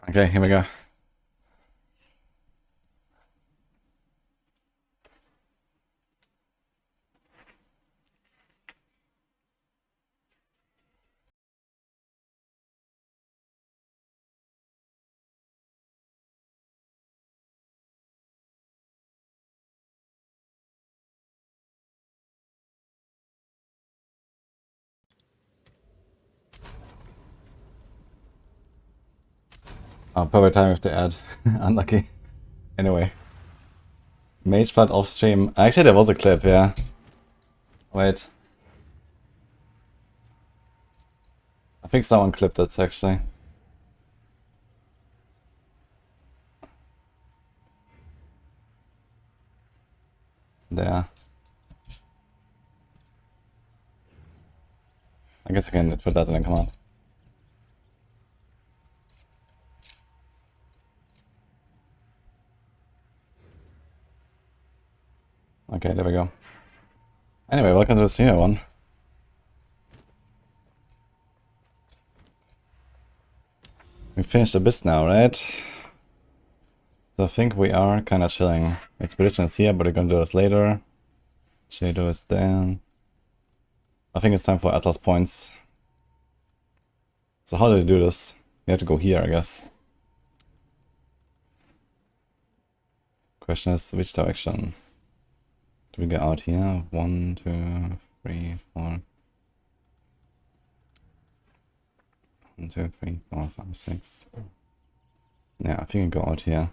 Okay, here we go. Oh, perfect time with the ad. Unlucky. Anyway. Mage Blood off stream. Actually, there was a clip, yeah. Wait. I think someone clipped it, actually. There. I guess I can put that in the command. Okay, there we go. Anyway, welcome to the stream, everyone. We finished the bits now, right? So I think we are kind of chilling. Expedition is here, but we're gonna do this later. Shadow is there. I think it's time for Atlas points. So how do we do this? We have to go here, I guess. Question is, which direction? Do we get out here? 1, 2, 3, 4. 1, 2, 3, 4, 5, 6. Yeah, I think we go out here.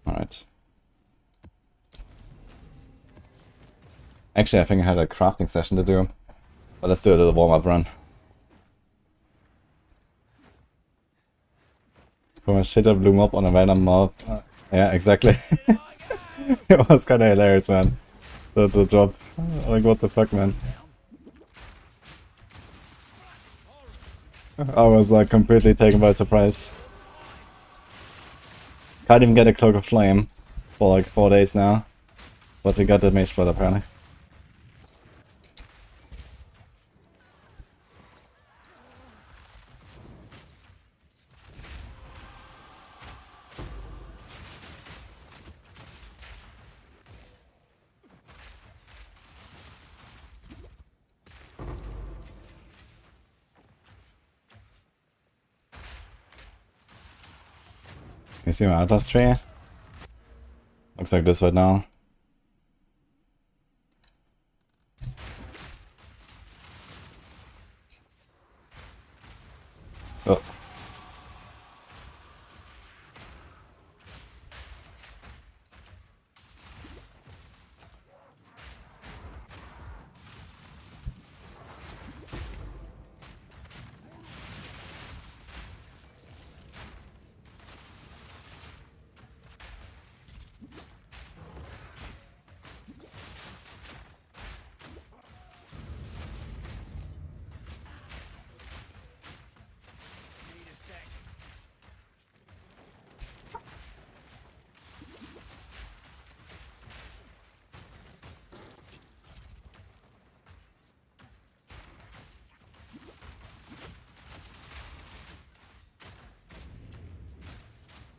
Alright. Actually, I think I had a crafting session to do. But let's do a little warm-up run. From a shitter blew up on a random mob. Yeah, exactly. It was kind of hilarious, man. The drop. Like, what the fuck, man. I was like completely taken by surprise. Can't even get a Cloak of Flame for like 4 days now. But we got the Mage Blood apparently. You see my Atlas tree? Looks like this right now. Oh.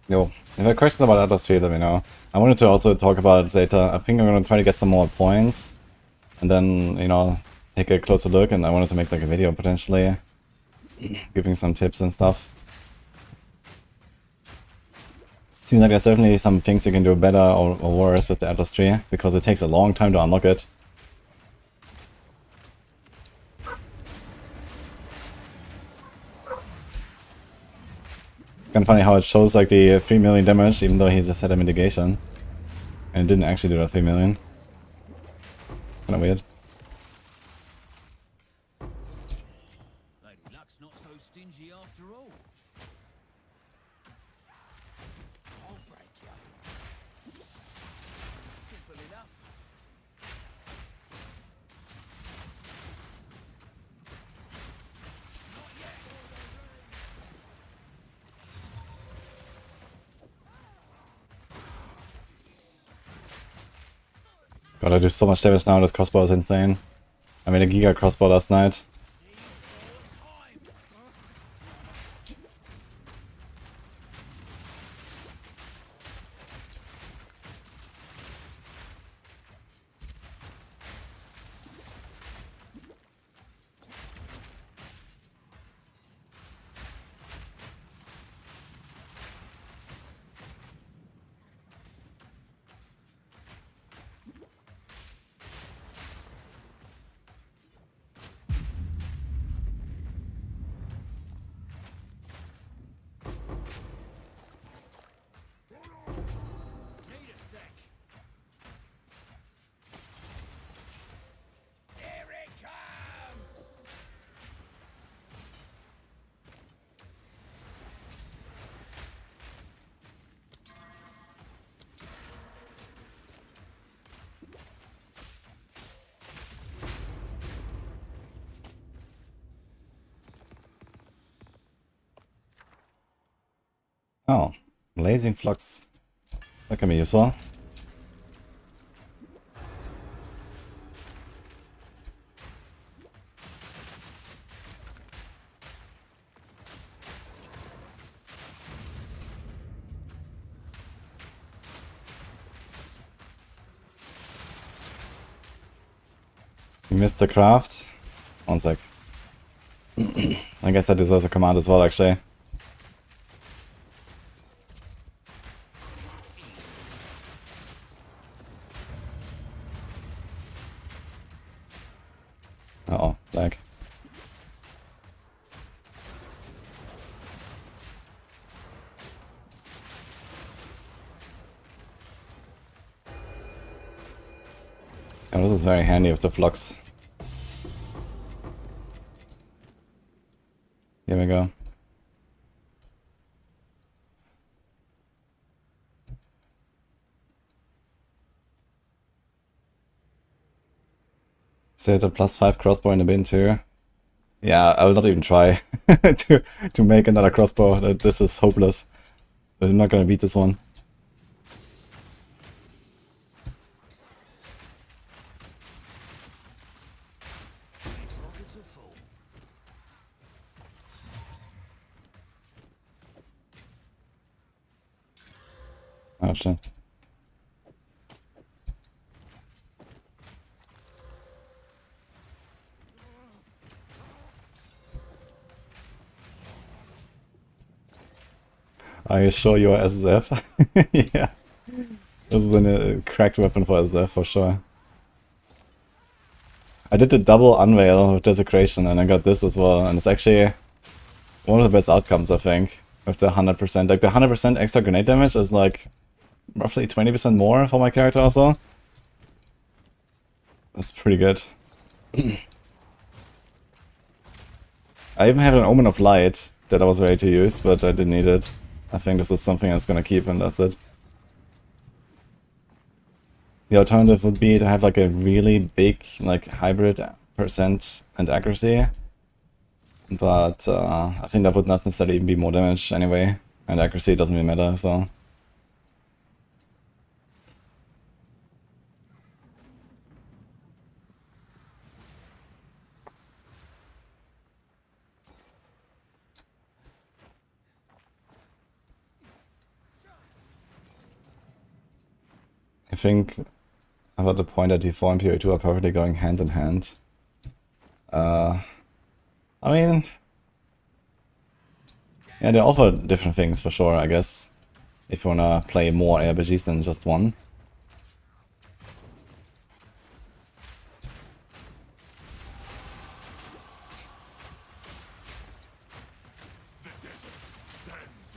Yo, if you have questions about Atlas tree, let me know. I wanted to also talk about it later. I think I'm gonna try to get some more points. And then, you know, take a closer look, and I wanted to make like a video potentially. Giving some tips and stuff. Seems like there's definitely some things you can do better or worse with the Atlas tree, because it takes a long time to unlock it. It's kind of funny how it shows like the 3 million damage, even though he just had a mitigation. And it didn't actually do that 3 million. Kinda weird. Lady Luck's not so stingy after all. I'll break you. Simple enough. God, I do so much damage now, this crossbow is insane. I mean, a giga crossbow last night. Need a sec. Here it comes. Oh, blazing flux. Look at me, you saw? You missed the craft. One sec. I guess that deserves a command as well, actually. Uh-oh, lag. Oh, this is very handy with the flux. Here we go. Set a +5 crossbow in the bin too. Yeah, I will not even try to make another crossbow. This is hopeless. I'm not gonna beat this one. Rockets are full. Oh shit. Are you sure you are SSF? Yeah. This is a cracked weapon for SSF for sure. I did the double unveil with Desecration and I got this as well, and it's actually one of the best outcomes, I think, with the 100%. Like, the 100% extra grenade damage is like roughly 20% more for my character also. That's pretty good. I even have an Omen of Light that I was ready to use, but I didn't need it. I think this is something that's gonna keep, and that's it. The alternative would be to have like a really big like hybrid percent and accuracy, but I think that would not necessarily even be more damage anyway, and accuracy doesn't really matter, so... I think about the point that D4 and PoE2 are perfectly going hand in hand. I mean... yeah, they offer different things for sure, I guess. If you wanna play more RPGs than just one.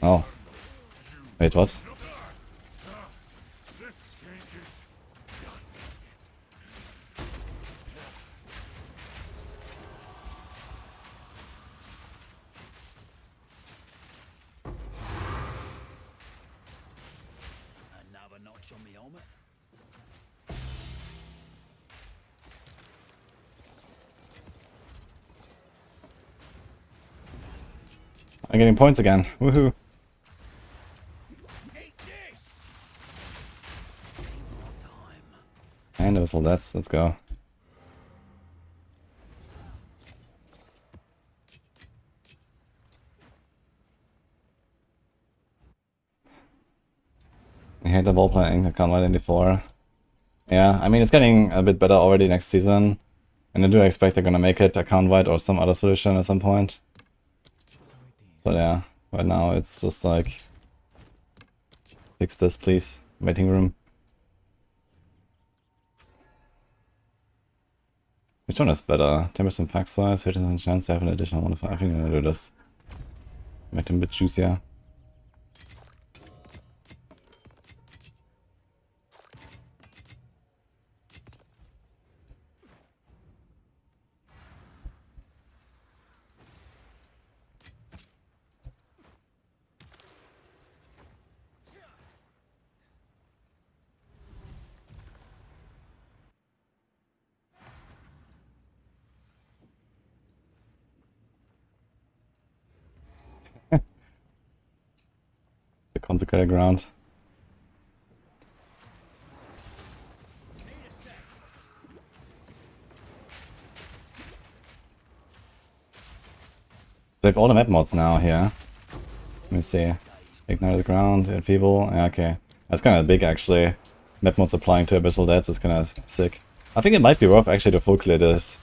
Oh. Wait, what? Another notch on me helmet. I'm getting points again. Woohoo. Eat this. And fine. Let's go. I hate the ball playing. I can't write any 4. Yeah, I mean, it's getting a bit better already next season. And I do expect they're gonna make it account wide or some other solution at some point. But yeah, right now it's just like... Fix this, please. Waiting room. Which one is better? 10% pack size, 30% chance to have an additional modifier. I think I'm gonna do this. Make them a bit juicier. The consecrated ground. They have all the map mods now here. Let me see. Ignite the ground, enfeeble. Yeah, okay. That's kind of big actually. Map mods applying to Abyssal Deaths is kind of sick. I think it might be worth actually to full clear this.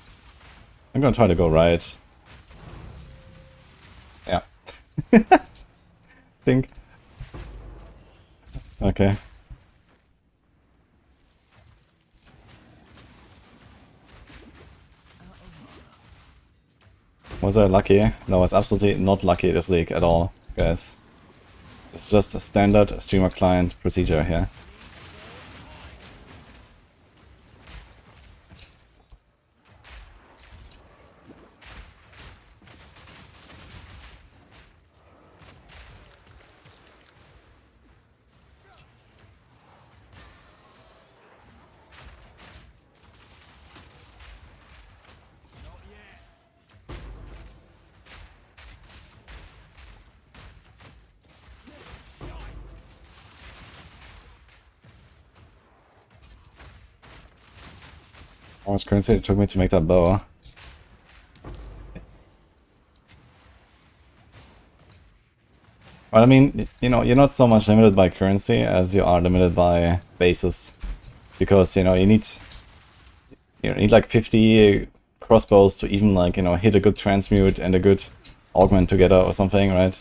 I'm gonna try to go right. Yeah. Think. Okay. Was I lucky? No, I was absolutely not lucky this league at all, guys. It's just a standard streamer client procedure here. How much currency it took me to make that bow? Well, I mean, you know, you're not so much limited by currency as you are limited by bases. Because, you know, you need like 50 crossbows to even like, you know, hit a good transmute and a good augment together or something, right?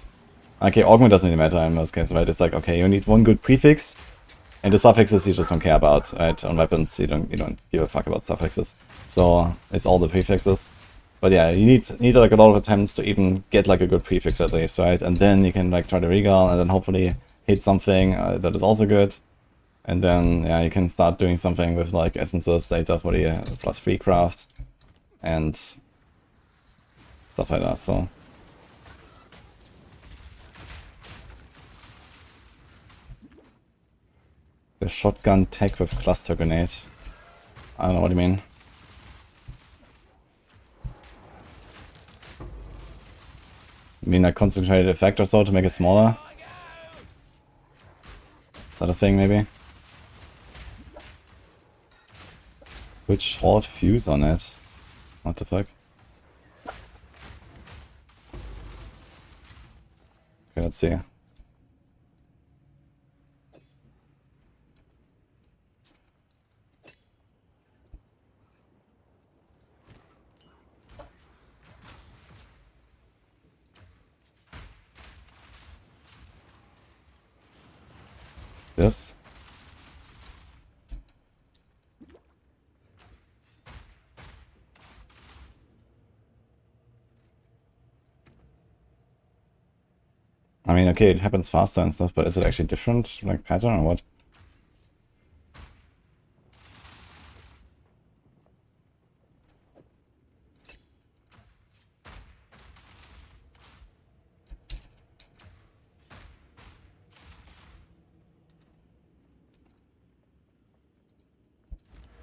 Okay, augment doesn't really matter in most cases, right? It's like, okay, you need one good prefix, and the suffixes you just don't care about, right? On weapons, you don't give a fuck about suffixes. So it's all the prefixes. But yeah, you need like a lot of attempts to even get like a good prefix at least, right? And then you can like try to regal and then hopefully hit something that is also good. And then yeah, you can start doing something with like essences, data for the +3 craft, and stuff like that. So. The shotgun tech with cluster grenade. I don't know what you mean. I mean a concentrated effect or so to make it smaller? Is that a thing maybe? With short fuse on it. What the fuck? Okay, let's see. This. I mean, okay, it happens faster and stuff, but is it actually different, like pattern or what?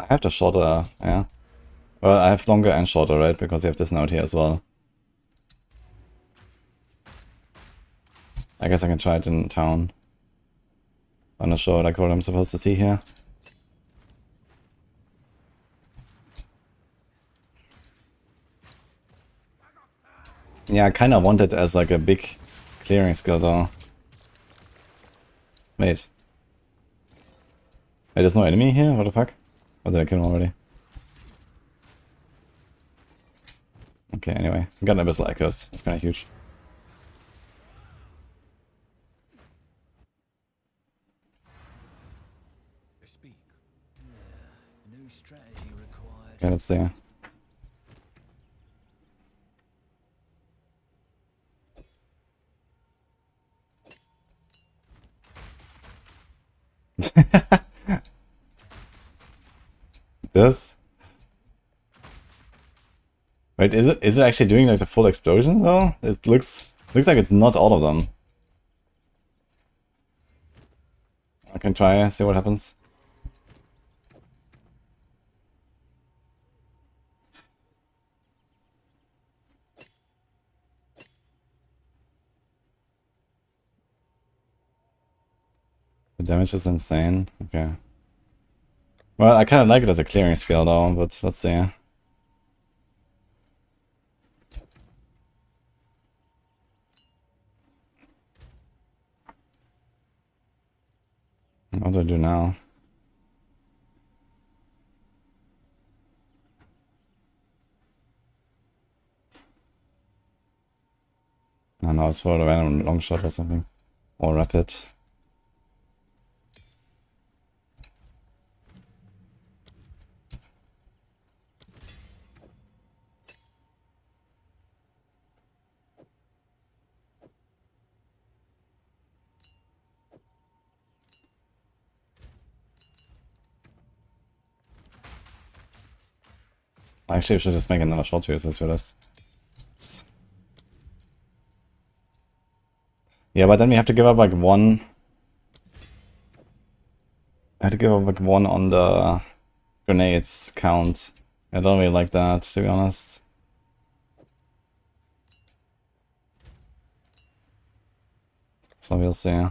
I have the shorter, yeah. Well, I have longer and shorter, right? Because you have this node here as well. I guess I can try it in town. I'm not sure like what I'm supposed to see here. Yeah, I kind of want it as like a big clearing skill though. Wait. Wait, there's no enemy here? What the fuck? Or did I kill him already? Okay, anyway. I got an Abyssal Echoes. That's kind of huge. Speak. Yeah, new strategy required. Okay, let's see. This? Wait, is it actually doing like the full explosion though? It looks like it's not all of them. I can try, see what happens. The damage is insane. Okay. Well, I kind of like it as a clearing skill though, but let's see. What do I do now? I don't know, it's for a random long shot or something. Or rapid. Actually, we should just make another short fuse, let's do this. Oops. Yeah, but then we have to give up like one. I have to give up like one on the grenades count. I don't really like that, to be honest. So we'll see.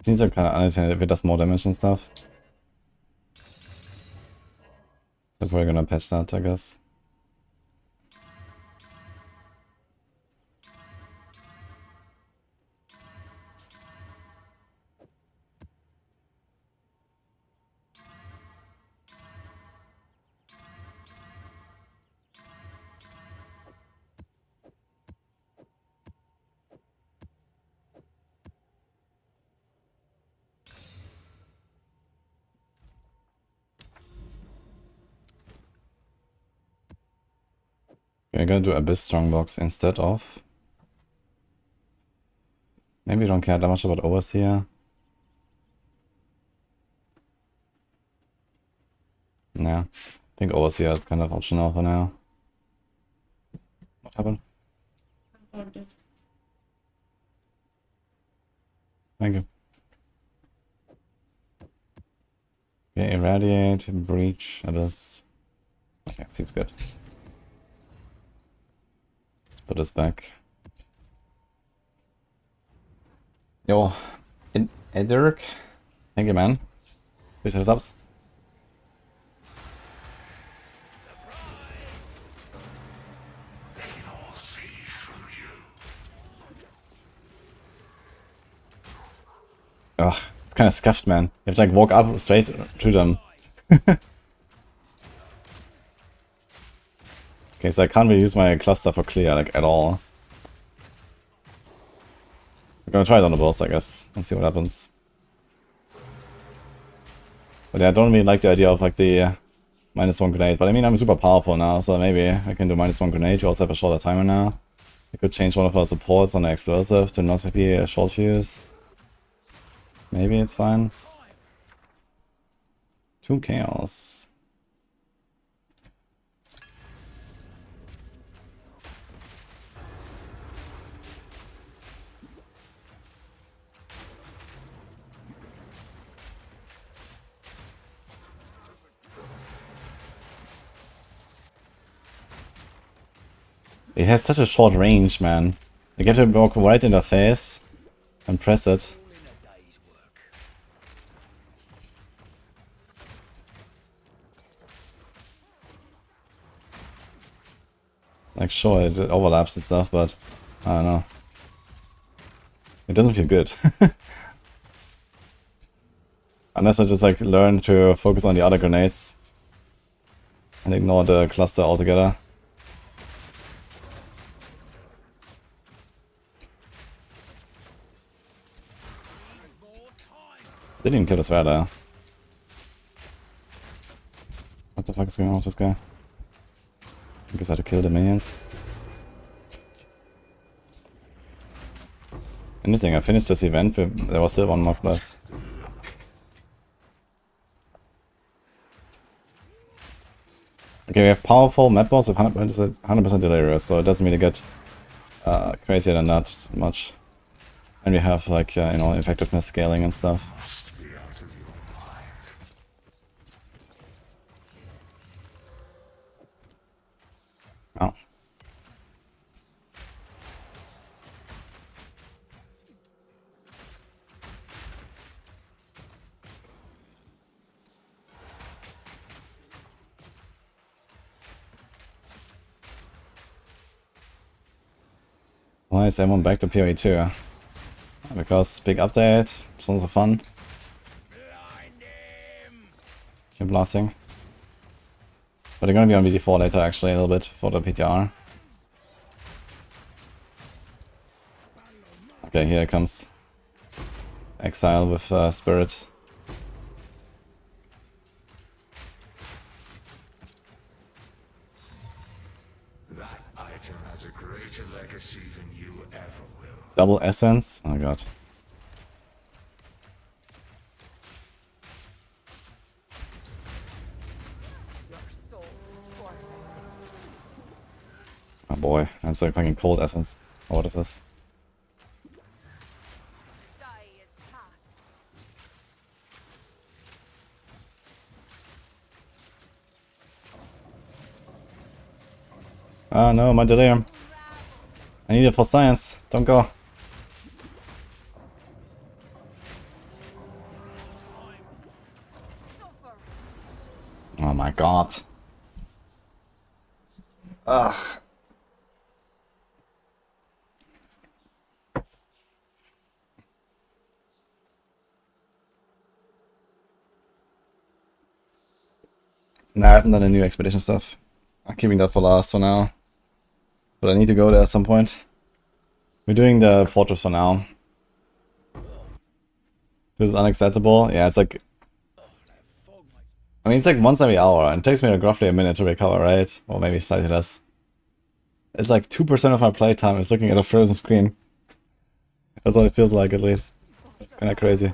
These are kind of unintentional if it does more damage and stuff. They're probably gonna patch that, I guess. Okay, I'm gonna do Abyss Strongbox instead of. Maybe we don't care that much about Overseer. Yeah, I think Overseer is kind of optional for now. What happened? Thank you. Okay, Irradiate, Breach, that is... Okay, seems good. Let's put this back. Yo, Edric, thank you, man. 3 subs. Ugh, it's kind of scuffed, man. You have to like walk up straight to them. Okay, so I can't really use my cluster for clear, like, at all. I'm gonna try it on the boss, I guess, and see what happens. But yeah, I don't really like the idea of like the -1 grenade. But I mean, I'm super powerful now, so maybe I can do -1 grenade. You also have a shorter timer now. I could change one of our supports on the explosive to not be a short fuse. Maybe it's fine. 2 chaos. It has such a short range, man. Like you have to walk right in their face and press it. Like sure, it overlaps and stuff, but I don't know. It doesn't feel good. Unless I just like learn to focus on the other grenades and ignore the cluster altogether. Didn't even kill the Swear there. What the fuck is going on with this guy? I guess I had to kill the minions. Interesting, I finished this event, but there was still one more left. Okay, we have powerful map boss with 100% delirious, so it doesn't really get crazier than that much. And we have like, you know, effectiveness scaling and stuff. Oh. Why is everyone back to PoE 2? Because big update, tons of fun. Keep blasting. But they're gonna be on BD4 later actually, a little bit, for the PTR. Okay, here comes Exile with Spirit. That item has a greater legacy than you ever will. Double Essence? Oh my god. Oh boy, that's like fucking cold essence. Oh, what is this? Ah no, my delirium. I need it for science. Don't go. Oh my god. Ugh. Nah, I haven't done the new expedition stuff. I'm keeping that for last for now. But I need to go there at some point. We're doing the fortress for now. This is unacceptable. Yeah, it's like... I mean, it's like once every hour, and it takes me like roughly a minute to recover, right? Or maybe slightly less. It's like 2% of my playtime is looking at a frozen screen. That's what it feels like, at least. It's kinda crazy.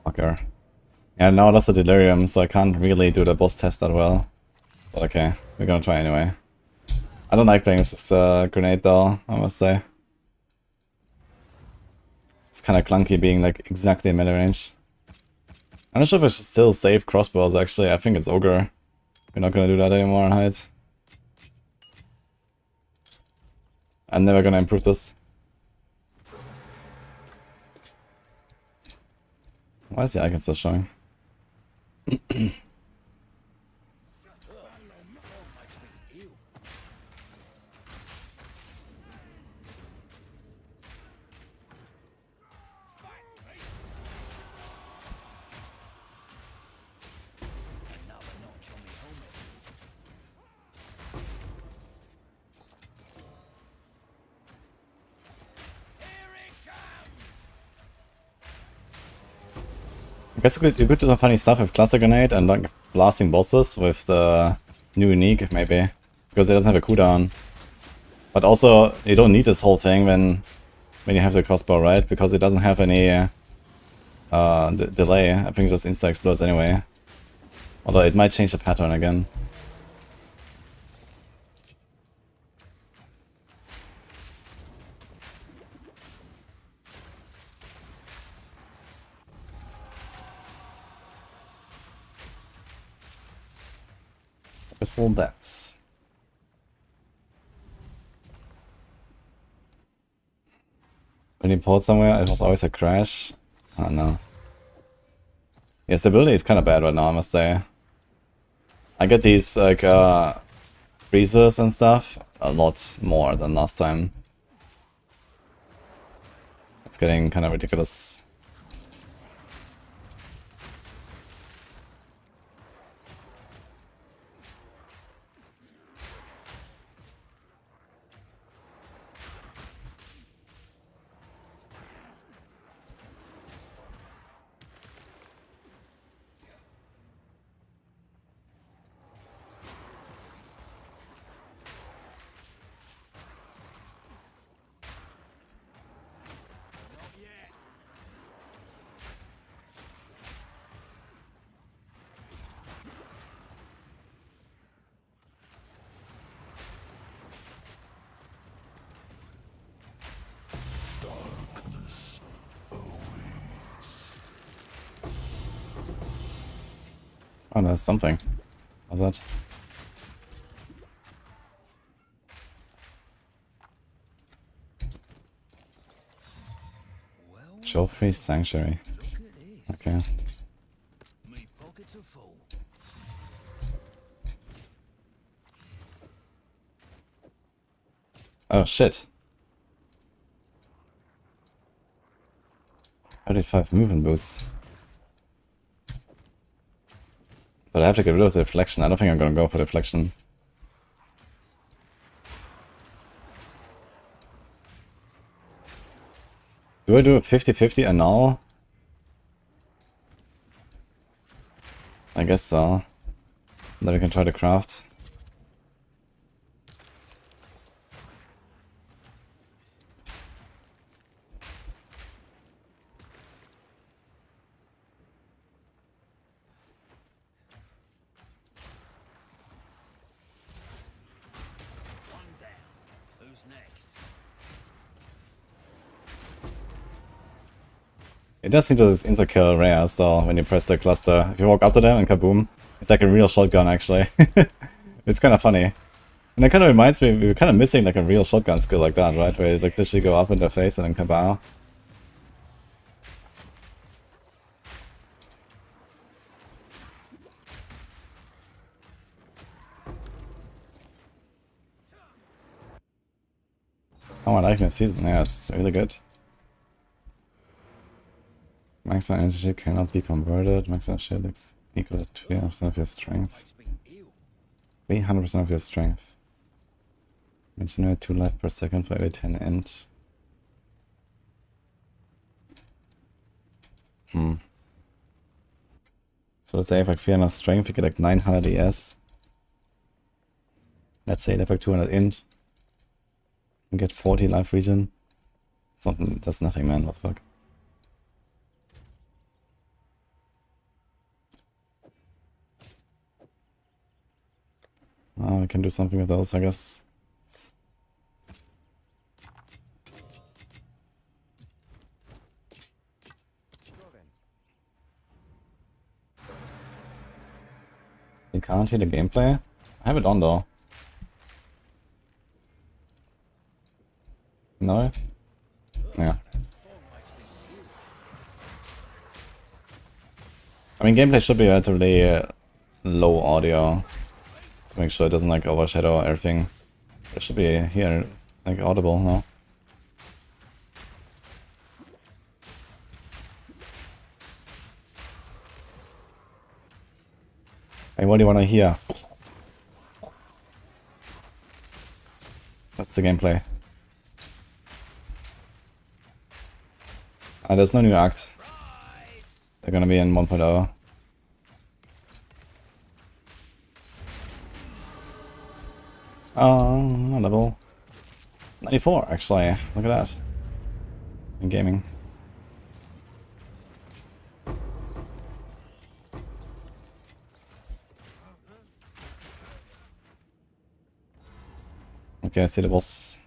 Okay. Yeah, now that's a delirium, so I can't really do the boss test that well. But okay, we're gonna try anyway. I don't like playing with this grenade though, I must say. It's kinda clunky being like exactly in melee range. I'm not sure if I should still save crossbows actually, I think it's Ogre. We're not gonna do that anymore on height. I'm never gonna improve this. Why is the icon still showing? I guess you could do some funny stuff with Cluster Grenade and like blasting bosses with the new unique, maybe. Because it doesn't have a cooldown. But also, you don't need this whole thing when you have the crossbow, right? Because it doesn't have any delay. I think it just insta-explodes anyway. Although it might change the pattern again. Guess all that's. When you port somewhere, it was always a crash. I don't know. Yeah, stability is kind of bad right now, I must say. I get these, like, freezers and stuff a lot more than last time. It's getting kind of ridiculous. Oh, there's something. What's that? Joffrey Sanctuary. Okay. Me pockets are full. Oh shit. 35 movement boots. But I have to get rid of the deflection. I don't think I'm gonna go for deflection. Do I do a 50-50 and now? I guess so. Then we can try to craft. One down. Who's next? It does seem to just insta-kill rares though when you press the cluster. If you walk up to them and kaboom, it's like a real shotgun actually. It's kind of funny. And it kind of reminds me, we were kind of missing like a real shotgun skill like that, right? Where you like literally go up in their face and then kabow. Oh, I like this season. Yeah, it's really good. Maximum energy cannot be converted. Maximum shield is equal to 300% of your strength. 300% of your strength. Generate 2 life per second for every 10 int. So let's say I have like 300 strength, you get like 900 ES. Let's say I have like 200 int. You get 40 life regen. Something, that's nothing, man. What the fuck? Oh, we can do something with those, I guess. You can't hear the gameplay? I have it on though. No? Yeah. I mean, gameplay should be relatively low audio to make sure it doesn't like overshadow everything. It should be here, like audible, no? Hey, what do you want to hear? That's the gameplay. There's no new act. They're gonna be in 1.0. Oh, level 94 actually. Look at that. In gaming. Okay, I see the boss.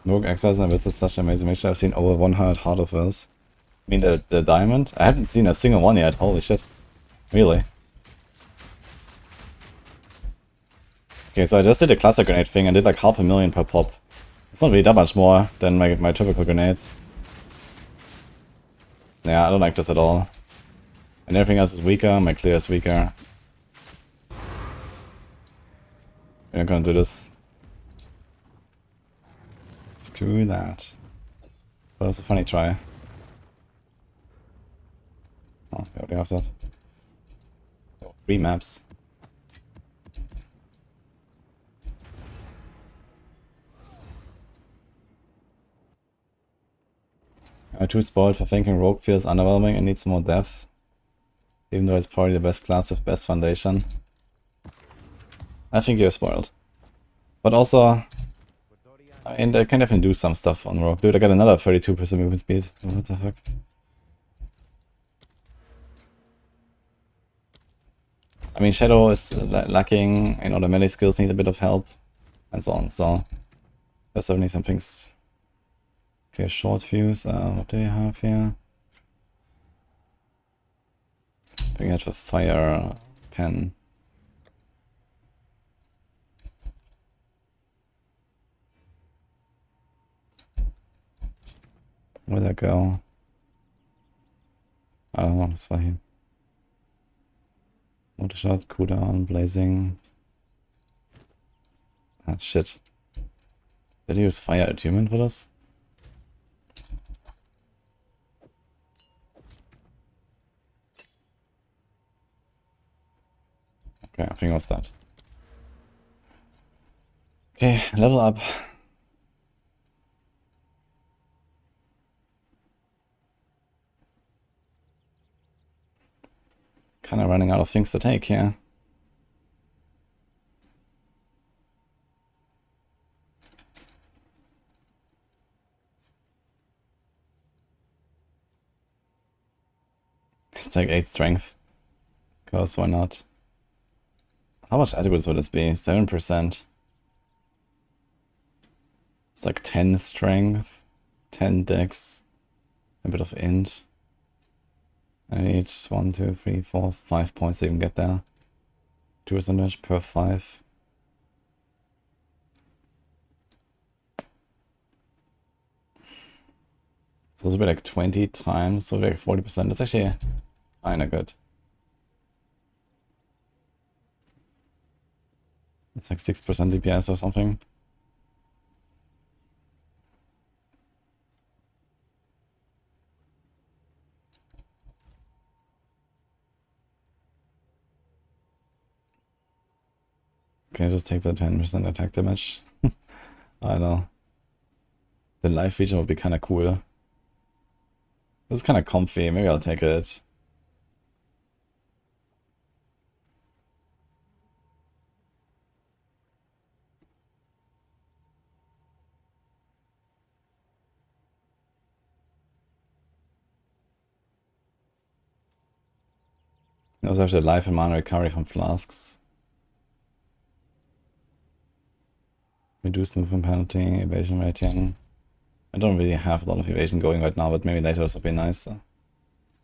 Rogue Exiles and Wits is such an amazing mixture. I've seen over 100 Heart of Us. mean the diamond? I haven't seen a single one yet, holy shit. Really? Okay, so I just did a cluster grenade thing and did like 500,000 per pop. It's not really that much more than my typical grenades. Yeah, I don't like this at all. And everything else is weaker, my clear is weaker. We're not gonna do this. Screw that. But it was a funny try. Oh, we already have that. Oh, 3 maps. I'm too spoiled for thinking Rogue feels underwhelming and needs more depth. Even though it's probably the best class with best foundation. I think you're spoiled. But also, I mean, they can definitely do some stuff on Rogue. Dude, I got another 32% movement speed. What the fuck? I mean, Shadow is lacking, you know, the melee skills need a bit of help, and so on, so there's certainly some things. Okay, short fuse, what do you have here? I think I have a fire pen. Where'd that go? I don't know, das war hier. Motor shot, cooldown, blazing. Ah, shit. Did he use fire attunement for this? Okay, I think it was that. Okay, level up. Kinda running out of things to take here. Just take 8 strength. Cause why not? How much attributes would this be? 7%. It's like 10 strength, 10 dex, a bit of int. I need 1, 2, 3, 4, 5 points to even get there. 2% per 5. So it'll be like 20 times, so like 40%. That's actually kinda good. It's like 6% DPS or something. Okay, just take the 10% attack damage. I know. The life region would be kinda cool. This is kinda comfy, maybe I'll take it. I also have the life and mana recovery from flasks. Reduced movement penalty, evasion rating. I don't really have a lot of evasion going right now, but maybe later this will be nice. So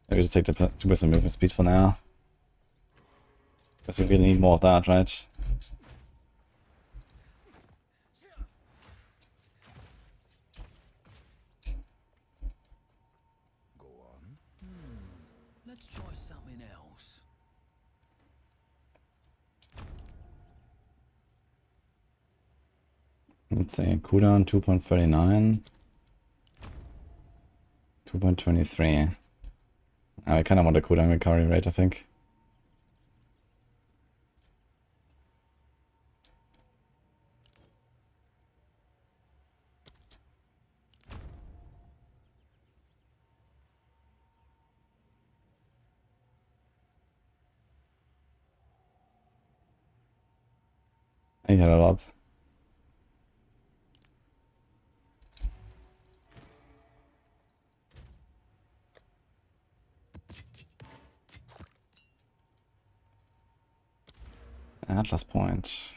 maybe just take the 2% movement speed for now. Because we really need more of that, right? Go on. Let's try something else. Let's say cooldown 2.39. 2.23. I kind of want a cooldown recovery rate, I think. I need a level up. Atlas point.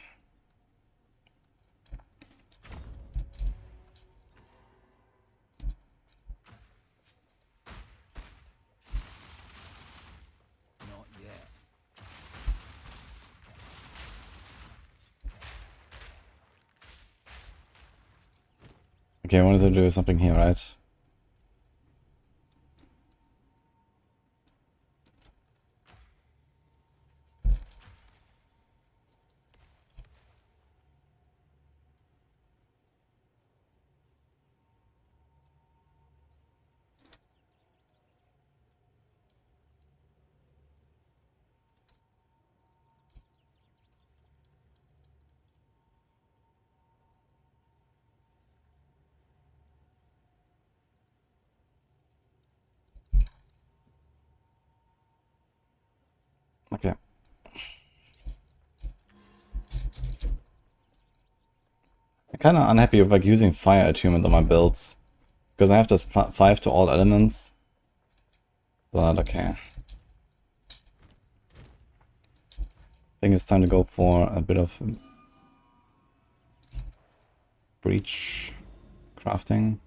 Okay, I wanted to do something here, right? Okay. I'm kind of unhappy with like using fire attunement on my builds. Because I have this 5 to all elements. But okay. I think it's time to go for a bit of breach crafting.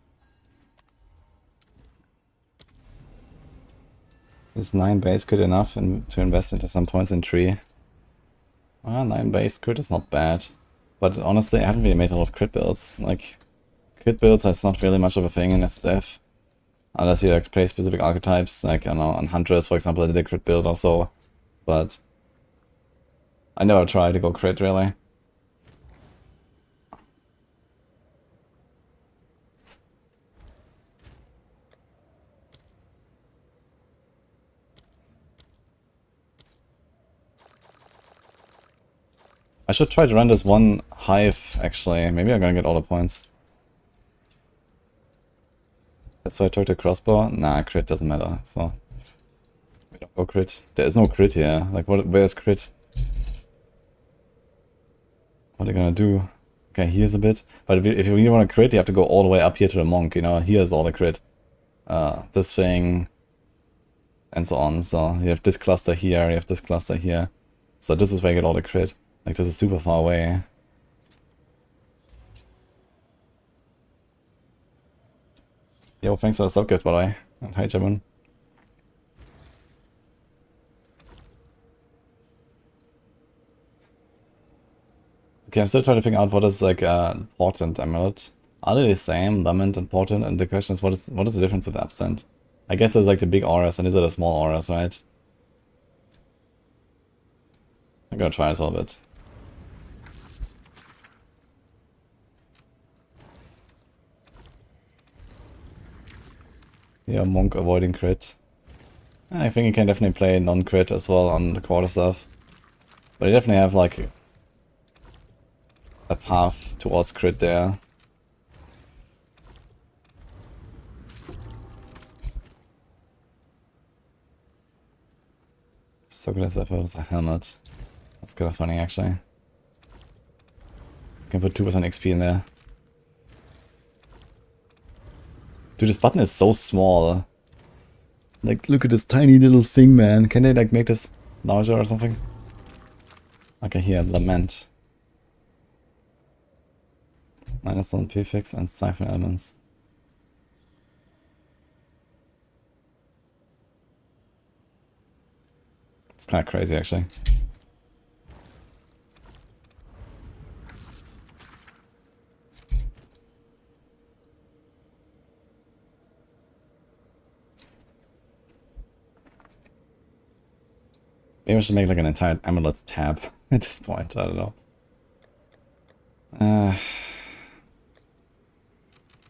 Is 9 base crit enough to invest into some points in tree? 9 base crit is not bad. But honestly, I haven't really made a lot of crit builds. Like, crit builds is not really much of a thing in SF. Unless you like play specific archetypes, like, I don't know, on Huntress, for example, I did a crit build or so. But I never tried to go crit, really. I should try to run this one hive, actually. Maybe I'm gonna get all the points. That's why I took the crossbow. Nah, crit doesn't matter, so... We don't go crit. There is no crit here. Like, where's crit? What are they gonna do? Okay, here's a bit. But if you really want to crit, you have to go all the way up here to the monk, you know? Here's all the crit. This thing... And so on. So, you have this cluster here, you have this cluster here. So this is where you get all the crit. Like, this is super far away. Yo, thanks for the sub gift, by the way. And hi, Jabun. Okay, I'm still trying to figure out what is, like, Portent Amulet. Are they the same, Lament and Portent? And the question is, what is the difference with Absent? I guess there's, like, the big auras, and these are the small auras, right? I'm gonna try this a little bit. Yeah, Monk avoiding crit. I think you can definitely play non-crit as well on the quarter stuff. But you definitely have like a path towards crit there. So good as ever with a helmet. That's kind of funny actually. You can put 2% XP in there. Dude, this button is so small. Like, look at this tiny little thing, man. Can they, like, make this larger or something? Okay, here, Lament. -1 prefix and siphon elements. It's kind of crazy, actually. Maybe I should make like an entire amulet tab at this point, I don't know.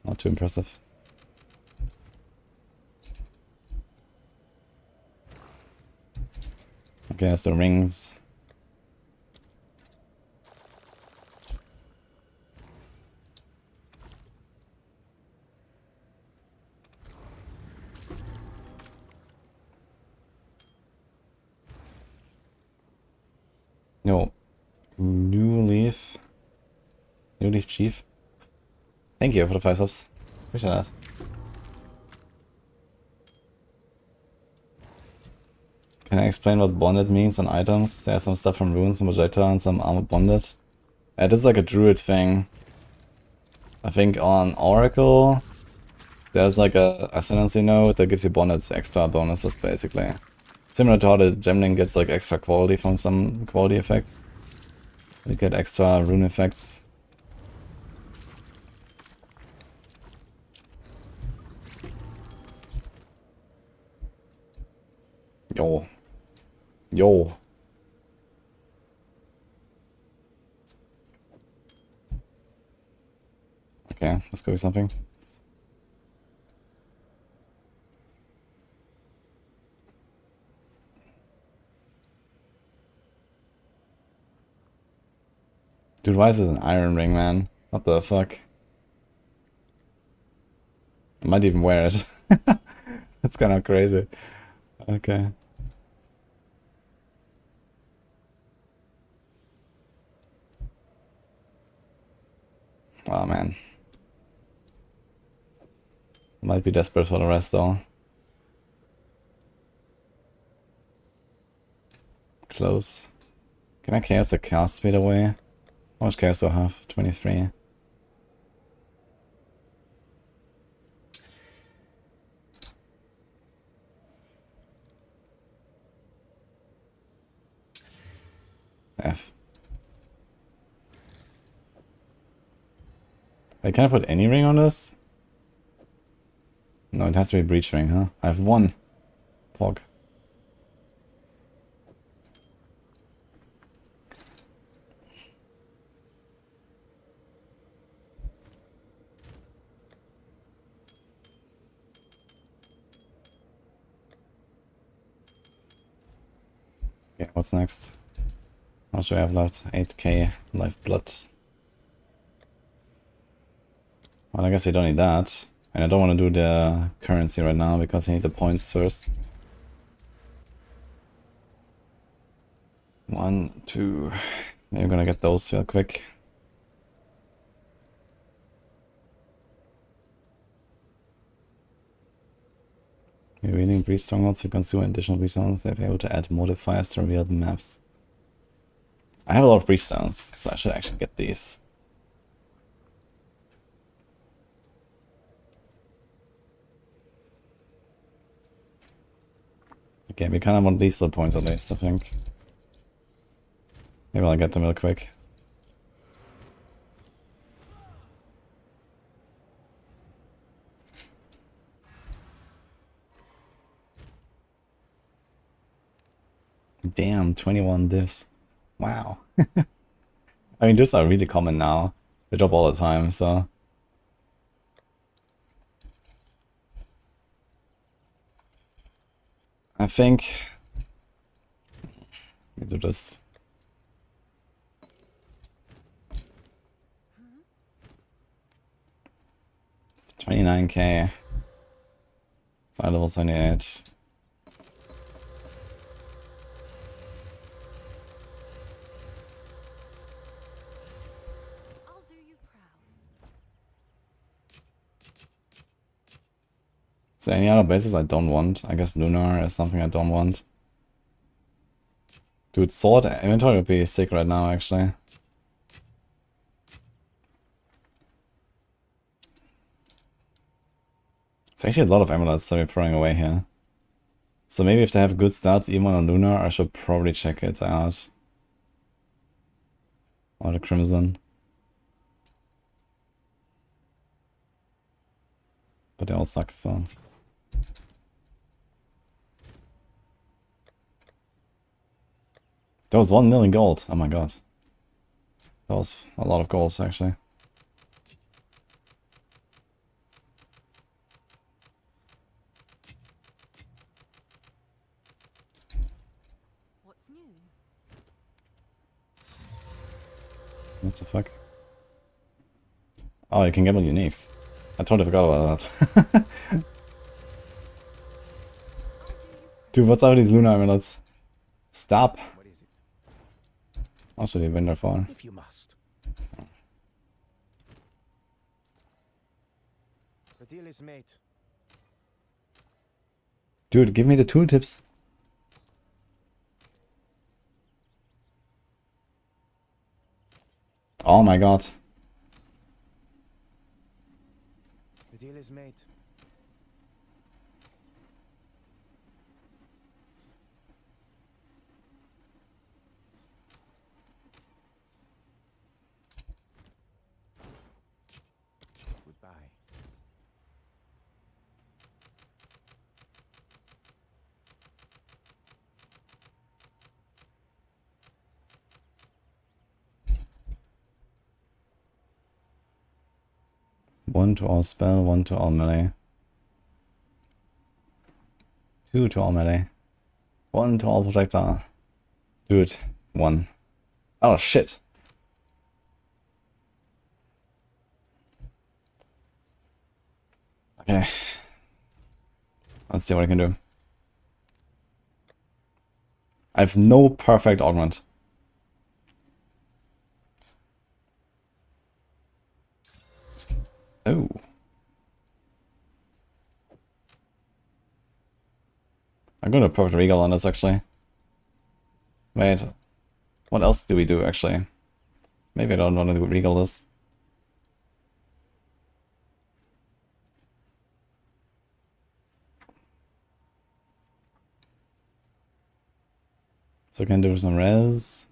Not too impressive. Okay, that's the rings. No. New Leaf. New Leaf Chief. Thank you for the 5 subs. Appreciate that. Can I explain what bonded means on items? There's some stuff from runes and Vegeta and some armored bonded. This is like a druid thing. I think on Oracle, there's like a ascendancy node that gives you bonded extra bonuses basically. Similar to how the gemling gets like extra quality from some quality effects. You get extra rune effects. Yo. Yo. Okay, this could be something. Dude, why is this an iron ring, man? What the fuck? I might even wear it. It's kind of crazy. Okay. Oh, man. Might be desperate for the rest, though. Close. Can I chaos the cast speed away? How much chaos do I have? 23. F. Wait, can I put any ring on this? No, it has to be breach ring, huh? I have one. Pog. Okay, what's next? How much do I have left? 8k lifeblood. Well, I guess you don't need that. And I don't want to do the currency right now because I need the points first. 1, 2. Maybe I'm gonna get those real quick. You're reading breach strongholds to consume additional breach stones. They're able to add modifiers to reveal the maps. I have a lot of breach stones, so I should actually get these. Okay, we kind of want these little points at least, I think. Maybe I'll get them real quick. Damn, 21 diffs. Wow. I mean, diffs are really common now. They drop all the time, so... I think... we do this. 29k. Side level 78. I'll do you proud. Is there any other bases I don't want? I guess Lunar is something I don't want. Dude, sword inventory would be sick right now, actually. It's actually a lot of amulets that we're throwing away here. So maybe if they have good stats even on Lunar, I should probably check it out. Or the Crimson. But they all suck, so... That was 1 million gold. Oh my god. That was a lot of gold, actually. What's new? What the fuck? Oh, you can gamble uniques. I totally forgot about that. Dude, what's up with these Lunar amulets? Stop. What is it? Also, the vendor for. If you must. The deal is made. Dude, give me the tooltips. Oh my god. The deal is made. Goodbye. 1 to all spell, 1 to all melee. 2 to all melee. 1 to all projectile. Dude, 1. Oh shit. Okay. Let's see what I can do. I have no perfect augment. Oh. I'm going to perfect regal on this actually. Wait. What else do we do actually? Maybe I don't want to do regal this. So I can do some res.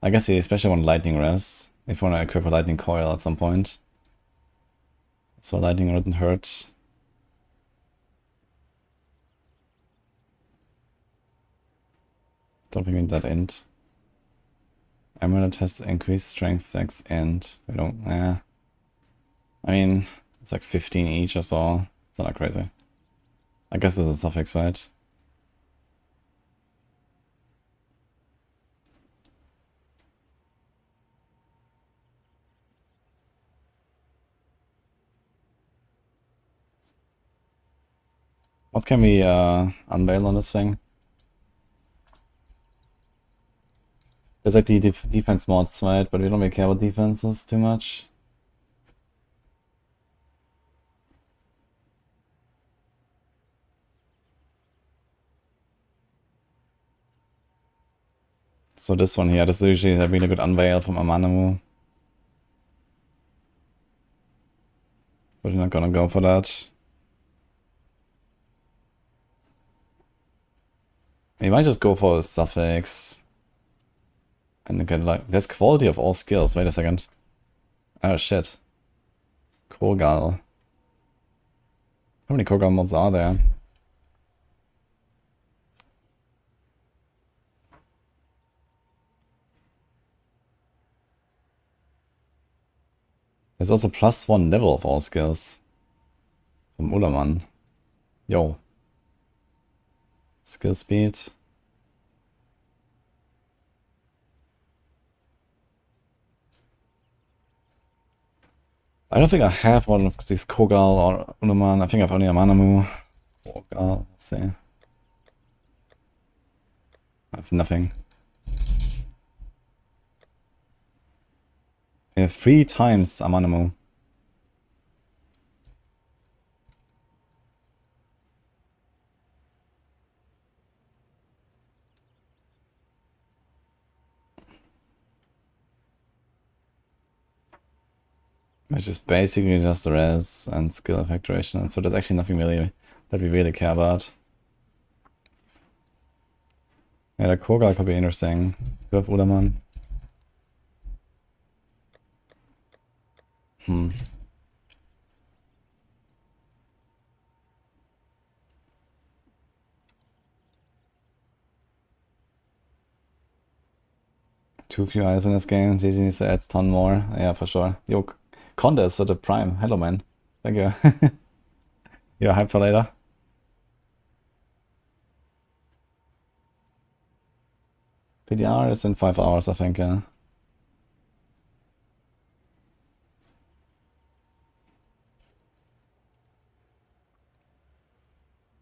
I guess you especially want lightning res. If you want to equip a lightning coil at some point. So lightning wouldn't hurt. Don't think we need that int. Amulet has increased strength X and we don't, I mean, it's like 15 each or so. It's not that crazy. I guess it's a suffix, right? What can we unveil on this thing? There's like the defense mods, right? But we don't really care about defenses too much. So this one here, this is usually a really good unveil from Amanamu. But we're not gonna go for that. You might just go for a suffix. And get like, there's quality of all skills. Wait a second. Oh shit. Kogal. How many Kogal mods are there? There's also +1 level of all skills. From Ulaman. Yo. Skill speed. I don't think I have one of these Kogal or Ulaman. I think I've only a Manamu. Kogal, let's see. I have nothing. I have 3 times Amanamu. Which is basically just the res and skill effectuation, and so there's actually nothing really that we really care about. Yeah, the Kogal could be interesting. Do you have Ulaman? Hmm. Too few eyes in this game. GG needs to add a ton more. Yeah, for sure. Yo, Conda is at a prime. Hello, man. Thank you. You're hyped for later? PTR is in 5 hours, I think, yeah.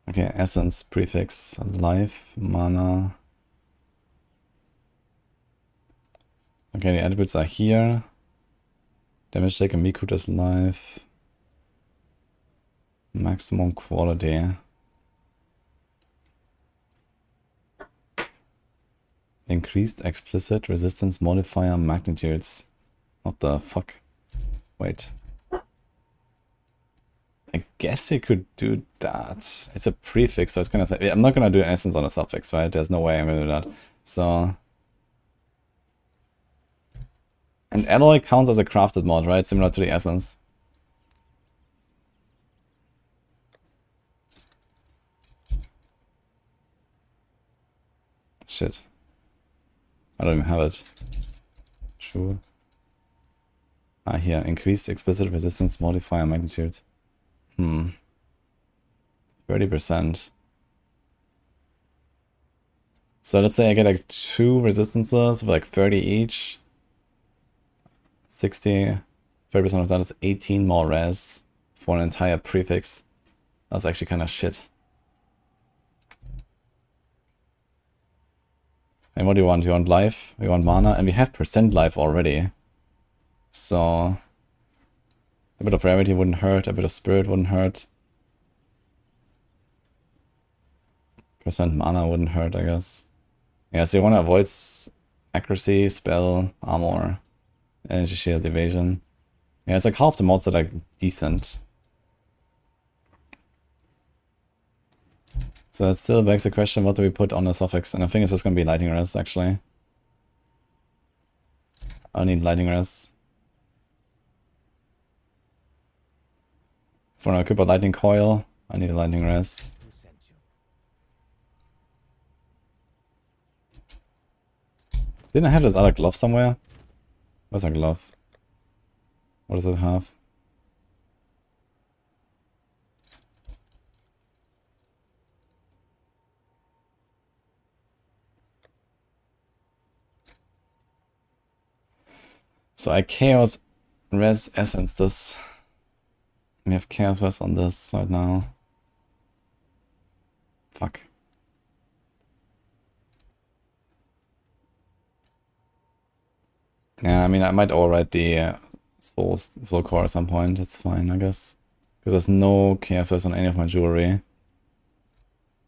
Okay, essence, prefix, life, mana. Okay, the attributes are here. Damage taken, Miku is life. Maximum quality. Increased explicit resistance modifier magnitudes. What the fuck? Wait. I guess you could do that. It's a prefix, so it's gonna say... I'm not gonna do an essence on a suffix, right? There's no way I'm gonna do that. So... And alloy counts as a crafted mod, right? Similar to the essence. Shit. I don't even have it. Sure. Ah, here, increased explicit resistance modifier magnitude. 30%. So let's say I get like 2 resistances with like 30 each. 60. 30% of that is 18 more res for an entire prefix. That's actually kind of shit. And what do you want? You want life? We want mana? And we have percent life already. So a bit of rarity wouldn't hurt, a bit of spirit wouldn't hurt. Percent mana wouldn't hurt, I guess. Yeah, so you want to avoid accuracy, spell, armor, energy shield, evasion. Yeah, it's like half the mods that are decent. So that still begs the question, what do we put on the suffix? And I think it's just going to be lightning res, actually. I need lightning res. For an equip a lightning coil, I need a lightning res. Who sent you? Didn't I have this other glove somewhere? Where's our glove? What does it have? So I chaos res essence this. We have chaos res on this right now. Fuck. Yeah, I mean, I might override the soul core at some point. It's fine, I guess. Because there's no chaos res on any of my jewelry.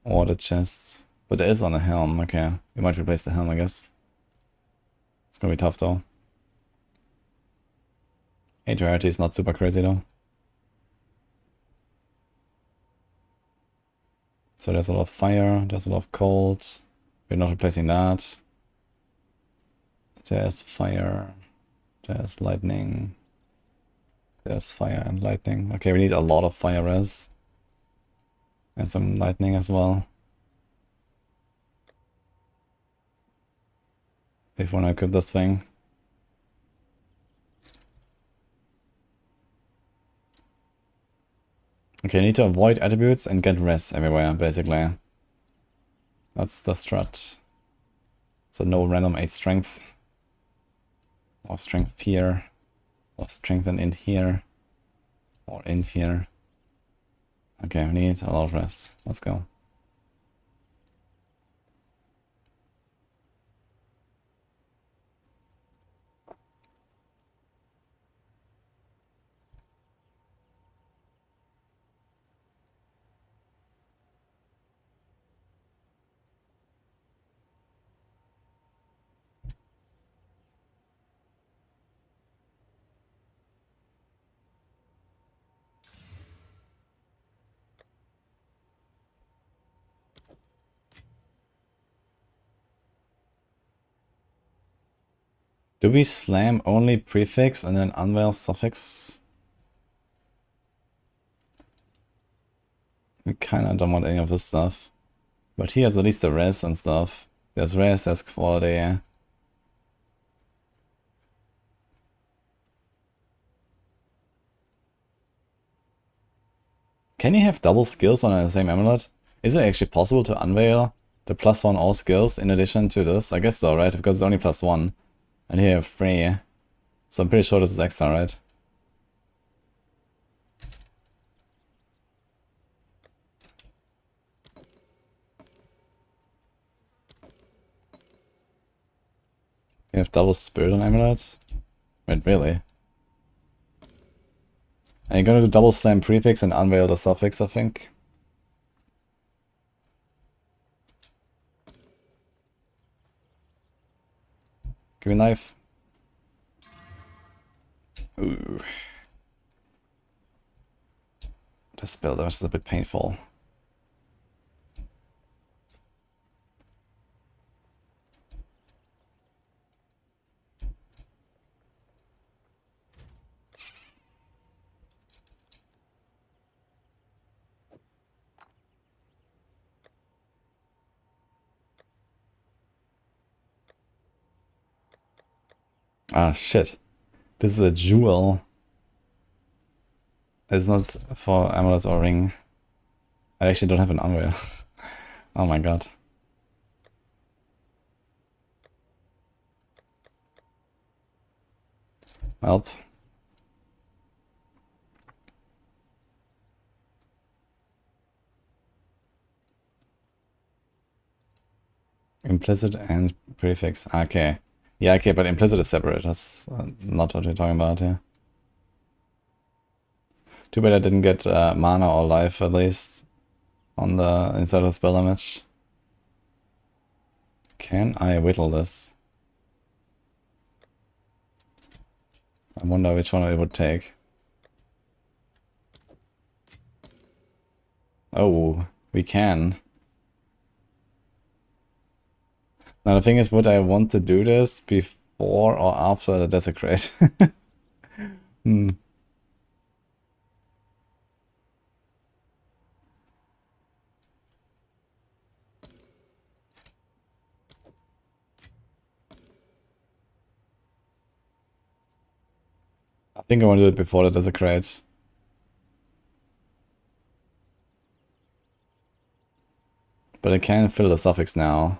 Or the chest. But there is on the helm. Okay, we might replace the helm, I guess. It's gonna be tough, though. 8 rarity is not super crazy, though. So there's a lot of fire, there's a lot of cold. We're not replacing that. There's fire, there's lightning, there's fire and lightning. Okay, we need a lot of fire res. And some lightning as well. If we want to equip this thing. Okay, I need to avoid attributes and get res everywhere, basically. That's the strat. So no random 8 strength. Or strength here. Or strength and in here. Or in here. Okay, we need a lot of res. Let's go. Do we slam only prefix and then unveil suffix? We kinda don't want any of this stuff. But he has at least the res and stuff. There's res, there's quality. Can you have double skills on the same amulet? Is it actually possible to unveil the +1 all skills in addition to this? I guess so, right? Because it's only +1. And here you have 3. So I'm pretty sure this is extra, right? You have double spirit on amulet? Wait, really? And you're gonna do double slam prefix and unveil the suffix, I think. Give me a knife. Ooh. The spell damage is a bit painful. Ah, shit. This is a jewel. It's not for amulet or ring. I actually don't have an unveil. Oh my god. Help. Implicit and prefix. Okay. Yeah, okay, but implicit is separate. That's not what we're talking about here. Too bad I didn't get mana or life at least on the inside of spell damage. Can I whittle this? I wonder which one it would take. Oh, we can. Now the thing is, would I want to do this before or after the desecrate? Hmm. I think I want to do it before the desecrate. But I can fill the suffix now.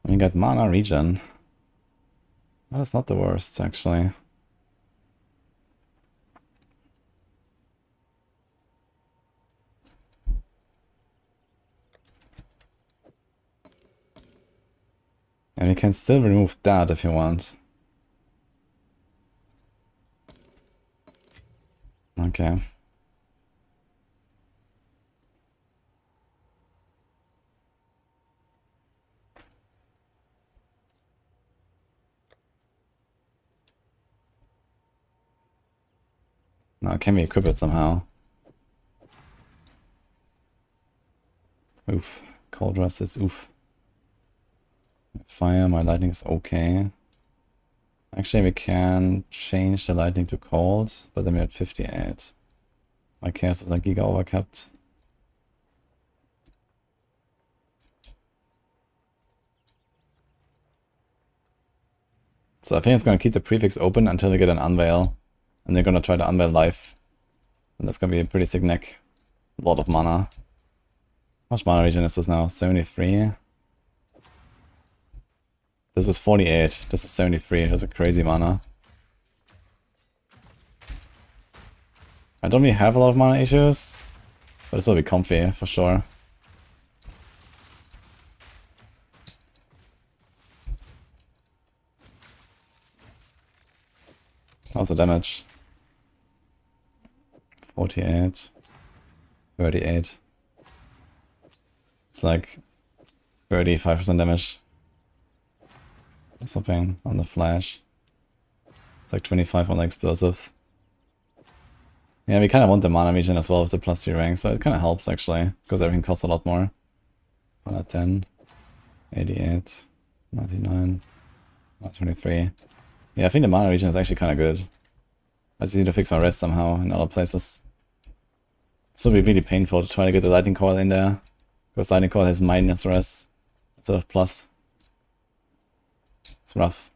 We got mana regen. That's not the worst, actually. And you can still remove that if you want. Okay. Now, can we equip it somehow? Oof. Cold rest is oof. Fire, my lightning is okay. Actually, we can change the lightning to cold, but then we're at 58. My chaos is like giga overcapped. So I think it's gonna keep the prefix open until we get an unveil. And they're gonna try to unveil life. And that's gonna be a pretty sick neck. A lot of mana. How much mana regen is this now? 73? This is 48. This is 73. That's a crazy mana. I don't really have a lot of mana issues, but this will be comfy for sure. How's the damage? 48. 38. It's like 35% damage. Or something on the flash. It's like 25 on the explosive. Yeah, we kind of want the mana regen as well with the +3 rank, so it kind of helps actually, because everything costs a lot more. 110, 88, 99, 123. Yeah, I think the mana regen is actually kind of good. I just need to fix my rest somehow in other places. This will be really painful to try to get the lightning coil in there, because lightning coil has minus rest instead of plus. It's rough.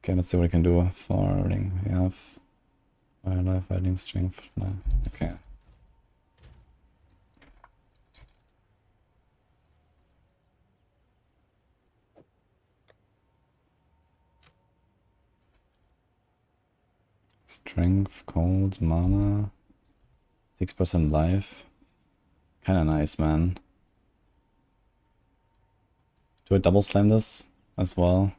Okay, let's see what we can do for ring. We have fire, life, fighting, strength. No. Okay. Strength, cold, mana, 6% life. Kinda nice, man. Do I double slam this as well?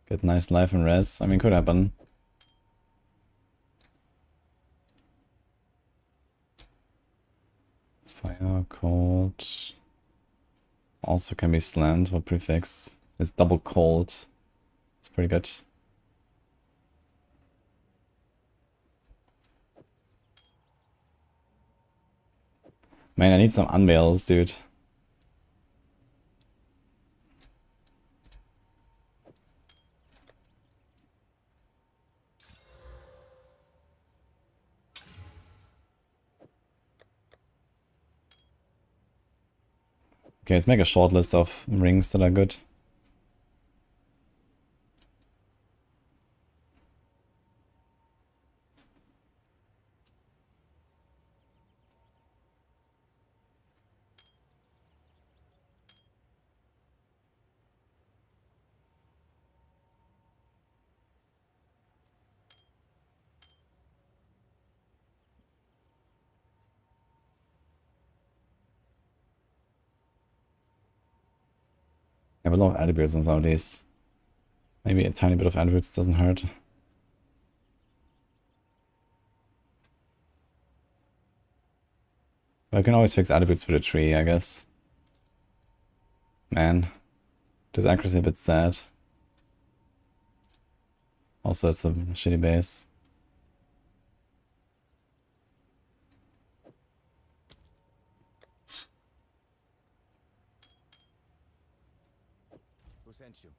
Get nice life and res. I mean, could happen. Fire, cold. Also can be slammed or prefix. It's double cold. It's pretty good. Man, I need some unveils, dude. Okay, let's make a short list of rings that are good. I have a lot of attributes on some of these. Maybe a tiny bit of attributes doesn't hurt. But I can always fix attributes with a tree, I guess. Man, this accuracy a bit sad. Also, it's a shitty base. Who sent you?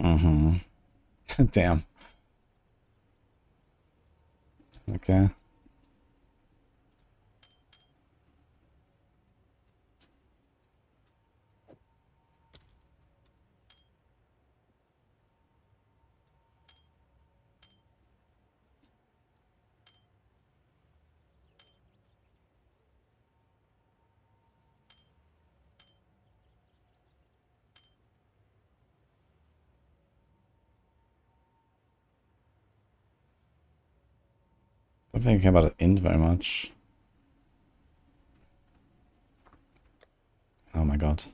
Mm-hmm. Damn. Okay. I don't think I care about int very much. Oh my god.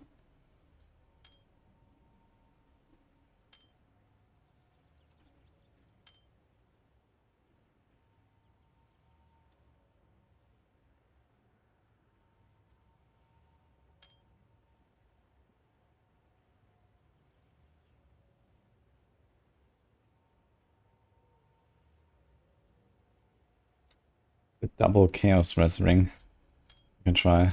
The double chaos res ring. You can try.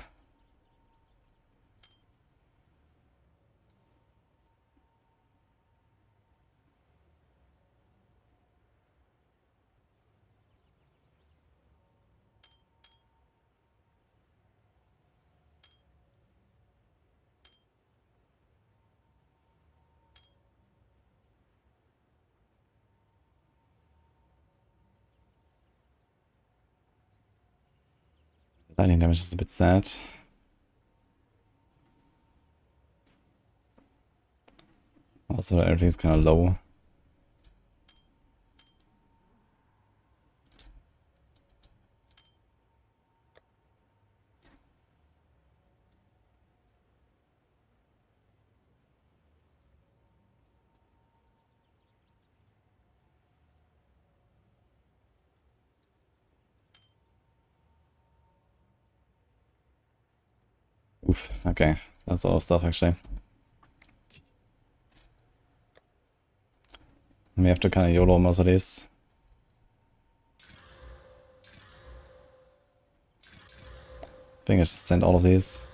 Lightning damage is a bit sad. Also, everything's kind of low. Oof, okay. That's a lot of stuff, actually. We have to kind of YOLO most of these. I think I should send all of these.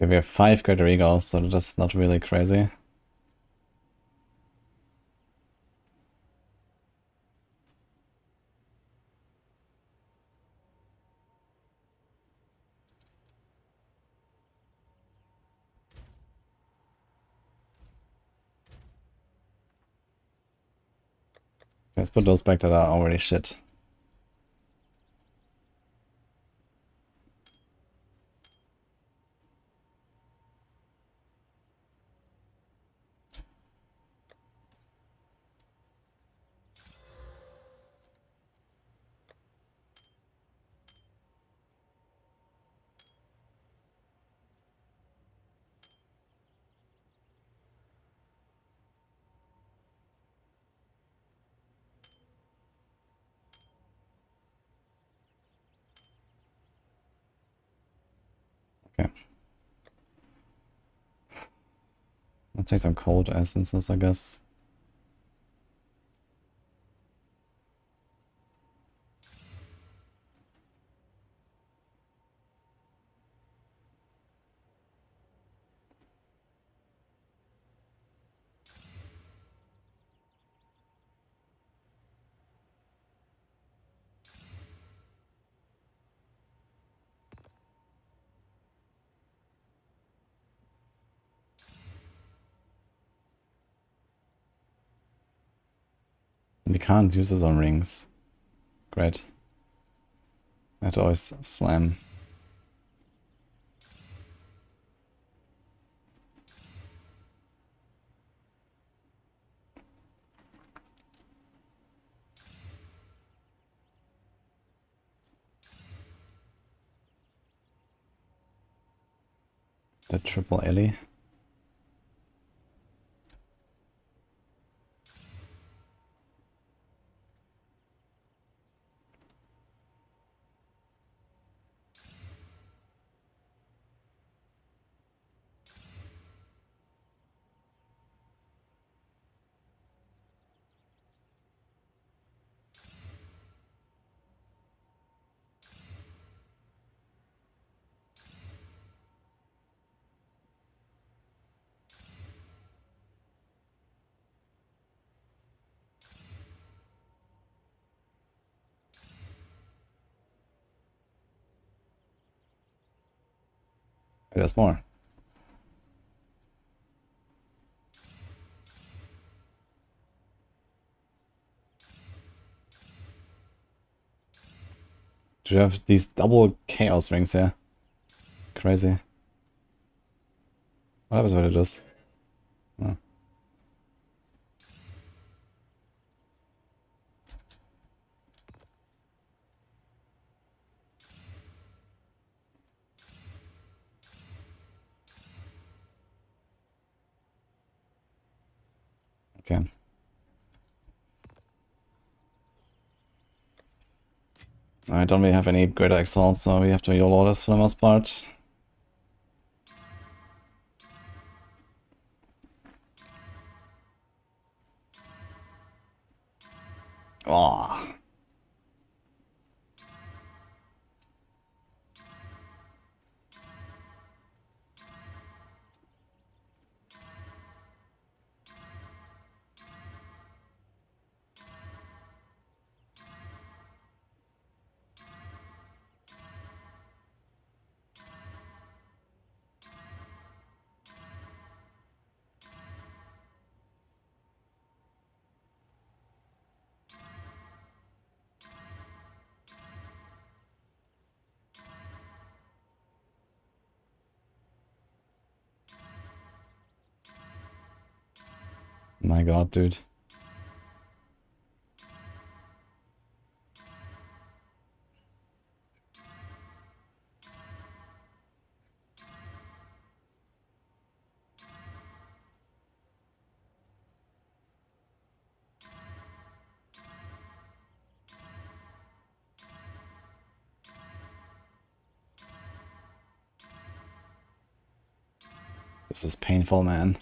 Okay, we have 5 Greater Eagles, so that's not really crazy. Let's put those back that are already shit. Okay. I'll take some cold essences, I guess. And he can't use his own rings. Great. I have to always slam. The triple Ellie. There's more. Do you have these double chaos rings here? Crazy. What happens when it does? Oh. Okay. I don't really have any greater exiles, so we have to YOLO this for the most part. Oh. My god, dude. This is painful, man.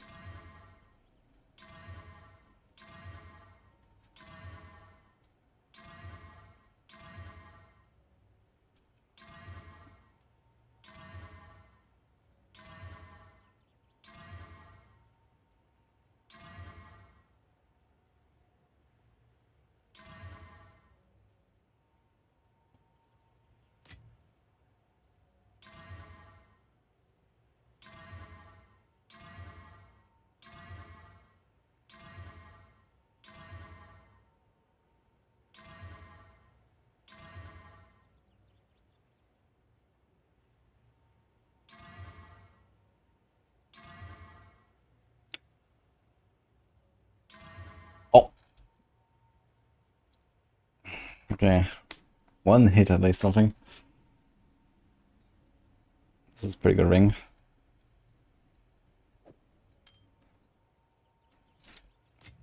Okay. One hit at least something. This is a pretty good ring.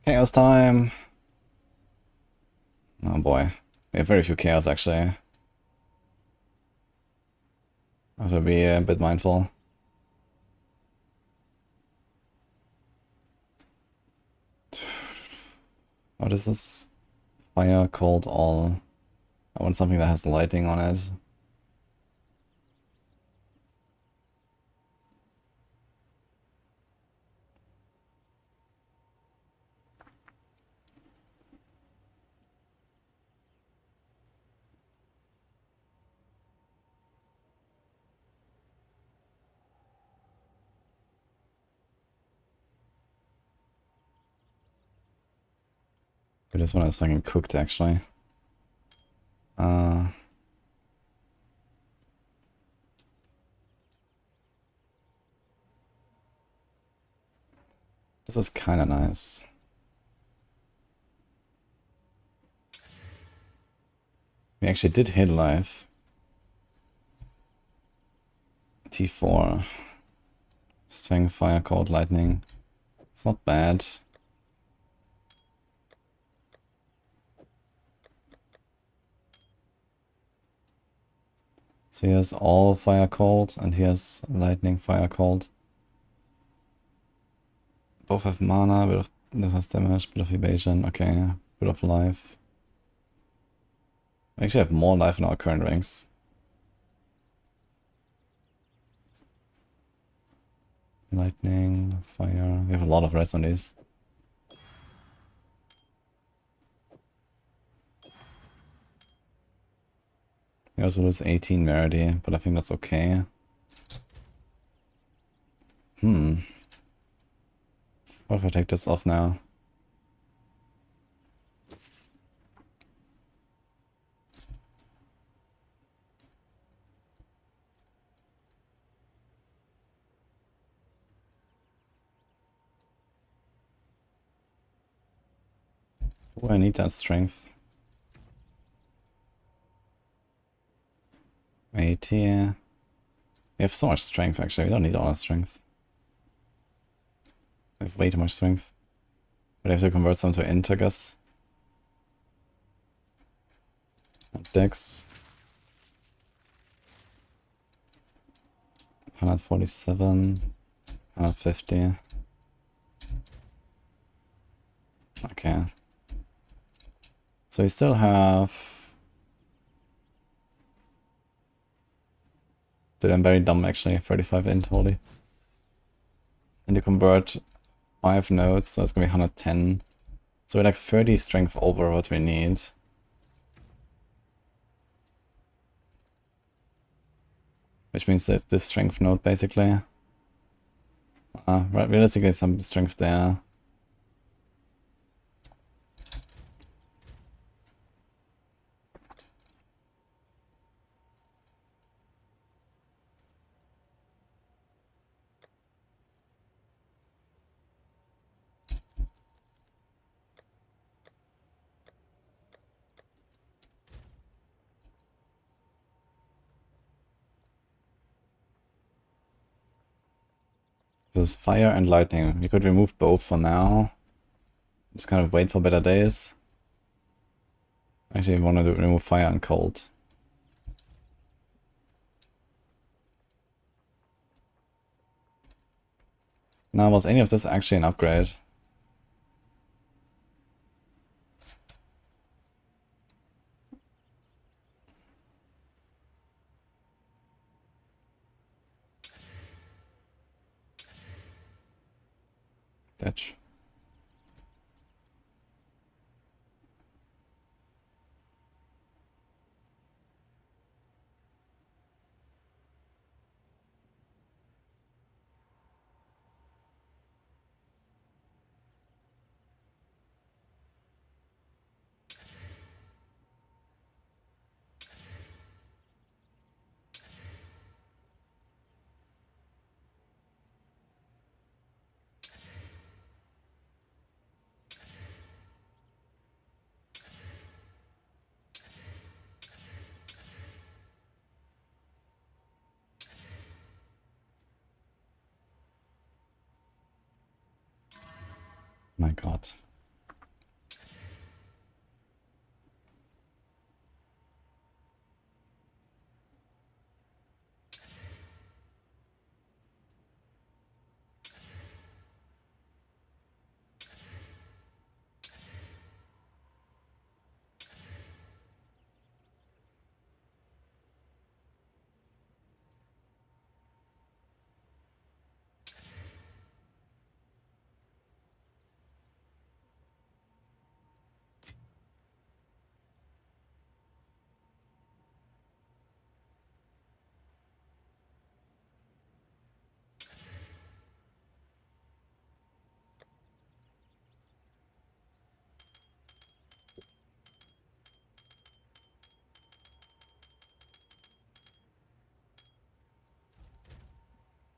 Chaos time! Oh boy. We have very few chaos actually. I have to be a bit mindful. What is this? Fire, cold, all. I want something that has lighting on it. But this one is fucking cooked actually. This is kinda nice. We actually did hit live. T4. Strength, fire, cold, lightning. It's not bad. So he has all fire, cold, and he has lightning, fire, cold. Both have mana, bit of this has damage, bit of evasion, okay, bit of life. We actually have more life in our current ranks. Lightning, fire, we have a lot of rest on these. We also lose 18 Merity, but I think that's okay. What if I take this off now? Oh, I need that strength. 80. We have so much strength actually, we don't need all that strength. We have way too much strength. But I have to convert some to int, I guess. Dex. 147. 150. Okay. So we still have... Dude, I'm very dumb actually. 35 int, holy. And you convert 5 nodes, so it's gonna be 110. So we're like 30 strength over what we need. Which means that this strength node basically. Right, realistically some strength there. So it's fire and lightning. We could remove both for now. Just kind of wait for better days. Actually, I want to remove fire and cold. Now, was any of this actually an upgrade? Ditch. My god.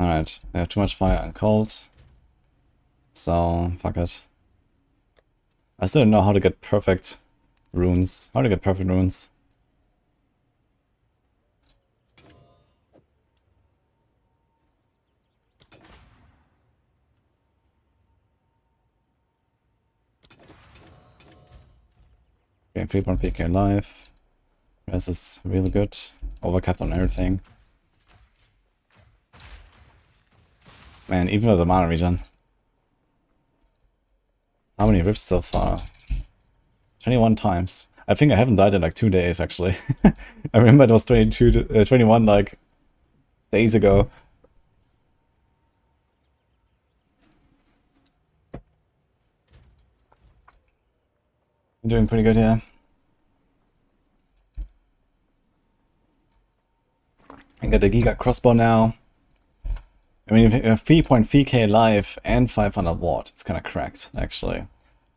Alright, I have too much fire and cold. So, fuck it. I still don't know how to get perfect runes. How to get perfect runes. Okay, 3.3k life. This is really good. Overcapped on everything. Man, even with the mana regen. How many rips so far? 21 times. I think I haven't died in like 2 days actually. I remember it was 21 like days ago. I'm doing pretty good here. I got a Giga crossbow now. I mean, 3.3k life and 500 watt. It's kind of cracked, actually.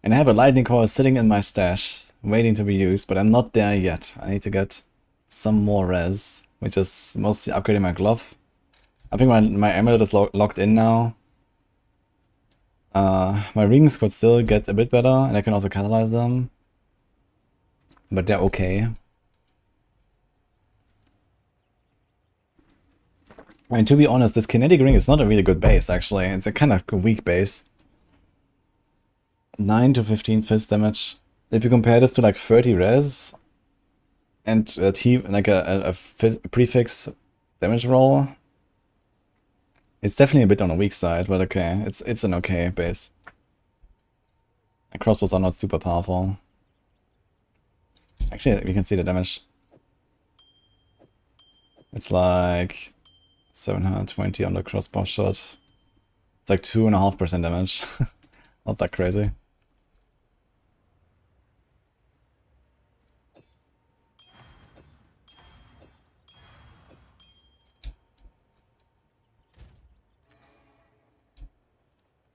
And I have a lightning core sitting in my stash, waiting to be used, but I'm not there yet. I need to get some more res, which is mostly upgrading my glove. I think my amulet is locked in now. My rings could still get a bit better, and I can also catalyze them. But they're okay. And to be honest, this kinetic ring is not a really good base, actually. It's a kind of weak base. 9 to 15 fist damage. If you compare this to like 30 res and a prefix damage roll, it's definitely a bit on the weak side, but okay, it's an okay base. And crossbows are not super powerful. Actually, we can see the damage. It's like 720 on the crossbow shot. It's like 2.5% damage. Not that crazy.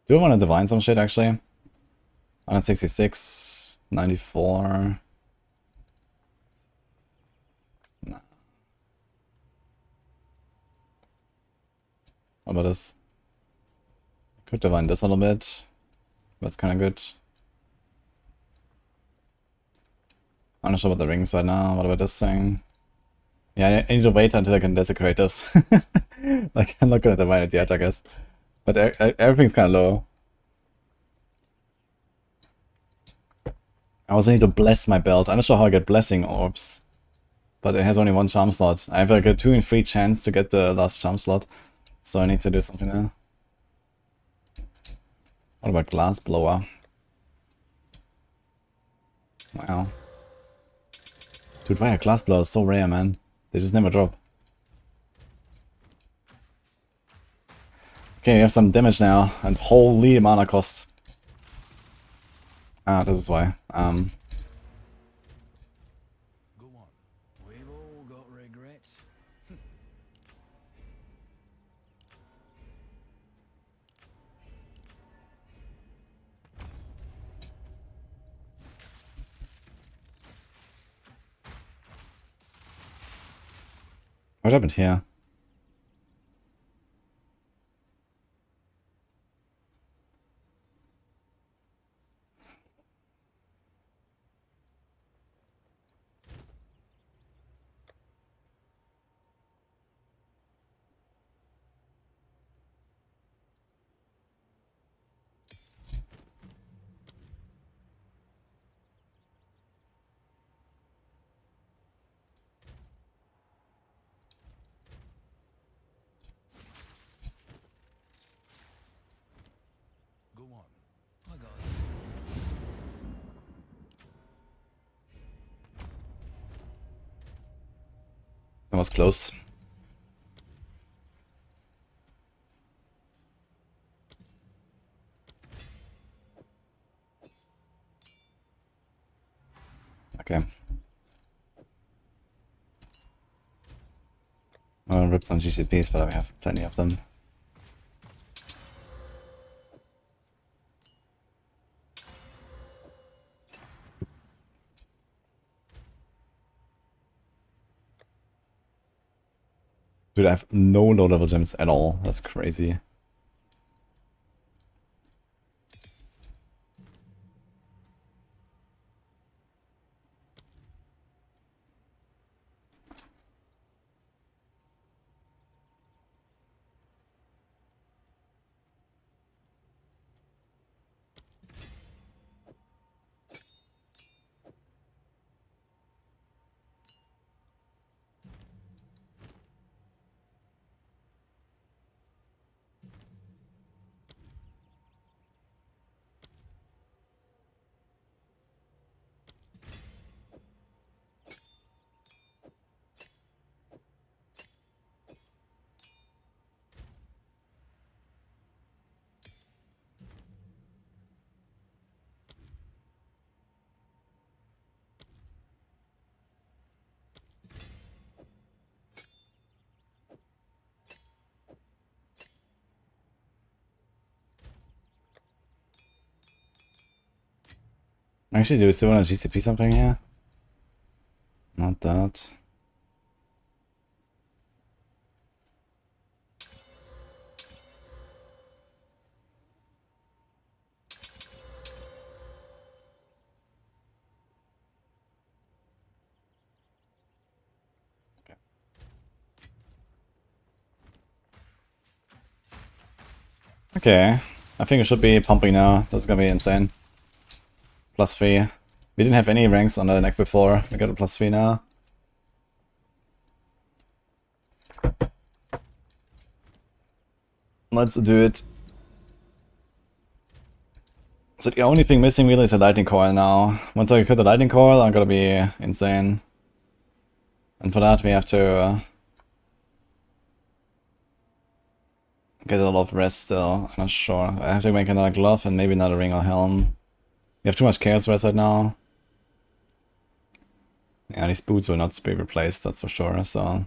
Do I want to divine some shit actually? 166, 94. Nah. What about this? Could divine this a little bit. That's kind of good. I'm not sure about the rings right now. What about this thing? Yeah, I need to wait until I can desecrate this. Like, I'm not gonna divine it yet, I guess. But everything's kind of low. I also need to bless my belt. I'm not sure how I get blessing orbs. But it has only 1 charm slot. I have like a 2 in 3 chance to get the last charm slot. So I need to do something there. What about glass blower? Wow. Dude, why are glass blowers so rare, man? They just never drop. Okay, we have some damage now, and holy mana cost. Ah, this is why. Go on. We've all got regrets. What happened here? That was close. Okay. I'll rip some GCPs, but I have plenty of them. Dude, I have no low-level gems at all. That's crazy. Actually, do we still want to GCP something here? Not that. Okay, I think it should be pumping now. That's gonna be insane. +3. We didn't have any ranks on the neck before. We got a +3 now. Let's do it. So the only thing missing really is a lightning coil now. Once I get the lightning coil, I'm gonna be insane. And for that we have to get a lot of rest still. I'm not sure. I have to make another glove and maybe another ring or helm. We have too much chaos rest right now. Yeah, these boots will not be replaced, that's for sure. So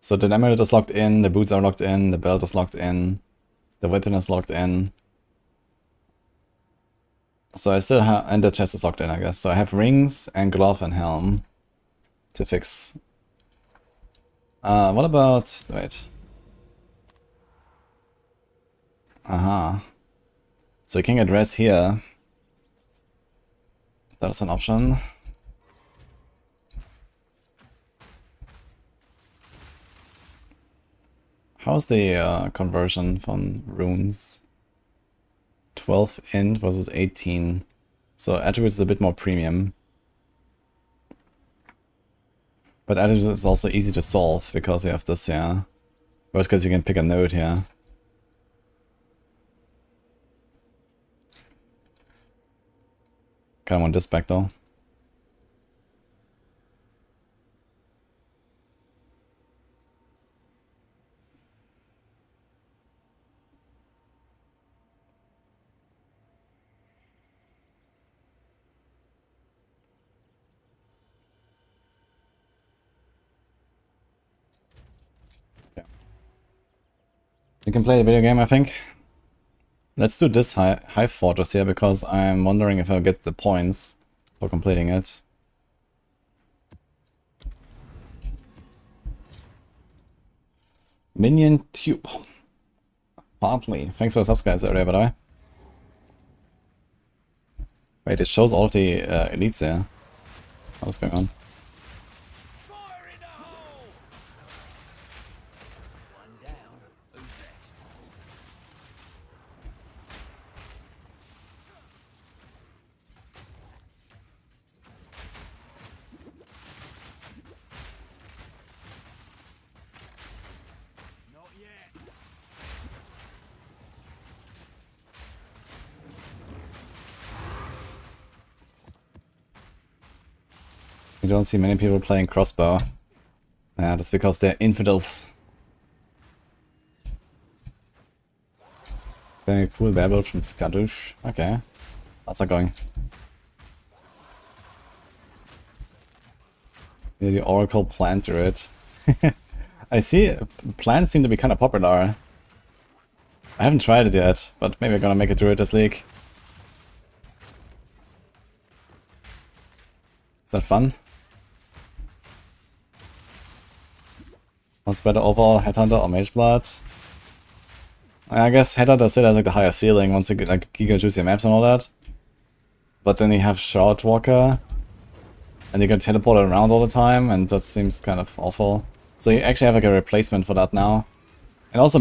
the amulet is locked in, the boots are locked in, the belt is locked in, the weapon is locked in. So I still have, and the chest is locked in, I guess. So I have rings and glove and helm to fix. What about, wait. So you can get rest here. That's an option. How's the conversion from runes? 12 int versus 18. So attributes is a bit more premium. But attributes is also easy to solve because you have this here. Worst case you can pick a node here. Kinda want this back though. You can play the video game, I think. Let's do this high fortress here because I'm wondering if I'll get the points for completing it. Minion Tube. Partly. Thanks for the subscribes earlier, by the way. Wait, it shows all of the elites there. What's going on? You don't see many people playing crossbow. Yeah, that's because they're infidels. Very cool babble from Skadoosh. Okay. How's that going? Yeah, the Oracle plant druid. I see plants seem to be kind of popular. I haven't tried it yet, but maybe I'm gonna make a druid this league. Is that fun? What's better overall, Headhunter or Mageblood? I guess Headhunter still has like the higher ceiling once you get like giga juicy maps and all that. But then you have Shroudwalker, and you can teleport around all the time, and that seems kind of awful. So you actually have like a replacement for that now. And also,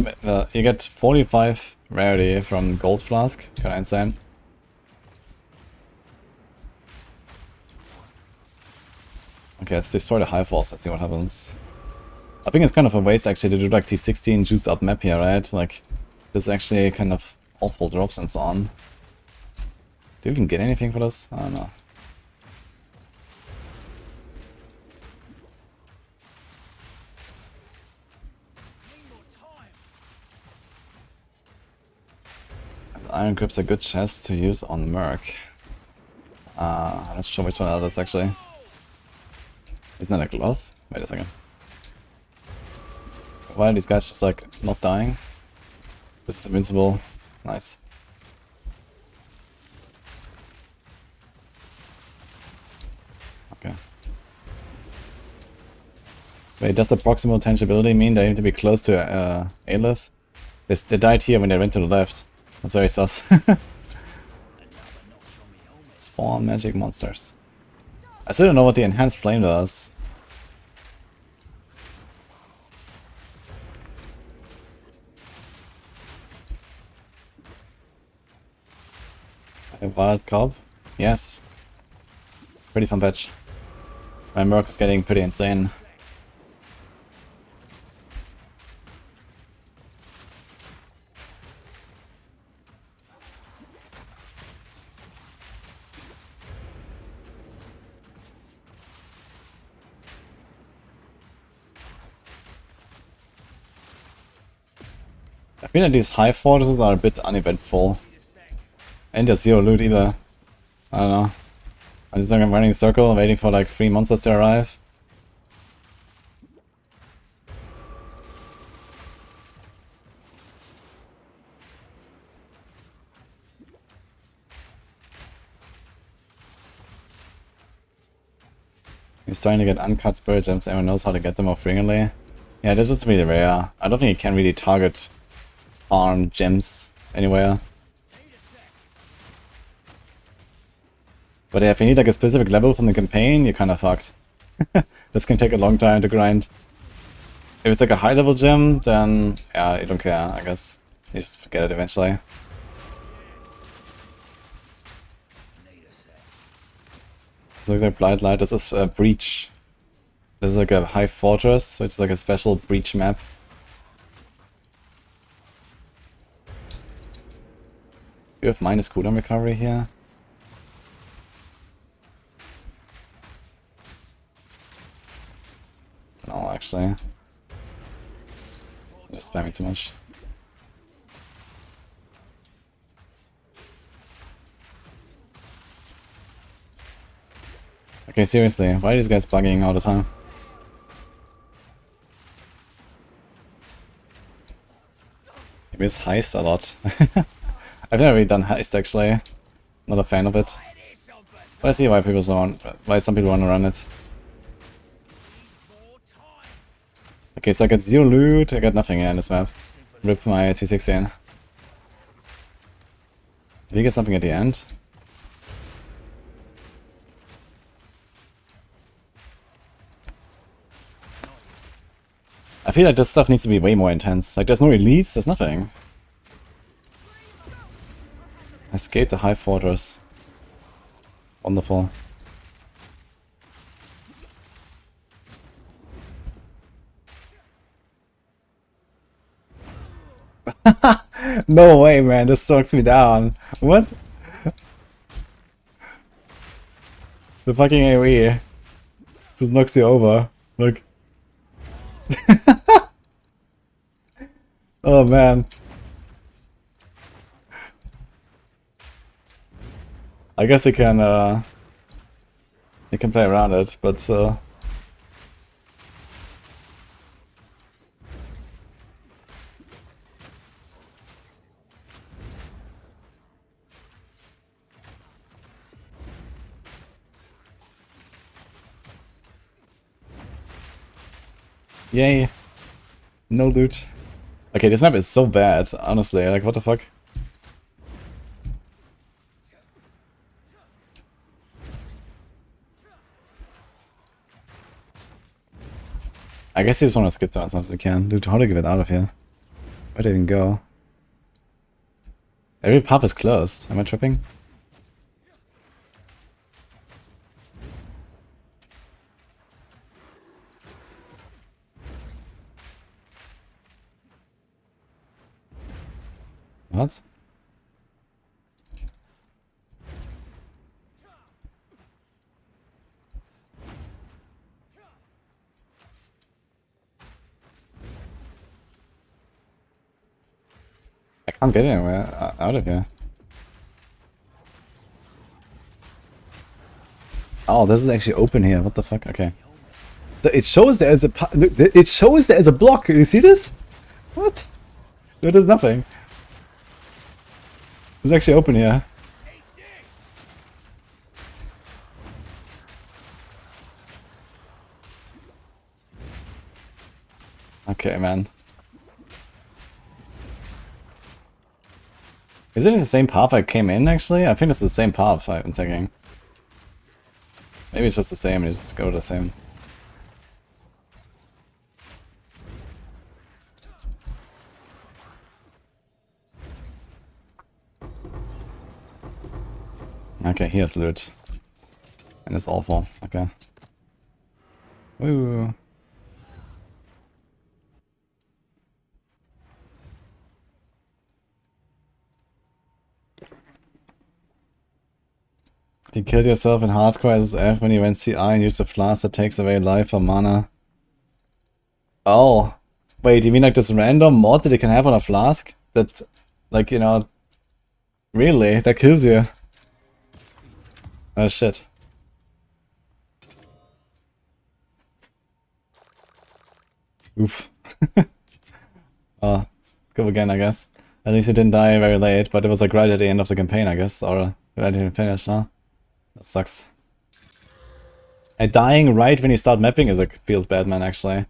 you get 45 rarity from Gold Flask, kinda insane. Okay, let's destroy the High Force, let's see what happens. I think it's kind of a waste actually to do like T16 juice up map here, right? Like, there's actually kind of awful drops and so on. Do you even get anything for this? I don't know. Iron Grip's a good chest to use on Merc. I'm not sure which one that is actually. Isn't that a glove? Wait a second. Why are these guys just like not dying? This is invincible. Nice. Okay. Wait, does the proximal tangibility mean they need to be close to Aleph? They died here when they went to the left. That's very sus. Spawn magic monsters. I still don't know what the enhanced flame does. A wild cob? Yes. Pretty fun patch. My Merc is getting pretty insane. I feel like these high fortresses are a bit uneventful. And there's zero loot either. I don't know. I'm just like I'm running a circle waiting for like 3 monsters to arrive. He's trying to get uncut spirit gems, everyone knows how to get them more frequently. Yeah, this is really rare. I don't think you can really target farm gems anywhere. But yeah, if you need like a specific level from the campaign, you're kinda fucked. This can take a long time to grind. If it's like a high level gem, then yeah, you don't care, I guess. You just forget it eventually. This looks like Blight Light. This is a Breach. This is like a high fortress, which is like a special Breach map. You have minus cooldown recovery here. No, actually. I'm just spamming too much. Okay, seriously, why are these guys bugging all the time? Maybe it's heist a lot. I've never really done heist actually. Not a fan of it. But I see why people want, why some people want to run it. Okay, so I got 0 loot, I got nothing here in this map. Rip my T16. Did we get something at the end? I feel like this stuff needs to be way more intense. Like, there's no release, there's nothing. Escape the high fortress. Wonderful. No way, man, this sucks me down. What? The fucking AoE just knocks you over. Look. Oh man. I guess you can play around it, but yay. No loot. Okay, this map is so bad, honestly, like what the fuck? I guess you just want to skip that as much as you can. Dude, how do I get it out of here? Where do I even go? Every path is closed. Am I tripping? What? I can't get anywhere out of here. Oh, this is actually open here. What the fuck? Okay. So it shows there is a it shows there is a block. You see this? What? There is nothing. It's actually open here. Okay, man. Is it the same path I came in, actually? I think it's the same path I'm taking. Maybe it's just the same, you just go the same. Okay, here's loot. And it's awful. Okay. Woo. You killed yourself in hardcore as F when you went CI and used a flask that takes away life or mana. Oh. Wait, you mean like this random mod that you can have on a flask? That, like, you know... Really? That kills you? Oh shit. Oof. Oh, go again, I guess. At least you didn't die very late, but it was like right at the end of the campaign, I guess. Or right in finish, huh? That sucks. And dying right when you start mapping is like feels bad, man, actually.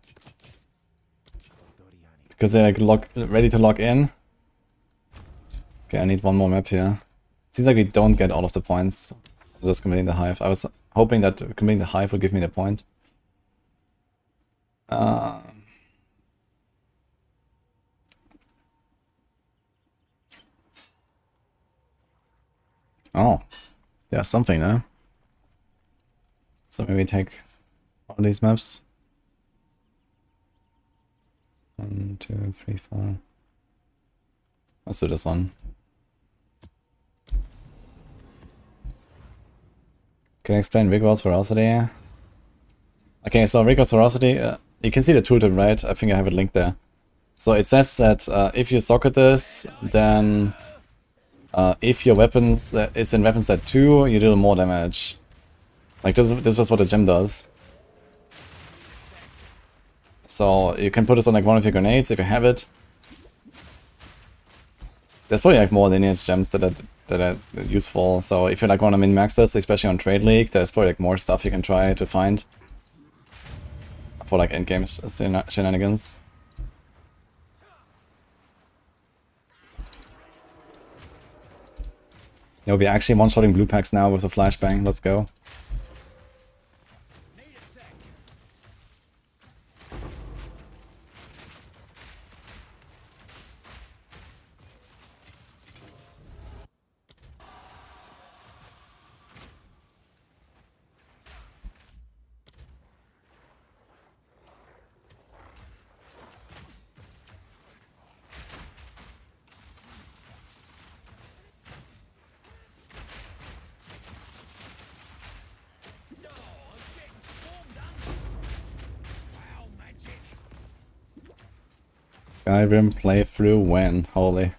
Because they're like ready to lock in. Okay, I need one more map here. Seems like we don't get all of the points. Just completing the hive. I was hoping that completing the hive would give me the point. Oh, yeah, something now. So maybe take all these maps. 1, 2, 3, 4. Let's do this one. Can I explain Rigor's Ferocity? Okay, so Rigor's Ferocity, you can see the tooltip, right? I think I have it linked there. So it says that if you socket this, then if your weapon is in weapon set 2, you deal more damage. Like this is what the gem does. So you can put this on like one of your grenades if you have it. There's probably like more lineage gems that are useful. So if you like want to min-max this, especially on Trade League, there's probably like more stuff you can try to find for like endgame shenanigans. Yo, we're actually one-shotting blue packs now with a flashbang. Let's go. Skyrim playthrough when? Holy.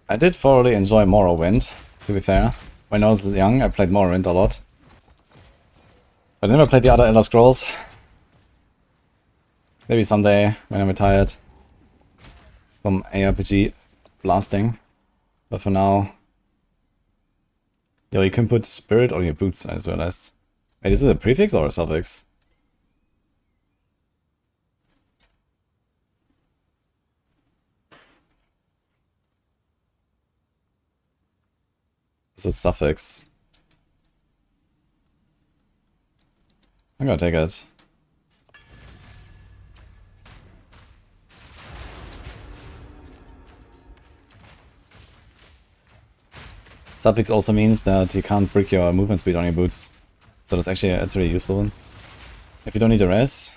I did thoroughly enjoy Morrowind, to be fair. When I was young, I played Morrowind a lot. But I never played the other Elder Scrolls. Maybe someday, when I'm retired from ARPG blasting. But for now... Yo, you can put spirit on your boots, I just realized. Wait, is it a prefix or a suffix? It's a suffix. I'm gonna take it. Suffix also means that you can't break your movement speed on your boots. So that's actually a really useful one. If you don't need a res.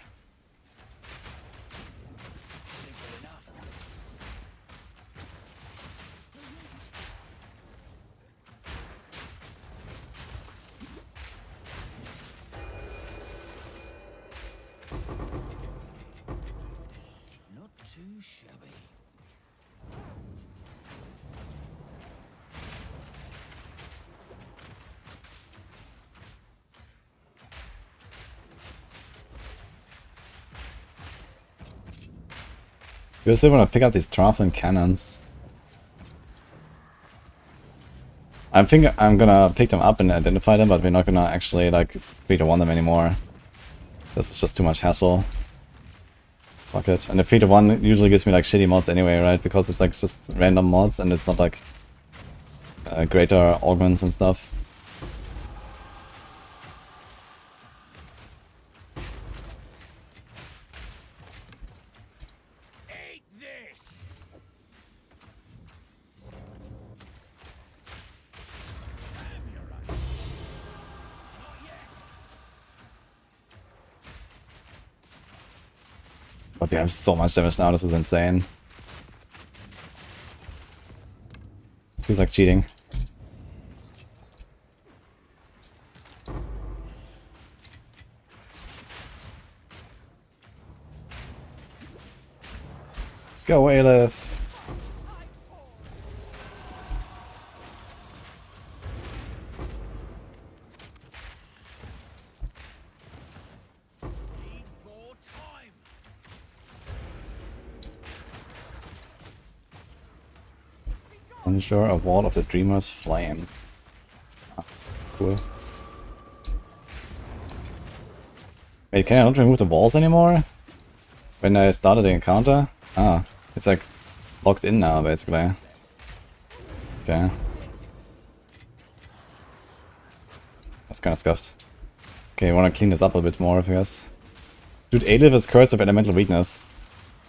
Not too shabby. You still want to pick up these Trathlan cannons. I think I'm gonna pick them up and identify them, but we're not gonna actually like 3-to-1 them anymore. This is just too much hassle. Fuck it. And the 3-to-1 usually gives me like shitty mods anyway, right? Because it's like just random mods and it's not like greater augments and stuff. But they have so much damage now, this is insane. Feels like cheating. Go away, Liv. Conjure a wall of the Dreamer's Flame. Ah, cool. Wait, can I not remove the walls anymore? When I started the encounter? Ah, it's like locked in now, basically. Okay. That's kinda scuffed. Okay, I wanna clean this up a bit more, I guess. Dude, Alif is cursed with elemental weakness.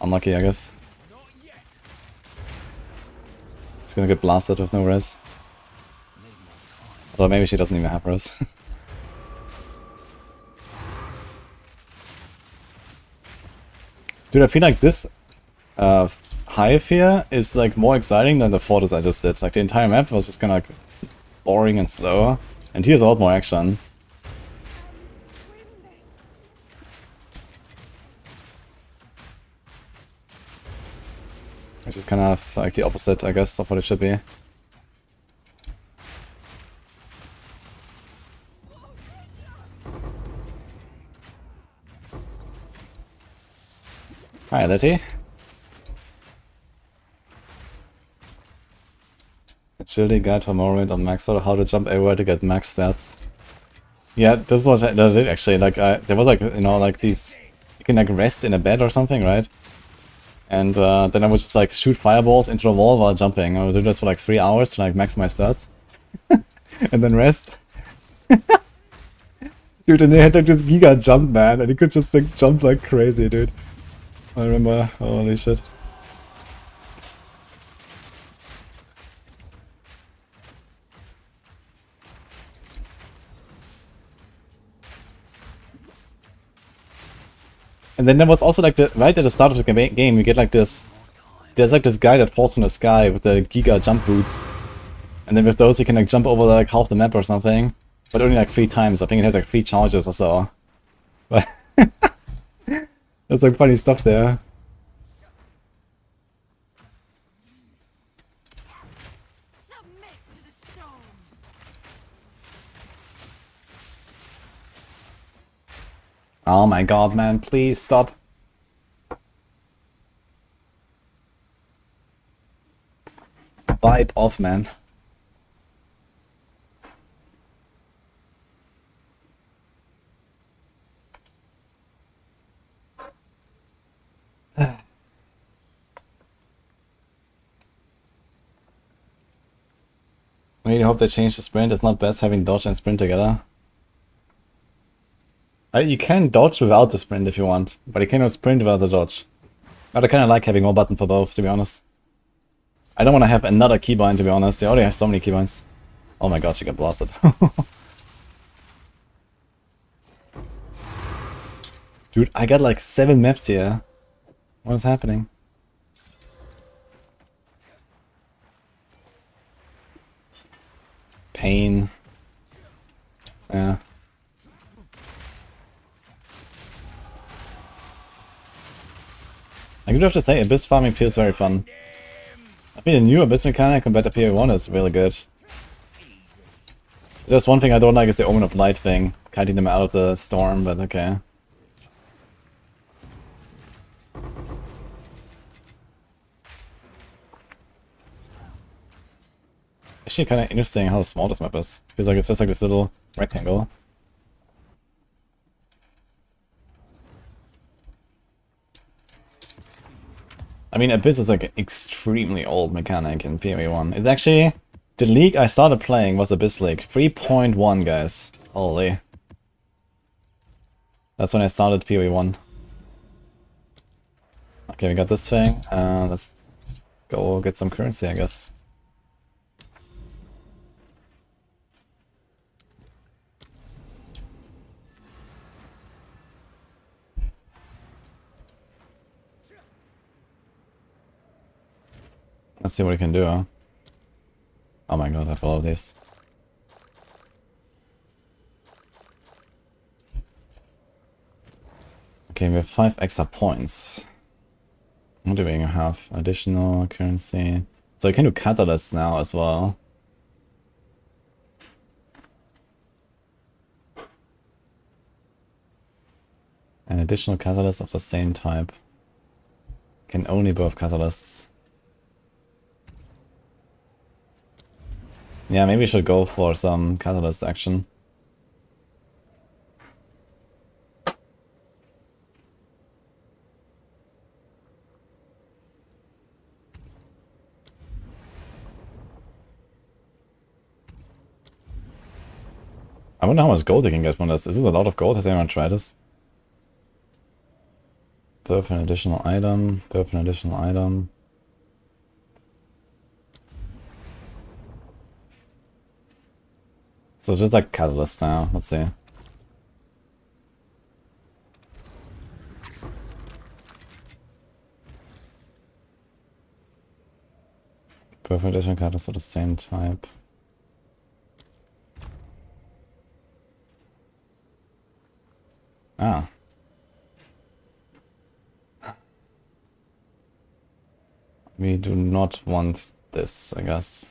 Unlucky, I guess. It's gonna get blasted with no res. Or maybe she doesn't even have res. Dude, I feel like this hive here is like more exciting than the fortress I just did. Like the entire map was just kinda like boring and slow. And here's a lot more action. Which is kind of like the opposite, I guess, of what it should be. Hi, Letty. Agility guide for Morrowind on max or how to jump everywhere to get max stats. Yeah, this was that I did actually. Like, there was like, you know, like these. You can like rest in a bed or something, right? And then I would just like shoot fireballs into the wall while jumping. I would do this for like 3 hours to like max my stats. And then rest. Dude, and they had like this giga jump, man, and he could just like jump like crazy, dude. I remember, holy shit. And then there was also like the right at the start of the game, you get like this. There's like this guy that falls from the sky with the giga jump boots, and then with those you can like jump over like half the map or something, but only like 3 times. I think it has like 3 charges or so. But there's like funny stuff there. Oh my god, man, please stop. Vibe off, man. I really hope they change the sprint. It's not best having dodge and sprint together. You can dodge without the sprint if you want, but you cannot sprint without the dodge. But I kind of like having one button for both, to be honest. I don't want to have another keybind, to be honest. You already have so many keybinds. Oh my god, she got blasted. Dude, I got like 7 maps here. What is happening? Pain. Yeah. I do have to say, Abyss farming feels very fun. I mean, the new Abyss mechanic compared to PoE1 is really good. Just one thing I don't like is the Omen of Light thing. Kiting them out of the storm, but okay. Actually kind of interesting how small this map is. Feels like it's just like this little rectangle. I mean, Abyss is like an extremely old mechanic in PoE1. It's actually... The league I started playing was Abyss League. 3.1, guys. Holy. That's when I started PoE1. Okay, we got this thing. Let's go get some currency, I guess. Let's see what we can do, huh? Oh my god, I follow this. Okay, we have 5 extra points. What do we have? Additional currency. So I can do catalysts now as well. An additional catalyst of the same type. Can only birth catalysts. Yeah, maybe we should go for some catalyst action. I wonder how much gold you can get from this. Is it a lot of gold? Has anyone tried this? Birth an additional item. Birth an additional item. So it's just like catalyst now. Let's see. Birth an additional catalyst of the same type. Ah. We do not want this, I guess.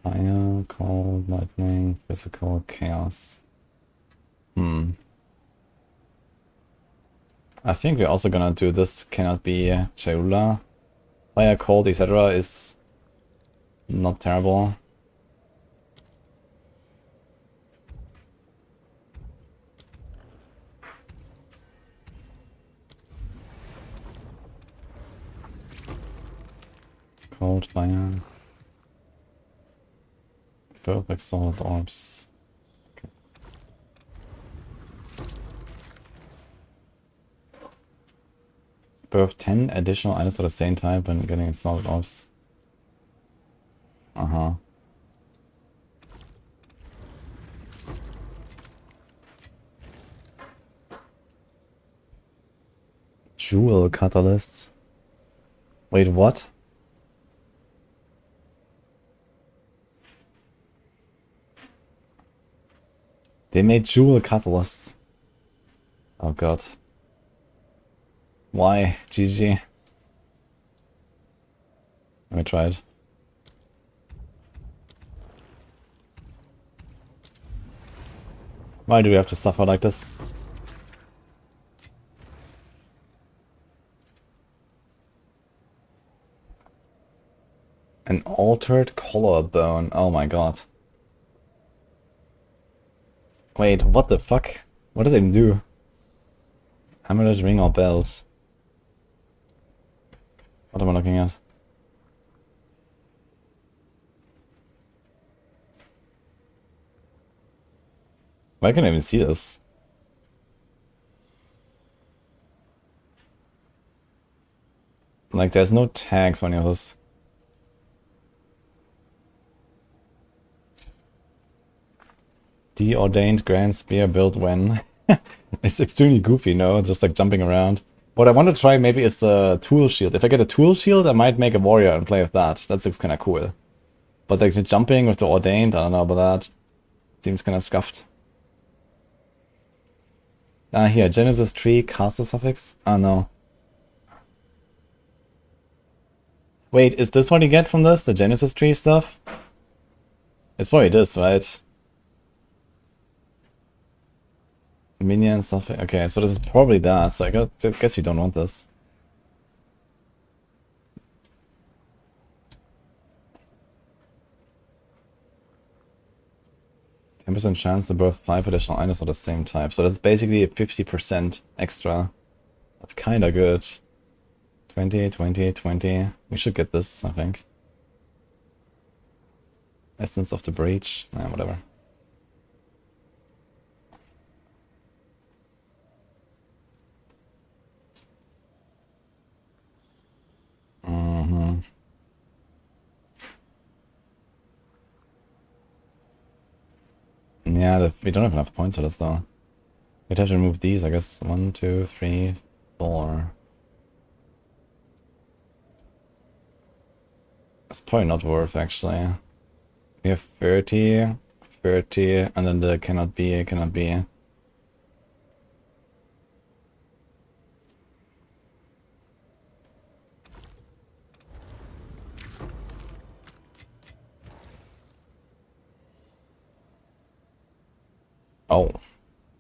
Fire, cold, lightning, physical, chaos. I think we're also gonna do this. Cannot be Shaula. Fire, cold, etc. is not terrible. Cold, fire. Perfect solid orbs. Okay. Birth 10 additional items at the same time when getting solid orbs. Uh-huh. Jewel catalysts. Wait, what? They made jewel catalysts. Oh god. Why? GG. Let me try it. Why do we have to suffer like this? An altered collarbone. Oh my god. Wait, what the fuck? What does it even do? Amulet, ring, or belt? What am I looking at? Why can't I even see this? Like, there's no tags on any of this. De-ordained grand spear built when? It's extremely goofy, no? Just like jumping around. What I want to try maybe is a tool shield. If I get a tool shield, I might make a warrior and play with that. That looks kind of cool. But like the jumping with the ordained, I don't know about that. Seems kind of scuffed. Ah, here, Genesis tree, castle suffix? Ah, no. Wait, is this what you get from this? The Genesis tree stuff? It's probably this, right? Minion suffix. Okay, so this is probably that. So I guess we don't want this. %% chance to birth 5 additional items of the same type. So that's basically a 50% extra. That's kind of good. 20, 20, 20. We should get this, I think. Essence of the Breach. Nah, whatever. Yeah, we don't have enough points for this though. We'd have to remove these, I guess. 1, 2, 3, 4. It's probably not worth actually. We have 30, 30, and then the cannot be, cannot be. Oh.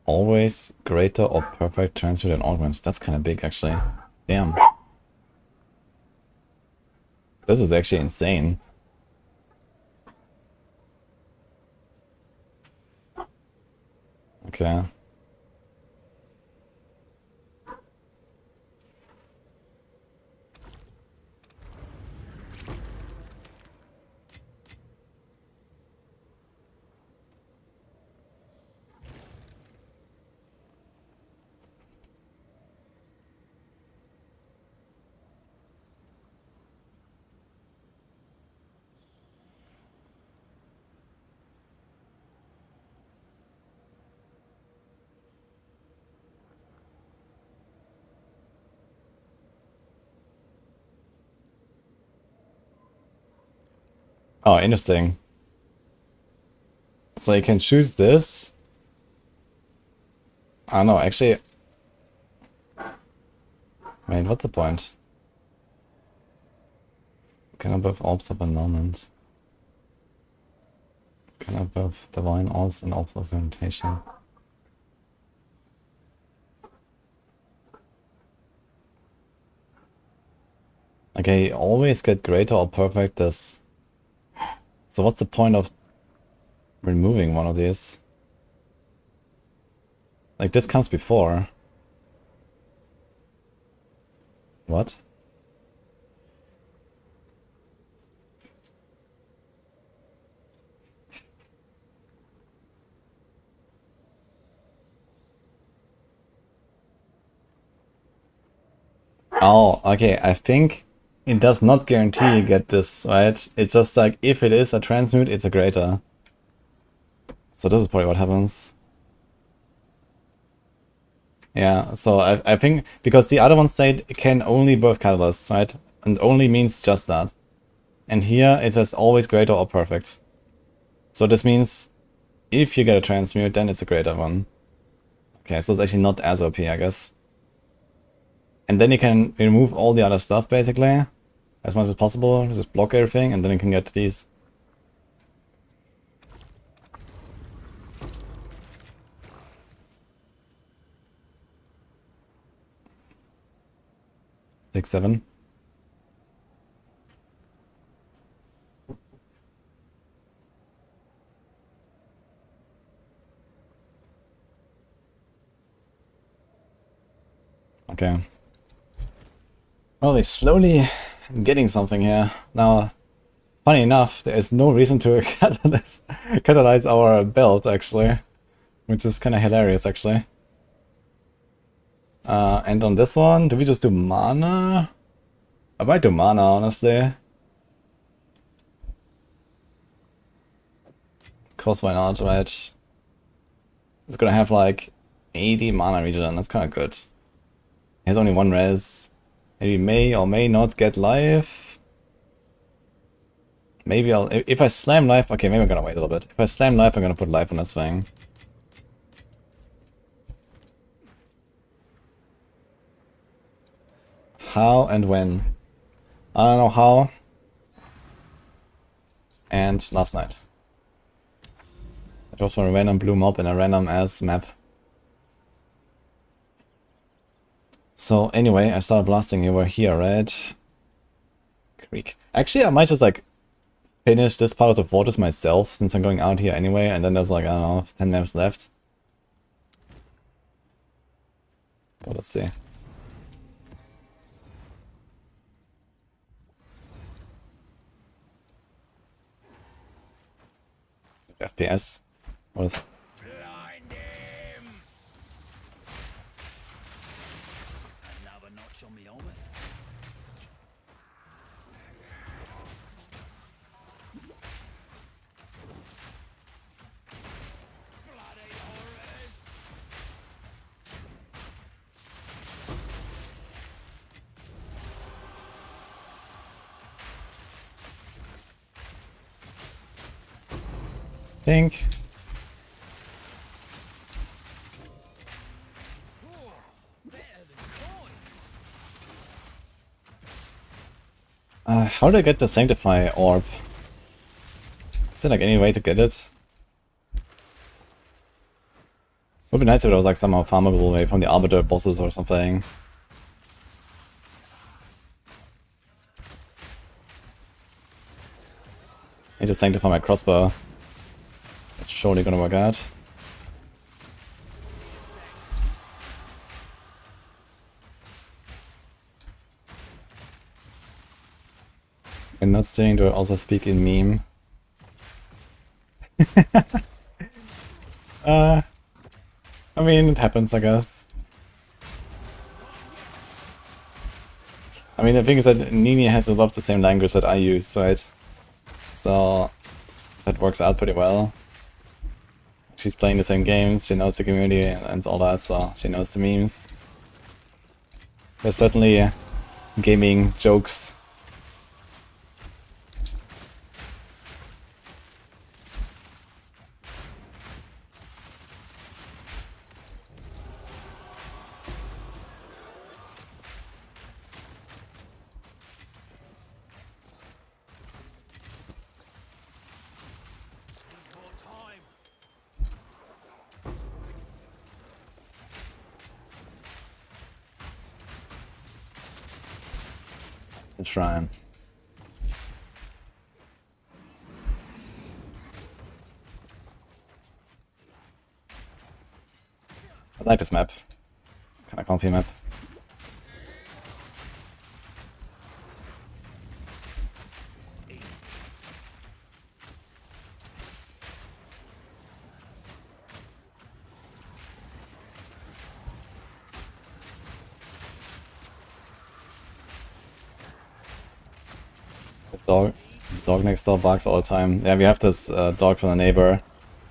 Always greater or perfect transmute and augment. That's kind of big actually. Damn. This is actually insane. Okay. Oh, interesting. So you can choose this. I don't know, actually. Wait, what's the point? Can above orbs of annulment. Can above divine orbs and orb presentation. Okay, always get greater or perfect this. So what's the point of removing one of these? Like this comes before. What? Oh, okay, I think it does not guarantee you get this, right? It's just like, if it is a transmute, it's a greater. So this is probably what happens. Yeah, so I think, because the other one said it can only birth catalysts, right? And only means just that. And here it says always greater or perfect. So this means if you get a transmute, then it's a greater one. Okay, so it's actually not as OP, I guess. And then you can remove all the other stuff, basically, as much as possible. Just block everything, and then you can get these. 6, 7. Okay. Well, we're slowly getting something here. Now, funny enough, there is no reason to catalyze our build, actually. Which is kind of hilarious, actually. And on this one, do we just do mana? I might do mana, honestly. Cause why not, right? It's gonna have like 80 mana regen, that's kind of good. He has only 1 res. Maybe may or may not get life. Maybe I'll... If I slam life... Okay, maybe I'm gonna wait a little bit. If I slam life, I'm gonna put life on this thing. How and when? I don't know how. And last night. I dropped from a random blue mob in a random ass map. So anyway, I started blasting over here, right? Creek. Actually, I might just like finish this part of the fortress myself since I'm going out here anyway, and then there's like, I don't know, 10 maps left. But let's see. FPS. What is it? Another notch on me helmet. Bloody horrors! Think. How do I get the Sanctify Orb? Is there like any way to get it? Would be nice if it was like somehow farmable, maybe from the Arbiter bosses or something. Need to sanctify my crossbow. That's surely gonna work out. I'm not saying to also speak in meme. I mean, it happens, I guess. I mean, the thing is that Nini has a lot of the same language that I use, right? So that works out pretty well. She's playing the same games, she knows the community and all that, so she knows the memes. There's certainly gaming jokes. The shrine. I like this map. Kinda comfy map. Dog next door barks all the time. Yeah, we have this dog from the neighbor.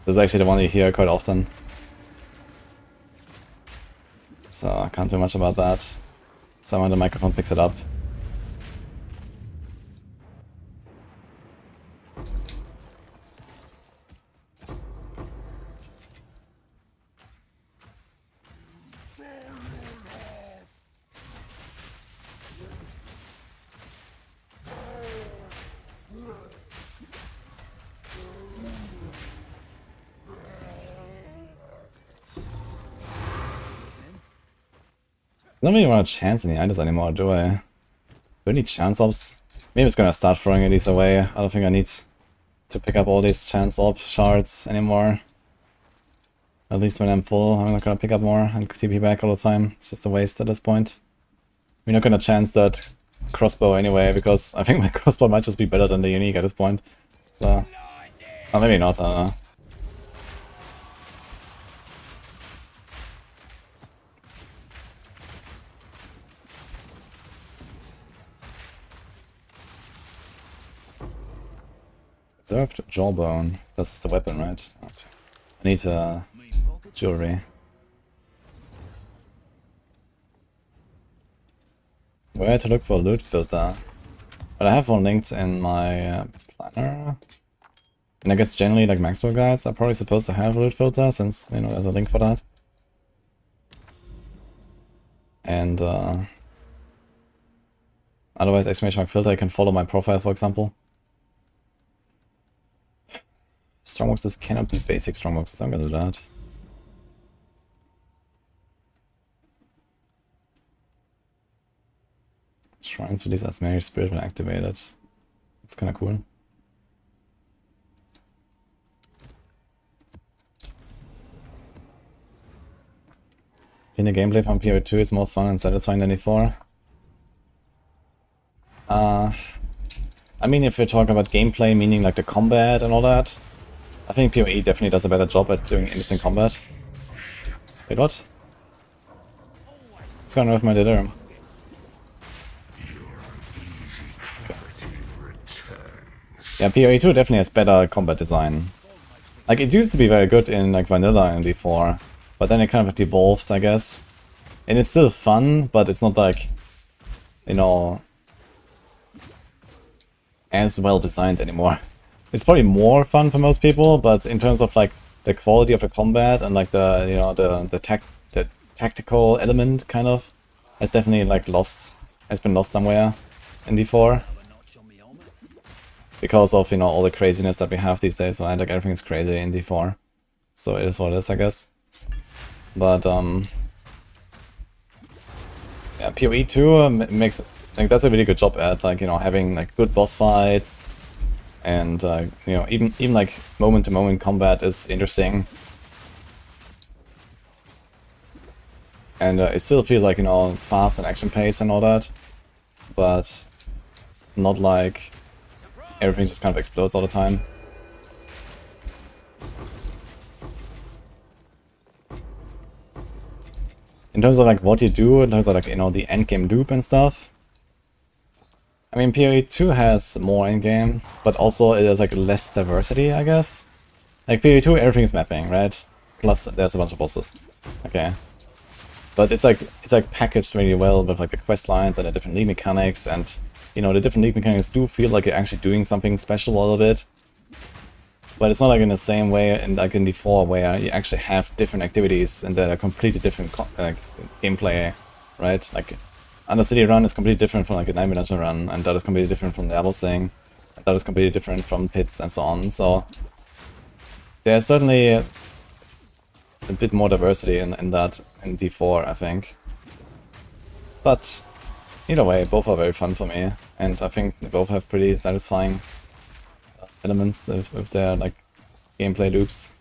This is actually the one you hear quite often. So I can't do much about that. Somehow the microphone picks it up. I don't really want a chance in the Itis anymore, do I? Do I need chance ops? Maybe I'm just gonna start throwing these away. I don't think I need to pick up all these chance op shards anymore. At least when I'm full, I'm not gonna pick up more and TP back all the time. It's just a waste at this point. We're not gonna chance that crossbow anyway, because I think my crossbow might just be better than the unique at this point. So, or maybe not, I don't know. Reserved jawbone. That's the weapon, right? Okay. I need jewelry. Where to look for a loot filter? But I have one linked in my planner. And I guess generally, like Maxwell guides are probably supposed to have a loot filter, since, you know, there's a link for that. And otherwise, exclamation mark filter, you can follow my profile, for example. Strongboxes cannot be basic strongboxes, I'm gonna do that. Shrines release as Mary Spirit when activated. It's kinda cool. I think the gameplay from PoE 2 is more fun and satisfying than E4. I mean, if we're talking about gameplay, meaning like the combat and all that, I think PoE definitely does a better job at doing instant combat. Wait, what? What's going on with my delirium? Yeah, PoE 2 definitely has better combat design. Like, it used to be very good in like vanilla and D4, but then it kind of devolved, I guess. And it's still fun, but it's not like, you know, as well designed anymore. It's probably more fun for most people, but in terms of like the quality of the combat and like the, you know, the tactical element kind of has definitely like has been lost somewhere in D4. Because of, you know, all the craziness that we have these days, right? Like everything is crazy in D4. So it is what it is, I guess. But yeah, PoE 2 makes, like, does a really good job at, like, you know, having like good boss fights, and you know, even like moment to moment combat is interesting, and it still feels like, you know, fast and action paced and all that, but not like everything just kind of explodes all the time. In terms of like what you do, in terms of like, you know, the endgame loop and stuff, I mean, PoE 2 has more endgame, but also it has like less diversity, I guess. Like PoE 2, everything is mapping, right? Plus there's a bunch of bosses. Okay. But it's like packaged really well with like the quest lines and the different league mechanics, and, you know, the different league mechanics do feel like you're actually doing something special a little bit. But it's not like in the same way in like in D4 where you actually have different activities and they're completely different gameplay, right? Like Undercity run is completely different from like a 9-dimensional run, and that is completely different from the Apples thing, and that is completely different from pits and so on. So there's certainly a bit more diversity in that in D4, I think. But either way, both are very fun for me, and I think they both have pretty satisfying elements with their like gameplay loops.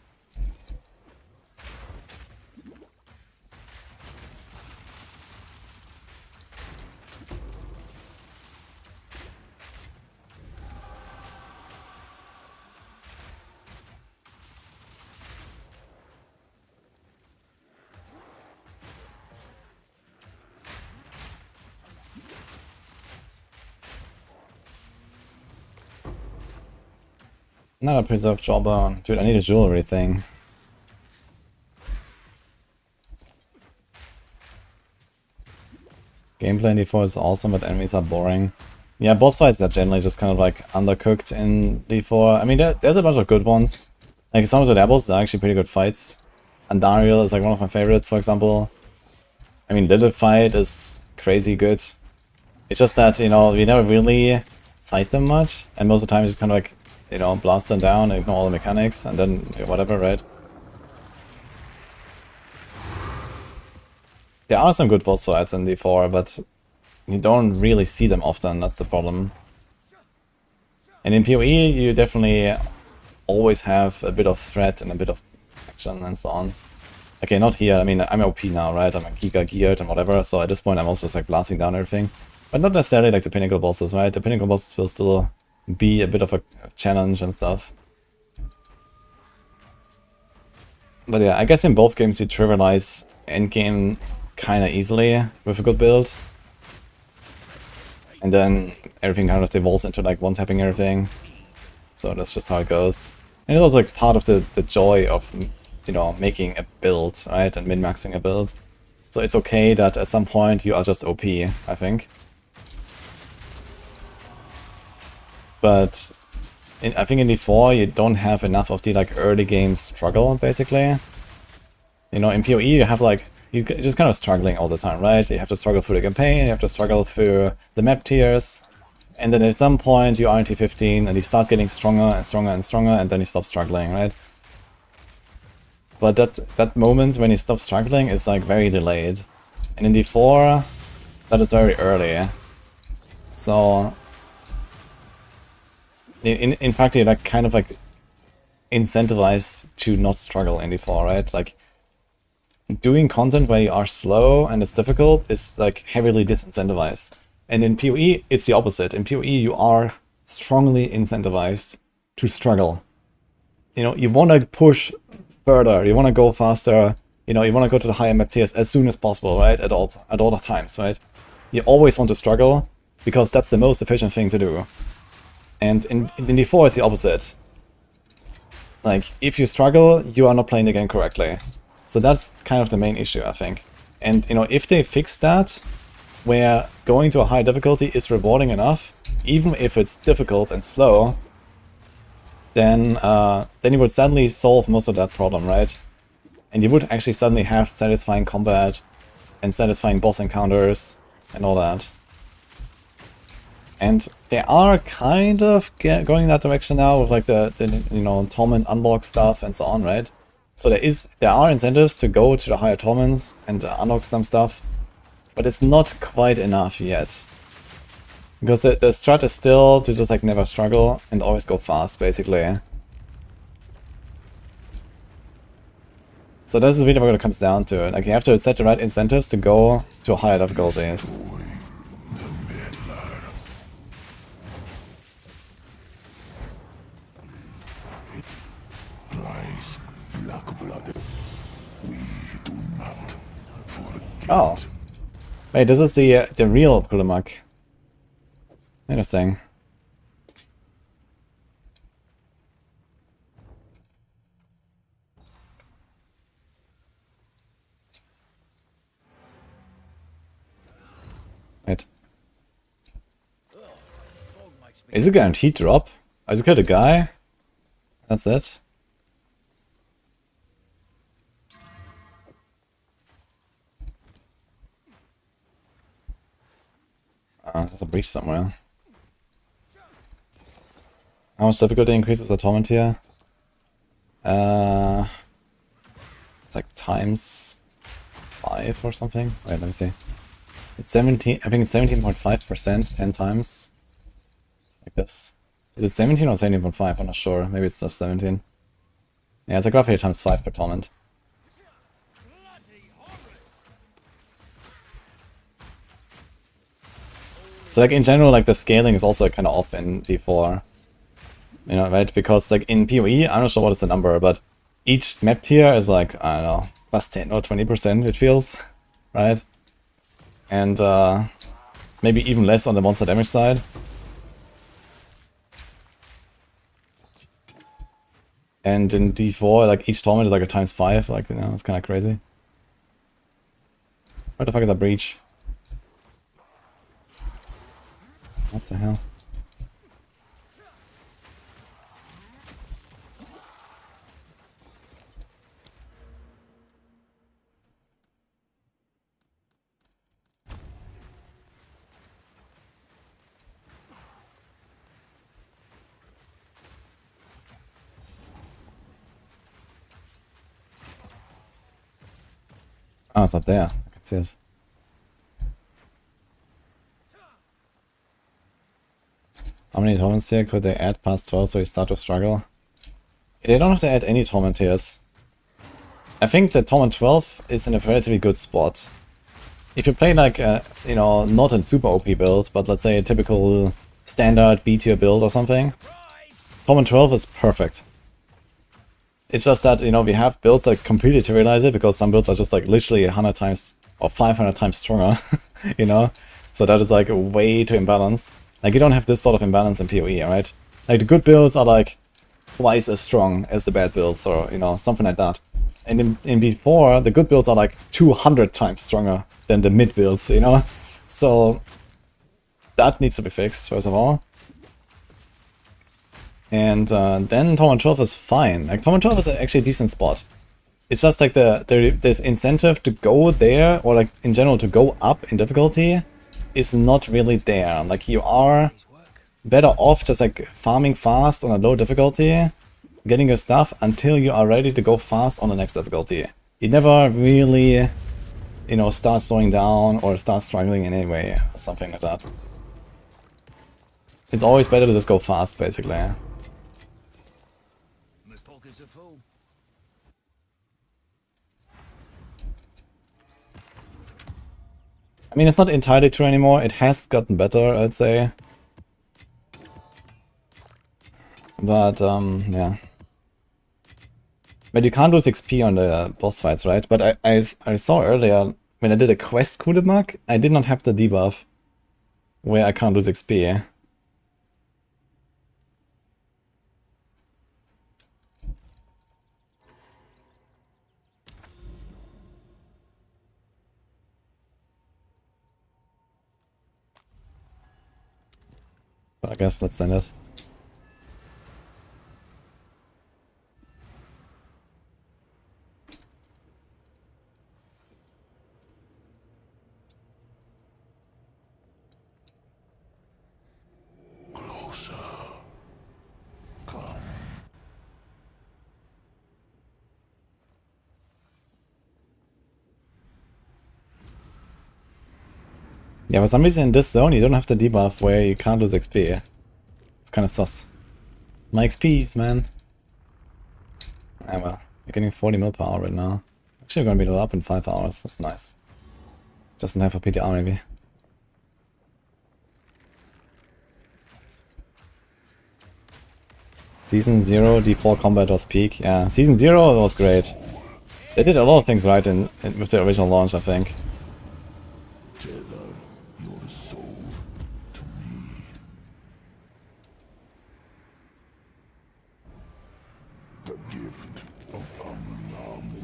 Another preserved jawbone. Dude, I need a jewelry thing. Gameplay in D4 is awesome, but enemies are boring. Yeah, boss fights are generally just kind of like undercooked in D4. I mean, there's a bunch of good ones. Like some of the levels are actually pretty good fights. Andariel is like one of my favorites, for example. I mean, Little Fight is crazy good. It's just that, you know, we never really fight them much, and most of the time it's just kind of like, you know, blast them down, ignore all the mechanics, and then whatever, right? There are some good boss fights in D4, but you don't really see them often, that's the problem. And in PoE, you definitely always have a bit of threat and a bit of action and so on. Okay, not here, I mean, I'm OP now, right? I'm a Giga geared and whatever, so at this point I'm also just like blasting down everything. But not necessarily like the pinnacle bosses, right? The pinnacle bosses will still be a bit of a challenge and stuff. But yeah, I guess in both games you trivialize endgame kinda easily with a good build. And then everything kind of devolves into like one-tapping everything. So that's just how it goes. And it's also like part of the joy of, you know, making a build, right? And min-maxing a build. So it's okay that at some point you are just OP, I think. But I think in D4 you don't have enough of the like early game struggle, basically. You know, in PoE you have like, you're just kind of struggling all the time, right? You have to struggle through the campaign, you have to struggle through the map tiers, and then at some point you are in T15 and you start getting stronger and stronger and stronger, and then you stop struggling, right? But that moment when you stop struggling is like very delayed. And in D4, that is very early. So in fact you're like kind of like incentivized to not struggle in D4, right? Like doing content where you are slow and it's difficult is like heavily disincentivized. And in PoE, it's the opposite. In PoE, you are strongly incentivized to struggle. You know, you want to push further, you want to go faster, you know, you want to go to the higher map tiers as soon as possible, right? At all the times, right? You always want to struggle because that's the most efficient thing to do. And in D4, it's the opposite. Like, if you struggle, you are not playing the game correctly. So that's kind of the main issue, I think. And, you know, if they fix that, where going to a high difficulty is rewarding enough, even if it's difficult and slow, then you would suddenly solve most of that problem, right? And you would actually suddenly have satisfying combat and satisfying boss encounters and all that. And they are kind of going in that direction now with like the you know, torment unlock stuff and so on, right? So there are incentives to go to the higher torments and unlock some stuff, but it's not quite enough yet. Because the strat is still to just like never struggle and always go fast, basically. So this is really what it comes down to. Like, you have to set the right incentives to go to higher difficulties. Oh. Wait, this is the real Kulimak. Interesting. Wait. Is it guaranteed drop? I just killed a guy? That's it? There's a breach somewhere. How much difficulty increases the torment here? It's like times 5 or something. Wait, let me see. It's 17. I think it's 17.5%, 10 times. Like this. Is it 17 or 17.5? I'm not sure. Maybe it's just 17. Yeah, it's like roughly times 5 per torment. So like in general, like the scaling is also kind of off in D4. You know, right? Because like in PoE, I'm not sure what is the number, but each map tier is like, I don't know, plus 10 or 20% it feels, right? And maybe even less on the monster damage side. And in D4, like each torment is like a times 5, like, you know, it's kind of crazy. Where the fuck is that breach? What the hell? Oh, it's up there. I can see it. How many torments here could they add past 12 so you start to struggle? They don't have to add any torment tiers. I think that torment 12 is in a relatively good spot. If you play like a, you know, not a super OP build, but let's say a typical standard B tier build or something, torment 12 is perfect. It's just that, you know, we have builds that completely trivialize it because some builds are just like literally 100 times or 500 times stronger, you know? So that is like way too imbalanced. Like you don't have this sort of imbalance in PoE, right? Like the good builds are like twice as strong as the bad builds or, you know, something like that. And in B4, the good builds are like 200 times stronger than the mid builds, you know? So that needs to be fixed, first of all. And then Torment 12 is fine. Like Torment 12 is actually a decent spot. It's just like there's incentive to go there, or like in general to go up in difficulty, is not really there. Like you are better off just like farming fast on a low difficulty, getting your stuff until you are ready to go fast on the next difficulty. It never really, you know, starts slowing down or starts struggling in any way, or something like that. It's always better to just go fast, basically. My pockets are full. I mean, it's not entirely true anymore. It has gotten better, I'd say. But, yeah. But you can't lose XP on the boss fights, right? But I saw earlier, when I did a quest Kudemag, I did not have the debuff where I can't lose XP. But I guess let's send it. Closer. Come. Yeah, for some reason in this zone you don't have the debuff where you can't lose XP. It's kinda sus. My XPs, man. Ah well, you're getting 40 mil per hour right now. Actually, we're gonna beat it up in 5 hours. That's nice. Just in time for PTR maybe. Season 0 D4 combat was peak. Yeah, Season 0 was great. They did a lot of things right with the original launch, I think. Tether your soul to me. The gift of Amunamu.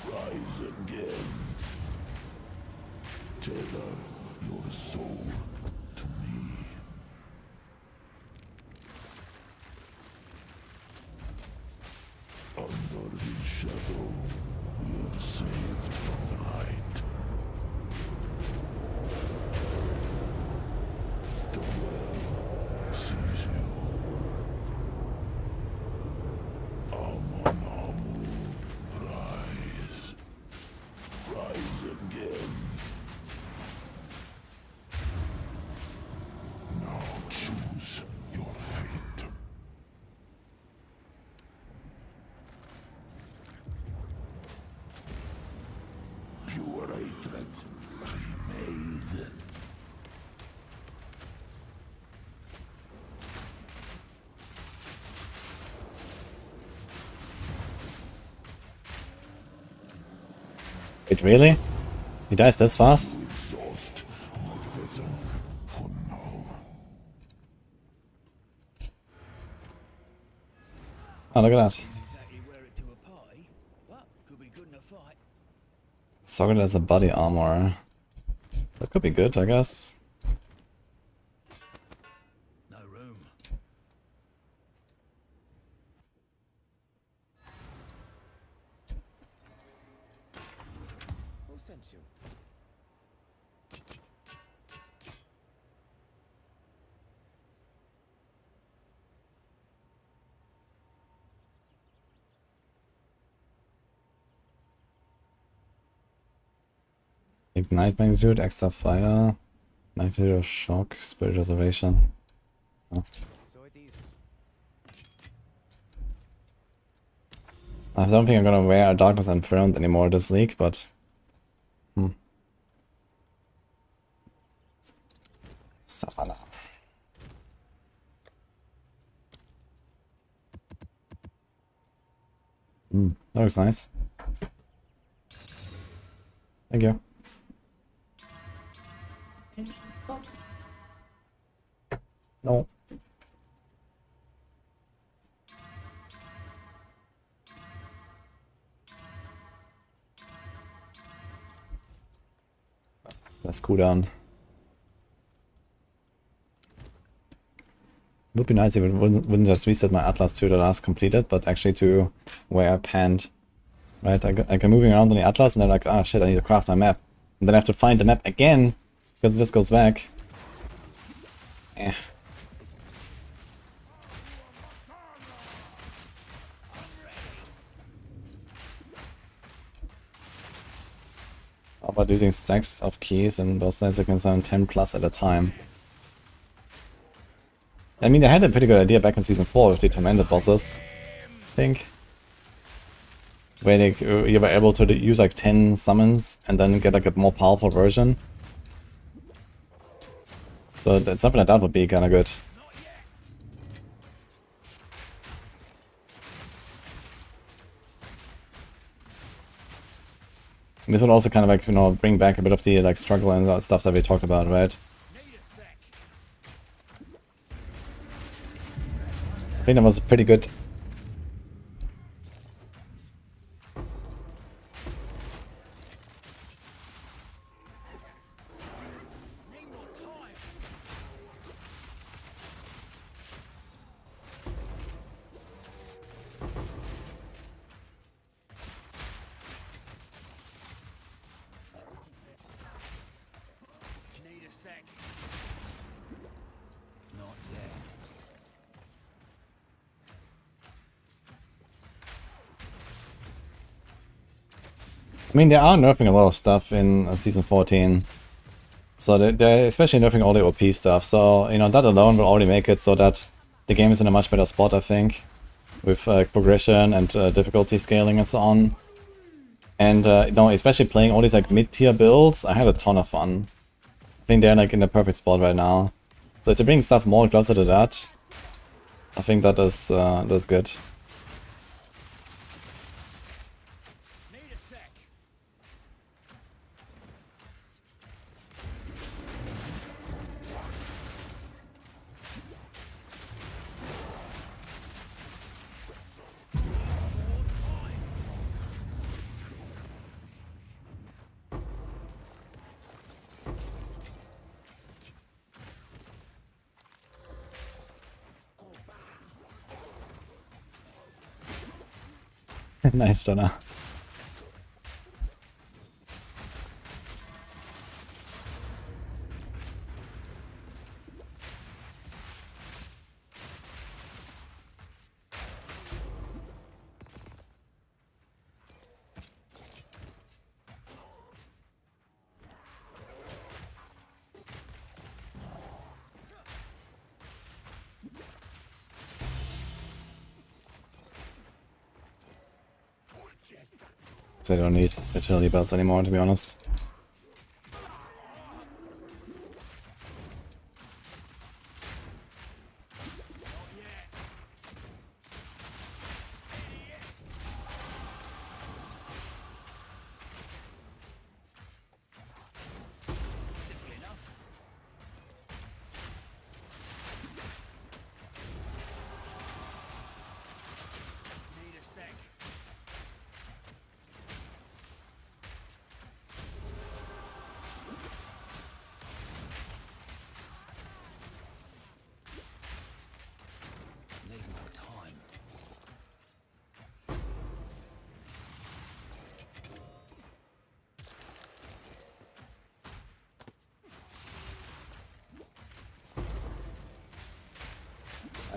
Rise again. Tether your soul to me. Under his shadow, we are saved from the light. The well sees you. Amunamu, rise. Rise again. Now choose your fate. Pure hatred remade. Wait, really? He dies this fast? Exhaust my vessel for now. Oh, look at that. Exactly wear it to a party, but could be good in a fight. Socket as a body armor. That could be good, I guess. No room. Who sent you? Ignite magnitude, extra fire. Night Shock, Spirit Reservation. Oh. So it is. I don't think I'm gonna wear a Darkness Enthroned anymore this league, but... Savannah. That looks nice. Thank you. No. Let's cool down. Would be nice if it wouldn't just reset my Atlas to the last completed, but actually to where I panned. Right, I'm moving around on the Atlas and then like, ah shit, I need to craft my map. And then I have to find the map again, because it just goes back. Eh. How about using stacks of keys and those things that can sound 10 plus at a time? I mean, they had a pretty good idea back in Season 4 with the Tormented bosses, I think. Where you were able to use like 10 summons and then get like a more powerful version. So that's something like that would be kinda good. This would also kind of like, you know, bring back a bit of the like struggle and stuff that we talked about, right? I think that was pretty good. I mean, they are nerfing a lot of stuff in Season 14. So they're especially nerfing all the OP stuff. So, you know, that alone will already make it so that the game is in a much better spot, I think. With progression and difficulty scaling and so on. And, you know, especially playing all these like mid-tier builds, I had a ton of fun. I think they're like in the perfect spot right now. So to bring stuff more closer to that, I think that's good. Nice, Donna. So I don't need utility belts anymore, to be honest.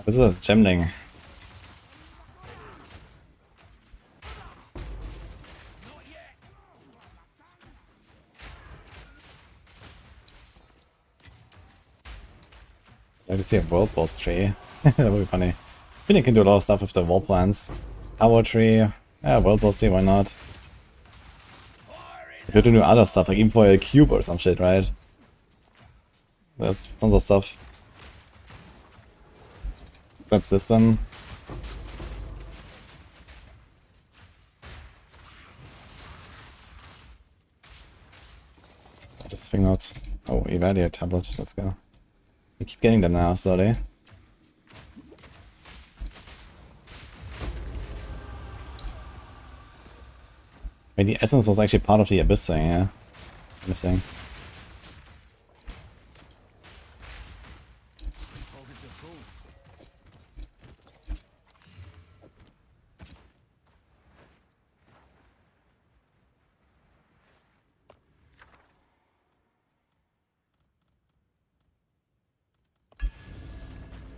This is a gemling. I'd like to see a world boss tree. That would be funny. I think you can do a lot of stuff with the wall plants. Tower tree. Yeah, world boss tree, why not? You could do other stuff, like even for a cube or some shit, right? There's tons of stuff. That's this then. This thing out. Oh, evaluate tablet. Let's go. We keep getting them now, slowly. Wait, the essence was actually part of the abyss thing, yeah? Missing. Pockets are full.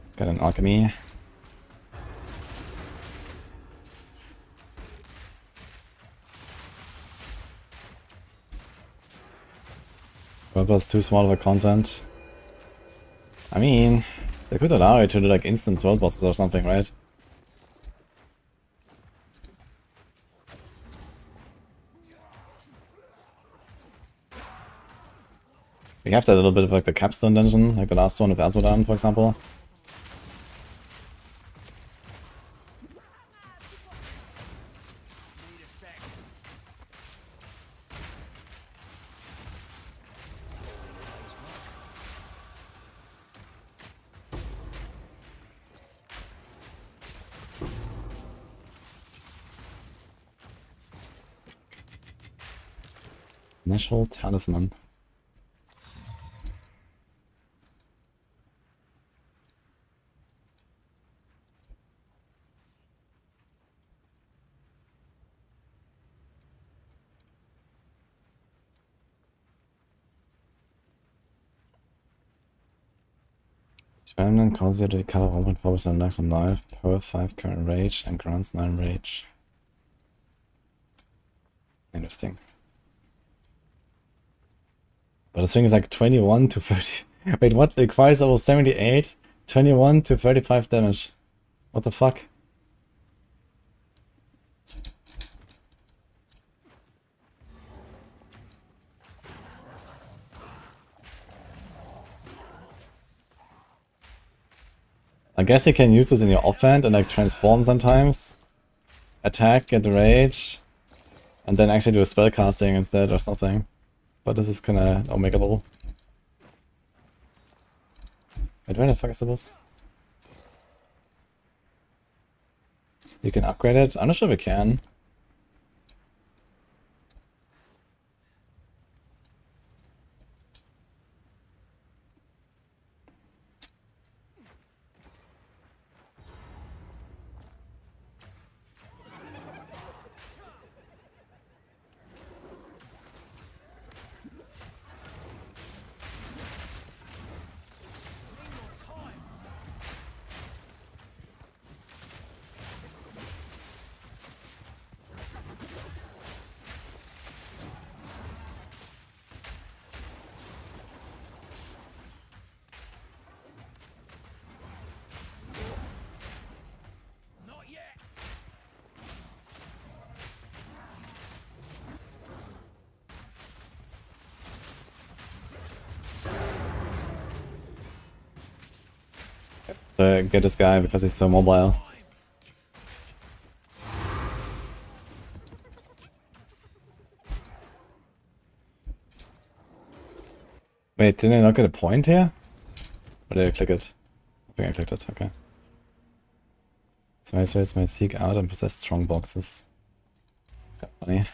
It's got an alchemy. What was too small of a content? I mean, they could allow it to do like instant world bosses or something, right? We have that little bit of like the capstone dungeon, like the last one of Asmodan, for example. Need a sec. National Talisman. Remnant causes you to recover 1.4% maximum life, per 5 current rage, and grants 9 rage. Interesting. But the thing is like 21 to 30. Wait, what? It requires level 78? 21 to 35 damage. What the fuck? I guess you can use this in your offhand and like transform sometimes. Attack, get the rage, and then actually do a spell casting instead or something. But this is kinda omegable. Wait, where the fuck is the boss? You can upgrade it? I'm not sure if we can. Not yet. So get this guy because he's so mobile. Wait, didn't I not get a point here? Or did I click it? I think I clicked it, okay. So my swords might seek out and possess strong boxes. It's kind of funny.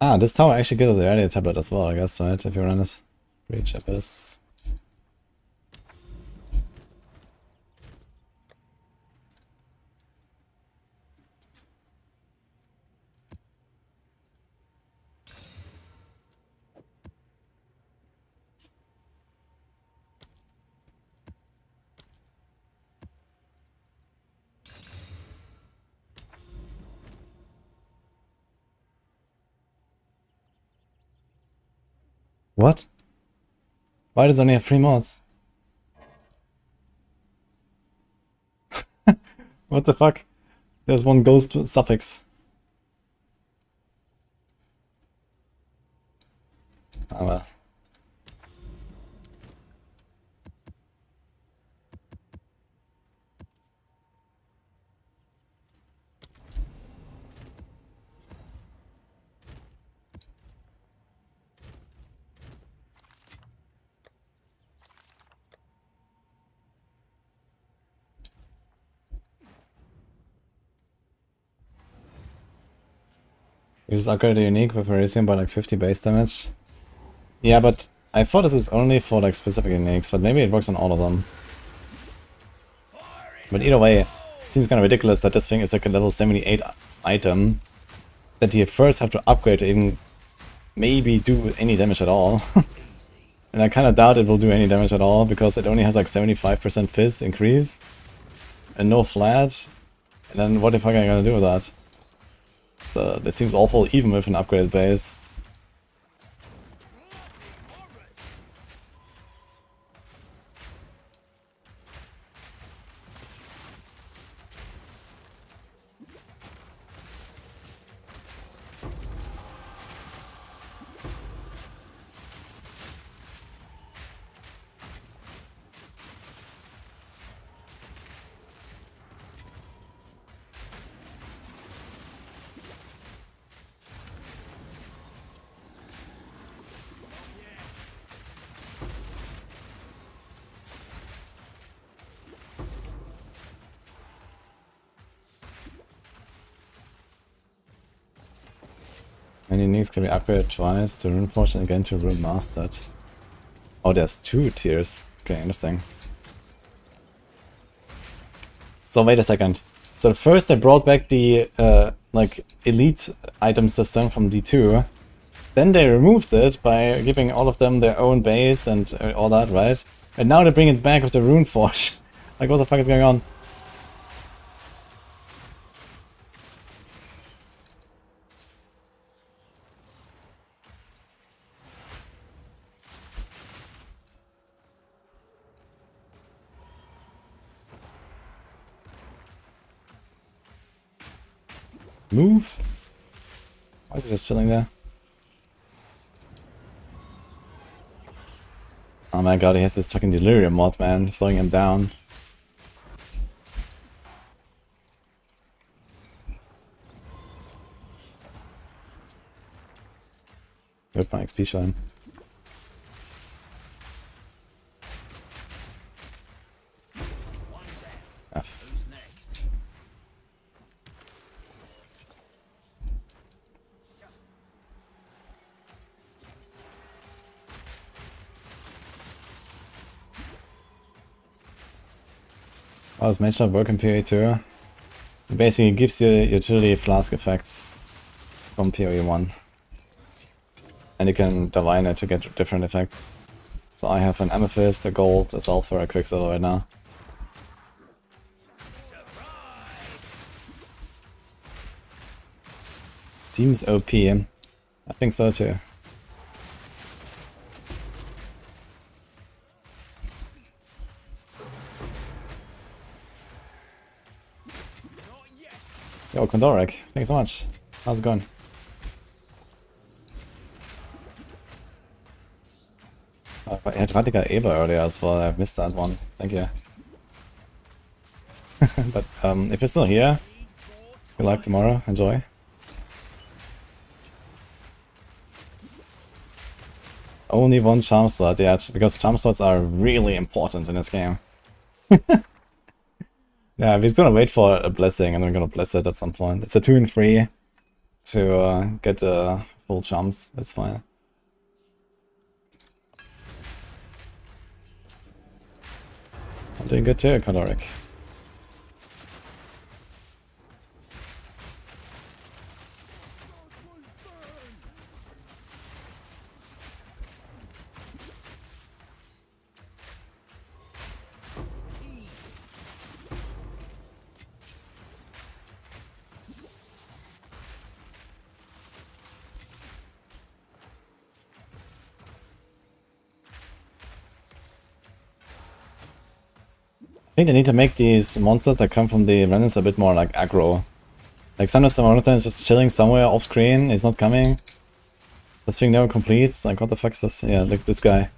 Ah, this tower actually gives us the earlier tablet as well, I guess, right? If you run it. Breach Abyss. What? Why does it only have 3 mods? What the fuck? There's one ghost suffix. Oh well. You just upgrade a unique with Verisium by like 50 base damage. Yeah, but I thought this is only for like specific uniques, but maybe it works on all of them. But either way, it seems kind of ridiculous that this thing is like a level 78 item that you first have to upgrade to even maybe do any damage at all. And I kind of doubt it will do any damage at all because it only has like 75% fizz increase and no flat. And then what the fuck am I gonna do with that? So that seems awful even with an upgraded base. Many uniques can be upgraded twice to Rune Forge and again to Rune Mastered. Oh, there's 2 tiers. Okay, interesting. So wait a second. So first they brought back the like elite item system from D2. Then they removed it by giving all of them their own base and all that, right? And now they bring it back with the Rune Forge. Like what the fuck is going on? Move? Why is he just chilling there? Oh my god, he has this fucking delirium mod, man, slowing him down. Good for XP shine. F. Oh, does Mage not work in PoE too? It basically gives you utility flask effects from PoE 1. And you can divine it to get different effects. So I have an Amethyst, a Gold, a Sulfur, a Quicksilver right now. Seems OP. I think so too. Yo, Kondorek, thanks so much. How's it going? I had Radika Eva earlier as well, I missed that one. Thank you. But if you're still here, good luck tomorrow, enjoy. Only one charm slot, yeah, because charm slots are really important in this game. Yeah, we're just gonna wait for a blessing and we're gonna bless it at some point. It's a 2 and 3 to get full charms, that's fine. I'm doing good too, Kondorek. I think they need to make these monsters that come from the remnants a bit more like aggro. Like sometimes the monitor is just chilling somewhere off screen, he's not coming. This thing never completes. Like what the fuck is this? Yeah, look this guy.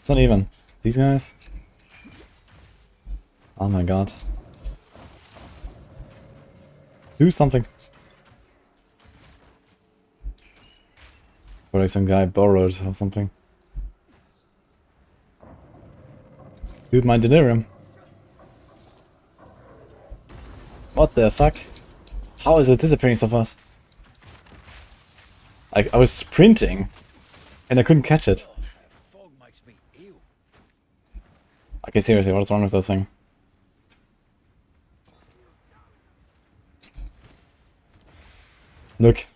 It's not even. These guys? Oh my god. Do something. Or like some guy borrowed or something. Dude, my delirium. What the fuck? How is it disappearing so fast? I was sprinting and I couldn't catch it. Fog makes me ill. Okay, seriously, what's wrong with this thing? Look.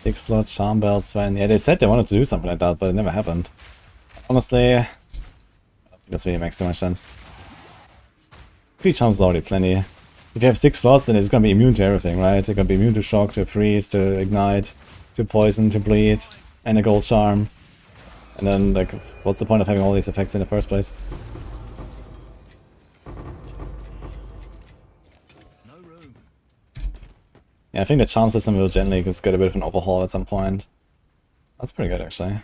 Big slot, charm belt, Sven. Yeah, they said they wanted to do something like that, but it never happened. Honestly, I think this really makes too much sense. 3 charms is already plenty. If you have 6 slots, then it's gonna be immune to everything, right? They're gonna be immune to shock, to freeze, to ignite, to poison, to bleed, and a gold charm. And then, like, what's the point of having all these effects in the first place? No room. Yeah, I think the charm system will generally just get a bit of an overhaul at some point. That's pretty good, actually.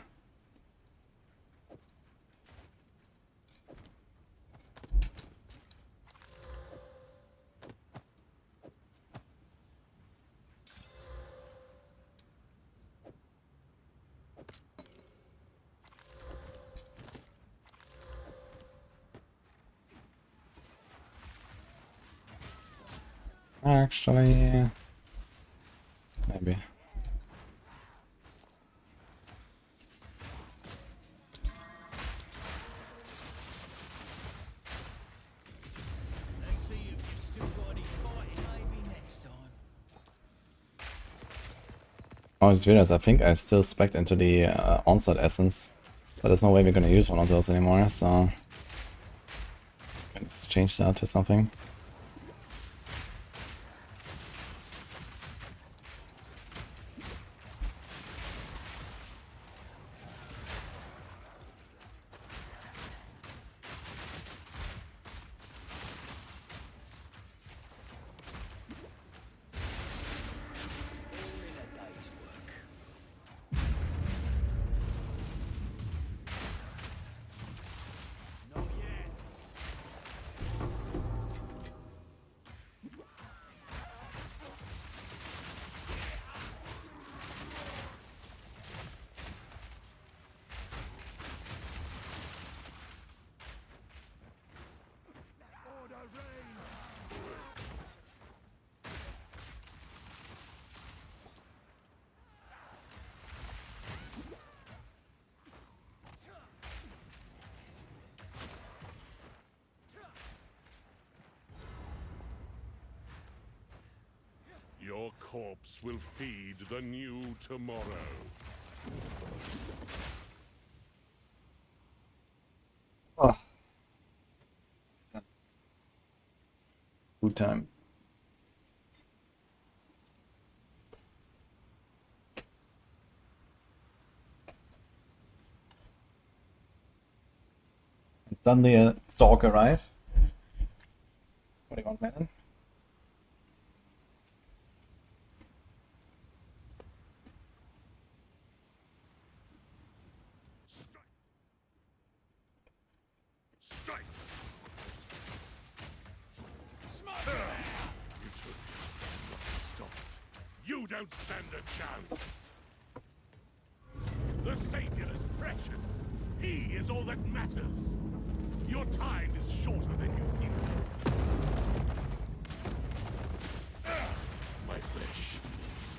Actually, maybe. Let's see if you still got any fighting maybe next time. Oh, it's weird as I think I still spec'd into the onslaught essence, but there's no way we're gonna use one of those anymore, so let's change that to something. Your corpse will feed the new tomorrow. Oh. Good time. And suddenly a dog arrived. What do you want, man? Strike! You don't stand a chance. The Savior is precious. He is all that matters. Your time is shorter than you think. My flesh is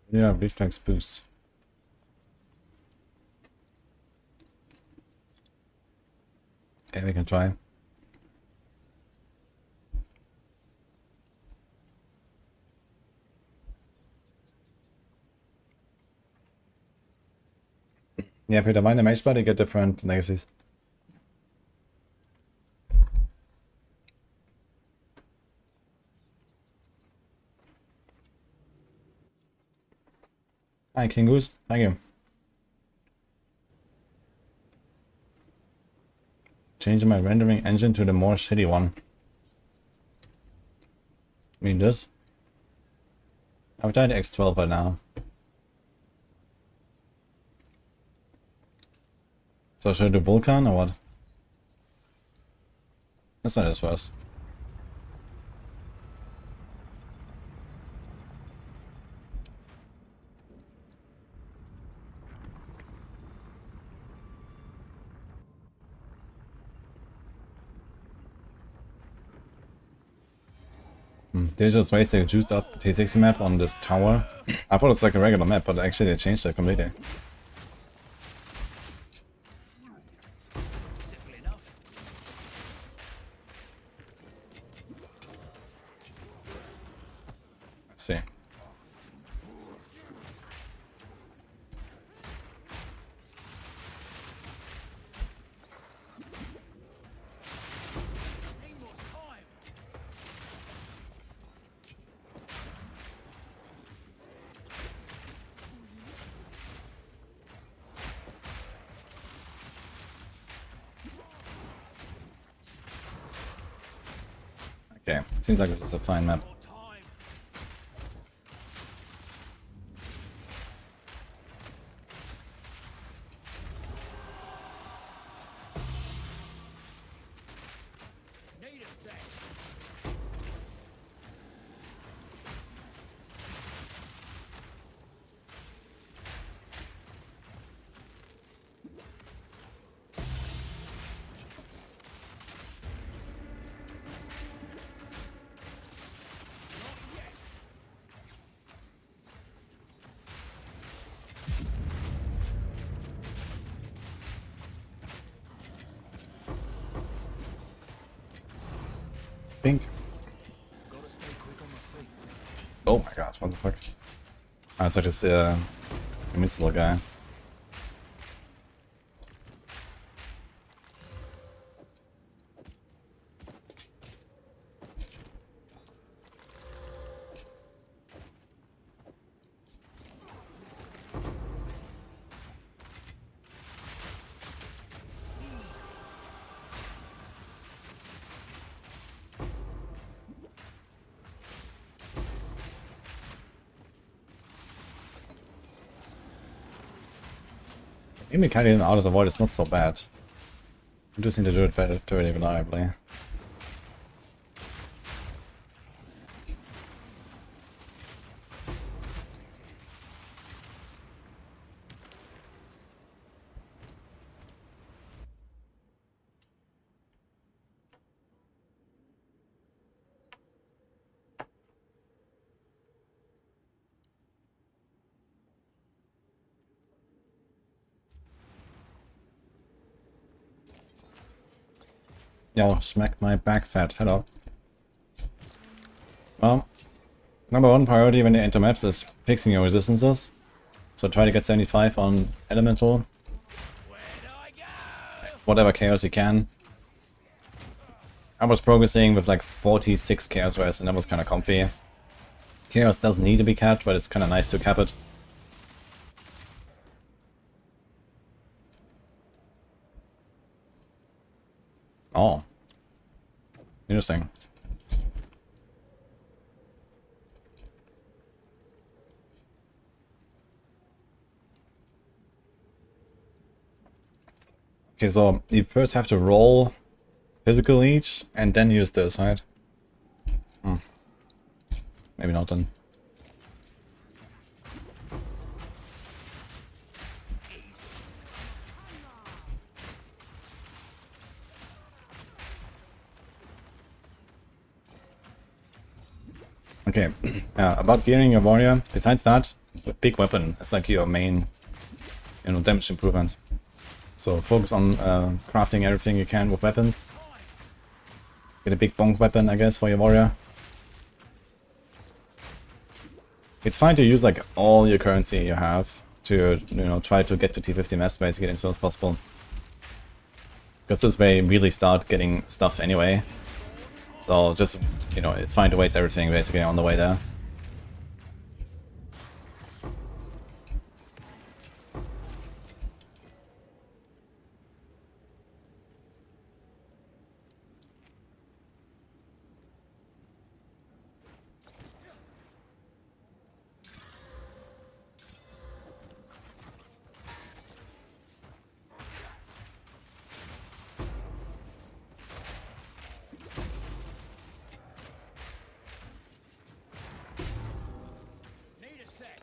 Yeah, big tanks boost. Okay, we can try. Yeah, if you divine the mage spell, you get different legacies. Hi, King Goose. Thank you. Changing my rendering engine to the more shitty one. I mean this. I've died X12 right now. So should I do Vulcan or what? Let's try this first. They just wasted a juiced up T60 map on this tower. I thought it was like a regular map, but actually they changed it completely. Simple enough. Let's see. Need more time. Okay, seems like this is a fine map. More time. Need a sec. Pink. Gotta stay quick on my feet. Oh my god, what the fuck? Ah, it's like this invincible guy. Maybe kind of out of the void is not so bad. We just need to do it very reliably. Yo, smack my back fat. Hello. Well, number one priority when you enter maps is fixing your resistances. So try to get 75 on elemental. Where do I go? Whatever chaos you can. I was progressing with like 46 chaos res and that was kind of comfy. Chaos doesn't need to be capped, but it's kind of nice to cap it. Oh. Interesting. Okay, so you first have to roll physical each and then use this, right? Maybe not then. Okay, about gearing your warrior, besides that, a big weapon. It's like your main, you know, damage improvement. So focus on crafting everything you can with weapons. Get a big bonk weapon, I guess, for your warrior. It's fine to use like all your currency you have to, you know, try to get to T50 maps basically as soon as possible. Because this way you really start getting stuff anyway. So just, you know, it's fine to waste everything basically on the way there. Need a sec.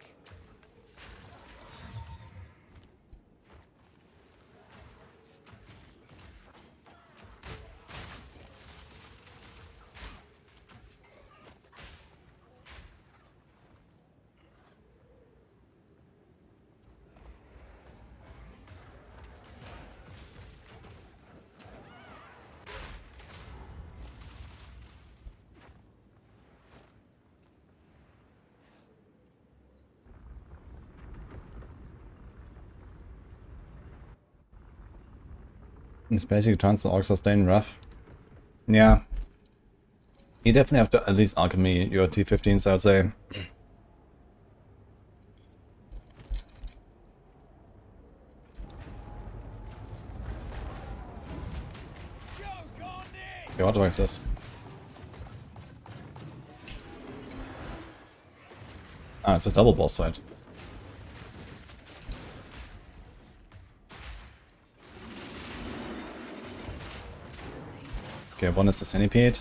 It's basically turns the orcs are staying rough. Yeah. You definitely have to at least alchemy your T15s, I'd say. Okay, what is this? Ah, it's a double boss fight. Okay, one is the centipede.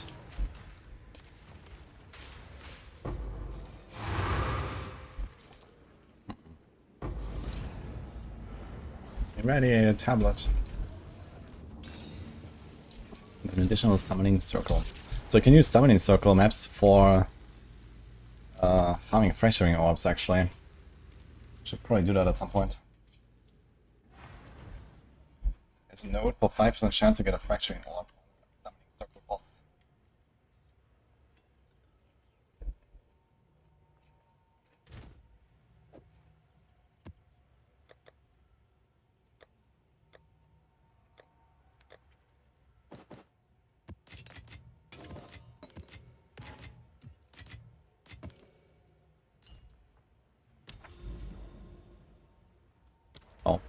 Irradiated tablet. An additional summoning circle. So you can use summoning circle maps for farming fracturing orbs actually. Should probably do that at some point. There's a node for 5% chance to get a fracturing orb. Summoning circle boss. Oh.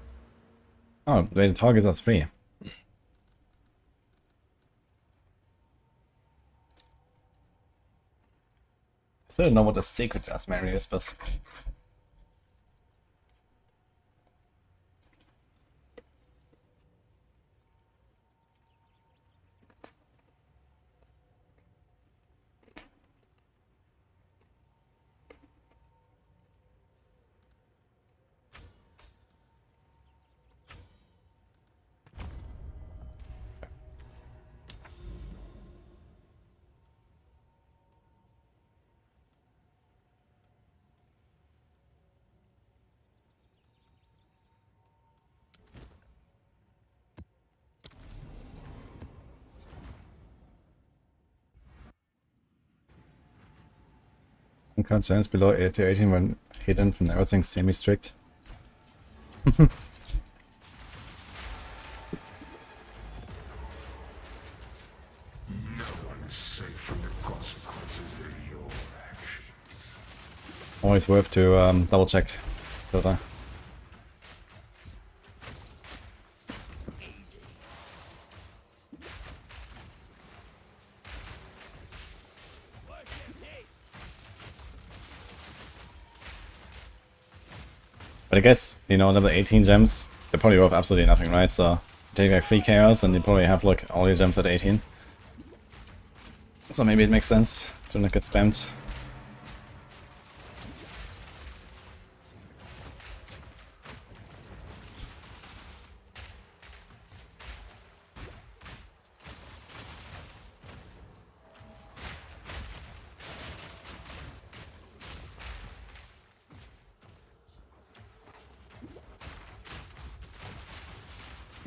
Oh, the target is free. Still don't know what the secret does, Mary is, but chance below 8 to 18 when hidden from everything semi-strict. No one is safe from the consequences of your actions. Always worth to double check filter. But I guess, you know, level 18 gems, they're probably worth absolutely nothing, right? So take like 3 chaos and you probably have like all your gems at 18. So maybe it makes sense to not get spammed.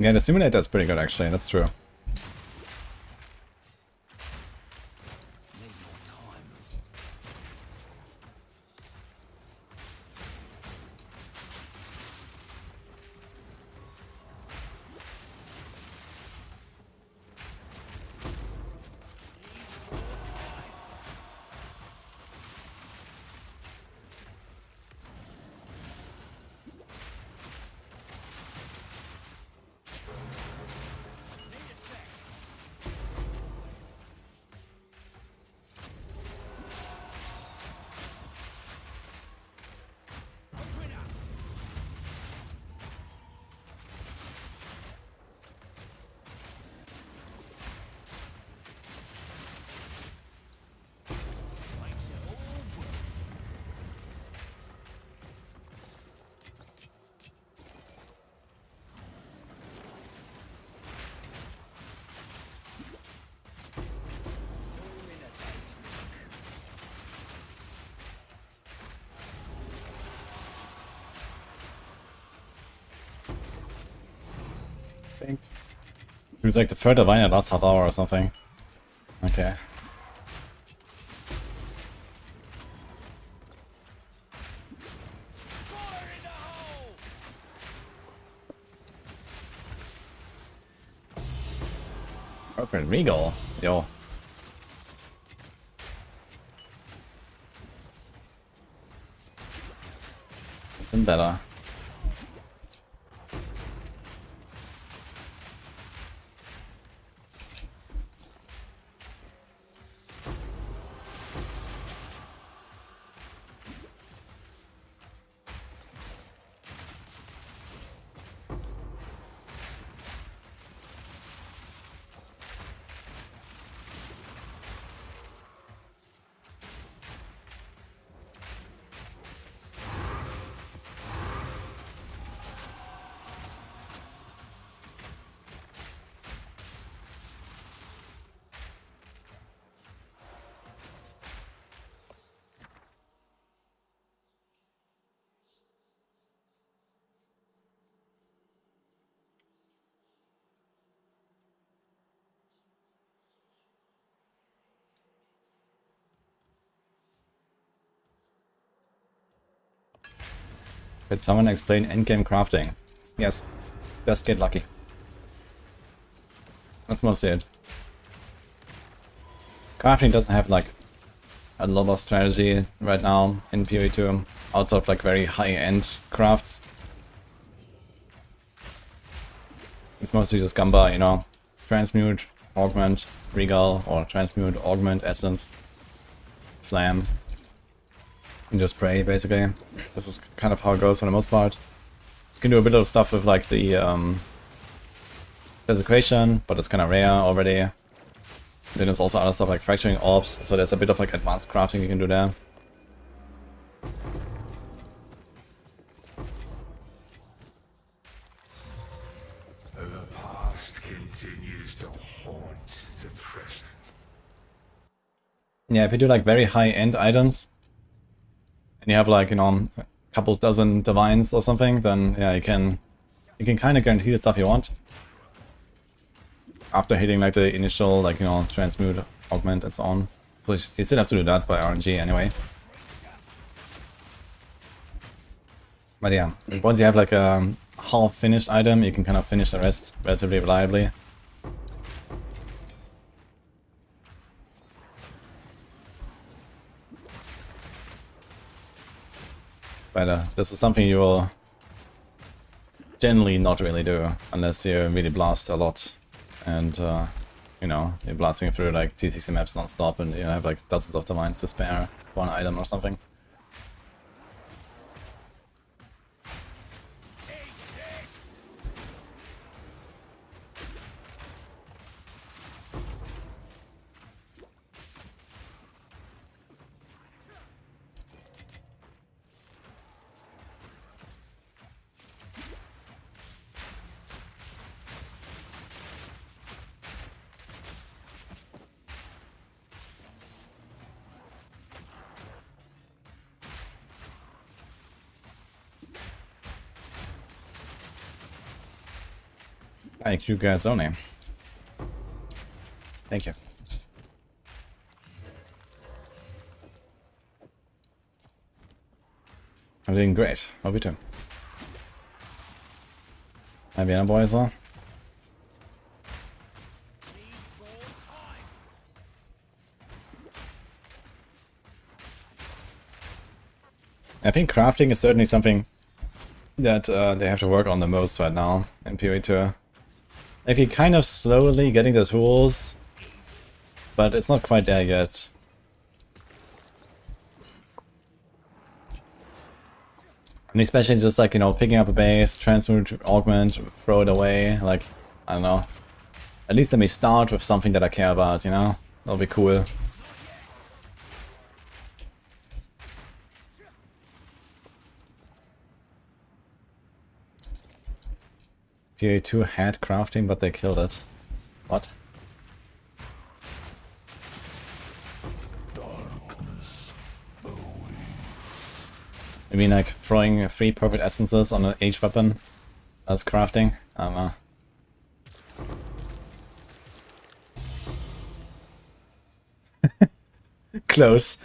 Yeah, the simulator is pretty good actually, that's true. Need more time. Makes it all worth it. All in a day's work. I think. It was like the third divine in the last half hour or something. Okay. Fire in the hole! Open Regal. Yo. Even better. Could someone explain endgame crafting? Yes. Just get lucky. That's mostly it. Crafting doesn't have like a lot of strategy right now in PoE 2, outside of like very high-end crafts. It's mostly just Gamba, you know, transmute, augment, regal, or transmute, augment, essence, slam, and just pray basically. This is kind of how it goes for the most part. You can do a bit of stuff with like the desecration, but it's kind of rare already. Then there's also other stuff like fracturing orbs, so there's a bit of like advanced crafting you can do there. The past continues to haunt the present. Yeah, if you do like very high-end items, and you have like, you know, a couple dozen divines or something, then yeah, you can kind of guarantee the stuff you want. After hitting like the initial, like, you know, transmute, augment, and so on. So you still have to do that by RNG anyway. But yeah, once you have like a half-finished item, you can kind of finish the rest relatively reliably. But this is something you will generally not really do unless you really blast a lot and you know, you're blasting through like T60 maps non-stop and you have like dozens of divines to spare for an item or something. Thank you guys only. Thank you. I'm doing great. Hope you too. Hi, Vienna boy as well. I think crafting is certainly something that they have to work on the most right now in PoE 2. Like, you're kind of slowly getting the tools, but it's not quite there yet. And especially just like, you know, picking up a base, transmute, augment, throw it away, like, I don't know. At least let me start with something that I care about, you know? That'll be cool. PoE 2 had crafting, but they killed it. What? I mean, like throwing 3 perfect essences on an H weapon? That's crafting? I don't know. Close.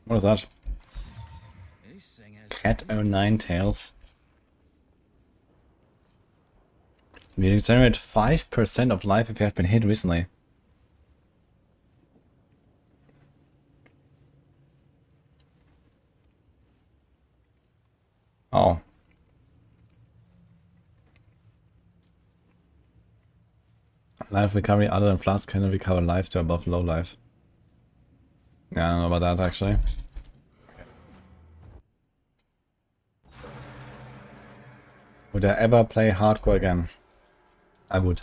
What is that? This thing has Cat 09 tails. You generate 5% of life if you have been hit recently. Oh. Life recovery other than flask can recover life to above low life. Yeah, I don't know about that actually. Would I ever play hardcore again? I would.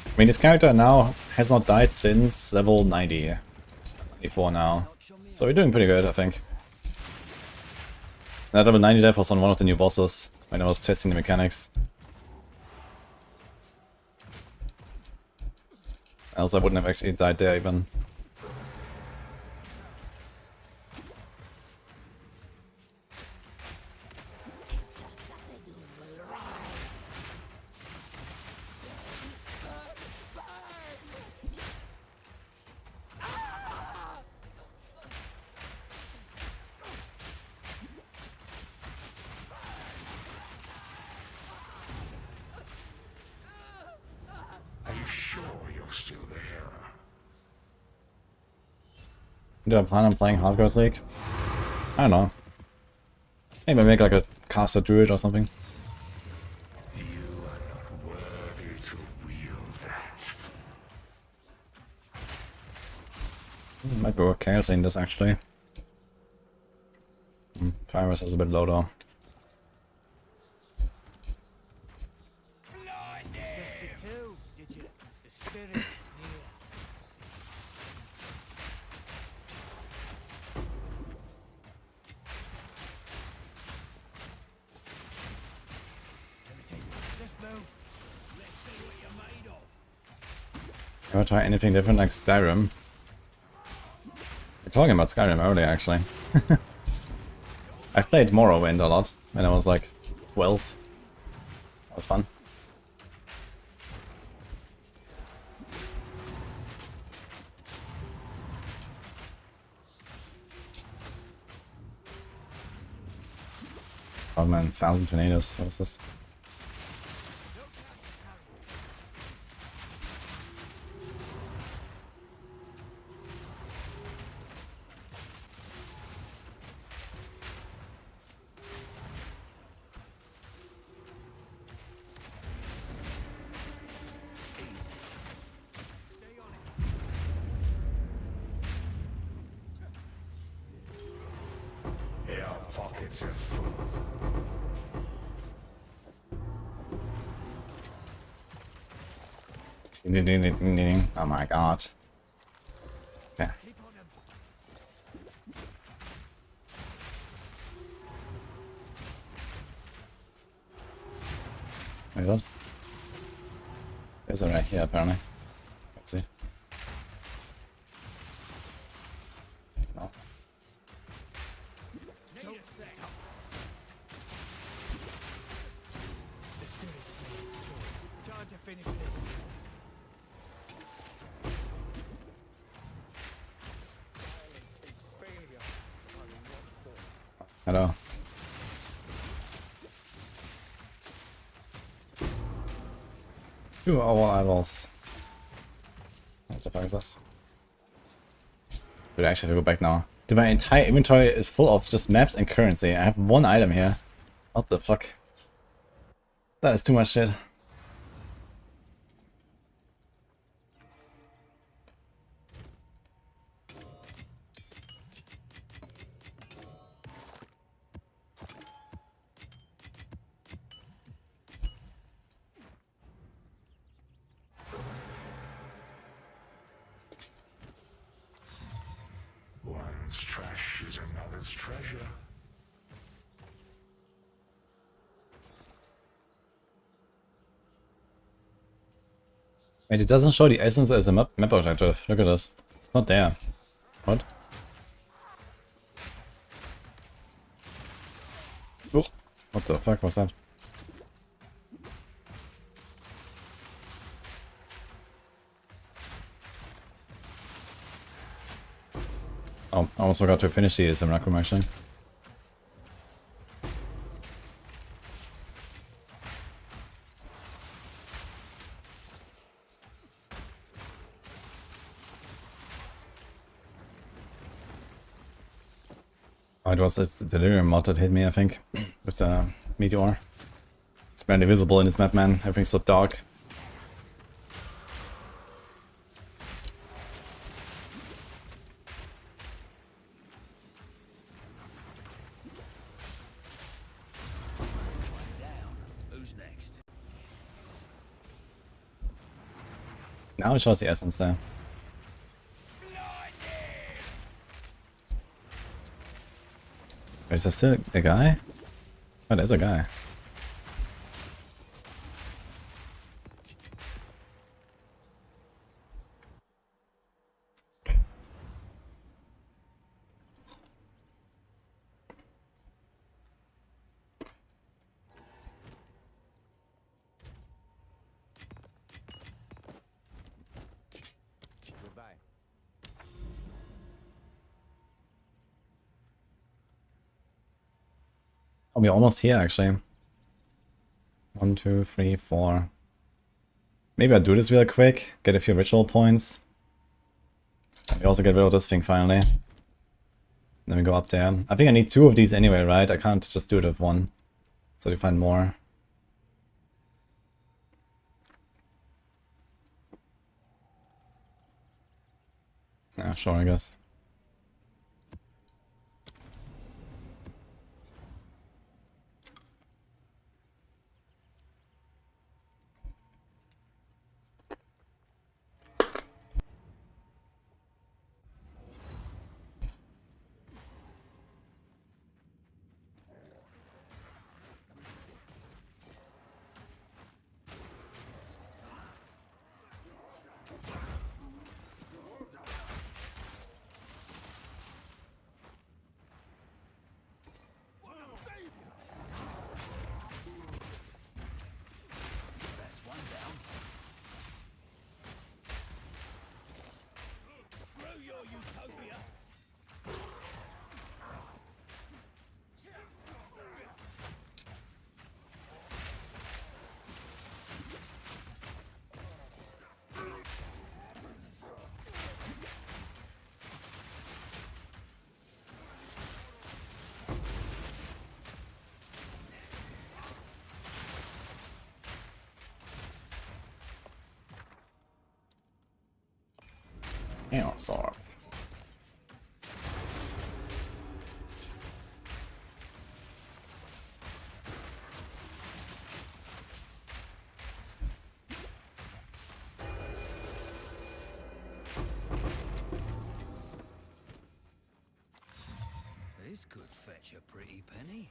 I mean, this character now has not died since level 90. 94 now. So we're doing pretty good, I think. That level 90 death was on one of the new bosses when I was testing the mechanics. Else I wouldn't have actually died there even. Are you sure you're still the hero? Do I plan on playing Hardcore League? I don't know. Maybe make like a caster druid or something. You are not worthy to wield that. Might be worth chaosing this actually. Fire is a bit low though. Did you? The spirit is near. Let me taste it. Just move. Let's see what you're made of. Ever try anything different like Skyrim? We're talking about Skyrim earlier actually. I've played Morrowind a lot when I was like 12. That was fun. Oh man, 1,000 tornadoes. What was this? Our pockets are full. Ding, ding, ding, ding, ding, ding. Oh my god. Yeah. Wait, what? There's a right here, apparently. Let's see. No. Don't set up. The spirit's made its choice. Time to finish this. Violence is failure. I will not fall. Hello. Two our eyeballs. What the fuck is this? Dude, I actually have to go back now. Dude, my entire inventory is full of just maps and currency. I have one item here. What the fuck? That is too much shit. One's trash is another's treasure. Wait, it doesn't show the essence as a map objective. Look at this. It's not there. What? Oh, what the fuck was that? Oh, I almost forgot to finish the Simulacrum actually. Oh, it was this Delirium mod that hit me, I think, with the meteor. It's barely visible in this map, man. Everything's so dark. Who's next? Now it shows the essence there. Wait, is there still a guy? Oh, there's a guy. Goodbye. Oh, we're almost here actually. 1, 2, 3, 4. Maybe I'll do this real quick, get a few ritual points. And we also get rid of this thing finally. Then we go up there. I think I need 2 of these anyway, right? I can't just do it with 1. So to find more. Yeah, sure, I guess. That's one down. Screw your utopia. Yeah, sorry. This could fetch a pretty penny.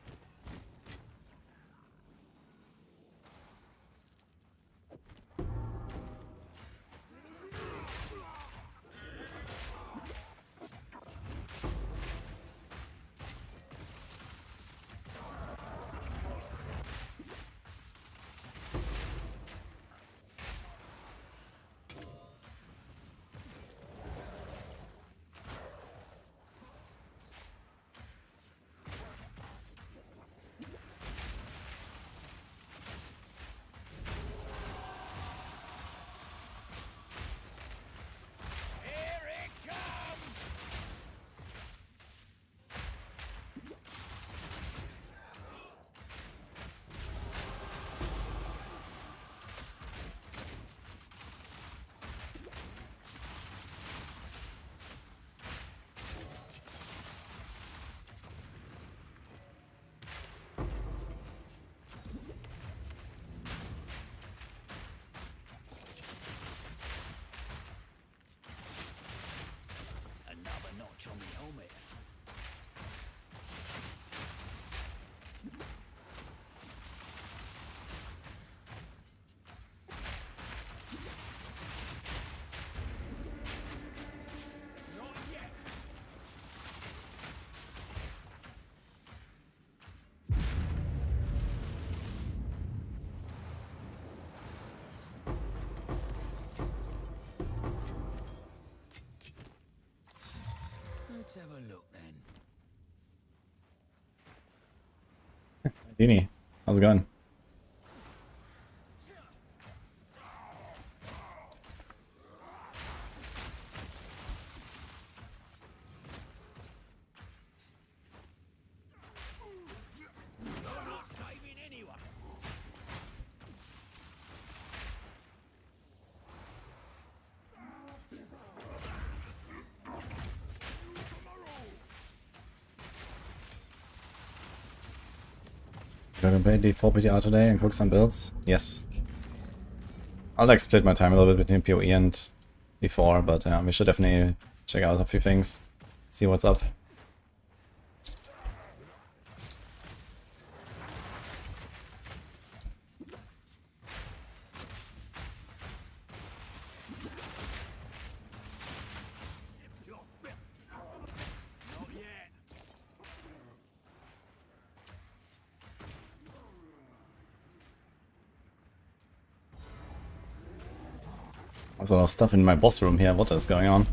Let's have a look then. Dini, how's it going? You're not saving anyone. Gonna play D4 PTR today and cook some builds? Yes. I'll like split my time a little bit between PoE and D4, but we should definitely check out a few things, see what's up. Not yet. There's a lot of stuff in my boss room here, what is going on?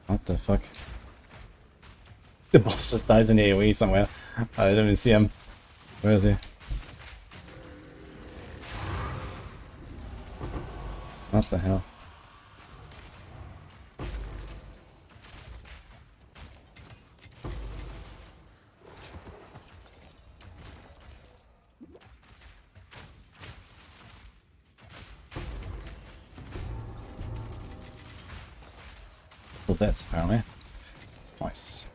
What the fuck? The boss just dies in the AoE somewhere. I don't even see him. Where is he? What the hell? Well, that's apparently. Nice.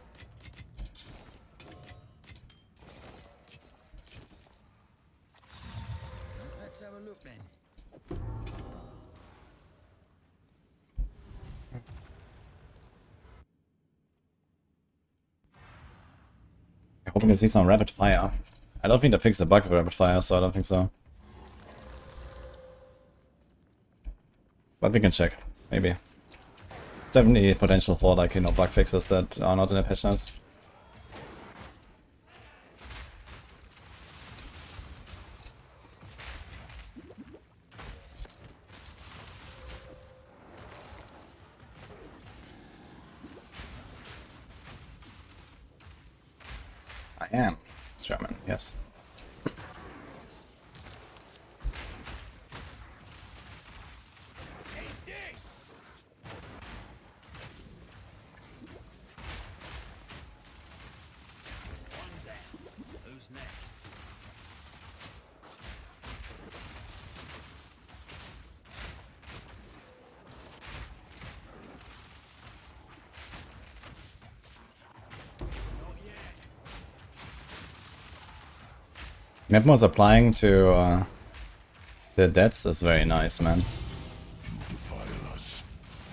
Let's have a look then. I'm hoping to see some rapid fire. I don't think they fixed the bug with rapid fire, so I don't think so. But we can check, maybe. There's definitely potential for like, you know, bug fixes that are not in the patch notes. I am. It's German, yes. Take this. One down. Who's next? Not yet. Mapmo's applying to the deaths is very nice, man. Defile us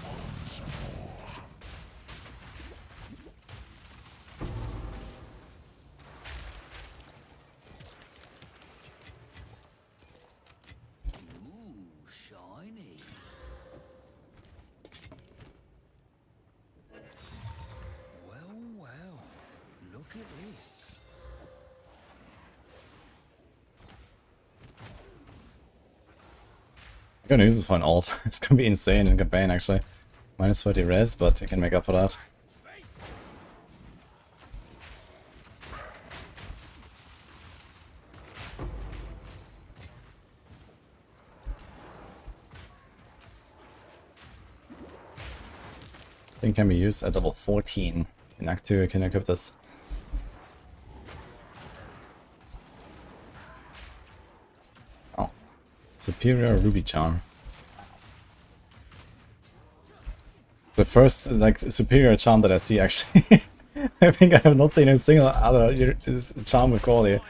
once more. Ooh, shiny. Well, well. Look at this. I'm gonna use this for an ult. It's gonna be insane in campaign actually. Minus 30 res, but I can make up for that. Thing can be used at level 14. In Act 2 I can equip this. Oh. Superior Ruby Charm. The first, like, superior charm that I see, actually. I think I have not seen a single other charm with quality.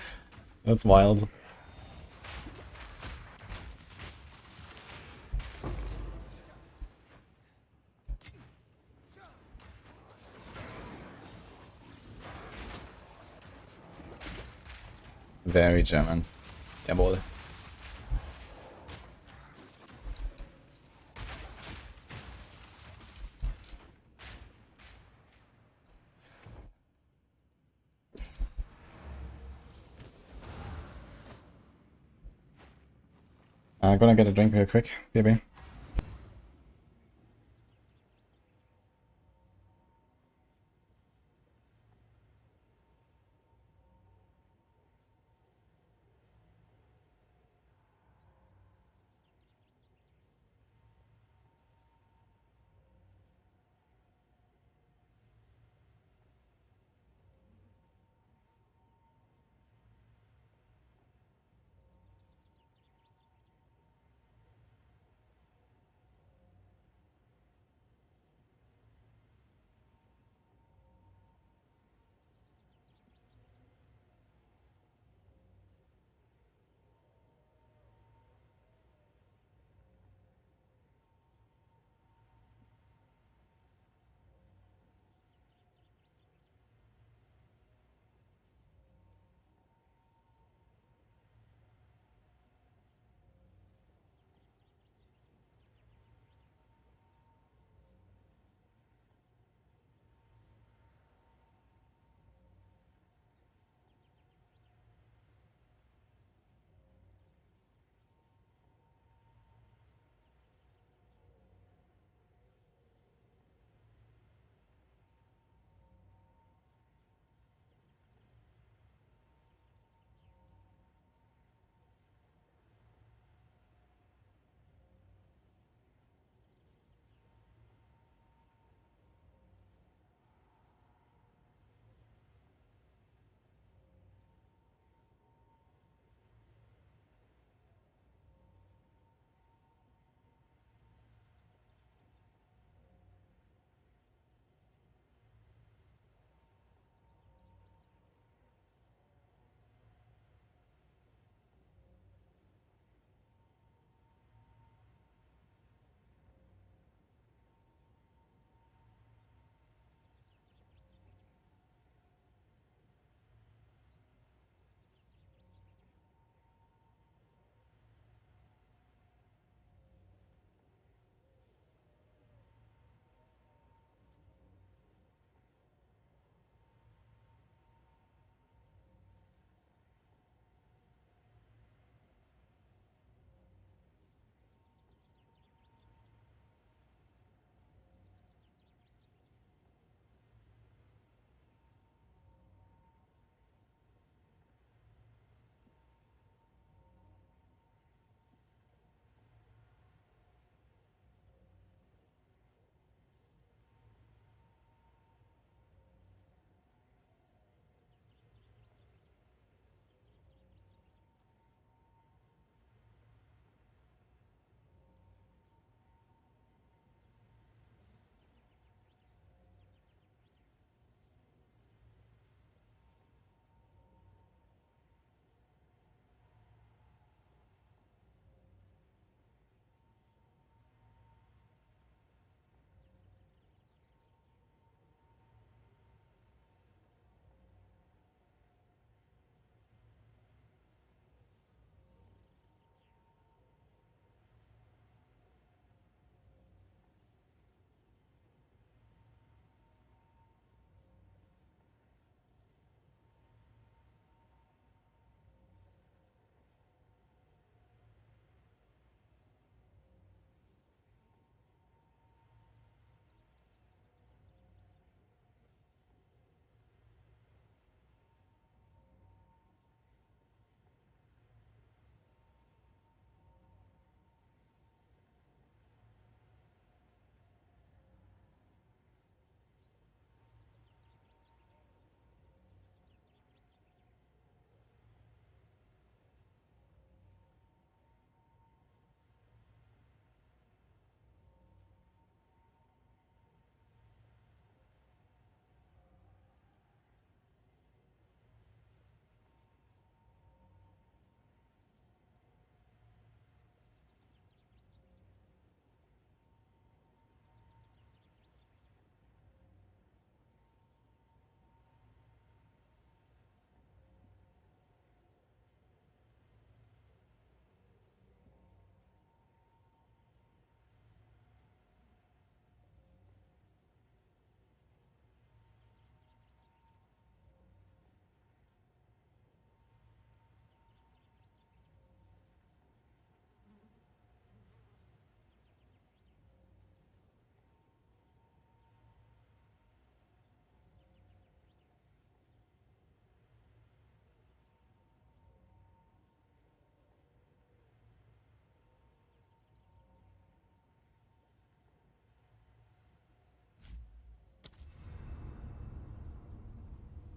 That's wild. Very German. Jawohl. I'm gonna get a drink real quick, baby.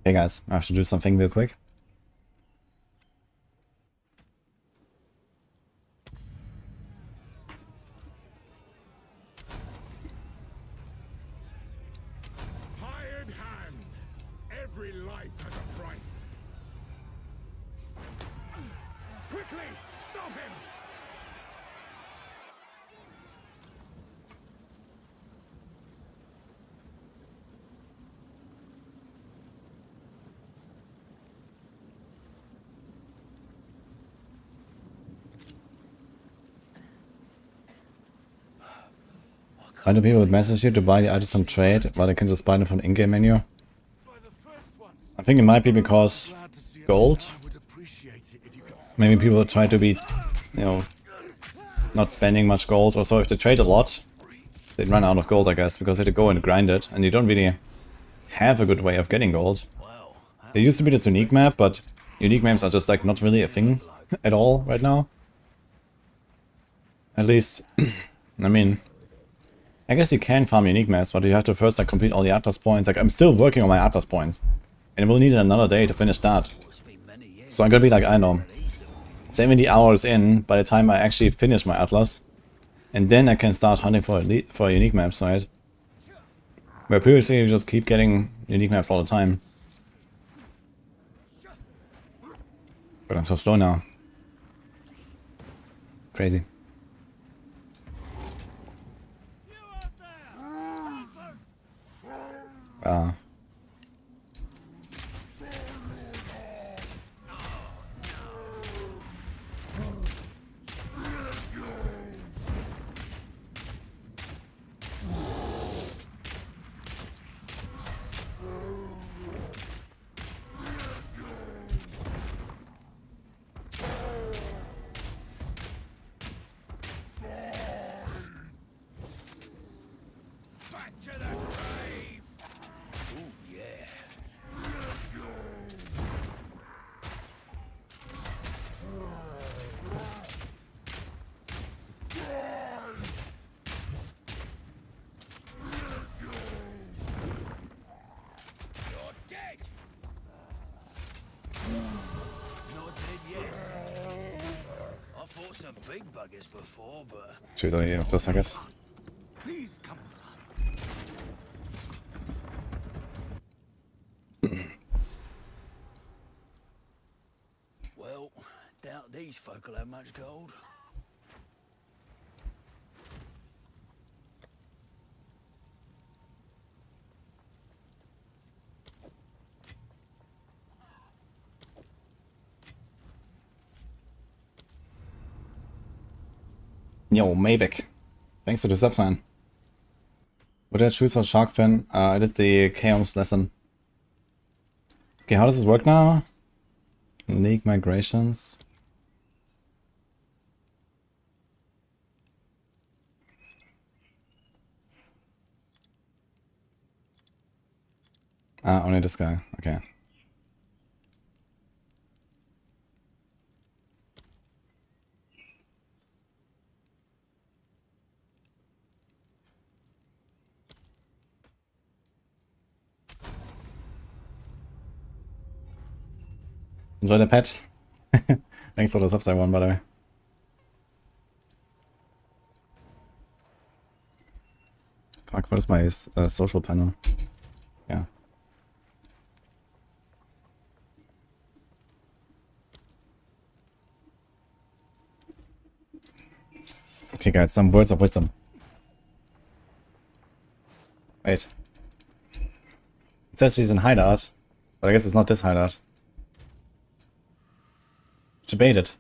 Hey guys, I have to do something real quick. Hired hand. Every life has a price. Quickly, stop him! Why do people message you to buy the items from trade, while they can just buy them from in-game menu? I think it might be because gold. Maybe people try to be, you know, not spending much gold, or so if they trade a lot, they'd run out of gold, I guess, because they had to go and grind it, and you don't really have a good way of getting gold. There used to be this unique map, but unique maps are just like not really a thing at all right now. At least, I mean, I guess you can farm unique maps, but you have to first like complete all the Atlas points. Like I'm still working on my Atlas points, and we'll need another day to finish that. So I'm gonna be like, I don't know, 70 hours in by the time I actually finish my Atlas, and then I can start hunting for unique maps, right? Where previously you just keep getting unique maps all the time. But I'm so slow now. Crazy. Back to the grave! Ooh, yeah. You're dead! Not dead yet. I fought some big buggers before, but... Should I have this, I guess? Please come inside. Well, doubt these folk will have much gold. Yo, Mavic. Thanks for the sub sign. What did I choose for Shark Fin? I did the Chaos lesson. Okay, how does this work now? League migrations. Only this guy. Okay. Enjoy the pet. Thanks for the subside one, by the way. Fuck, what is my social panel? Yeah. Okay, guys, some words of wisdom. Wait. It says she's in hideout, but I guess it's not this hideout. She baited.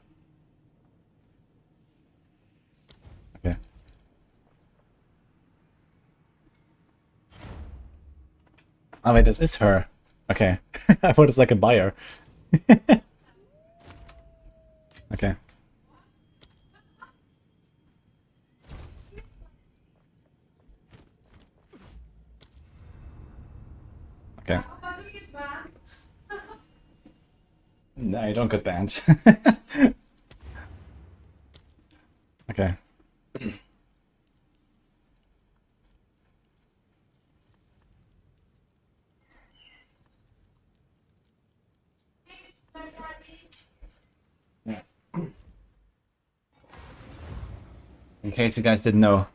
Okay. Oh wait, this is her. Okay. I thought it's like a buyer. Okay. Okay. No, you don't get banned. Okay. case you guys didn't know.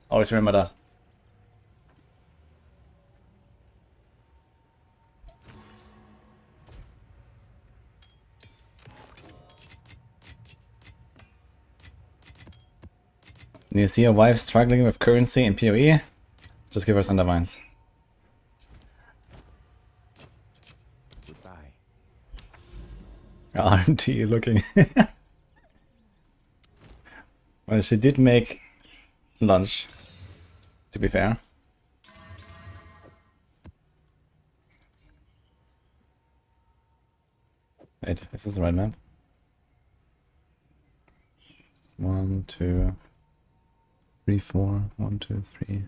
Always remember that. Do you see your wife struggling with currency in PoE? Just give her some divines. Goodbye. RMT looking. Well, she did make lunch, to be fair. Wait, is this the right map? 1, 2, 3, 4. 1, 2, 3.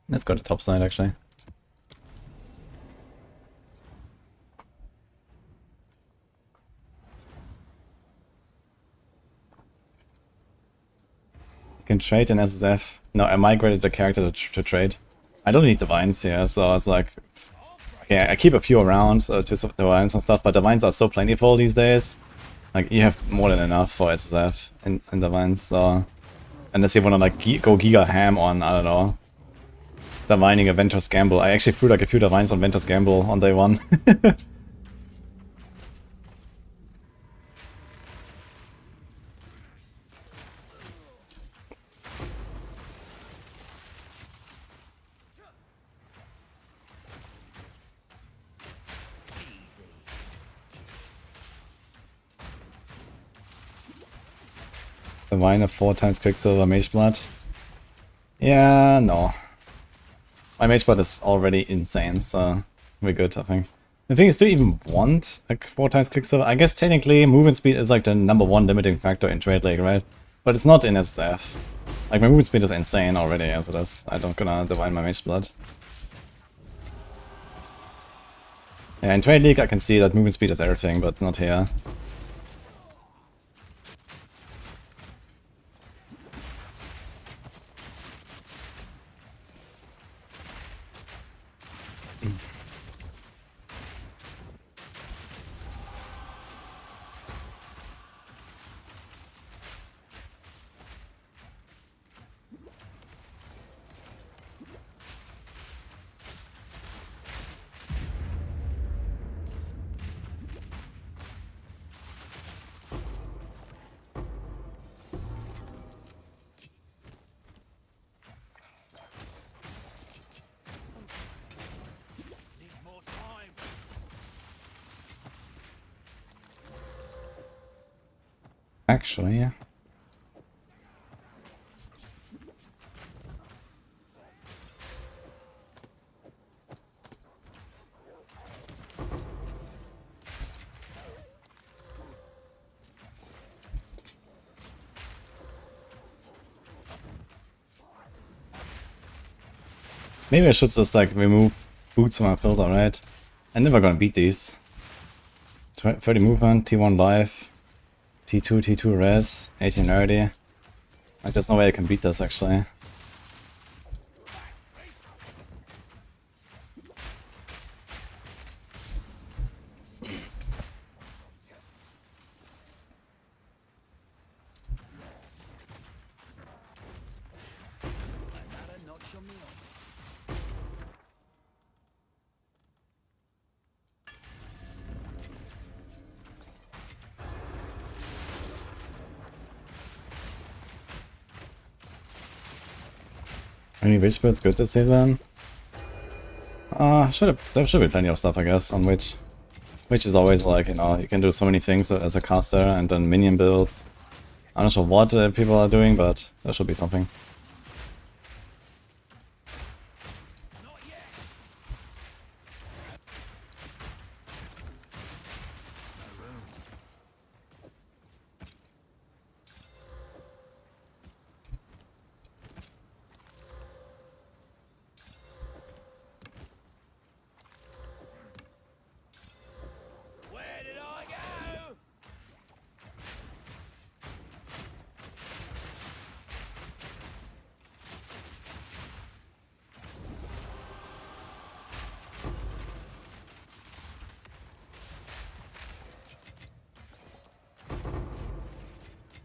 Let's go to top side actually. You can trade in SSF. No, I migrated the character to trade. I don't need divines here, so it's like... Okay, I keep a few around to divines and stuff, but divines are so plentiful these days. Like, you have more than enough for SSF in divines, so... Unless you wanna like go giga ham on, I don't know, divining a Ventus Gamble. I actually threw like a few divines on Ventus Gamble on day 1. Divine of 4 times Quicksilver Mage Blood. Yeah, no. My Mage Blood is already insane, so we're good, I think. The thing is, do you even want like 4 times Quicksilver? I guess technically movement speed is like the #1 limiting factor in Trade League, right? But it's not in SSF. Like my movement speed is insane already as it is. I don't gonna divine my Mage Blood. Yeah, in Trade League I can see that movement speed is everything, but not here. Need more time. Actually, yeah. Maybe I should just like remove boots from my filter, right? I'm never gonna beat these. 30 movement, T1 life, T2 res, 18 nerdy. Like there's no way I can beat this actually. That'll notch your meal. Any Witch builds good this season? There should be plenty of stuff I guess on Witch. Witch is always like, you know, you can do so many things as a caster and then minion builds. I'm not sure what people are doing, but there should be something. Where did I go?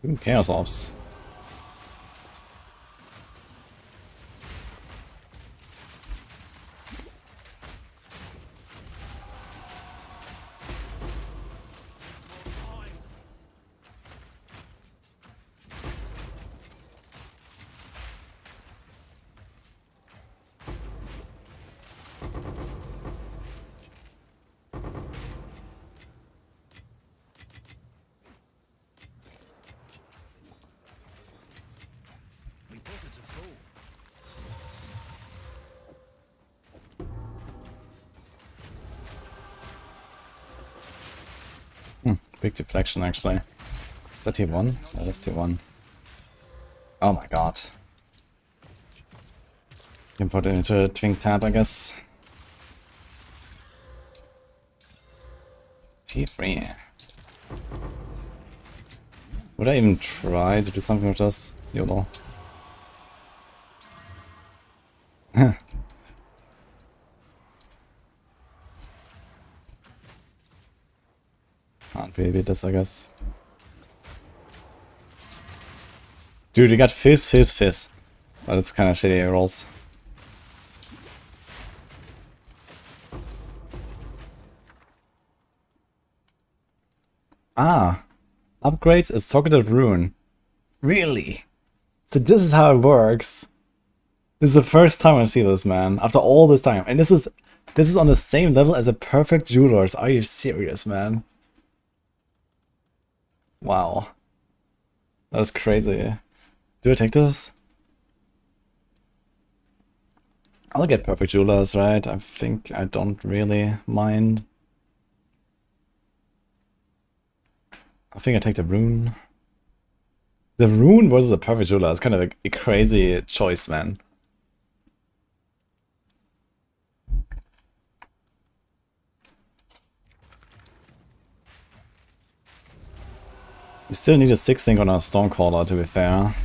Ooh, Chaos Orbs. We pockets are full. Big deflection actually. Is that tier 1? That is tier 1. Oh my god. You can put it into a twink tab, I guess. Tier 3. Would I even try to do something with this? YOLO. Can't really beat this, I guess. Dude, we got Fizz, Fizz, Fizz. But it's kind of shitty rolls. Ah! Upgrades a socketed rune. Really? So this is how it works. This is the first time I see this, man. After all this time. And this is on the same level as a perfect jewelers. Are you serious, man? Wow. That is crazy. Do I take this? I'll get perfect jewelers, right? I think I don't really mind. I think I take the rune. The rune versus a perfect jeweler is kind of a crazy choice, man. We still need a 6-sync on our Stormcaller, to be fair.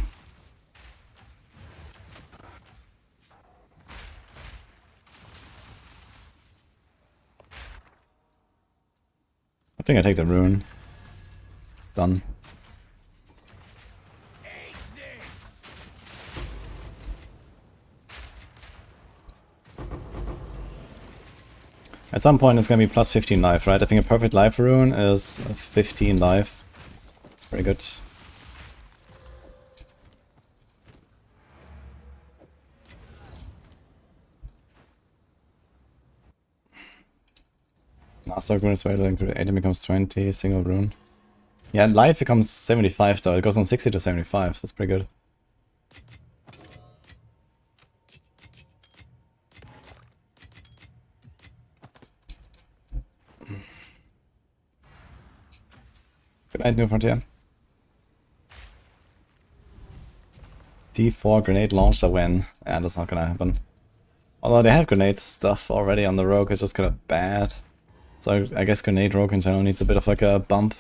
I think I take the rune. It's done. At some point it's gonna be plus 15 life, right? I think a perfect life rune is 15 life. It's pretty good. Master rune is rated, item becomes 20, single rune. Yeah, life becomes 75 though. It goes on 60 to 75, so that's pretty good. Good night, New Frontier. D4 grenade launcher win. Yeah, that's not gonna happen. Although they have grenade stuff already on the rogue, it's just kind of bad. So I guess grenade rogue in general needs a bit of like a bump.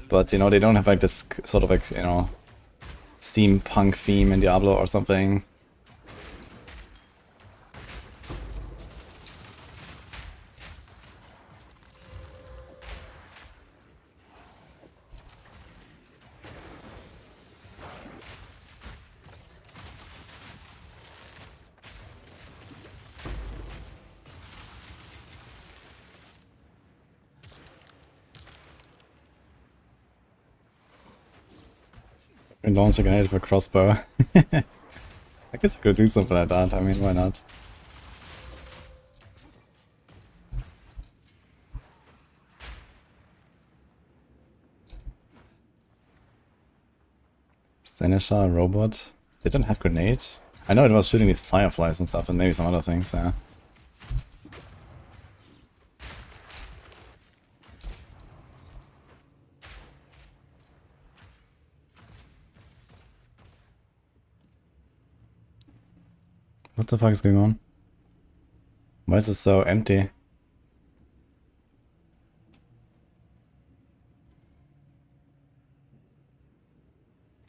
But you know, they don't have like this sort of like, you know, steampunk theme in Diablo or something. And launch a grenade for crossbow. I guess I could do something like that, I mean, why not? Seneca robot? They don't have grenades? I know it was shooting these fireflies and stuff and maybe some other things, yeah. What the fuck is going on? Why is it so empty?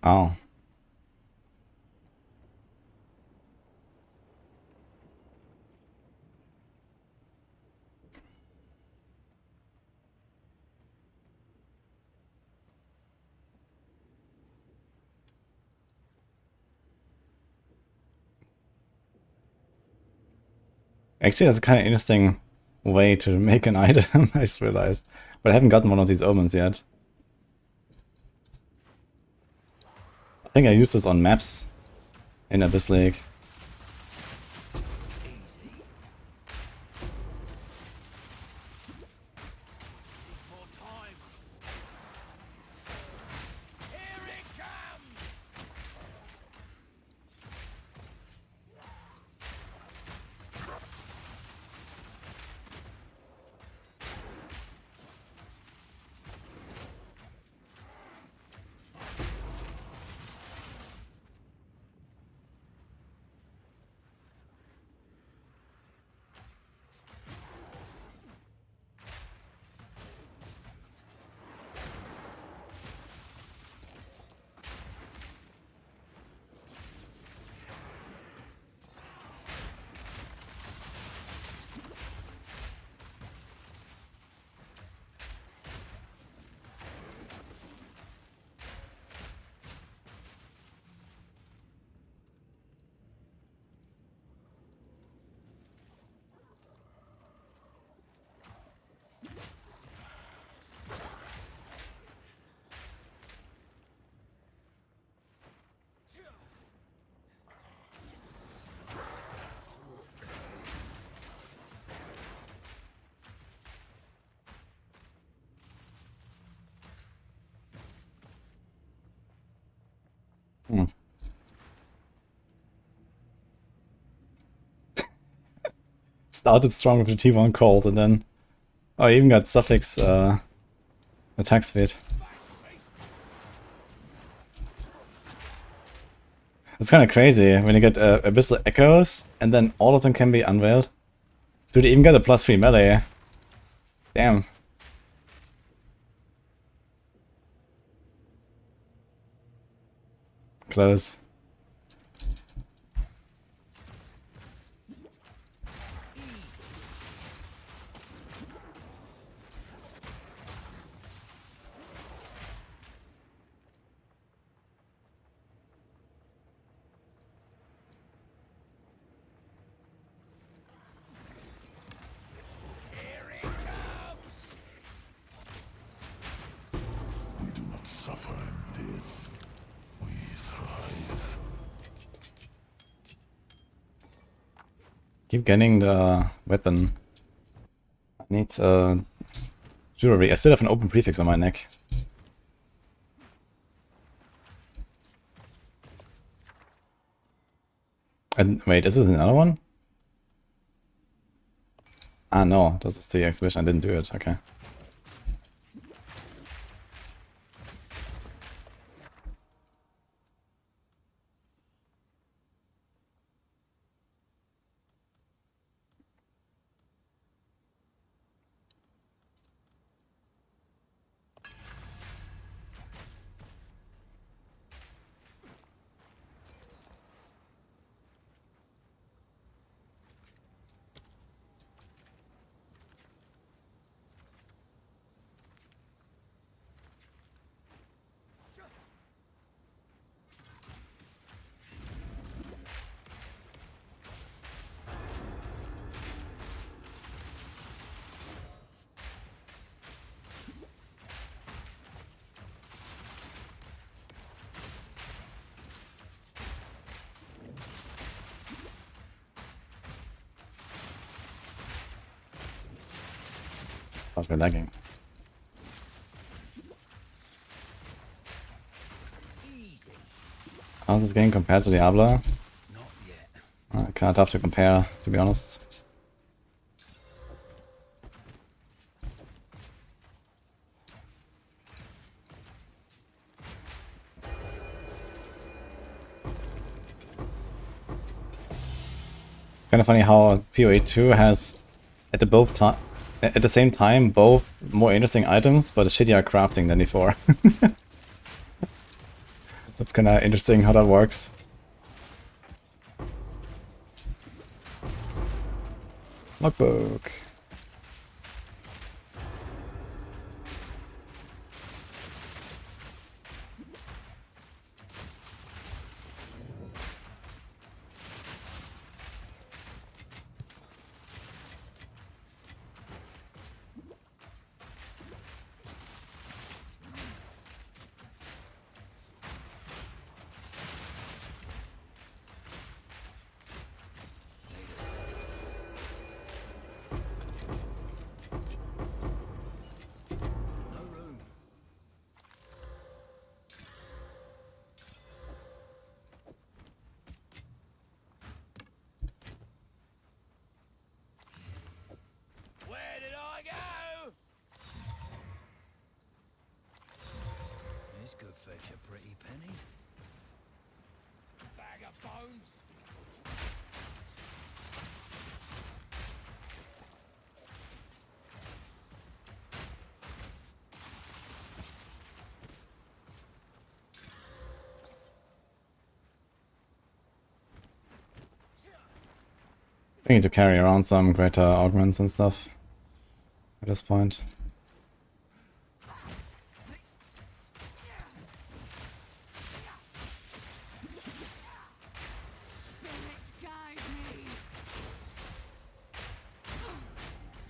Oh. Actually, that's a kind of interesting way to make an item, I just realized. But I haven't gotten one of these omens yet. I think I used this on maps in Abyss League. Easy. More time. Here it comes. Hmm. Started strong with the T1 cold and then... Oh, I even got suffix attack speed. It's kind of crazy when you get Abyssal Echoes and then all of them can be unveiled. Dude, you even got a +3 melee. Damn. Close. We do not suffer in death. We thrive. Keep getting the weapon. I need jewelry. I still have an open prefix on my neck. And wait, is this another one? Ah no, this is the exhibition. I didn't do it. Okay. Was mir lagging. Easy. How's this game compared to Diablo? Not yet. Kind of tough to compare, to be honest. Kind of funny how PoE 2 has at the same time both more interesting items, but shittier crafting than before. That's kind of interesting how that works. Logbook. bones. We need to carry around some greater augments and stuff at this point. Spirit guide me.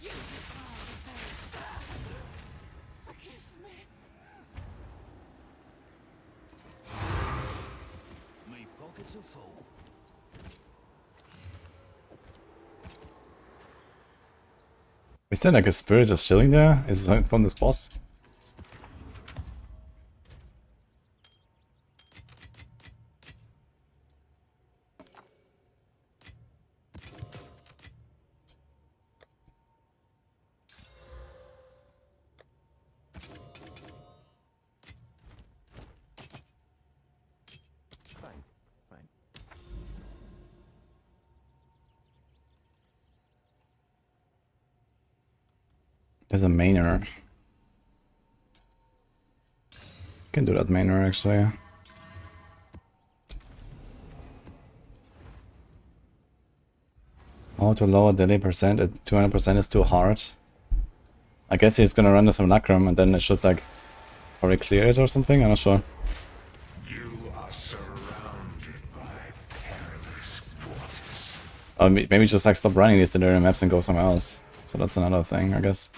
You are the best. Forgive me. Me pockets are full. Is there like a spirit just chilling there? Is it from this boss? There's a mainer. Can do that mainer actually. How to lower daily percent at 200% is too hard. I guess he's gonna run the simulacrum and then it should like probably clear it or something, I'm not sure. You are surrounded by perilous forces. Or maybe just like stop running these delirium maps and go somewhere else. So that's another thing, I guess.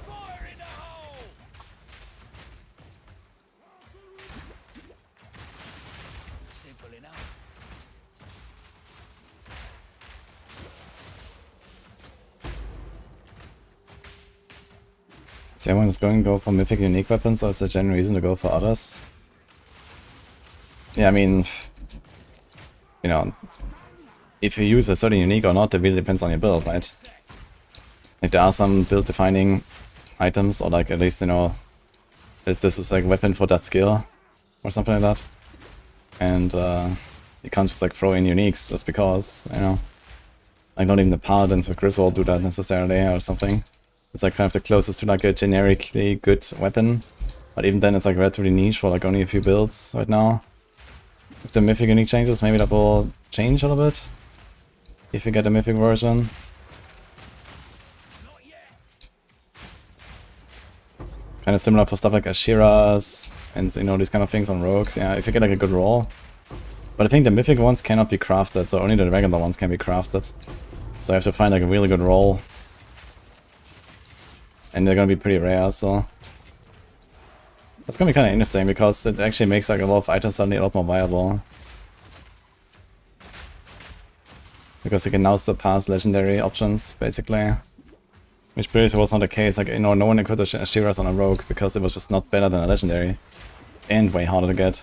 Fire in the hole! Simple enough. Is everyone just going to go for mythic unique weapons, or is there a genuine reason to go for others? Yeah, I mean, you know, if you use a certain unique or not, it really depends on your build, right? Like there are some build defining items, or like at least, you know, that this is like a weapon for that skill, or something like that. And you can't just like throw in uniques just because, you know. Like not even the paladins with Griswold do that necessarily or something. It's like kind of the closest to like a generically good weapon. But even then it's like relatively niche for like only a few builds right now. If the mythic unique changes, maybe that will change a little bit. If you get a mythic version. Kind of similar for stuff like Ashiras and, you know, these kind of things on rogues. Yeah, if you get like a good roll. But I think the mythic ones cannot be crafted, so only the regular ones can be crafted. So you have to find like a really good roll. And they're gonna be pretty rare, so... That's gonna be kinda interesting, because it actually makes like a lot of items suddenly a lot more viable. Because you can now surpass legendary options, basically. Which previously was not the case, like, you know, no one equipped Ashiras on a rogue, because it was just not better than a legendary. And way harder to get.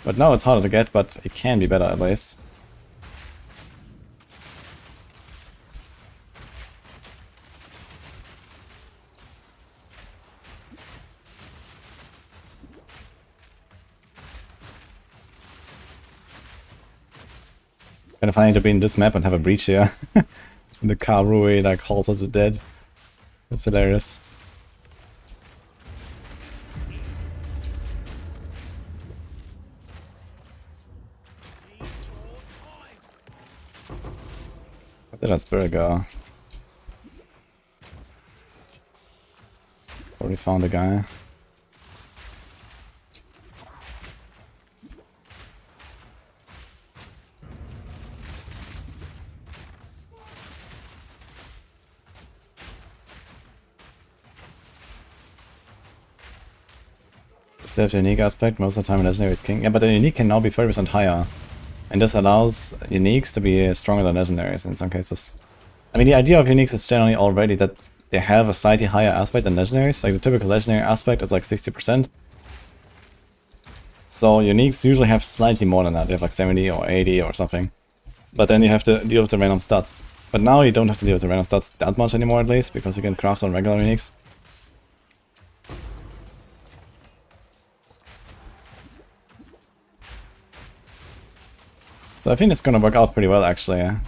But now it's harder to get, but it can be better at least. Kinda funny to be in this map and have a breach here. And the Karui like hauls us to dead. That's hilarious. Where did that spirit go? Already found the guy. Still have the unique aspect, most of the time legendary is king. Yeah, but the unique can now be 30% higher. And this allows uniques to be stronger than legendaries in some cases. I mean, the idea of uniques is generally already that they have a slightly higher aspect than legendaries. Like the typical legendary aspect is like 60%. So uniques usually have slightly more than that. They have like 70 or 80 or something. But then you have to deal with the random stats. But now you don't have to deal with the random stats that much anymore at least, because you can craft on regular uniques. So I think it's gonna work out pretty well actually. Like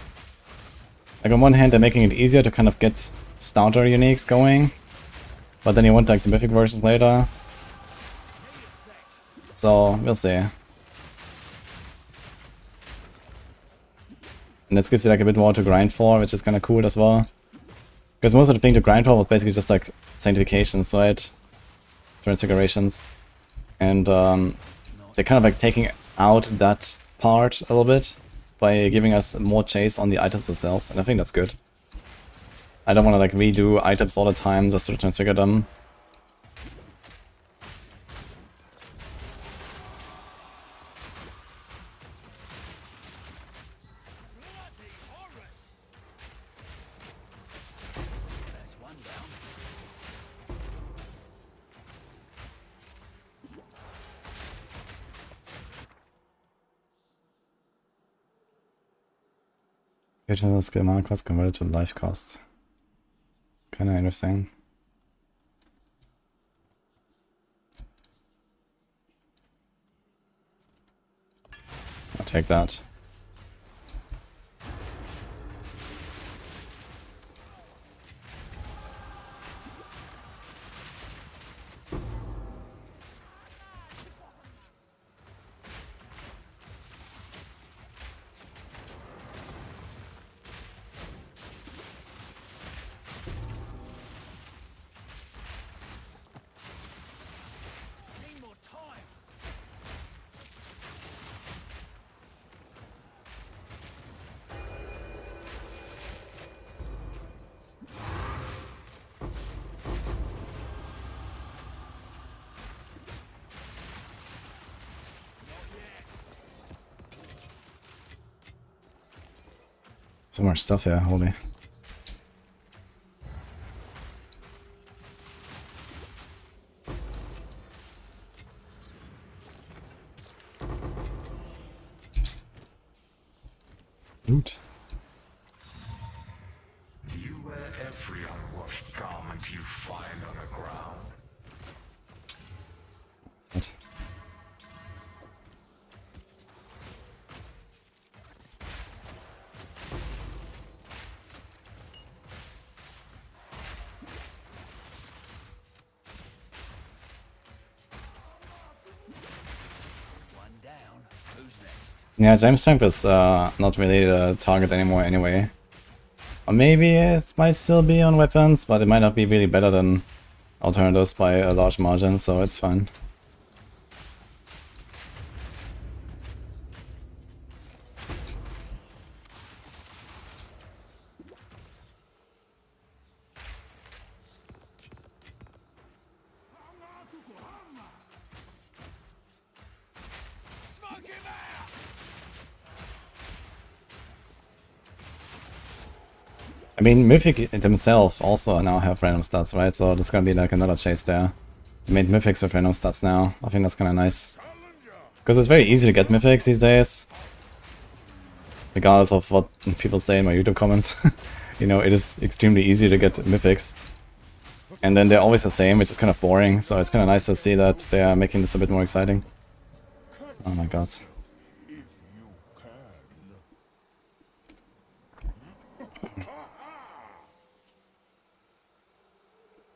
on one hand they're making it easier to kind of get starter uniques going, but then you want like the mythic versions later. So we'll see. And this gives you like a bit more to grind for, which is kinda cool as well. Because most of the thing to grind for was basically just like sanctifications, right? Transfigurations. And they're kind of like taking out that part a little bit by giving us more chase on the items themselves, and I think that's good. I don't want to like redo items all the time just to transfigure them. That's one down. Additional skill mana cost converted to life cost. Kinda interesting. I'll take that. Need more time. So much stuff here, holy. Loot. You wear every unwashed garment you find on the ground. What? One down. Who's next? Yeah, James Strength is not really the target anymore anyway. Or maybe it might still be on weapons, but it might not be really better than alternatives by a large margin, so it's fine. Smoke him out! I mean, Mythic themselves also now have random stats, right? So there's gonna be like another chase there. They made Mythics with random stats now. I think that's kinda nice. Because it's very easy to get Mythics these days. Regardless of what people say in my YouTube comments. You know, it is extremely easy to get Mythics. And then they're always the same, which is kind of boring. So it's kind of nice to see that they are making this a bit more exciting. Oh my god.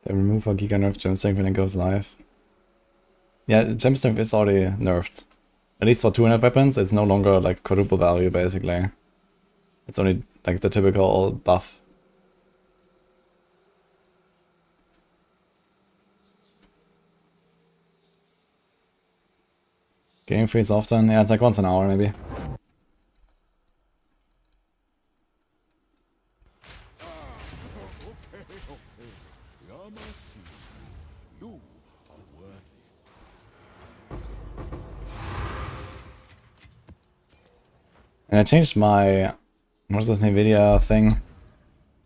They remove a Giga Nerf Gemstone when it goes live. Yeah, Gemstone is already nerfed. At least for 200 weapons, it's no longer like quadruple value basically. It's only like the typical buff. Game freeze often? Yeah, it's like once an hour maybe. And I changed my, what's this NVIDIA thing?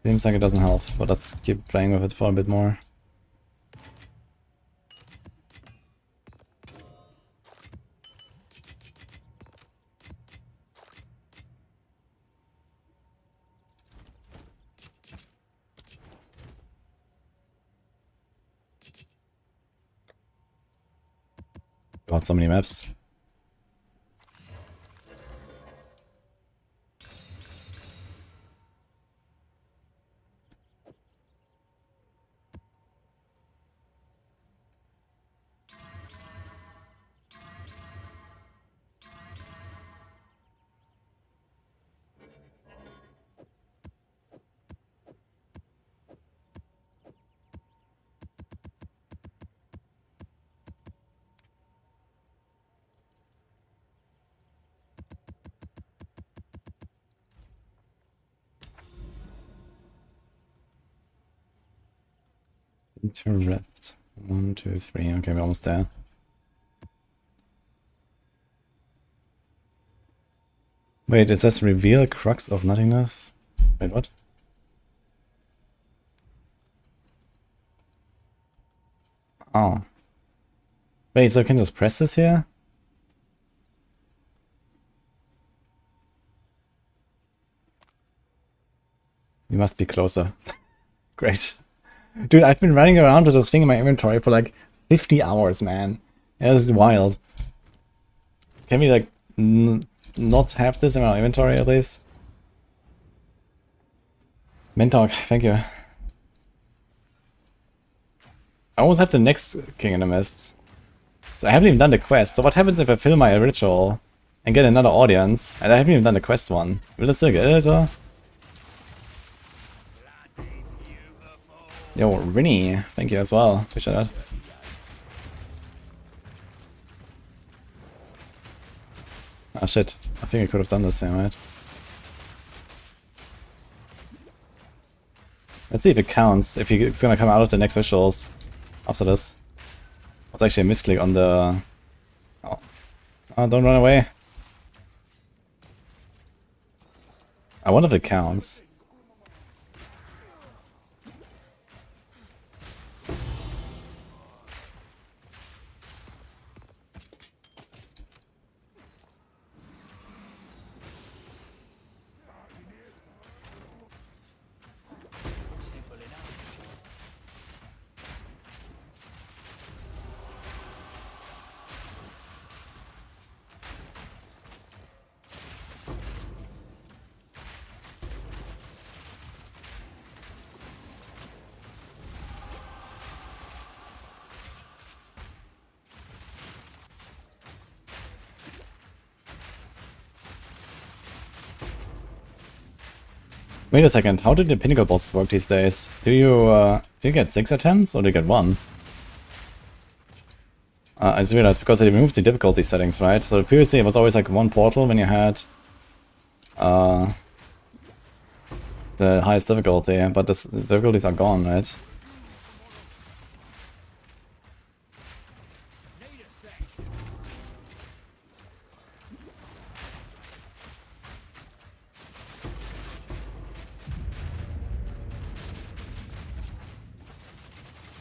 Seems like it doesn't help, but let's keep playing with it for a bit more. God, so many maps. Interrupt. 1, 2, 3. Okay, we're almost there. Wait, it says reveal crux of nothingness. Wait, what? Oh. Wait, so I can just press this here? You must be closer. Great. Dude, I've been running around with this thing in my inventory for like 50 hours, man. Yeah, this is wild. Can we like not have this in our inventory at least? Mentalk, thank you. I almost have the next King in the Mists. So I haven't even done the quest. So what happens if I fill my ritual and get another audience and I haven't even done the quest one? Will I still get it or? Yo, Rinny, thank you as well. Appreciate that. Ah shit, I think I could have done this same, right? Let's see if it counts, if it's gonna come out of the next visuals after this. It's actually a misclick on the... Oh. Oh, don't run away. I wonder if it counts. Simple enough. Wait a second, how did the pinnacle boss work these days? Do you get 6 attempts or do you get 1? I just realized because they removed the difficulty settings, right? So previously it was always like 1 portal when you had the highest difficulty, but the difficulties are gone, right? Need a sec.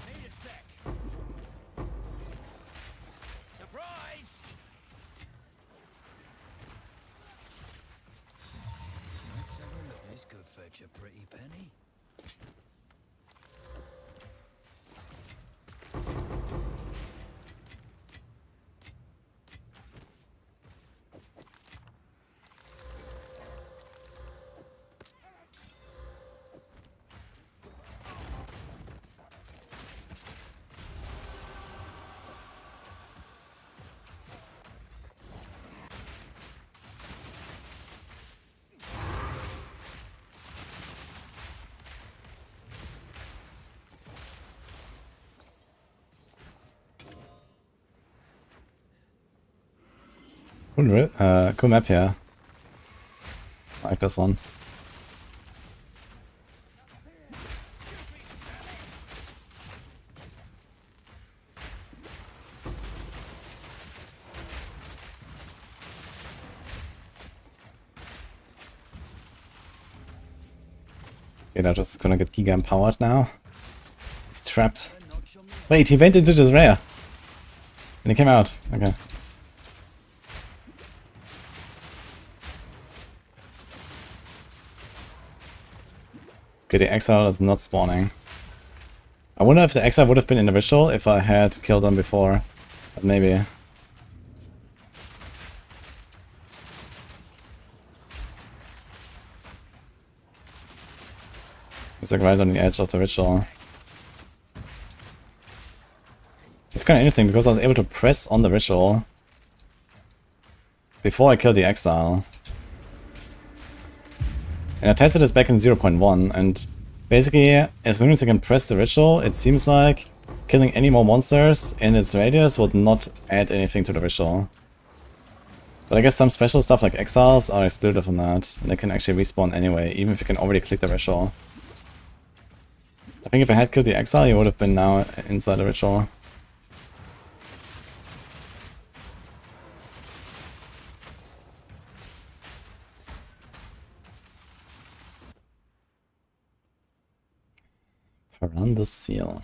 Need a sec. Surprise! Let's have a look. This could fetch a pretty penny. Cool map here. I like this one. Okay, they're just gonna get Giga empowered now. He's trapped. Wait, he went into this rare. And he came out. Okay. Okay, the Exile is not spawning. I wonder if the Exile would have been in the ritual if I had killed them before. But maybe. It's like right on the edge of the ritual. It's kind of interesting because I was able to press on the ritual before I killed the Exile. And I tested this back in 0.1, and basically, as soon as you can press the ritual, it seems like killing any more monsters in its radius would not add anything to the ritual. But I guess some special stuff like Exiles are excluded from that, and they can actually respawn anyway, even if you can already click the ritual. I think if I had killed the Exile, he would have been now inside the ritual. Around the seal.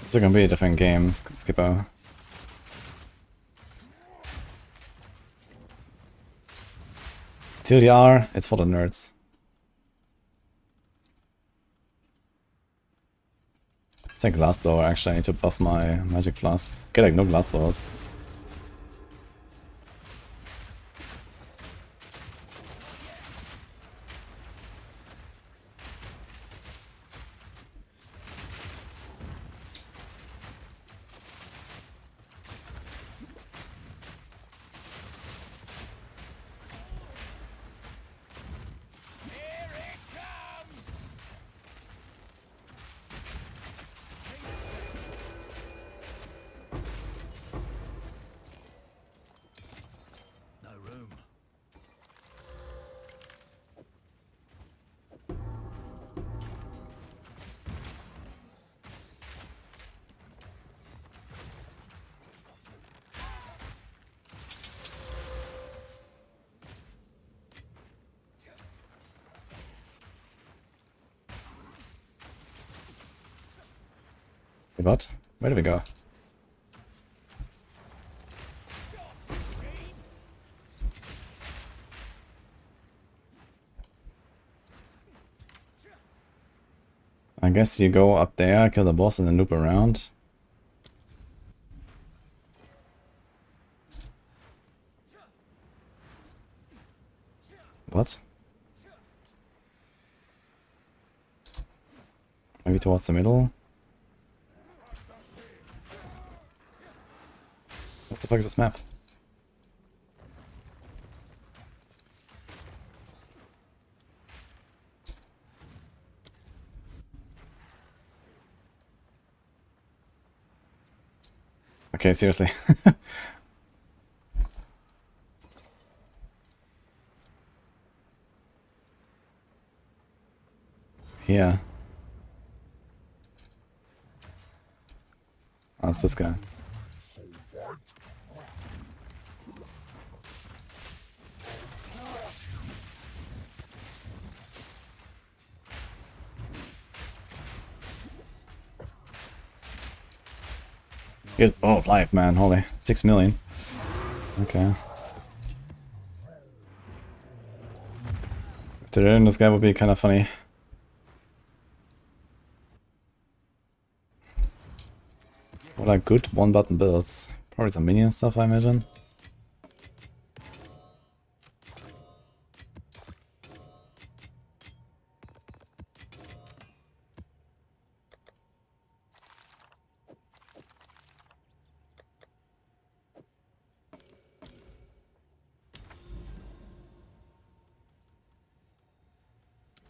It's gonna be a different game, Skipper. TLDR, it's for the nerds. It's a glass blower, actually. I need to buff my magic flask. Get like no glass blowers. No room. Wait, what? Where did we go? I guess you go up there, kill the boss, and then loop around. What? Maybe towards the middle? What the fuck is this map? Okay, seriously. Here. Oh, it's this guy. He's oh life, man, holy 6 million. Okay. If they're in this guy would be kind of funny. What are good one button builds? Probably some minion stuff, I imagine.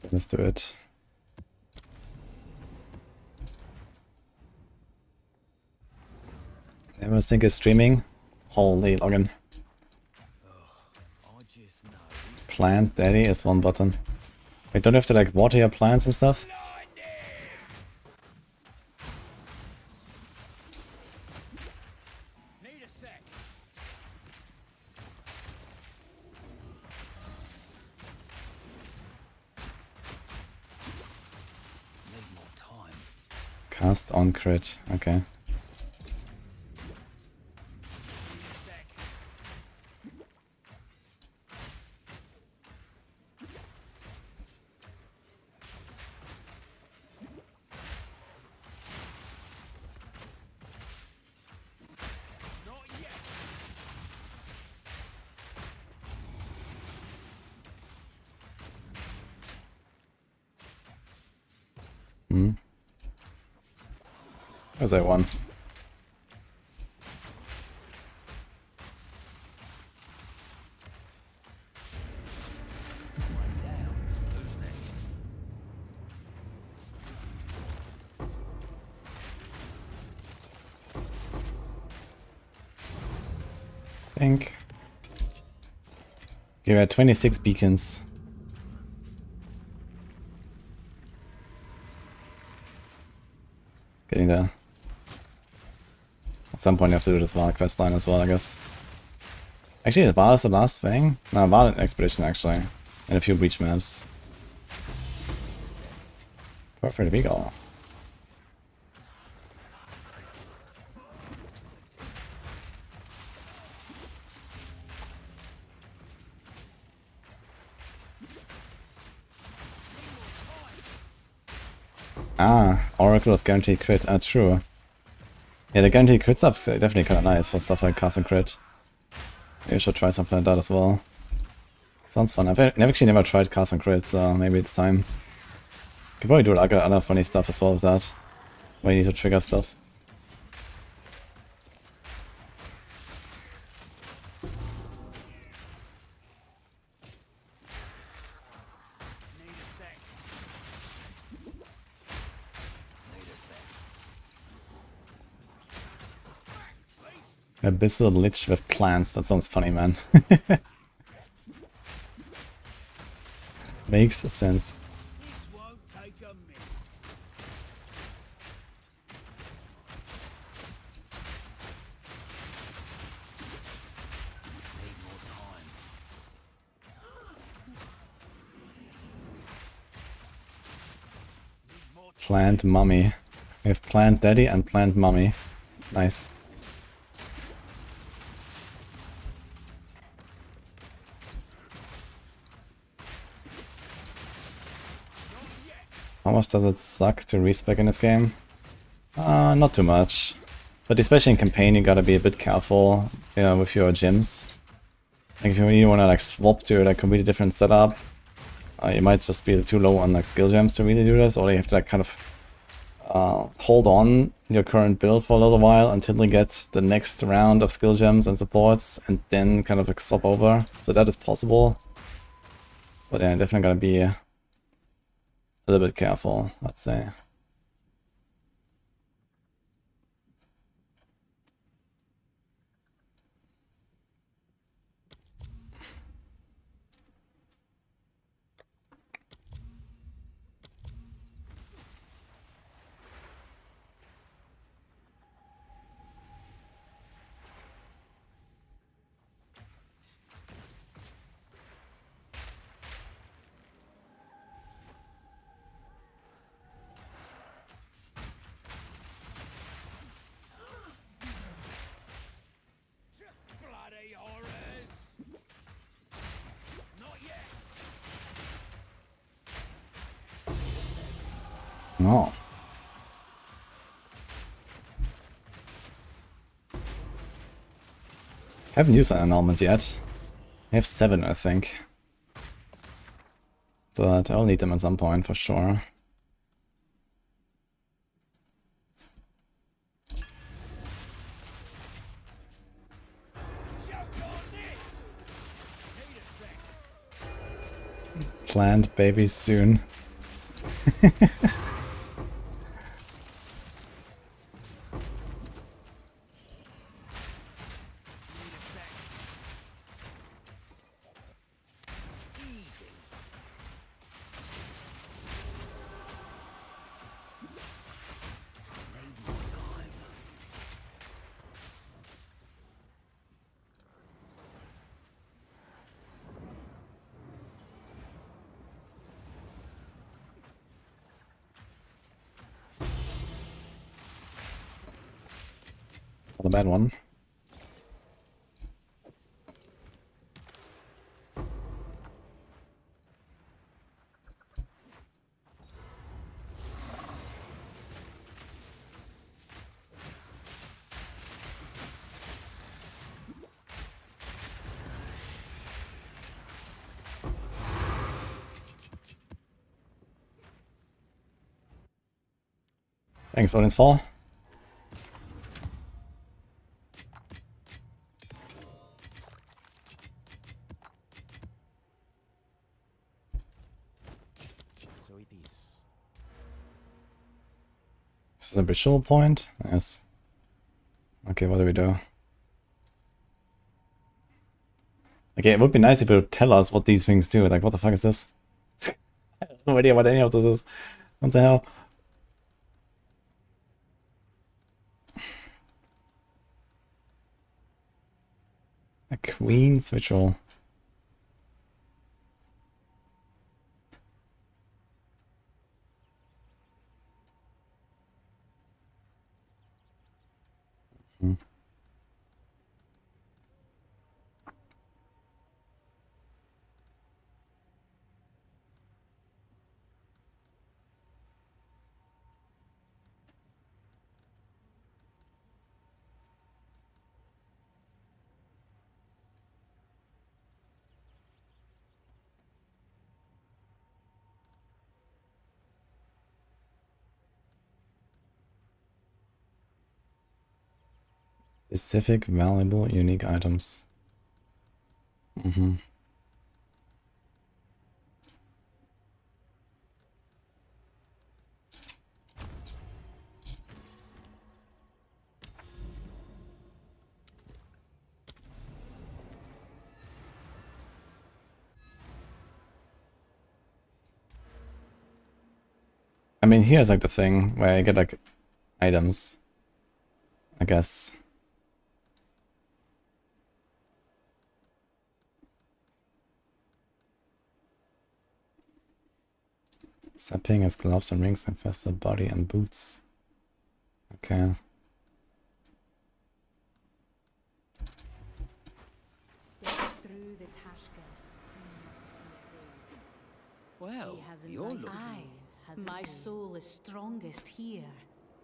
Let's do it. Never think is streaming. Holy login. I just know. Plant daddy is one button. Wait, don't you have to like water your plants and stuff? Need a sec. Need more time. Cast on crit. Okay. Where's that one? Think. Okay, we had 26 beacons. Getting there. At some point you have to do this Var quest line as well, I guess. Actually, Var is the last thing? No, Var expedition actually. And a few breach maps. Perfect, we go. Ah, Oracle of Guaranteed Crit. Ah, true. Yeah, the Guaranteed Crit stuff's definitely kind of nice for stuff like Cast and Crit. Maybe I should try something like that as well. Sounds fun. I've actually never tried Cast and Crit, so maybe it's time. Could probably do like other funny stuff as well with that. Where you need to trigger stuff. Abyssal Lich with plants. That sounds funny, man. Makes sense. Plant Mummy. We have Plant Daddy and Plant Mummy. Nice. How much does it suck to respec in this game? Not too much. But especially in campaign you gotta be a bit careful with your gems. Like if you really wanna like swap to like completely different setup, you might just be too low on like skill gems to really do this, or you have to like kind of hold on your current build for a little while until you get the next round of skill gems and supports, and then kind of like swap over. So that is possible. But yeah, definitely gotta be a little bit careful, let's say. Oh. Haven't used an annulment yet. I have 7, I think. But I'll need them at some point for sure. Plant babies soon. Not a bad one. Thanks, Odin's Fall. This is a ritual point? Yes. Okay, what do we do? Okay, it would be nice if you would tell us what these things do. Like, what the fuck is this? I have no idea what any of this is. What the hell? A queen's ritual. Hmm. Specific, valuable, unique items. Mm-hmm. I mean, here's like the thing where I get like items, I guess. Sapping has gloves and rings, infested body and boots. Okay. Step through the Tashka. Do not be afraid. Well, He has you're invited looking. you, hasn't My soul is strongest here.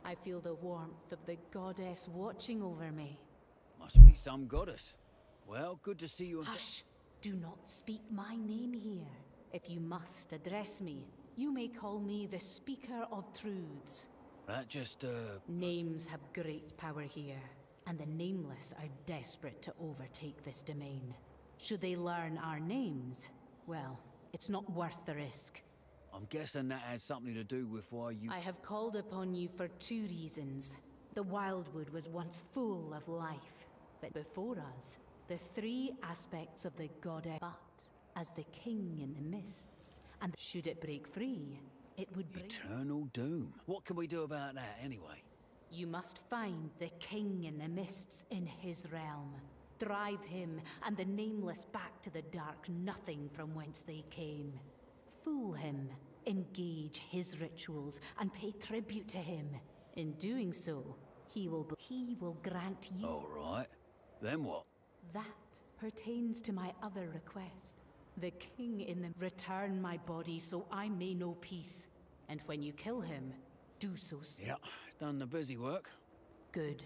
I feel the warmth of the goddess watching over me. Must be some goddess. Well, good to see you. Hush! Do not speak my name here. If you must address me, you may call me the Speaker of Truths. That just, Names have great power here, and the nameless are desperate to overtake this domain. Should they learn our names, well, it's not worth the risk. I'm guessing that has something to do with why you... I have called upon you for two reasons. The Wildwood was once full of life, but before us, the three aspects of the goddess. But as the king in the mists, and should it break free, it would bring... Eternal doom. What can we do about that, anyway? You must find the king in the mists in his realm. Drive him and the nameless back to the dark nothing from whence they came. Fool him, engage his rituals, and pay tribute to him. In doing so, he will grant you... All right. Then what? That pertains to my other request. The king in the... Return my body so I may know peace. And when you kill him, do so... Yeah, done the busy work. Good.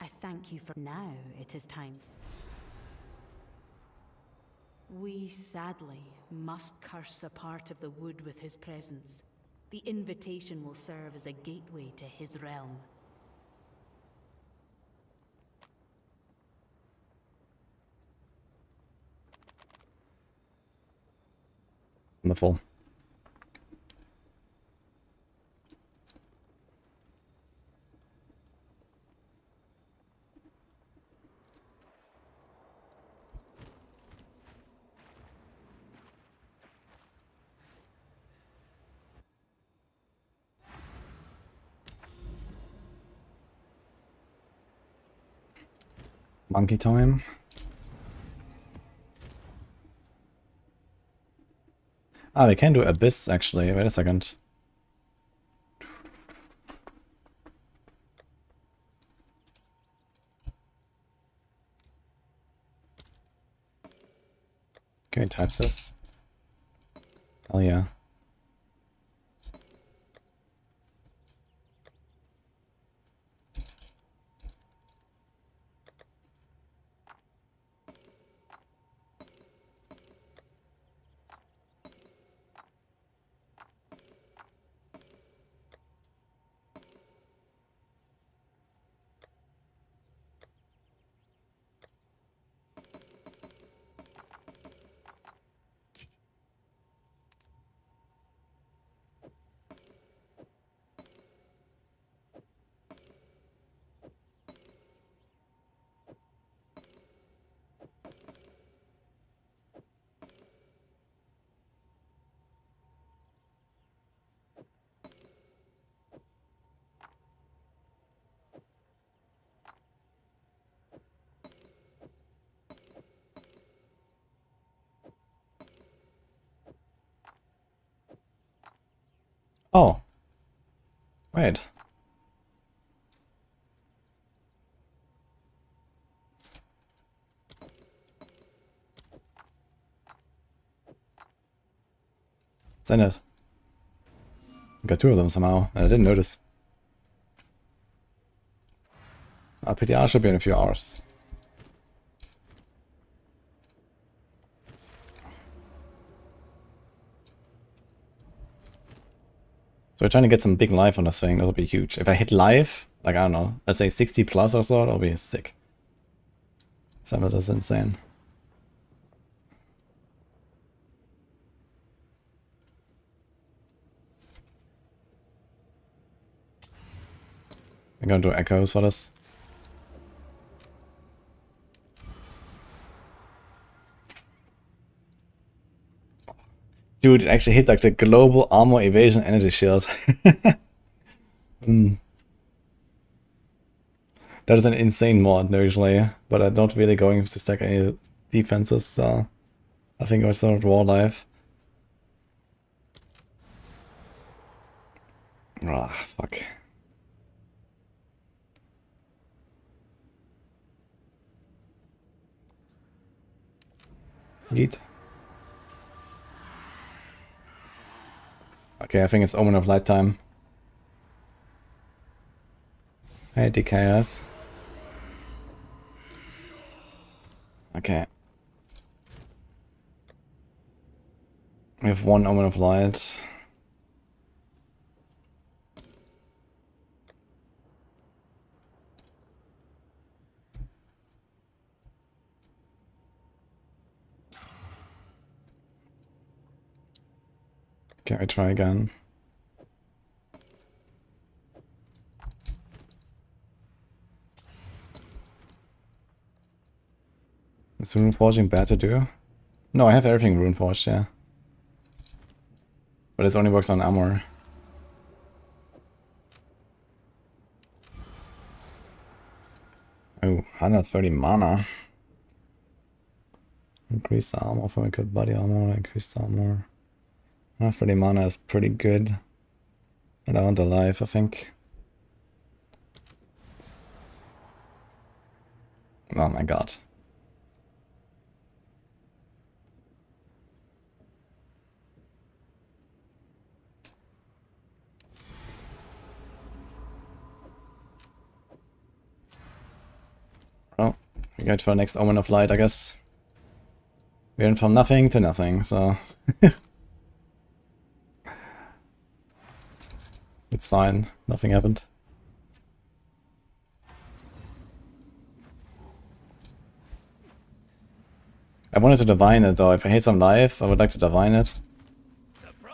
I thank you for... Now it is time. We sadly must curse a part of the wood with his presence. The invitation will serve as a gateway to his realm. Wonderful. Monkey time. Ah, we can do Abyss actually. Wait a second. Can we type this? Hell yeah. Oh. Wait. Send it. Got two of them somehow, and I didn't notice. PTR should be in a few hours. So we're trying to get some big life on this thing. That'll be huge. If I hit life, like, I don't know, let's say 60 plus or so, that'll be sick. Some of this is insane. I'm gonna do echoes for this. Dude, it actually hit like the global armor evasion energy shield. That is an insane mod usually, but I'm not really going to stack any defenses, so I think I was sort of raw life. Ah, fuck. Yeet. Okay, I think it's Omen of Light time. Hey, DKS. Okay. We have one Omen of Light. Can we try again? Is Runeforging bad to do? No, I have everything Runeforged, yeah. But it only works on armor. Oh, 130 mana. Increase the armor for a good body armor, increase the armor. 130 mana is pretty good. And I want the life, I think. Oh my god. Well, we go to our next Omen of Light, I guess. We went from nothing to nothing, so... It's fine, nothing happened. I wanted to divine it though. If I hit some life, I would like to divine it. Surprise!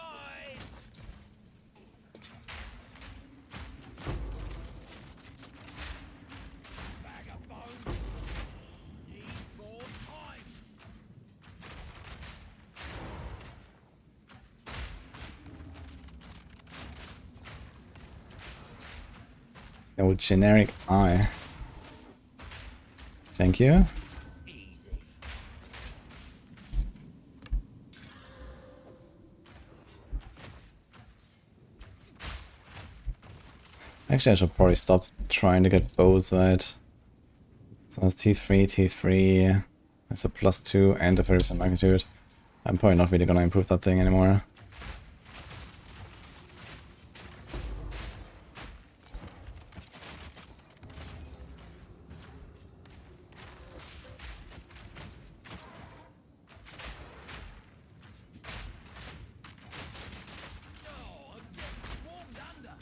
Bag of bones. Need more time. No generic eye. Thank you. Easy. Actually, I should probably stop trying to get bows right. So it's T3, T3. It's a +2 and a 30% magnitude. I'm probably not really gonna improve that thing anymore. Oh, I'm getting swarmed under.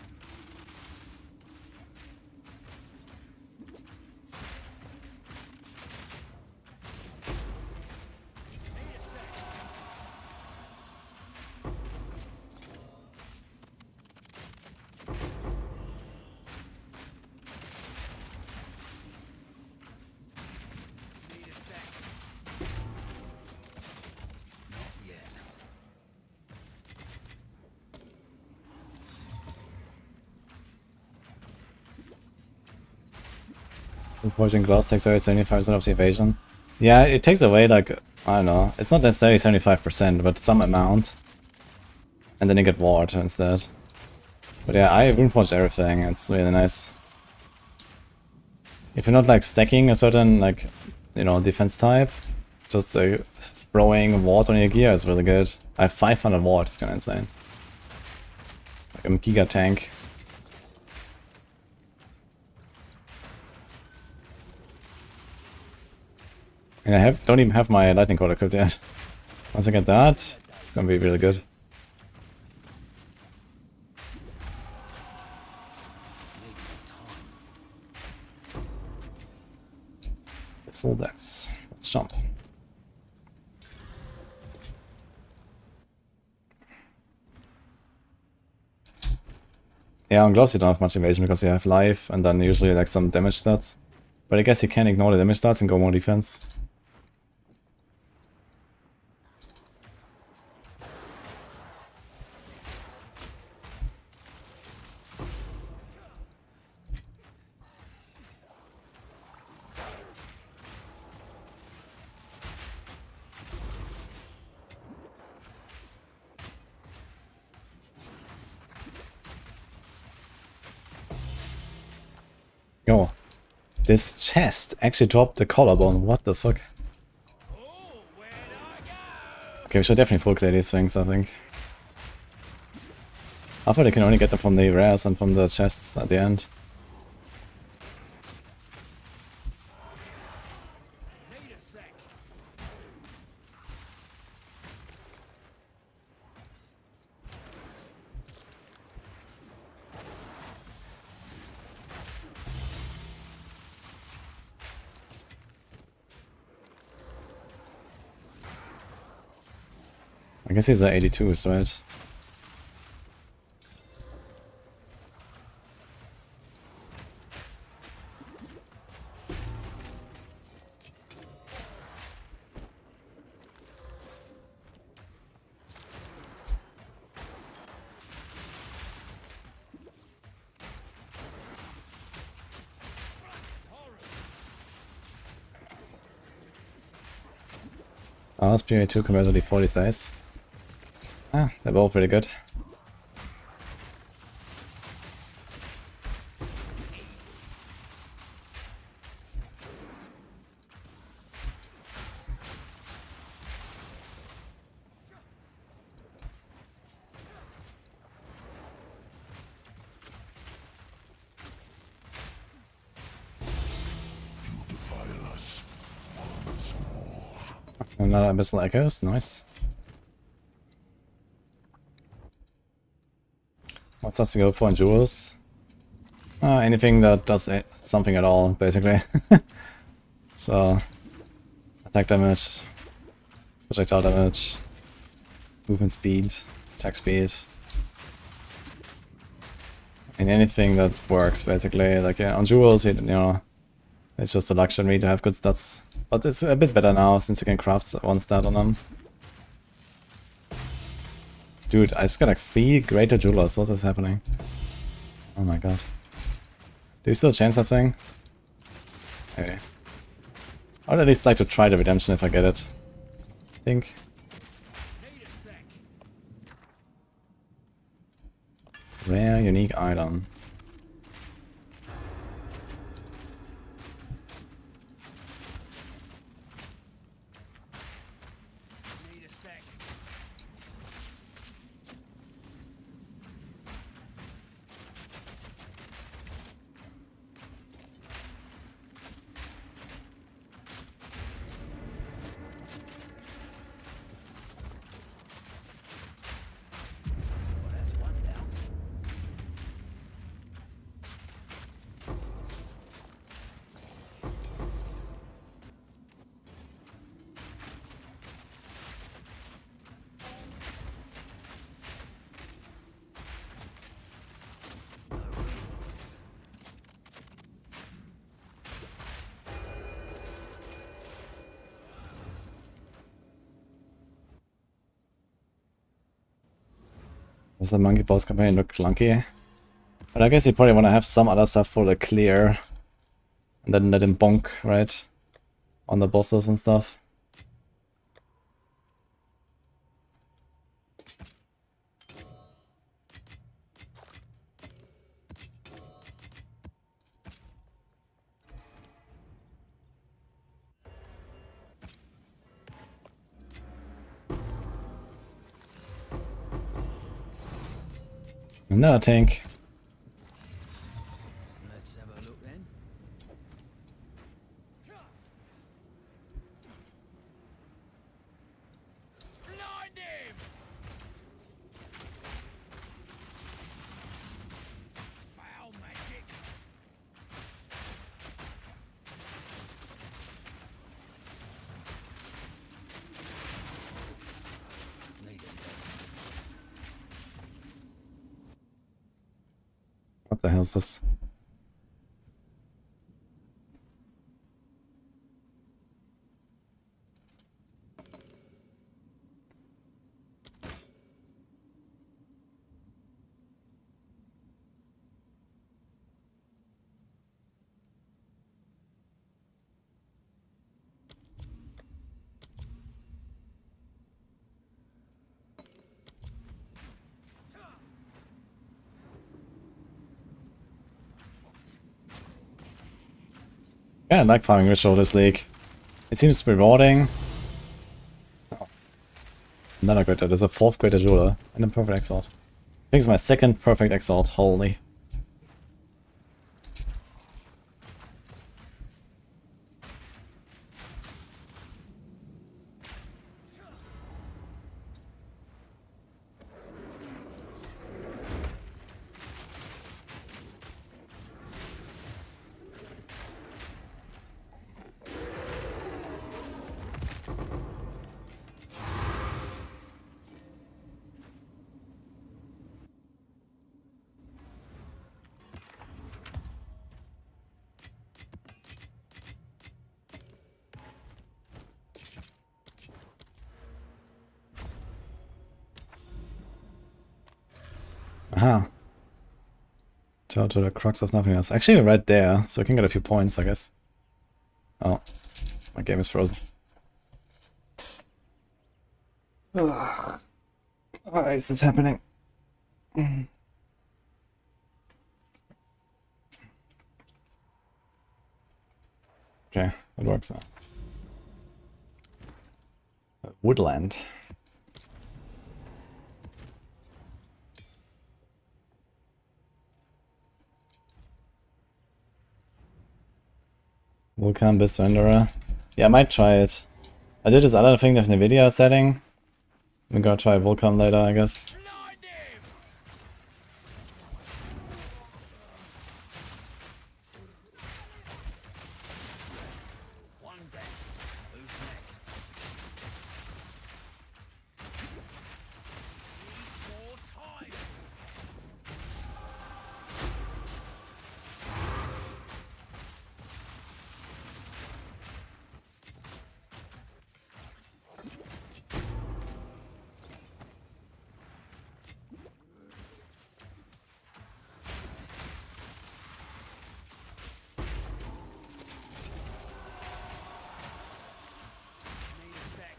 Need a sec. Need a sec. Not yet. Poison glass takes away 75% of the evasion. Yeah, it takes away like, I don't know, it's not necessarily 75%, but some amount. And then you get ward instead. But yeah, I runeforged everything, it's really nice. If you're not like stacking a certain like, you know, defense type, just throwing ward on your gear is really good. I have 500 ward, it's kinda insane. Like I'm giga tank. And I don't even have my lightning cord equipped yet. Once I get that, it's gonna be really good. So let's jump. Yeah, on Gloss you don't have much evasion because you have life and then usually like some damage stats. But I guess you can ignore the damage stats and go more defense. Yo, this chest actually dropped the collarbone, what the fuck? Okay, we should definitely full clear these things, I think. I thought I can only get them from the rares and from the chests at the end. I guess these are 82s, right? SPA2 compared to the 40 size. Ah, they're both really good. Another Abyssal Echoes, nice. What's that to go for in jewels? Anything that does something at all, basically. So, attack damage, projectile damage, movement speed, attack speed. And anything that works, basically. Like, yeah, on jewels, you know, it's just a luxury to have good stats. But it's a bit better now, since you can craft one stat on them. Dude, I just got like 3 greater jewelers. What is happening? Oh my god. Do you still chain something? Maybe. I would at least like to try the redemption if I get it. I think. Rare unique item. Does the monkey boss campaign look clunky? But I guess you probably want to have some other stuff for the clear. And then let him bonk, right? On the bosses and stuff. Another tank. Let's have a look then. Blind him! Foul magic! Need a sec. What the hell is this? Yeah, I like farming ritual this league. It seems rewarding. Oh. Another greater. There's a 4th greater jeweler and a perfect exalt. I think it's my 2nd perfect exalt. Holy. Aha. Turn to the crux of nothing else. Actually, right there, so I can get a few points, I guess. Oh, my game is frozen. Ugh. Why is this happening? Okay, it works now. Woodland. Vulcan Beast Surrenderer. Yeah, I might try it. I did this other thing with NVIDIA setting. I'm gonna try Vulcan later, I guess. Blind him! One down. Who's next? Need more time. Need a sec.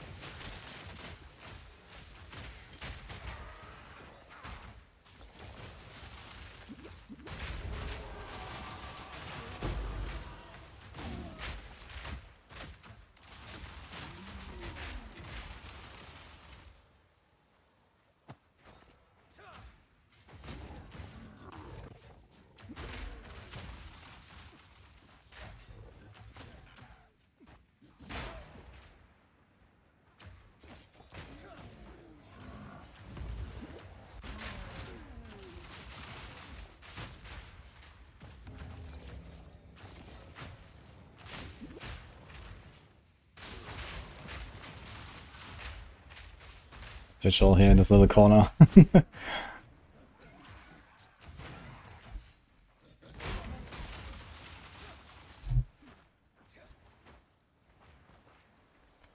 Switch all here in this little corner.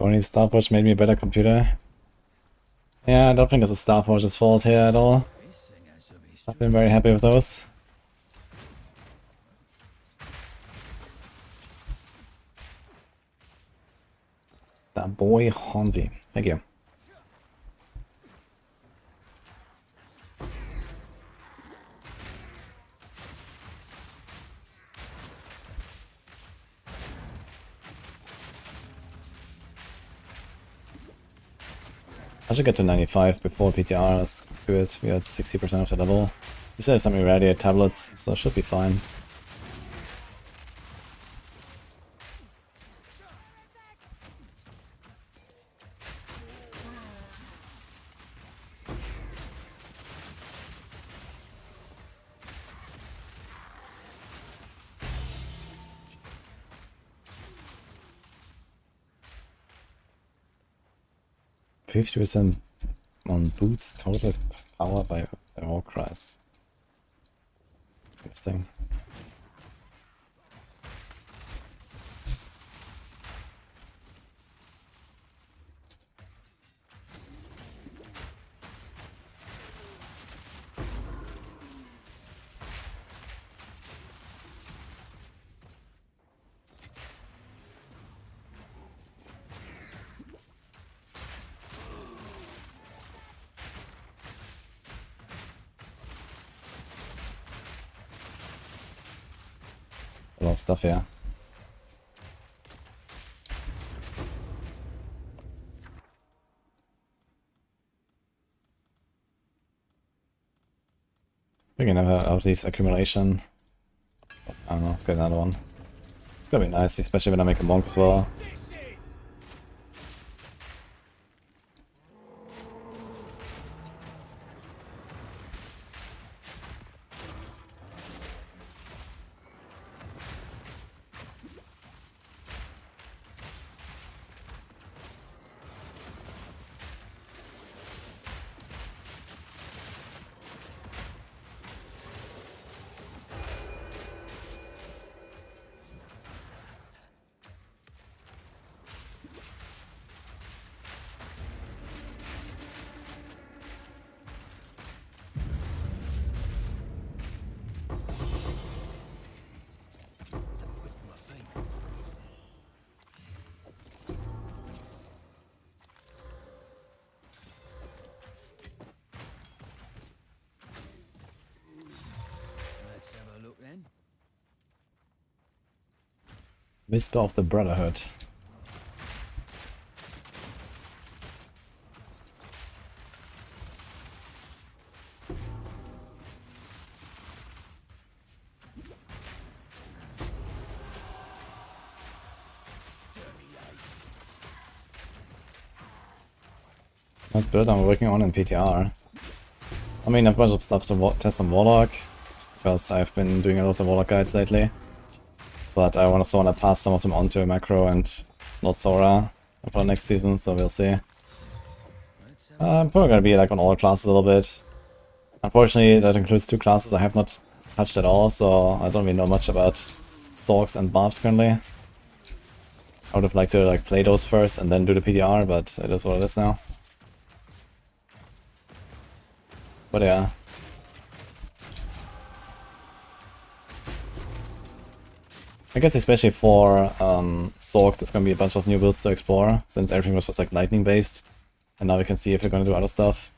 Only Starforge made me a better computer. Yeah, I don't think it's a Starforge's fault here at all. This thing has some history. I've been very happy with those. That boy Hansi. Thank you. I should get to 95 before PTR. That's good. We had 60% of the level. You said some irradiate tablets, so it should be fine. %50% on boots total power by Warcries. Interesting. A lot of stuff here. We can have out of these accumulation. I don't know, let's get another one. It's gonna be nice, especially when I make a monk as well. Let's have a look then. Whisper of the Brotherhood. Not build I'm working on in PTR. I mean, I have a bunch of stuff to test on Warlock, because I've been doing a lot of Warlock guides lately. But I also want to pass some of them on to Macro and not Sora for the next season, so we'll see. I'm probably going to be like on all classes a little bit. Unfortunately, that includes 2 classes I have not touched at all, so I don't really know much about Sorks and Barbs currently. I would have liked to like play those first and then do the PTR, but it is what it is now. But yeah. I guess especially for Sork, there's gonna be a bunch of new builds to explore, since everything was just like lightning based. And now we can see if they're gonna do other stuff.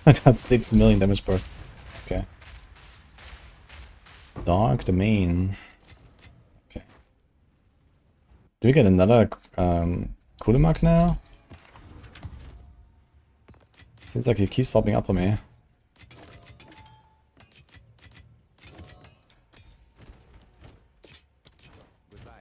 I got 6 million damage burst. Okay. Dark Domain. Okay. Do we get another Kulemak now? Seems like he keeps popping up for me. Goodbye.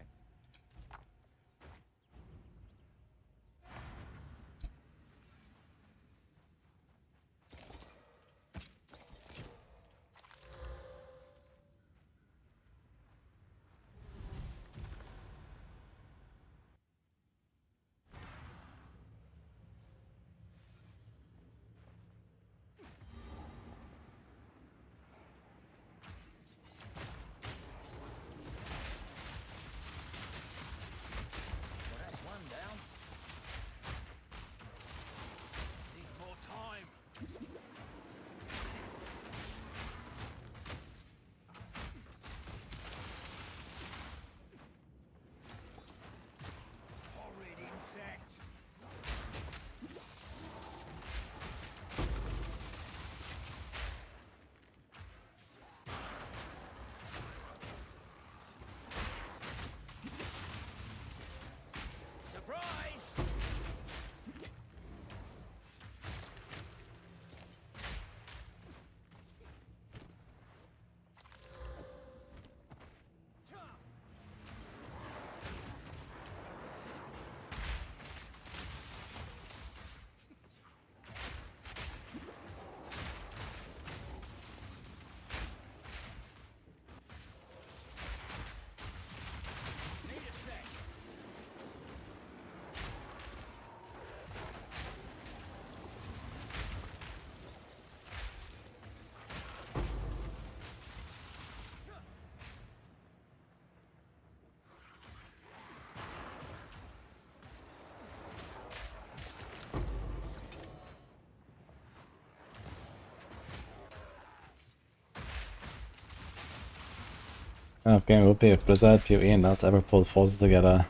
kind of game it would be if Blizzard, PoE, and us ever pulled forces together.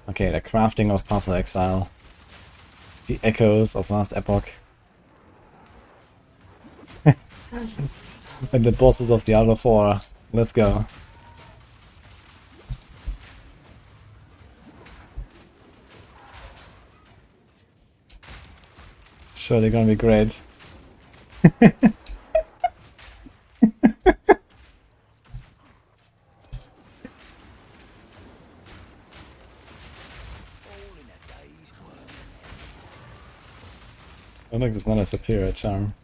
Okay, the crafting of Powerful Exile. The echoes of last Epoch. And the bosses of Diablo 4. Let's go. Sure, they're gonna be great. All in a day's work. Oh look, it's not a superior charm.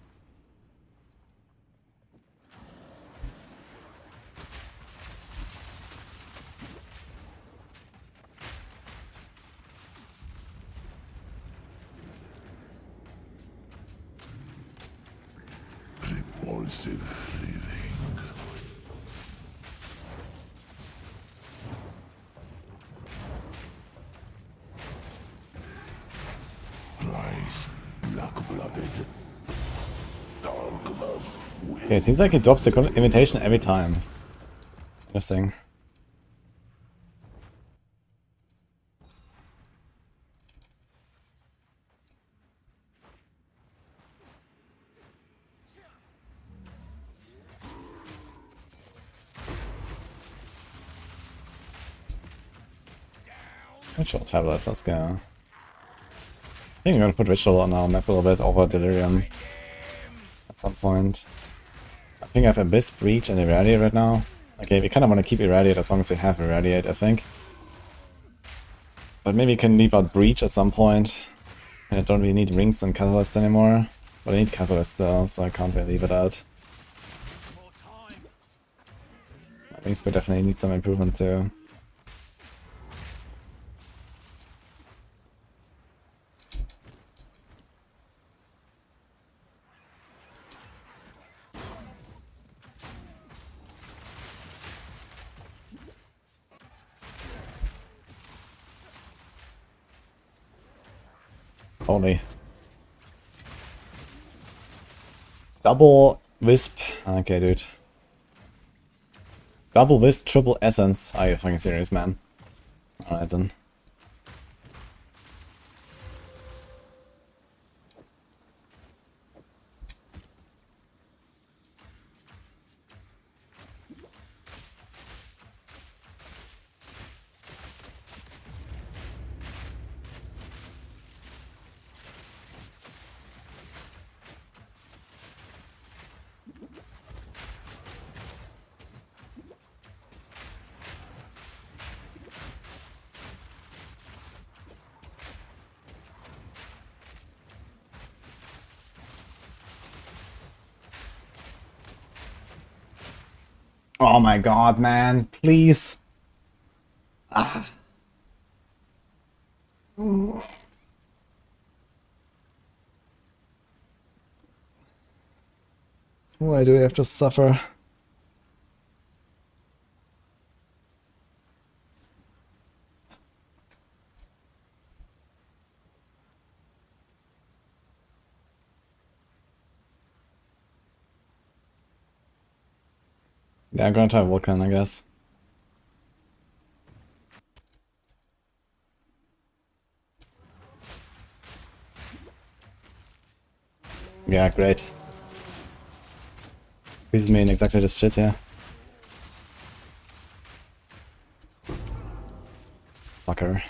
Repulsive living. Rise, black-blooded. Darkness will Okay, it seems like he drops the invitation every time. Interesting. Ritual tablet, let's go. I think I'm gonna put Ritual on our map a little bit over Delirium at some point. I think I have Abyss, Breach, and Irradiate right now. Okay, we kind of want to keep Irradiate as long as we have Irradiate, I think. But maybe we can leave out Breach at some point. I don't really need Rings and Catalyst anymore. But I need Catalyst still, so I can't really leave it out. More time. Rings will definitely need some improvement too. Holy. Double Wisp. Okay, dude. Double Wisp, triple Essence. Are you fucking serious, man? Alright then. Oh my god, man. Please. Ah. Why do we have to suffer? Yeah, I'm gonna try Vulcan, I guess. Yeah, great. This is me in exactly this shit here. Fucker.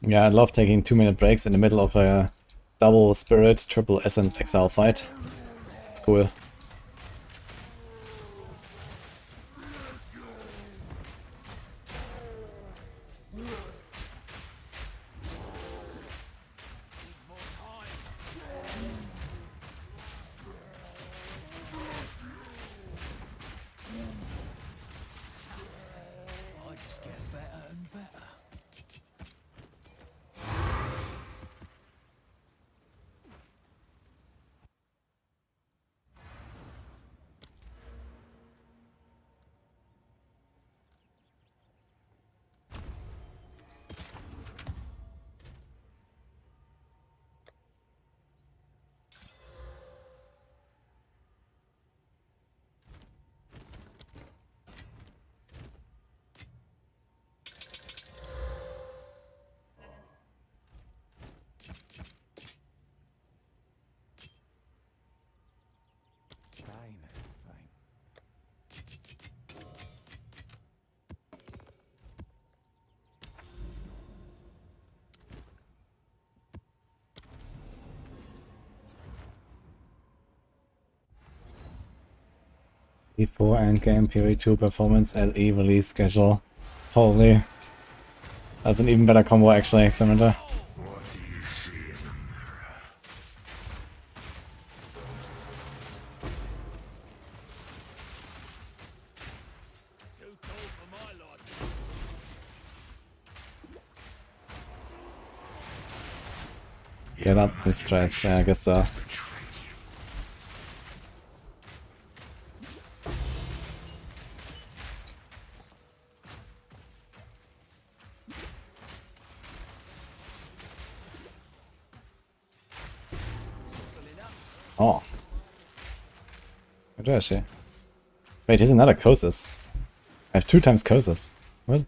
Yeah, I love taking 2-minute breaks in the middle of a double Spirit, triple Essence Exile fight. It's cool. P4 Endgame PoE 2 Performance LE release schedule. Holy. That's an even better combo actually, Examiner. What do you see in the mirror? Too cold for my liking. Get up and stretch, yeah, I guess so. Betrayed you. Oh. What do I see? Wait, here's another Kosis. I have 2 times Kosis. What?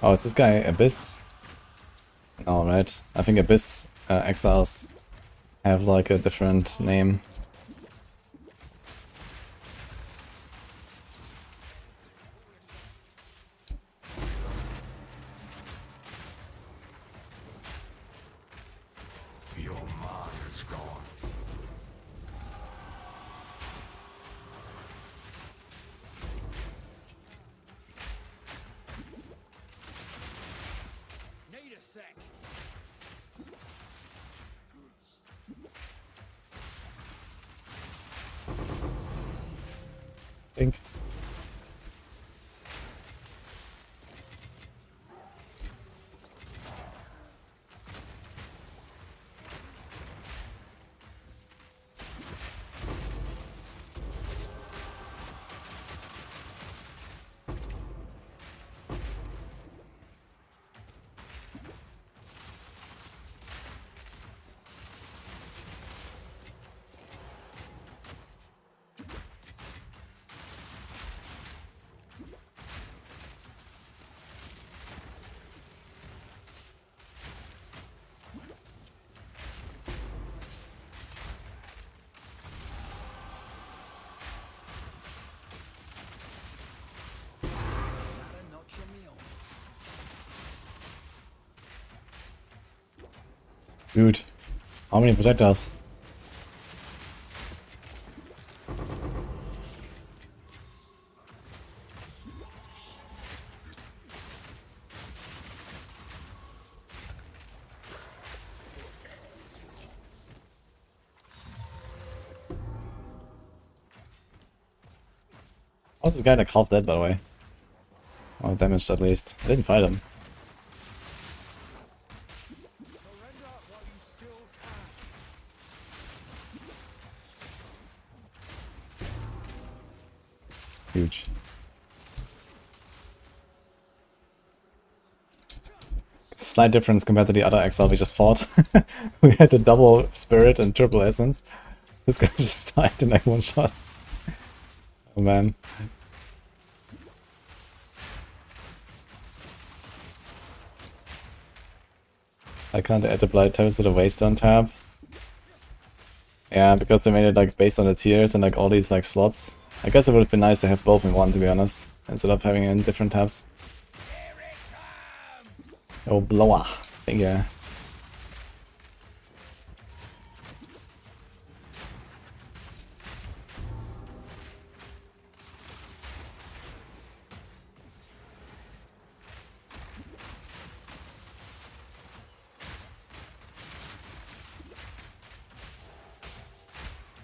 Oh, is this guy Abyss? Oh, right. I think Abyss exiles have like a different name. Your mind is gone. Need a sec. Think. Gotta notch me on. Dude. How many projectiles? How's this guy like half dead by the way? Oh, damaged at least. I didn't fight him. Surrender while you still can. Huge. Slight difference compared to the other Exile we just fought. We had a double spirit and triple essence. This guy just died in like one shot. Oh man. I can't add the Blight Toes to the Waystone tab. Yeah, because they made it like based on the tiers and like all these like slots. I guess it would have been nice to have both in one, to be honest, instead of having it in different tabs. Oh, blower. Thank you.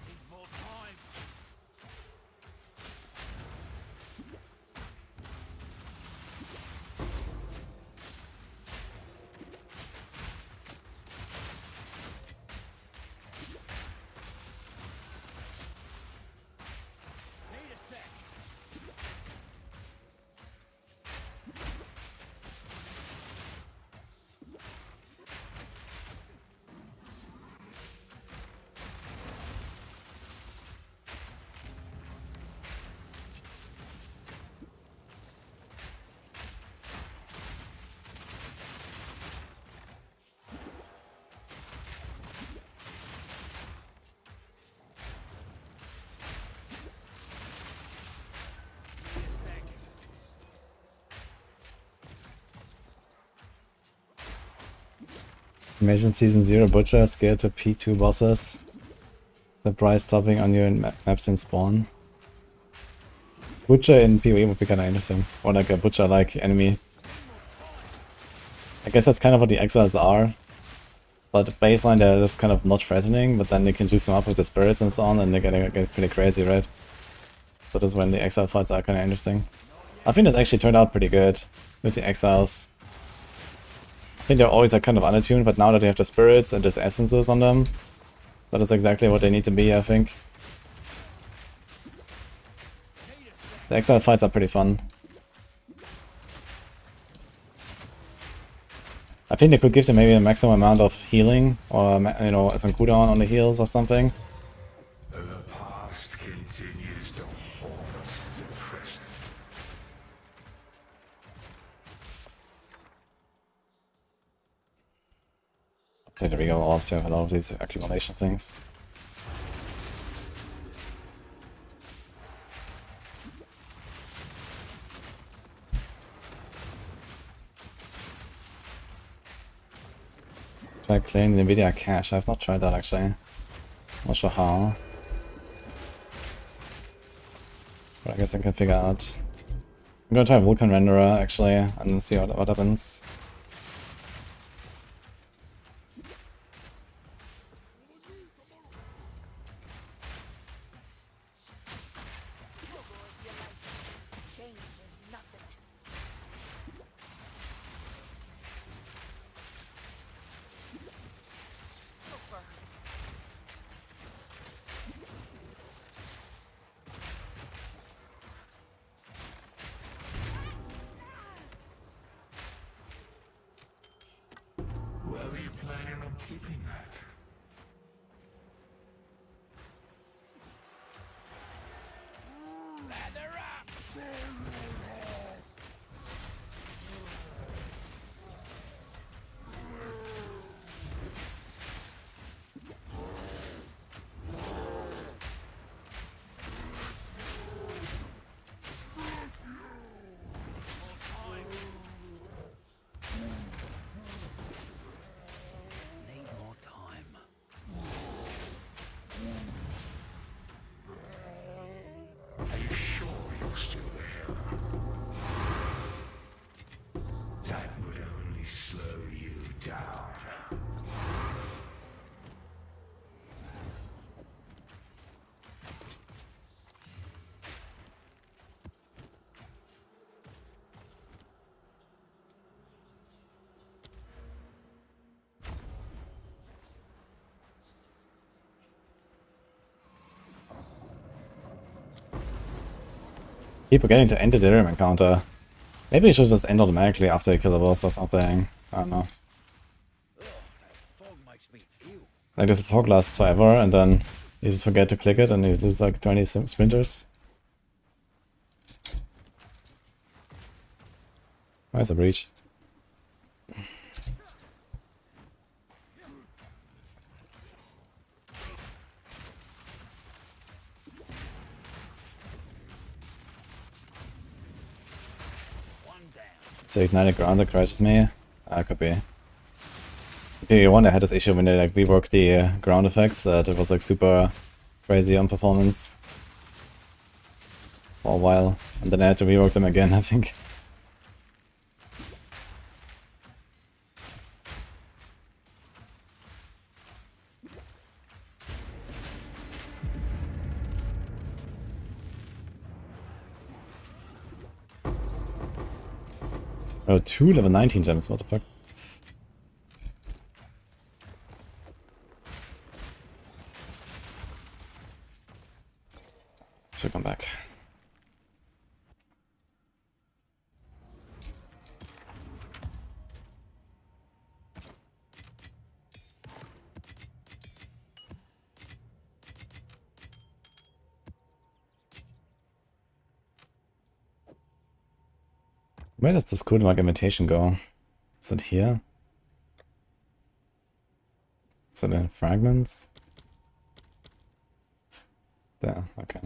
Need more time. Need a sec. Need a sec. Imagine Season 0 Butcher scaled to P2 bosses. the price stopping on your maps in spawn. Butcher in PoE would be kinda interesting. Or like a butcher-like enemy. I guess that's kind of what the exiles are. But baseline they're just kind of not threatening, but then you can juice them up with the spirits and so on, and they're gonna get pretty crazy, right? So that's when the exile fights are kinda interesting. I think this actually turned out pretty good with the exiles. I think they're always like kind of unattuned, but now that they have the spirits and just essences on them, that is exactly what they need to be, I think. The exile fights are pretty fun. I think they could give them maybe a maximum amount of healing, or you know, some cooldown on the heals or something. The past continues to haunt the present. Okay, there we go, orbs, you have a lot of these accumulation things. Try clearing the Nvidia cache. I've not tried that actually. Not sure how. But I guess I can figure out. I'm gonna try Vulkan Renderer actually, and then see what happens. Where were you planning on keeping that? Need more time. Are you sure you're still there? That would only slow you down. Keep forgetting to end the Delirium encounter. Maybe it should just end automatically after you kill the boss or something. I don't know. Ugh, that fog makes me ill. Like this fog lasts forever and then you just forget to click it and you lose like 20 sprinters. Where's the breach? One down. So Ignited Ground that crashes me? Could be. PoE1 I had this issue when they like reworked the ground effects that it was like super crazy on performance for a while. And then I had to rework them again, I think. Oh, 2 level 19 gems, what the fuck? Should come back. Where does this cool like imitation go? Is it here? Is it in fragments? There, okay.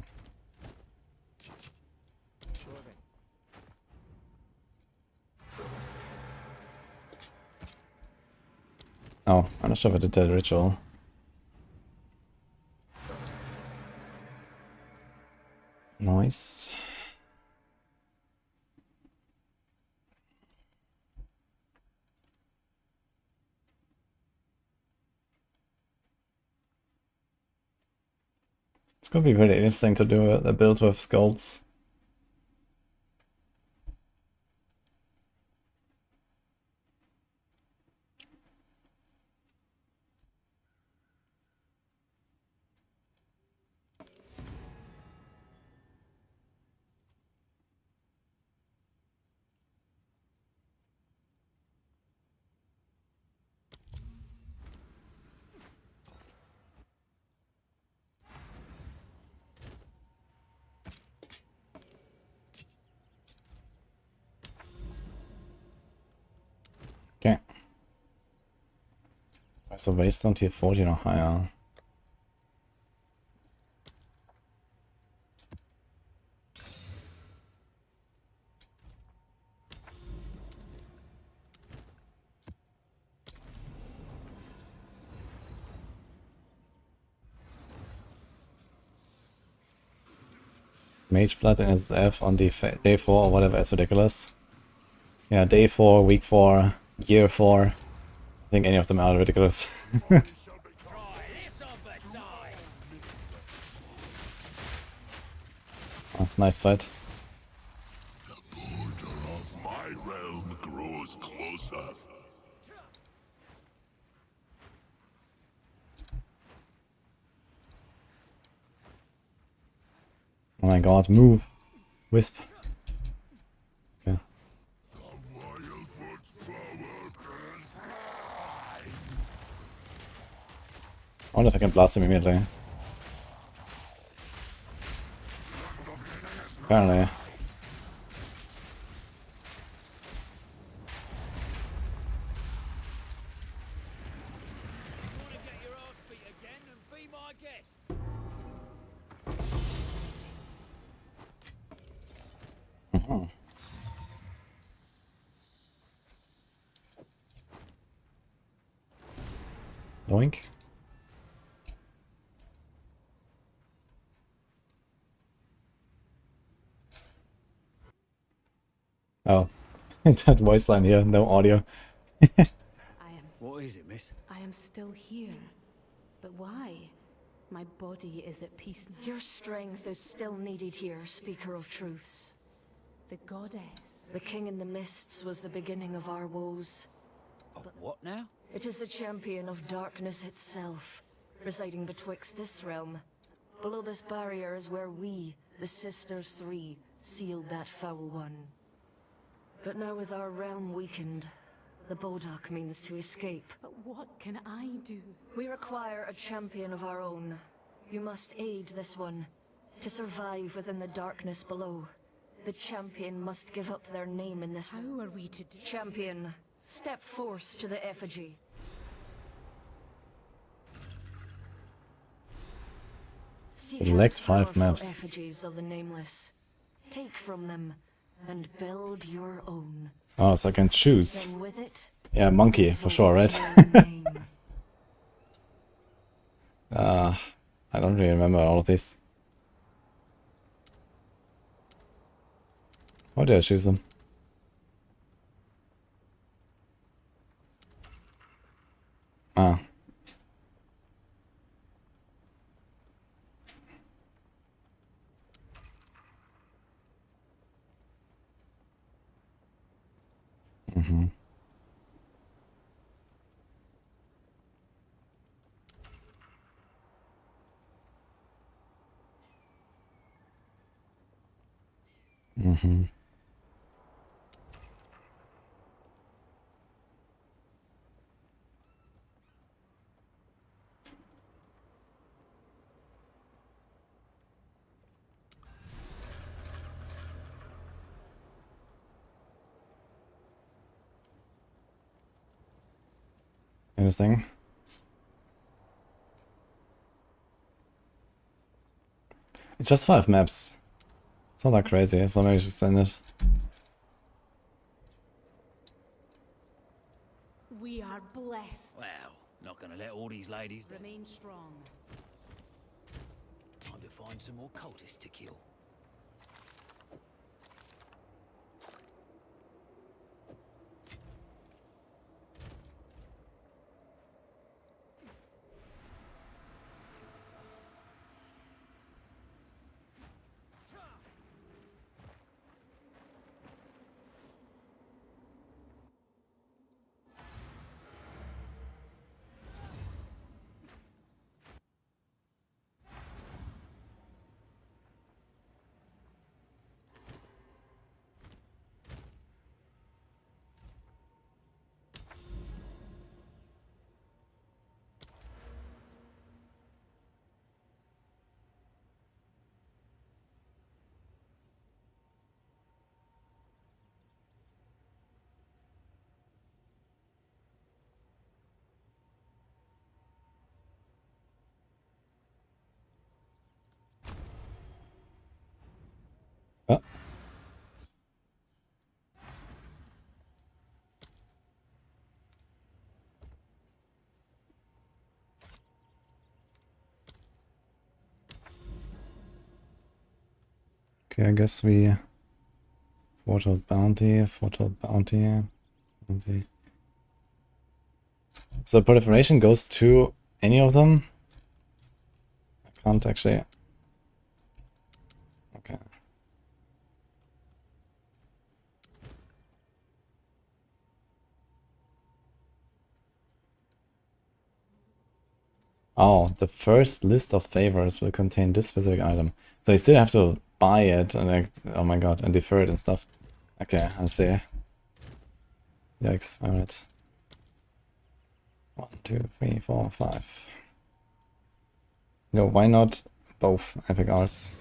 Oh, I'm not sure if I did that ritual. Nice. It's gonna be really interesting to do a build with skulls. Okay. So waste on tier 40 noch higher. Mage Blood and SF on day 4 or whatever is ridiculous. Yeah, day 4, week 4, year 4. I think any of them are ridiculous. Oh, nice fight. My realm grows closer. Oh my god, move. Wisp. Okay. I wonder if I can blast him immediately. Apparently. Doink. Oh, that voice line here, no audio. What is it, miss? I am still here. But why? My body is at peace now. Your strength is still needed here, Speaker of Truths. The goddess. The King in the Mists was the beginning of our woes. Oh, what now? It is the champion of darkness itself, residing betwixt this realm. Below this barrier is where we, the Sisters Three, sealed that foul one. But now with our realm weakened, the Bodok means to escape. But what can I do? We require a champion of our own. You must aid this one. To survive within the darkness below, the champion must give up their name in this. How are we to do? Champion, step forth to the effigy. Seek Select out 5 powerful maps. effigies of the nameless. Take from them and build your own. Oh, so I can choose. Then with it, Yeah, monkey, for sure, right? your name. I don't really remember all of these. Why did I choose them? Ah. Mm-hmm. Mm-hmm. Interesting. It's just 5 maps. It's not that crazy, so maybe I should send it. We are blessed. Well, not gonna let all these ladies down. Remain strong. Time to find some more cultists to kill. Okay, I guess we... Foretold Bounty, Foretold Bounty, Bounty. So proliferation goes to any of them? I can't actually... Okay. Oh, the first list of favors will contain this specific item. So you still have to buy it and like, oh my god, and defer it and stuff. Okay, I see. Yikes, alright. 1, 2, 3, 4, 5. No, why not both epic arts?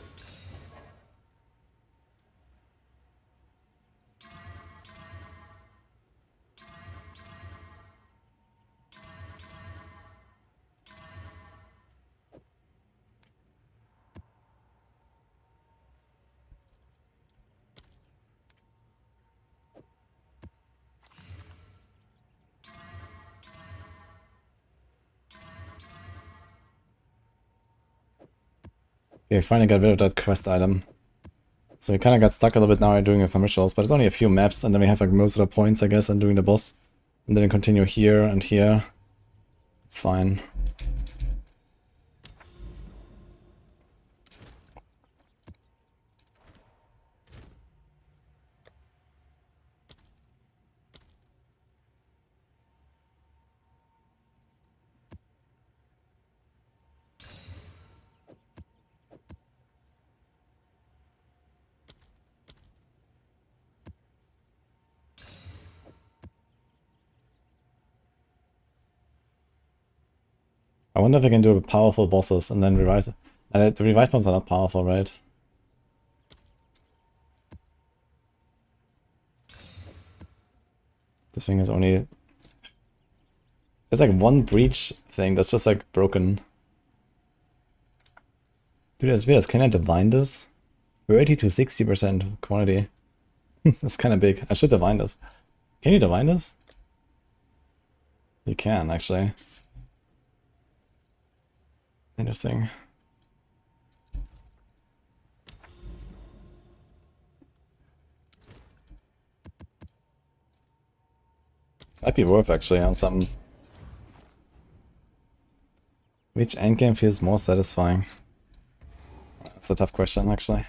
Okay, finally got rid of that quest item. So we kind of got stuck a little bit now doing some rituals, but it's only a few maps, and then we have like most of the points, I guess, and doing the boss. And then continue here and here. It's fine. I wonder if I can do powerful bosses and then revive. The revived ones are not powerful, right? This thing is only... There's like one breach thing that's just like broken. Dude, that's weird. Can I divine this? 30 to 60% quantity. That's kind of big. I should divine this. Can you divine this? You can, actually. Interesting. Might be worth actually on some. Which endgame feels more satisfying? That's a tough question actually.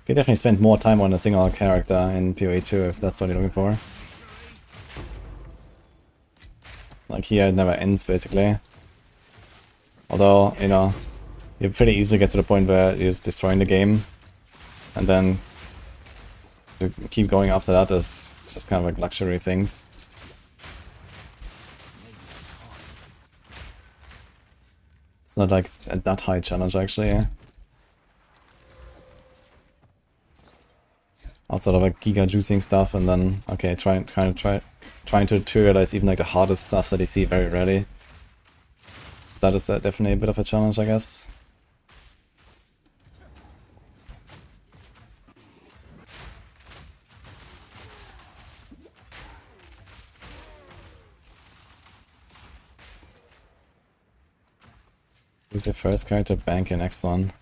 You definitely spend more time on a single character in PoE 2 if that's what you're looking for. Like here it never ends basically. Although, you know, you pretty easily get to the point where you're just destroying the game. And then to keep going after that is just kind of like luxury things. It's not like that high challenge actually. Outside of like giga juicing stuff and then, okay, trying to materialize even like the hardest stuff that you see very rarely. So that is definitely a bit of a challenge, I guess. Who's your first character? Bank your next one.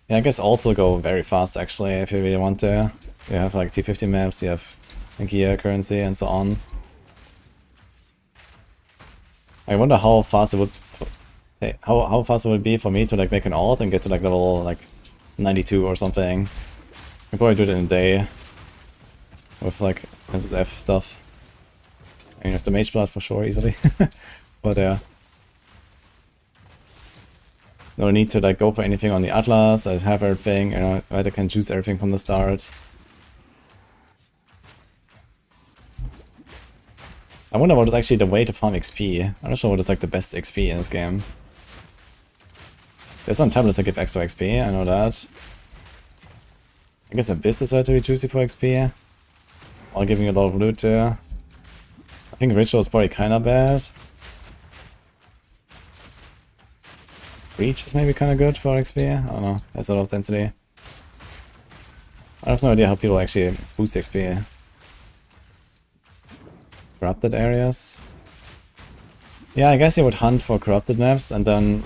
Yeah, I guess also go very fast actually if you really want to. You have like T50 maps, you have gear currency and so on. I wonder how fast it would how fast it would be for me to like make an alt and get to like level like 92 or something. I can probably do it in a day with like SSF stuff. I mean, with the mage blood for sure easily. But yeah. No need to like go for anything on the Atlas. I have everything, you know, right? I can choose everything from the start. I wonder what is actually the way to farm XP. I'm not sure what is like the best XP in this game. There's some tablets that give extra XP, I know that. I guess Abyss is relatively juicy for XP. While giving a lot of loot too. I think Ritual is probably kinda bad. Breach is maybe kinda good for XP, I don't know, has a lot of density. I have no idea how people actually boost XP. Corrupted areas. Yeah, I guess you would hunt for corrupted maps and then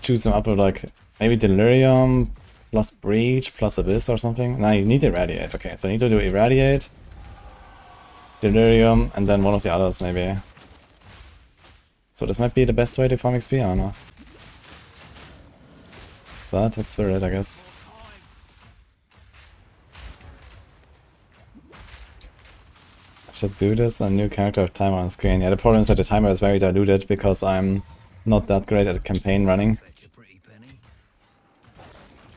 choose them up with like maybe Delirium plus Breach plus Abyss or something. No, you need Irradiate. Okay, so I need to do Irradiate, Delirium, and then one of the others maybe. So this might be the best way to farm XP, I don't know. But that's Spirit, I guess. I should do this, a new character with timer on screen. Yeah, the problem is that the timer is very diluted because I'm not that great at campaign running. Fetch a pretty penny.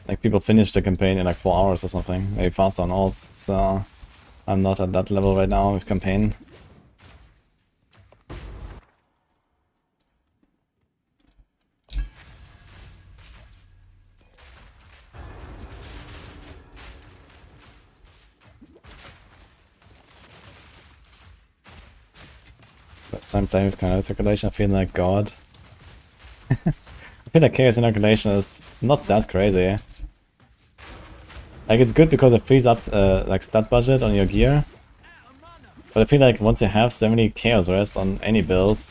Like people finish the campaign in like 4 hours or something, maybe faster on alts. So I'm not at that level right now with campaign. First time playing with Chaos Circulation, I feel like God. I feel like Chaos Inoculation is not that crazy. Like it's good because it frees up like stat budget on your gear. But I feel like once you have so many Chaos Rests on any build,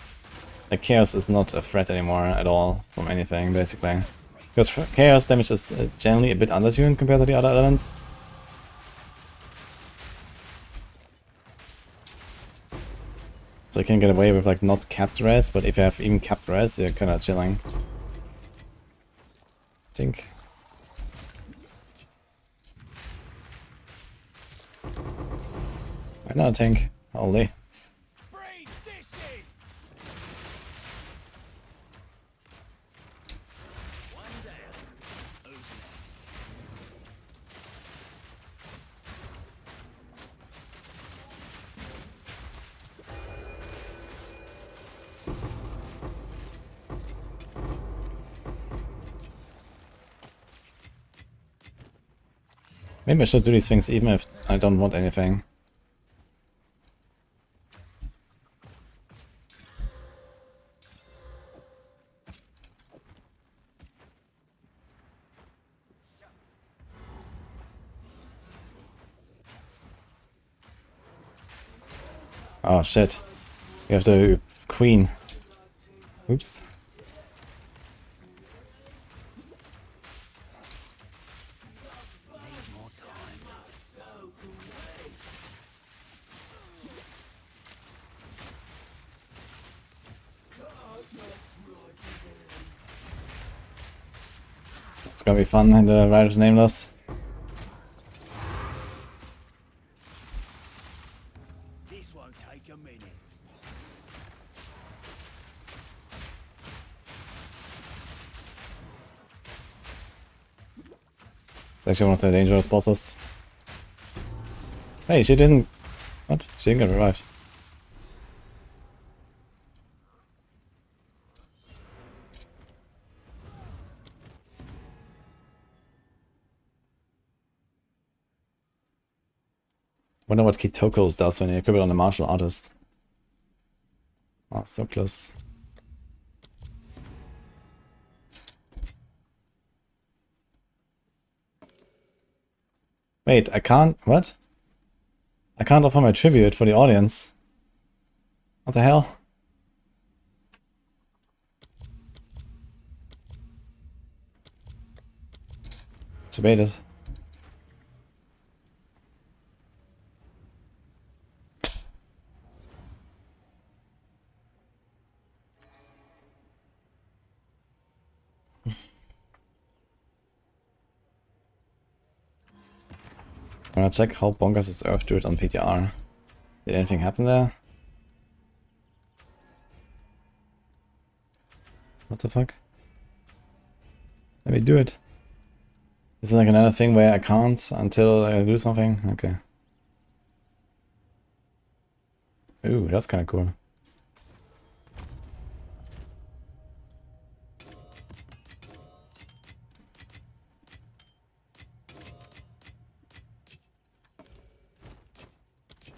like Chaos is not a threat anymore at all from anything basically. Because Chaos damage is generally a bit undertuned compared to the other elements. So you can get away with like not capped res, but if you have even capped res, you're kinda chilling. I think. Why not a tank? Holy. Breathe this in! One down. Who's next? Maybe I should do these things even if I don't want anything. Oh shit. We have the queen. Oops. It's gonna be fun in the Ride of the Nameless. This won't take a minute. It's actually one of the dangerous bosses. Hey, she didn't... What? She didn't get revived. Wonder what Kitokos does when you equip it on a martial artist. Oh, so close. Wait, I can't... What? I can't offer my tribute for the audience. What the hell? Debated. I'm gonna check how bonkers is Earth Druid on PTR. Did anything happen there? What the fuck? Let me do it. Is it like another thing where I can't until I do something? Okay. Ooh, that's kinda cool.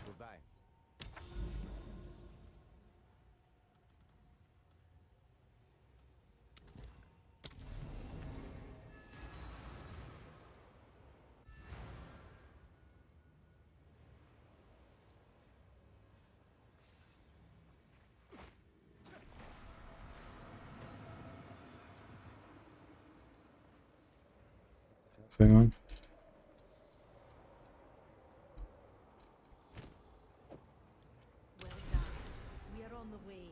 Goodbye. What's going on? Well done. We are on the way.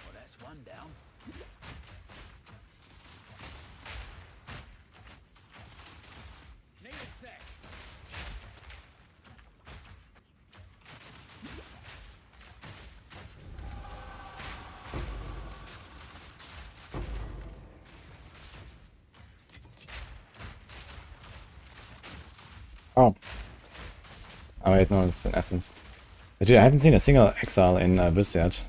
Well, that's one down. Need a sec. Oh. Oh wait, no, it's an essence. But dude, I haven't seen a single Exile in Abyss yet.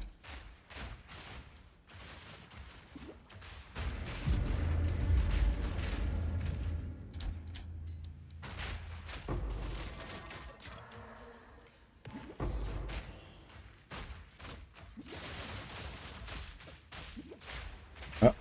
Oh.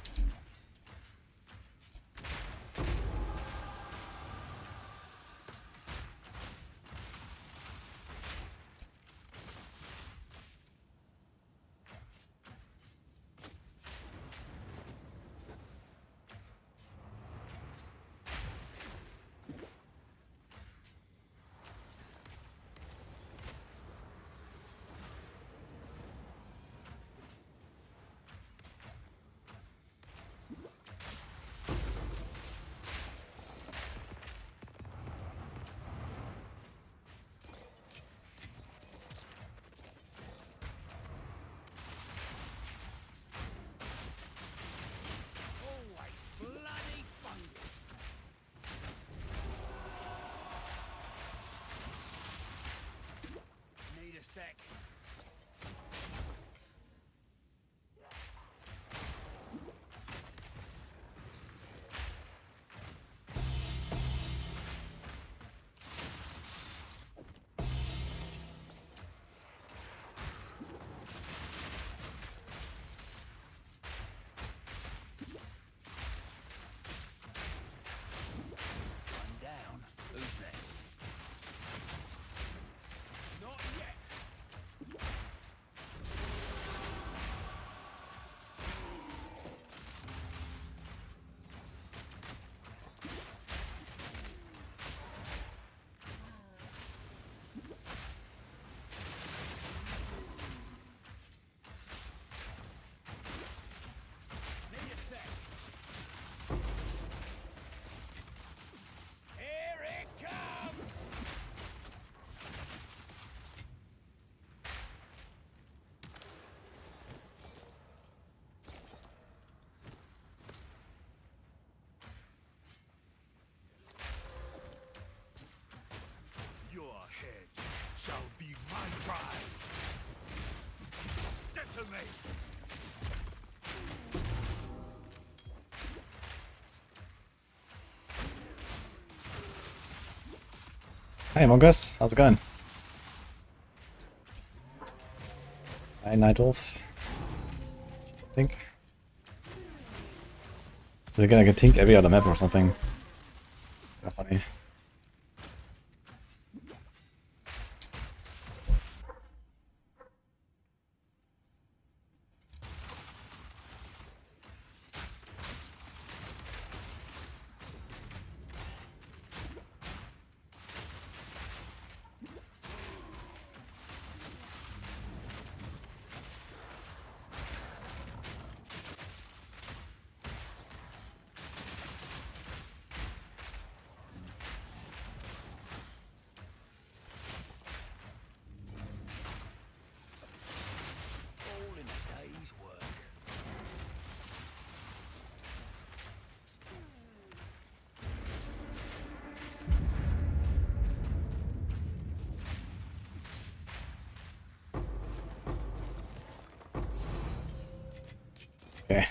Always bloody fungus. Need a sec. One down. Who's next? Not yet. Need a sec. Here it comes! Your head shall be my prize. Detonate! Hey Mongus, how's it going? Hi Night Wolf. I think. So we're gonna get Tink every other map or something. Kinda funny. Okay.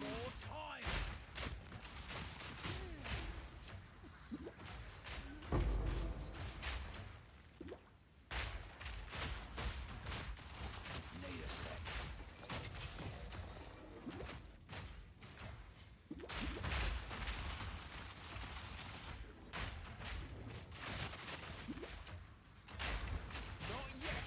More time. Need a sec. Not yet.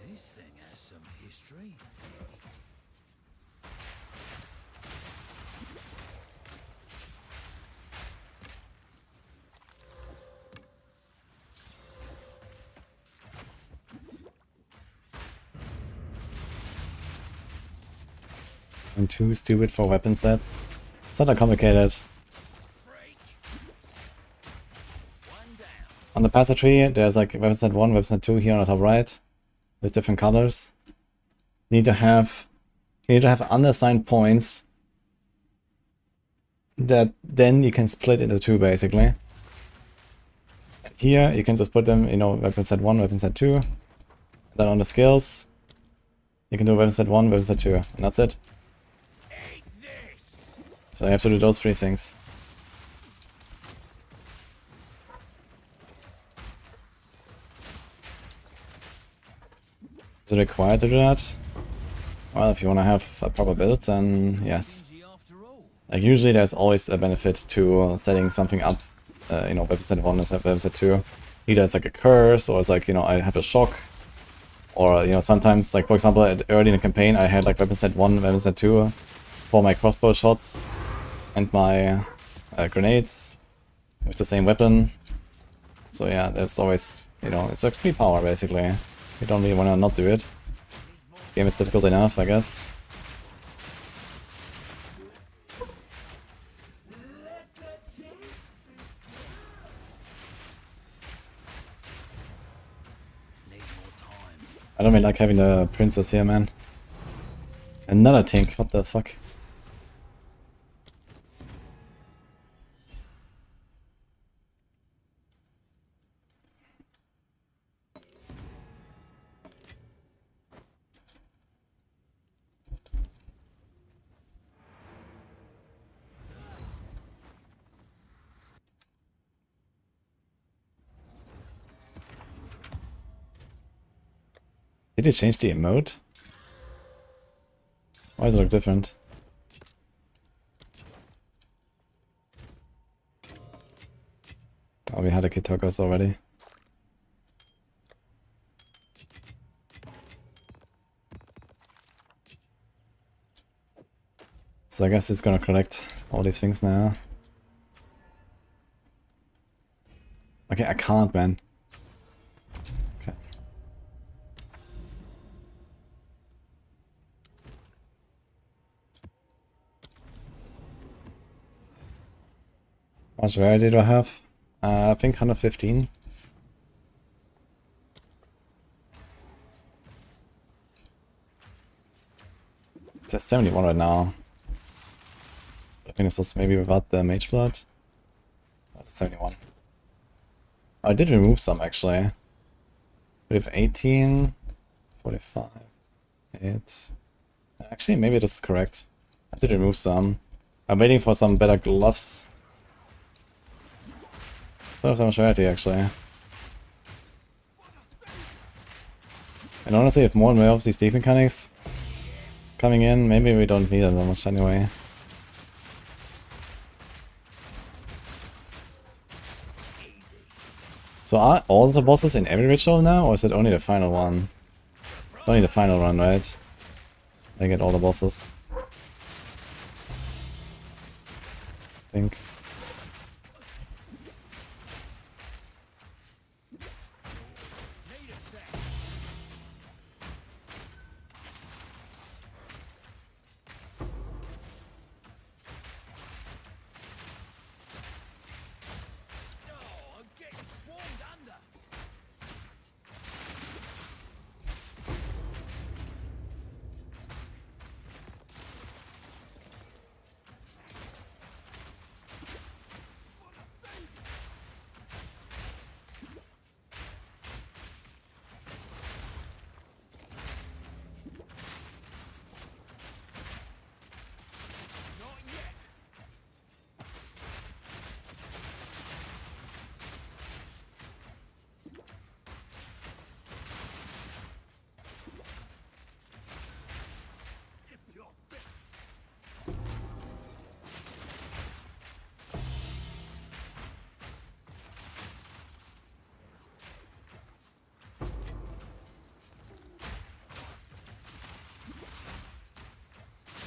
This thing has some history. I'm too stupid for weapon sets. It's not that complicated. Freak. One down. On the passer tree, there's like weapon set 1, weapon set 2 here on the top right, with different colors. You need to have unassigned points that then you can split into 2 basically. And here you can just put them, you know, weapon set 1, weapon set 2. Then on the skills, you can do weapon set 1, weapon set 2, and that's it. Eat this. So you have to do those 3 things. Is it required to do that? Well, if you want to have a proper build, then yes. Easy after all. Like usually there's always a benefit to setting something up, you know, weapon set 1 and weapon set 2. Either it's like a curse, or it's like, you know, I have a shock. Or, you know, sometimes, like for example, early in the campaign I had like weapon set 1, weapon set 2 for my crossbow shots and my grenades with the same weapon. So yeah, that's always, you know, it's like free power basically. You don't really want to not do it. Game is difficult enough, I guess. Need more time. I don't really like having the princess here, man. Another tank, what the fuck? Did you change the emote? Why does it look different? Oh, we had a Kitokos already. So I guess it's gonna collect all these things now. Okay, I can't, man. Okay. How much variety do I have? I think 115. It says 71 right now. I think this was maybe without the mage blood. That's 71. Oh, I did remove some actually. We have 18, 45, 8. Actually, maybe this is correct. I did remove some. I'm waiting for some better gloves. Don't have so much variety actually. And honestly, if more and more of these deep mechanics coming in, maybe we don't need it that much anyway. So are all the bosses in every ritual now, or is it only the final one? It's only the final one, right? I get all the bosses. I think. Need a sec.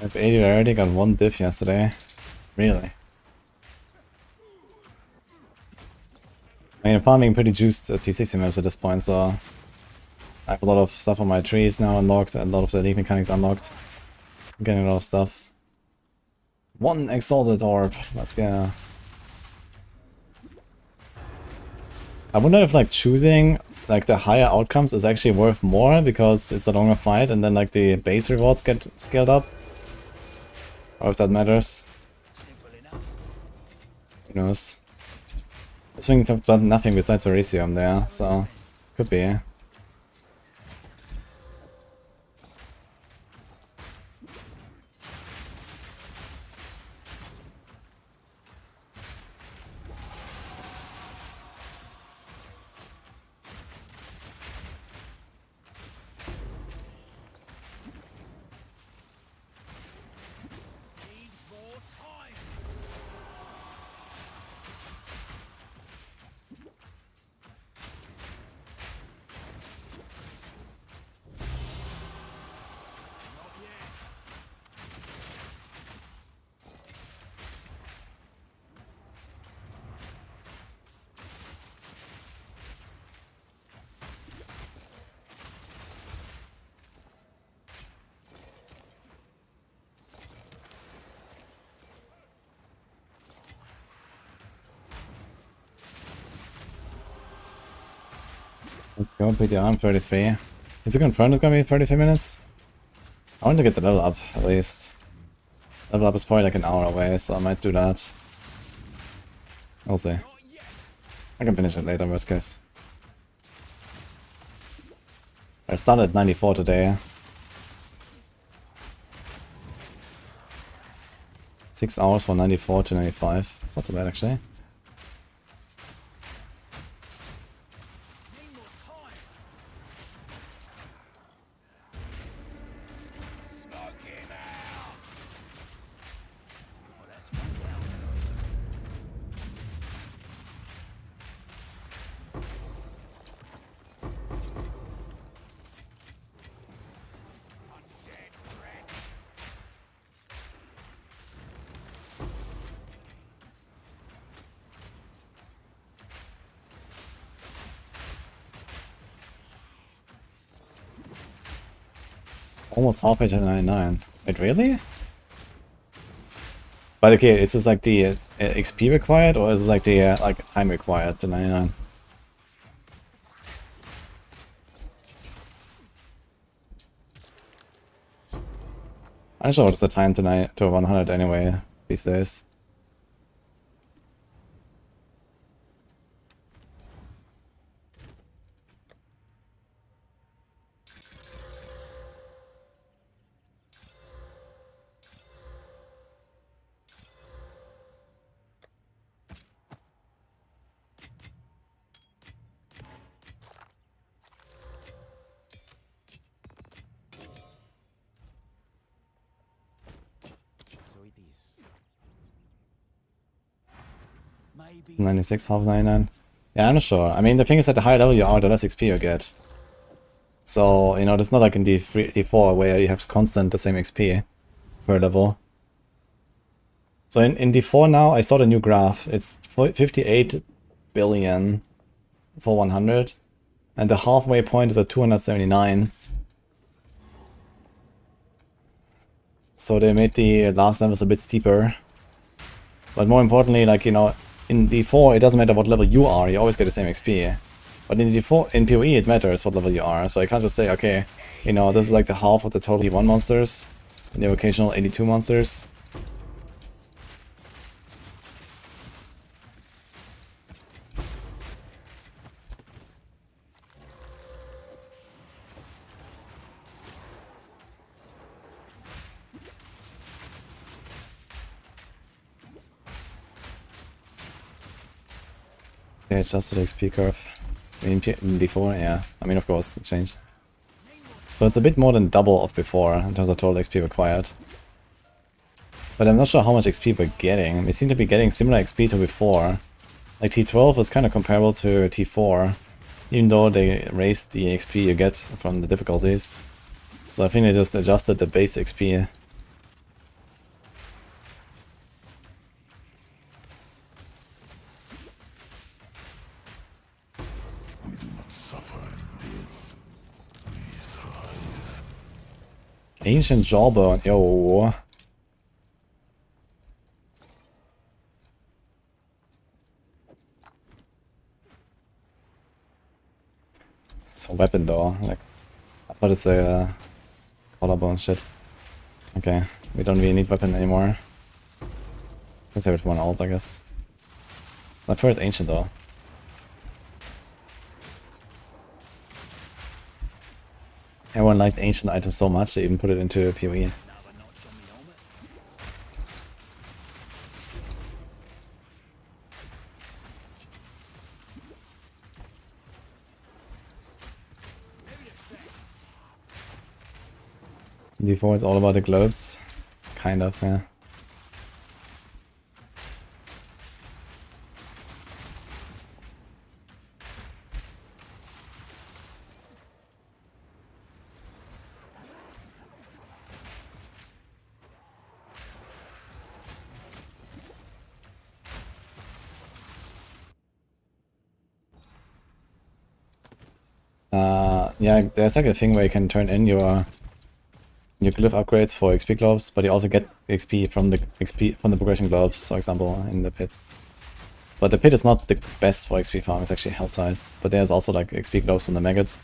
have 80 already, got 1 diff yesterday. Really? I mean, I'm farming pretty juiced T60 maps at this point, so I have a lot of stuff on my trees now unlocked, and a lot of the league mechanics unlocked. I'm getting a lot of stuff. 1 exalted orb, let's go. I wonder if like choosing like the higher outcomes is actually worth more because it's a longer fight and then like the base rewards get scaled up. Or if that matters. Who knows? This thing have done nothing besides Orisium there, so could be. Need more time. Not yet. Let's go, PTR, I'm 33. Is it confirmed it's gonna be 33 minutes? I want to get the level up, at least. Level up is probably like an hour away, so I might do that. We'll see. Not yet. I can finish it later, worst case. I started at 94 today. 6 hours from 94 to 95. It's not too bad, actually. Need more time. Smoke him out. Well, that's well. Undead wretch. Almost halfway to 99. Wait, really? But okay, is this like the XP required, or is this like the like time required to 99? I'm not sure what's the time to 100 anyway these days. So it is. Maybe 96, half 99. Yeah, I'm not sure. I mean, the thing is that the higher level you are, the less XP you get. So, you know, it's not like in D4 where you have constant the same XP per level. So in D4 now, I saw the new graph. It's 58 billion for 100. And the halfway point is at 279. So they made the last levels a bit steeper. But more importantly, like, you know, in D4 it doesn't matter what level you are, you always get the same XP. But in D4, in PoE it matters what level you are, so I can't just say, okay, you know, this is like the half of the total D1 monsters, and the occasional 82 monsters. Yeah, it's just the XP curve. In D4, yeah. I mean, of course, it changed. So it's a bit more than double of before in terms of total XP required. But I'm not sure how much XP we're getting. We seem to be getting similar XP to before. Like T12 is kind of comparable to T4, even though they raised the XP you get from the difficulties. So I think they just adjusted the base XP Ancient Jawbone, yo. It's a weapon though, like, I thought it's a collarbone shit. Okay, we don't really need weapon anymore. Let's have it for one ult, I guess. My first ancient though. Everyone liked ancient items so much they even put it into PoE. D4 is all about the globes. Kind of, yeah. Yeah, there's like a thing where you can turn in your glyph upgrades for XP globes, but you also get XP from the progression globes, for example, in the pit. But the pit is not the best for XP farm, it's actually hell tides. But there's also like XP globes from the maggots.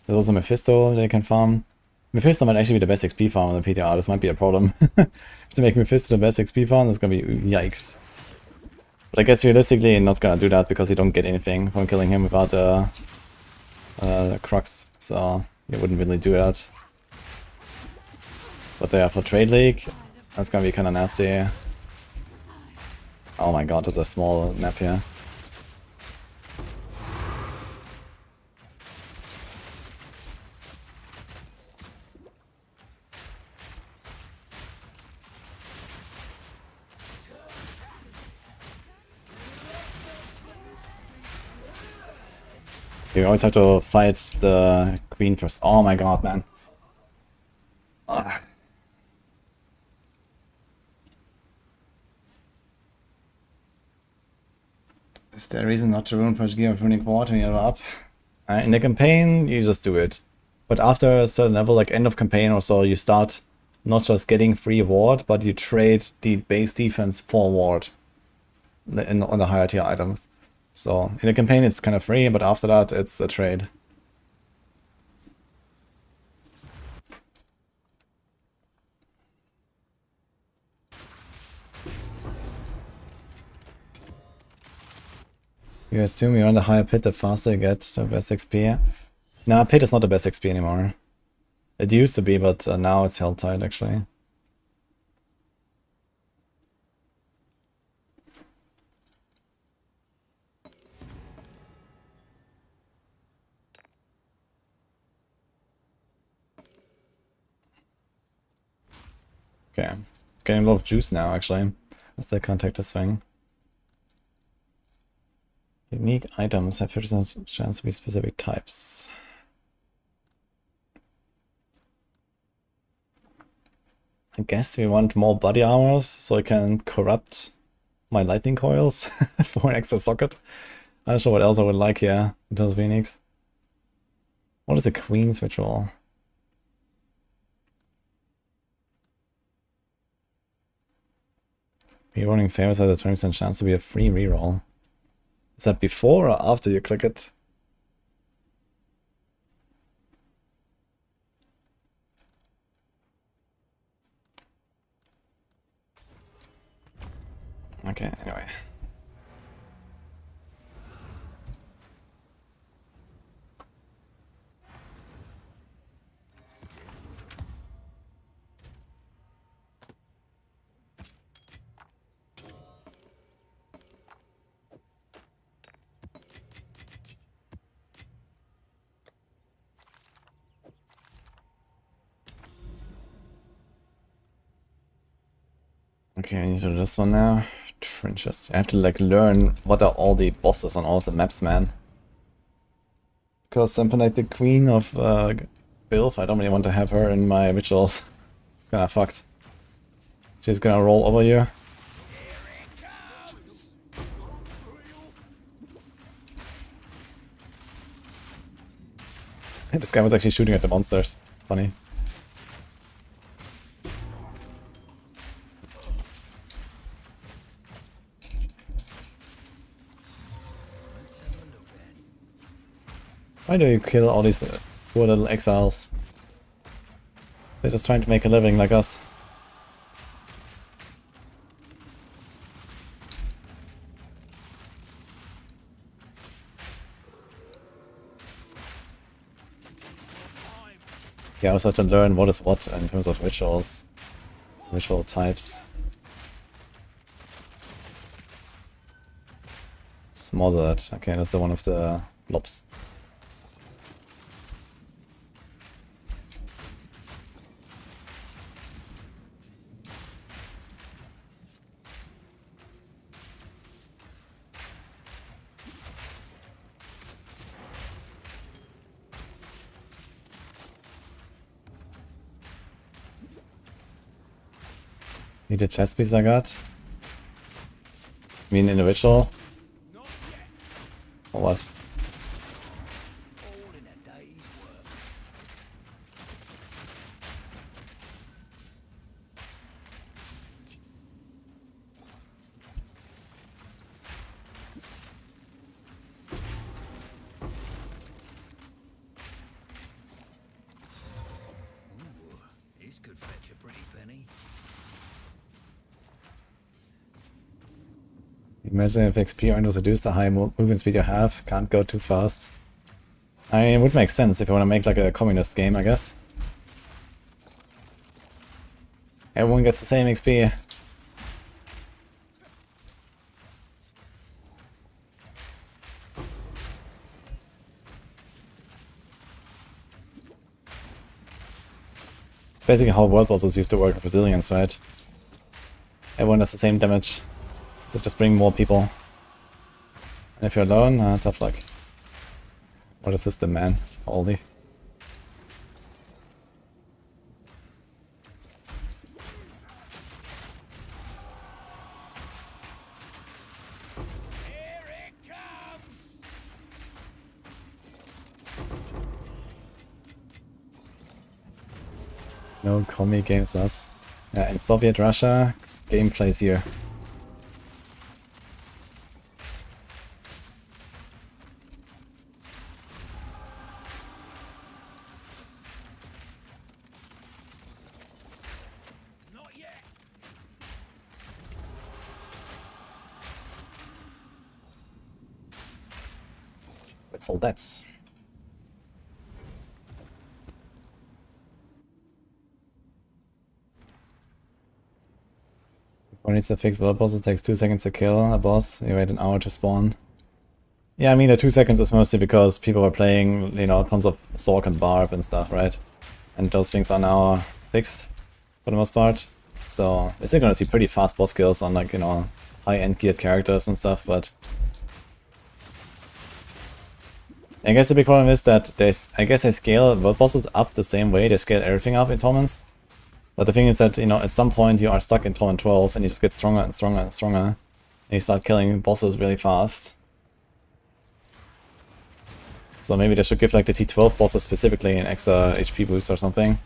There's also Mephisto that you can farm. Mephisto might actually be the best XP farm on the PTR, this might be a problem. If to make Mephisto the best XP farm, that's gonna be yikes. But I guess realistically you're not gonna do that because you don't get anything from killing him without Crux, so you wouldn't really do that. But yeah, for Trade League, that's gonna be kinda nasty. Oh my god, there's a small map here. You always have to fight the queen first. Oh my god, man. Ugh. Is there a reason not to rune first gear of runing quarter when you're up? In the campaign, you just do it. But after a certain level, like end of campaign or so, you start not just getting free ward, but you trade the base defense for ward on the higher tier items. So in the campaign it's kind of free, but after that it's a trade. You assume you're on the higher pit the faster you get the best XP? Nah, pit is not the best XP anymore. It used to be, but now it's held tight actually. Okay, getting a lot of juice now actually. Let's contact this thing. Unique items have 50% chance to be specific types. I guess we want more body armors so I can corrupt my lightning coils for an extra socket. I'm not sure what else I would like here in terms of Phoenix. What is a Queen's Ritual? Rerolling favors has a 20% chance to be a free reroll. Is that before or after you click it? Okay, anyway. Okay, I need to do this one now. Trenches. I have to like learn what are all the bosses on all the maps, man. Because something like the Queen of Bilf, I don't really want to have her in my rituals. It's kinda fucked. She's gonna roll over you. This guy was actually shooting at the monsters. Funny. Why do you kill all these poor little exiles? They're just trying to make a living like us. Yeah, I also have to learn what is what in terms of rituals, ritual types. Smothered. Okay, that's the one of the blobs. Need a chest piece I got? I mean individual? Or what? All in a day's work. Ooh, this could fetch a pretty penny. Imagine if XP earned was reduced, the high movement speed you have can't go too fast. I mean, it would make sense if you want to make like a communist game, I guess. Everyone gets the same XP. It's basically how world bosses used to work with resilience, right? Everyone has the same damage. So just bring more people. And if you're alone, tough luck. What a system, man. Holy. Here it comes! No commie games us. Yeah, in Soviet Russia, game plays here. Not yet! What's all that? Before needs to fix world bosses, it takes 2 seconds to kill a boss, you wait an hour to spawn. Yeah, I mean the 2 seconds is mostly because people are playing, you know, tons of Sork and Barb and stuff, right? And those things are now fixed for the most part. So we're still gonna see pretty fast boss kills on like, you know, high-end geared characters and stuff, but I guess the big problem is that they scale world bosses up the same way they scale everything up in Torments. But the thing is that, you know, at some point you are stuck in Torment 12 and you just get stronger and stronger and stronger. And you start killing bosses really fast. So maybe they should give like the T12 bosses specifically an extra HP boost or something.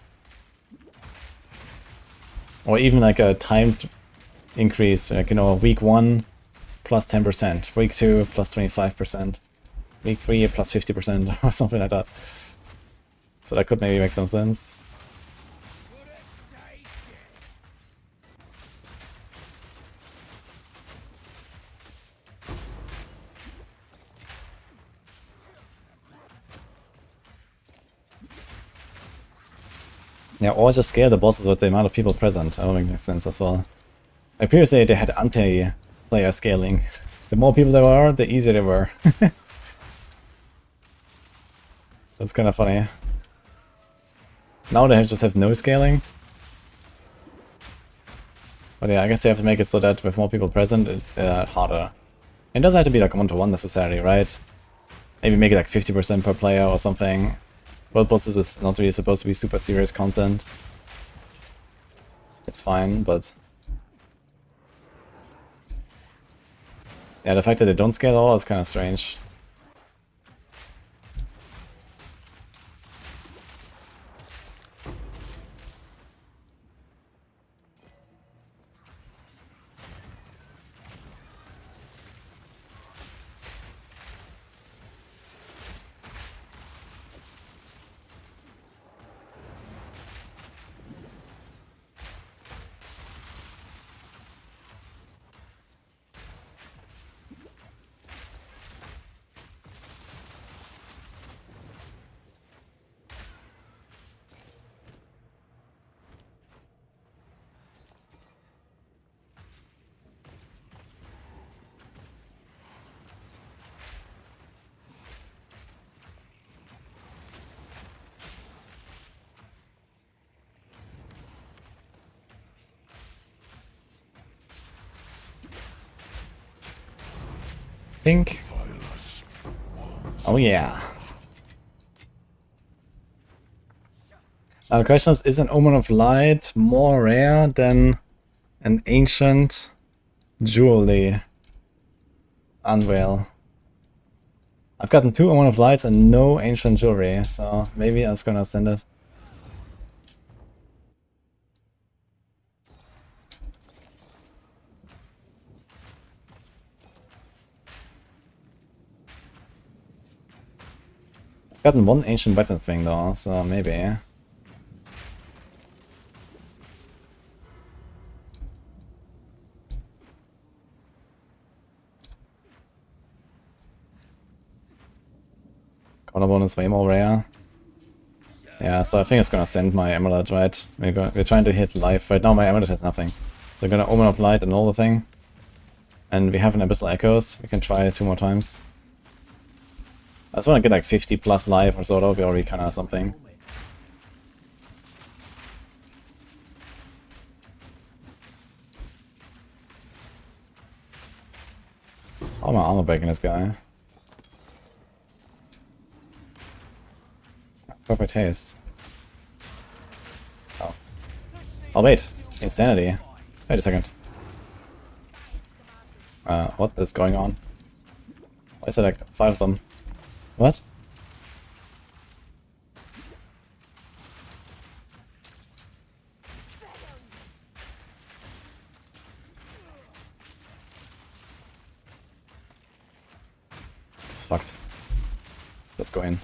Or even like a timed increase, like, you know, week 1 plus 10%, week 2 plus 25%, week 3 plus 50% or something like that. So that could maybe make some sense. Yeah, or just scale the bosses with the amount of people present. That would make sense as well. Like previously they had anti-player scaling. The more people there were, the easier they were. That's kind of funny. Now they just have no scaling. But yeah, I guess they have to make it so that with more people present, it's harder. It doesn't have to be like 1-to-1 necessarily, right? Maybe make it like 50% per player or something. World bosses is not really supposed to be super serious content. It's fine, but yeah, the fact that they don't scale at all is kind of strange. think. Oh yeah. Now the question is an Omen of Light more rare than an ancient jewelry unveil? I've gotten 2 Omen of Lights and no ancient jewelry, so maybe I was gonna send it. I've gotten 1 ancient weapon thing though, so maybe. Corner bonus way more rare. Yeah, so I think it's gonna send my amulet, right? We're trying to hit life. Right now my amulet has nothing. So we're gonna Omen of Light and all the thing. And we have an Abyssal Echoes. We can try it 2 more times. I just wanna get like 50 plus life or so, that would be already kinda something. Oh, my armor breaking this guy. Perfect haste. Oh. Oh wait, insanity. Wait a second. What is going on? Why is there like 5 of them? What? It's fucked. Let's go in.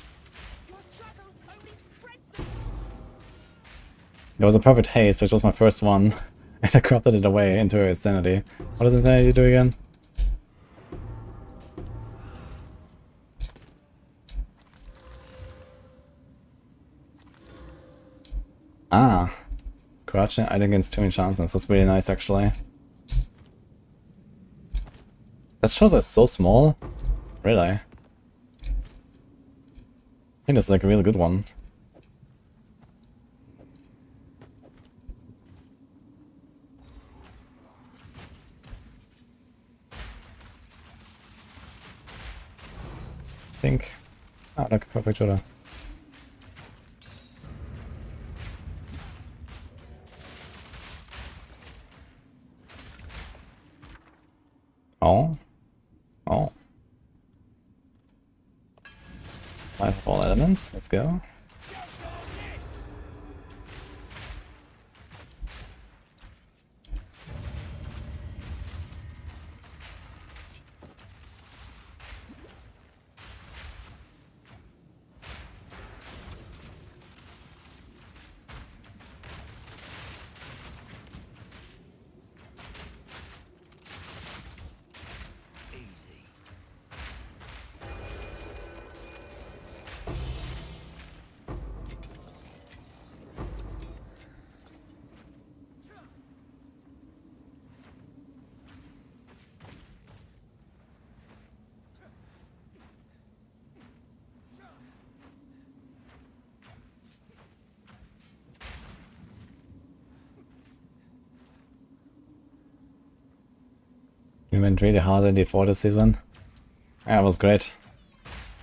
There was a perfect haste, which was my first one, and I corrupted it away into insanity. What does insanity do again? Ah, crouching item against 2 enchantments. That's really nice, actually. That shows us so small. Really? I think this is like a really good one. I think. Ah, look, perfect shoulder. Oh. Oh. 5 of all elements, let's go. We went really hard in D4 this season. Yeah, it was great.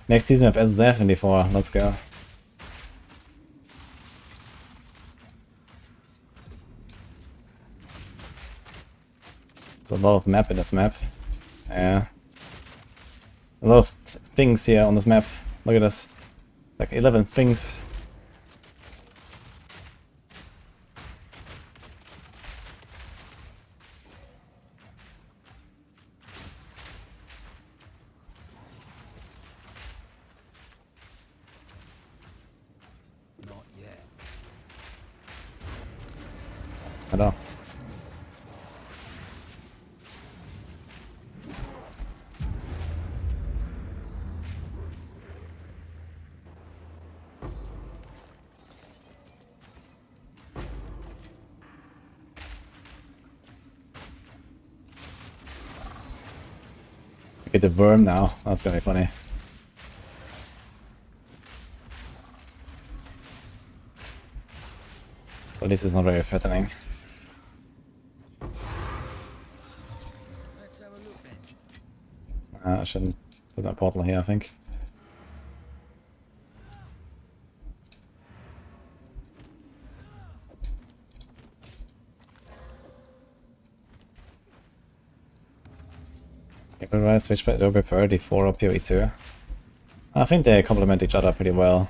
Next season of SSF in D4, let's go. There's a lot of map in this map. Yeah. A lot of things here on this map. Look at this. It's like 11 things. Not yet. I know. Get the worm now. That's gonna be funny. But this is not very threatening. Let's have a look then. I shouldn't put that portal here, I think. Do I switch back? Do I prefer D4 or PoE 2? I think they complement each other pretty well.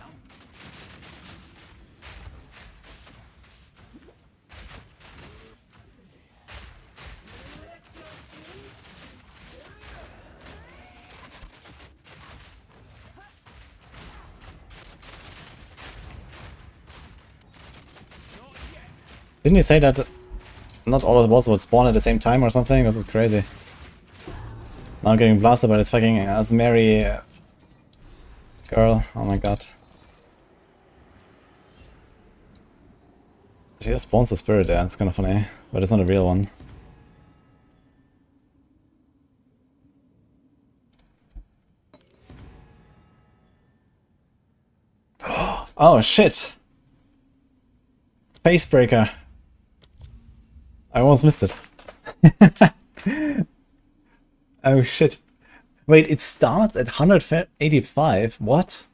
Didn't you say that not all of the bosses would spawn at the same time or something? This is crazy. Now I'm getting blasted by this fucking Asmeri girl. Oh my god. She just spawns the spirit there, it's kinda funny. But it's not a real one. Oh shit! Spacebreaker! I almost missed it. Oh shit. Wait, it starts at 185? What?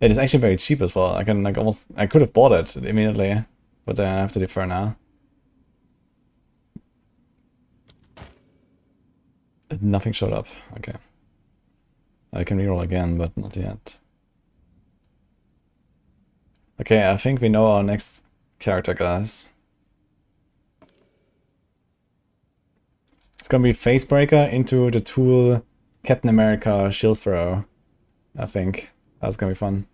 It is actually very cheap as well. I can like almost... I could have bought it immediately. But I have to defer now. Nothing showed up. Okay. I can reroll again, but not yet. Okay, I think we know our next character, guys. It's gonna be Facebreaker into the tool Captain America Shield Throw. I think. That's gonna be fun.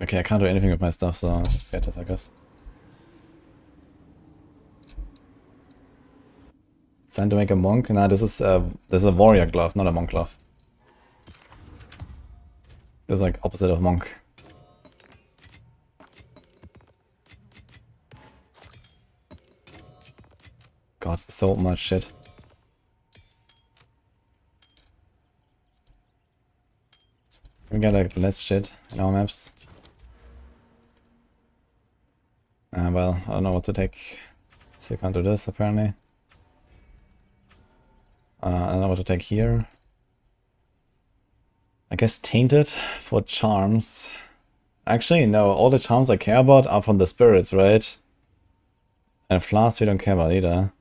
Okay, I can't do anything with my stuff, so I'll just get this, I guess. It's time to make a monk? Nah, this is a warrior glove, not a monk glove. This is like opposite of monk. God, so much shit. We got like less shit in our maps. Well, I don't know what to take. So I can't do this apparently. I don't know what to take here. I guess Tainted for charms. Actually, no, all the charms I care about are from the spirits, right? And Flask we don't care about either.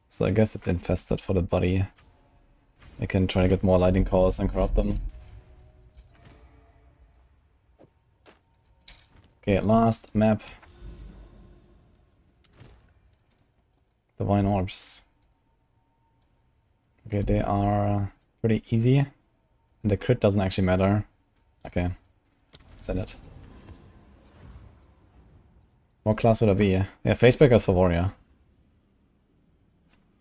So I guess it's infested for the body. I can try to get more lightning cores and corrupt them. Okay, last map. Divine Orbs. Okay, they are pretty easy. And the crit doesn't actually matter. Okay, send it. What class would I be? Yeah, Facebreaker for warrior.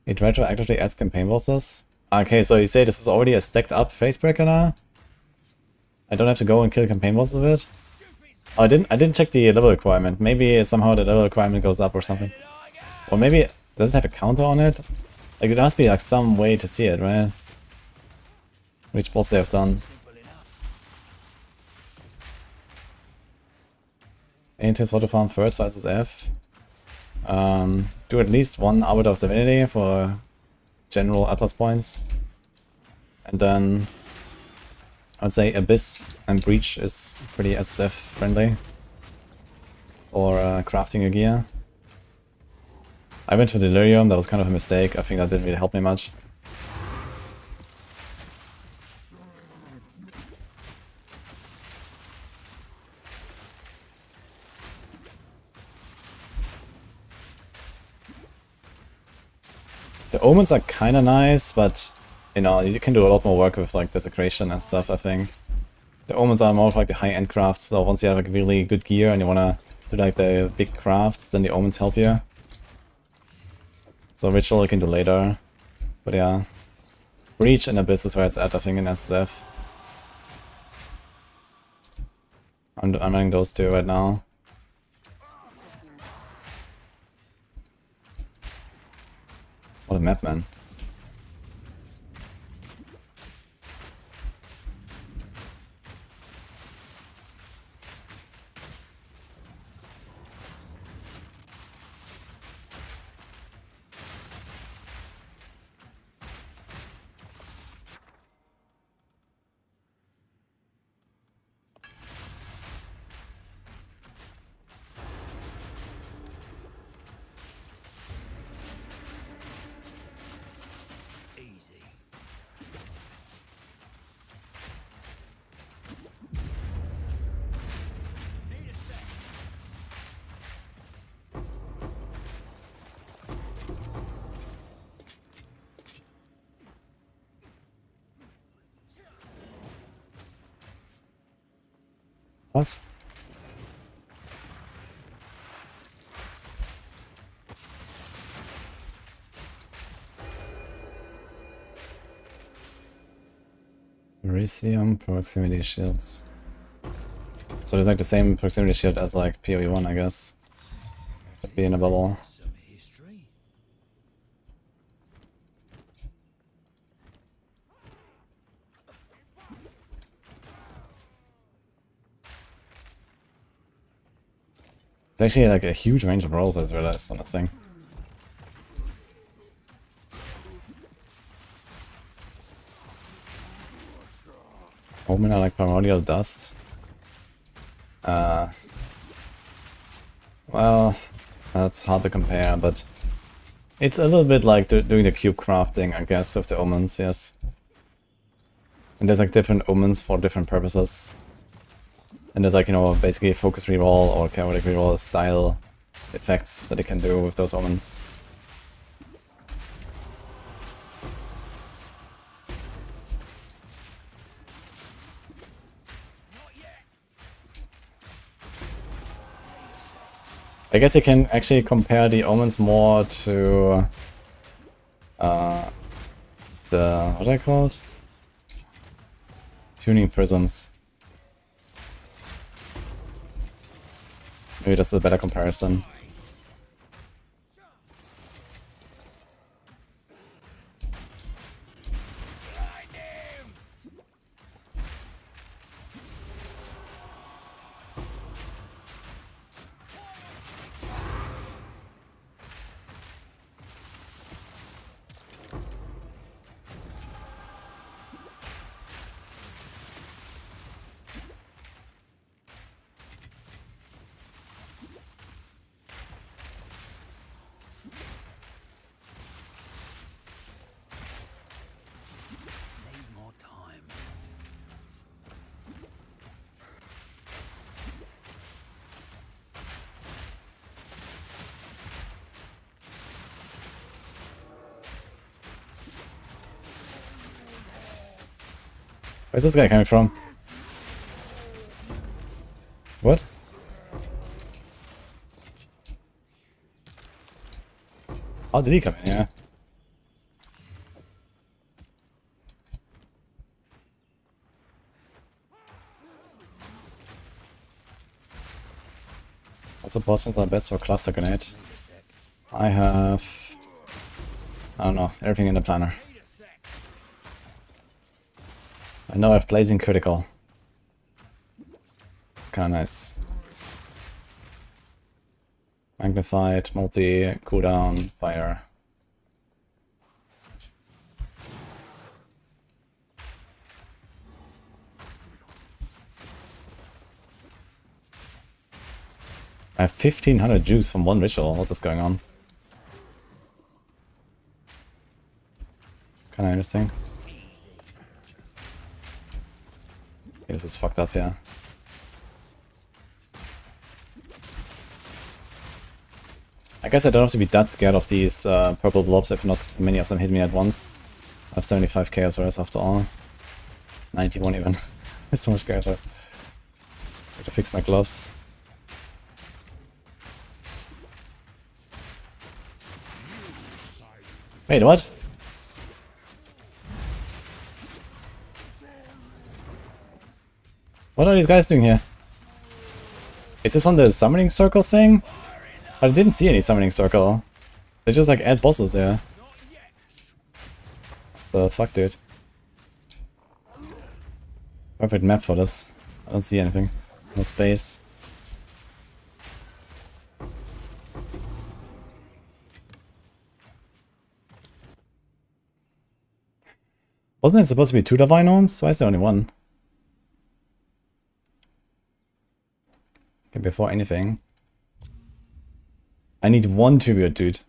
It retroactively adds campaign bosses. Okay, so you say this is already a stacked up Facebreaker now? I don't have to go and kill campaign bosses with it? Oh, I didn't check the level requirement. Maybe somehow the level requirement goes up or something. Or maybe does it have a counter on it? Like there must be like some way to see it, right? Which boss they have done. Angels water farm first versus F. Do at least one Arbiter of Divinity for general Atlas points. And then I'd say Abyss and Breach is pretty SSF friendly for crafting your gear. I went for Delirium, that was kind of a mistake. I think that didn't really help me much. The omens are kinda nice, but you know, you can do a lot more work with like desecration and stuff, I think. The omens are more of like the high-end crafts, so once you have like really good gear and you wanna do like the big crafts, then the omens help you. So ritual you can do later. But yeah. Breach and Abyss is where it's at, I think, in SSF. I'm running those two right now. What a map, man. Easy. Need a sec. What? Elysium proximity shields. So there's like the same proximity shield as like PoE 1, I guess. Could be in a bubble. Some history. It's actually like a huge range of rolls, I just realized on this thing. Omen are like primordial dust. Well, that's hard to compare, but it's a little bit like doing the cube crafting, I guess, of the omens, yes. And there's like different omens for different purposes. And there's like, you know, basically focus reroll or chaotic reroll style effects that it can do with those omens. I guess you can actually compare the omens more to the, what are they called? Tuning prisms. Maybe that's a better comparison. Need more time. Where's this guy coming from? What? How did he come in here? What supportions are best for cluster grenade? I have... I don't know, everything in the planner. I know I have blazing critical. It's kinda nice. Magnified, multi, cooldown, fire. I have 1500 juice from one ritual. What is going on? Kinda interesting. Okay, this is fucked up here. I guess I don't have to be that scared of these purple blobs if not many of them hit me at once. I have 75 chaos res after all. 91 even. There's so much chaos res. I have to fix my gloves. Wait, what? What are these guys doing here? Is this on the summoning circle thing? I didn't see any summoning circle. They just like add bosses here. Not yet. The fuck, dude? Perfect map for this. I don't see anything. No space. Wasn't it supposed to be 2 Divine Horns? Why is there only 1? Okay, before anything. I need 1 tribute, dude.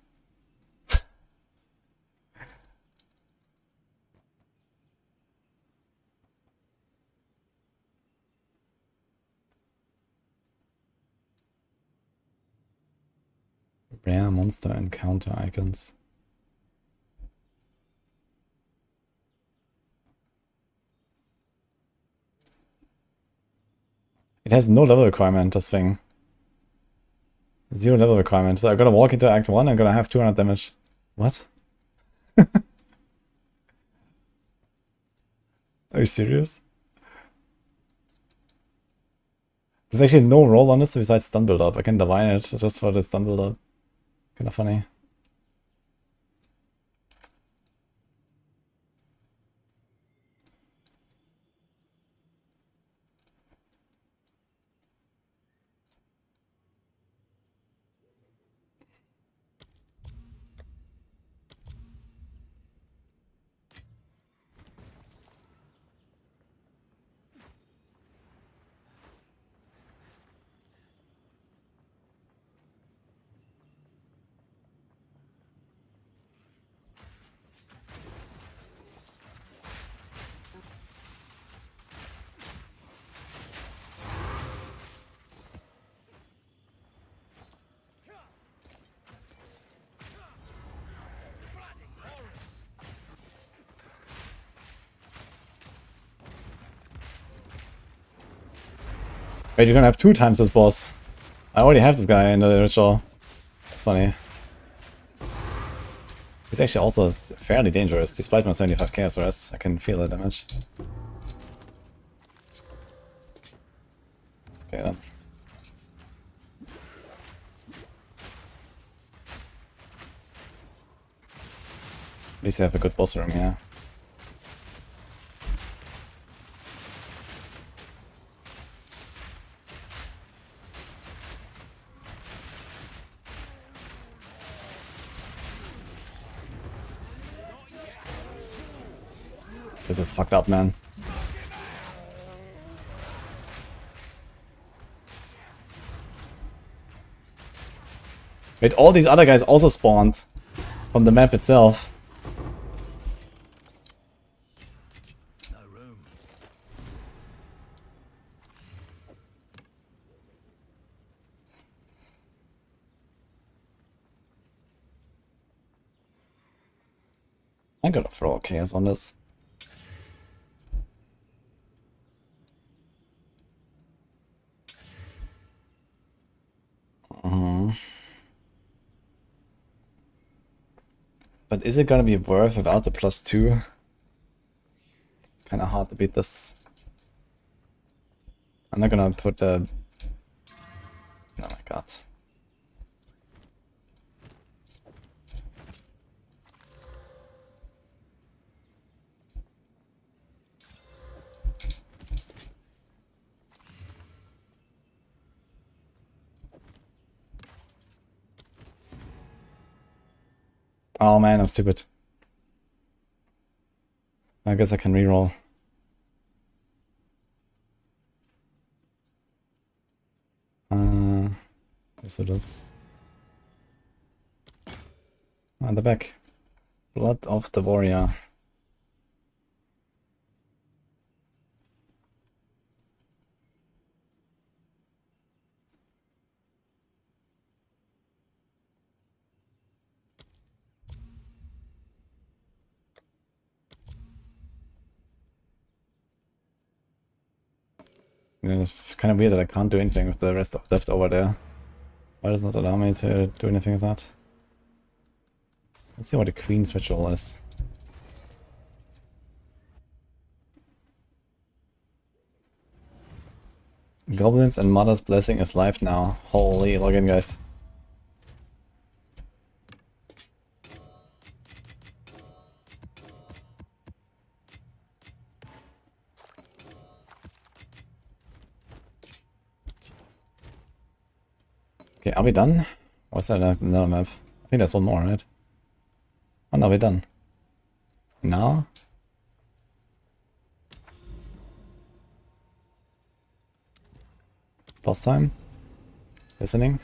Rare monster encounter icons. It has no level requirement, this thing. 0 level requirement. So I'm gonna walk into Act 1, I'm gonna have 200 damage. What? Are you serious? There's actually no roll on this besides stun build up. I can divine it just for the stun build up. Kinda funny. Wait, you're gonna have 2 times this boss. I already have this guy in the ritual. That's funny. He's actually also fairly dangerous, despite my 75 chaos res. I can feel the damage. Okay then. At least I have a good boss room here. This is fucked up, man. Wait, all these other guys also spawned from the map itself. No room. I'm gonna throw chaos on this. But is it gonna be worth without the +2? It's kinda hard to beat this. I'm not gonna put the... Oh my god. Oh man, I'm stupid. I guess I can reroll. What's this? On the back. Blood of the Warrior. Yeah, it's kind of weird that I can't do anything with the rest of left over there. Why does it not allow me to do anything with that? Let's see what the Queen's ritual is. Goblins and Mother's Blessing is live now. Holy, login guys. Okay, are we done? Or is that another map? I think there's one more, right? Oh no, we're done. Now? Pause time? Listening?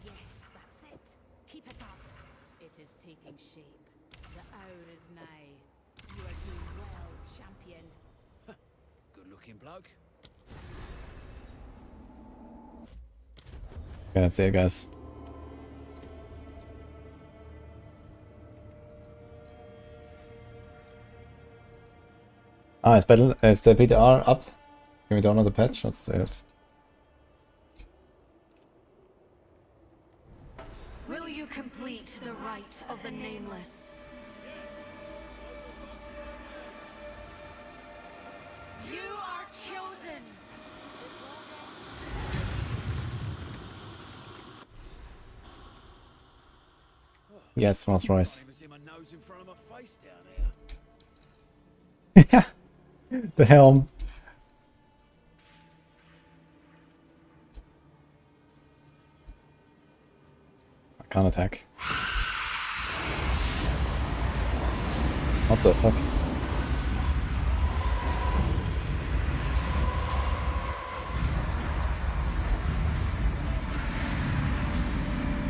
Yes, that's it. Keep it up. It is taking shape. The hour is nigh. You are doing well, champion. Good looking bloke. Okay, that's it, guys. Ah, is the PTR up? Can we download the patch? Let's do it. Will you complete the rite of the nameless? You are chosen! Yes, Rolls Royce. Can't even see my nose in front of my face down here. The helm. I can't attack. What the fuck?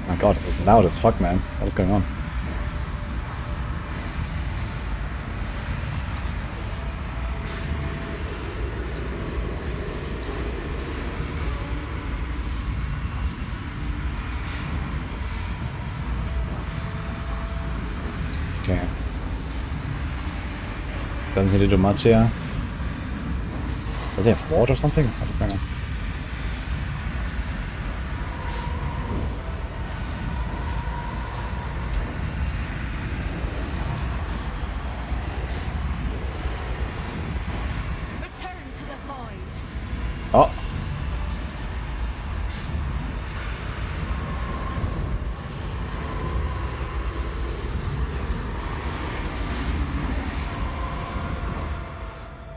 My god, this is loud as fuck, man. What is going on? Okay. Doesn't seem to do much here. Does he have ward or something? What is going on? Return to the void! Oh!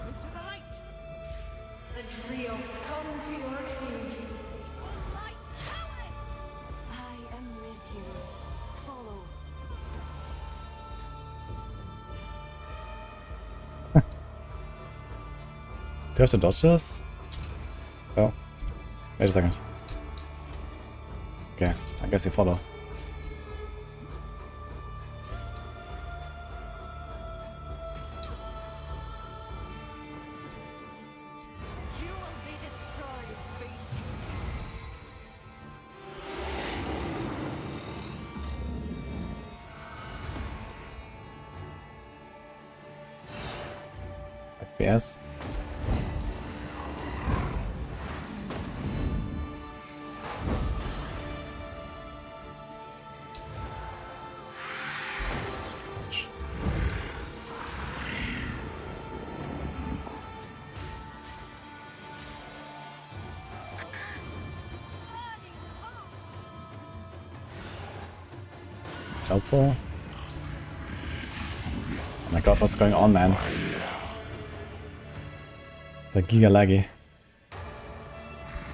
Move to the right. The Triopt come to your aid. Light, powerless. I am with you. Follow. Do I have to dodge this? Oh. Wait a second. Okay, I guess you follow. You will be destroyed, beast. FPS. It's helpful. Oh my god, what's going on, man? It's like giga laggy.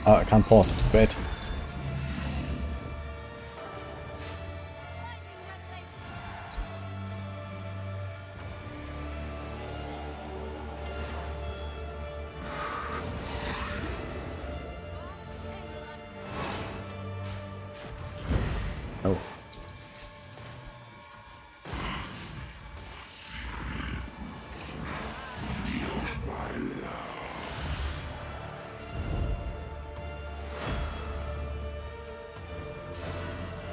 Oh, I can't pause. Great. Oh.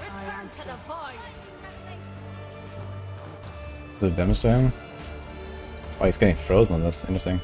Return to the void! Is there damage to him? Oh, he's getting frozen on this. Interesting.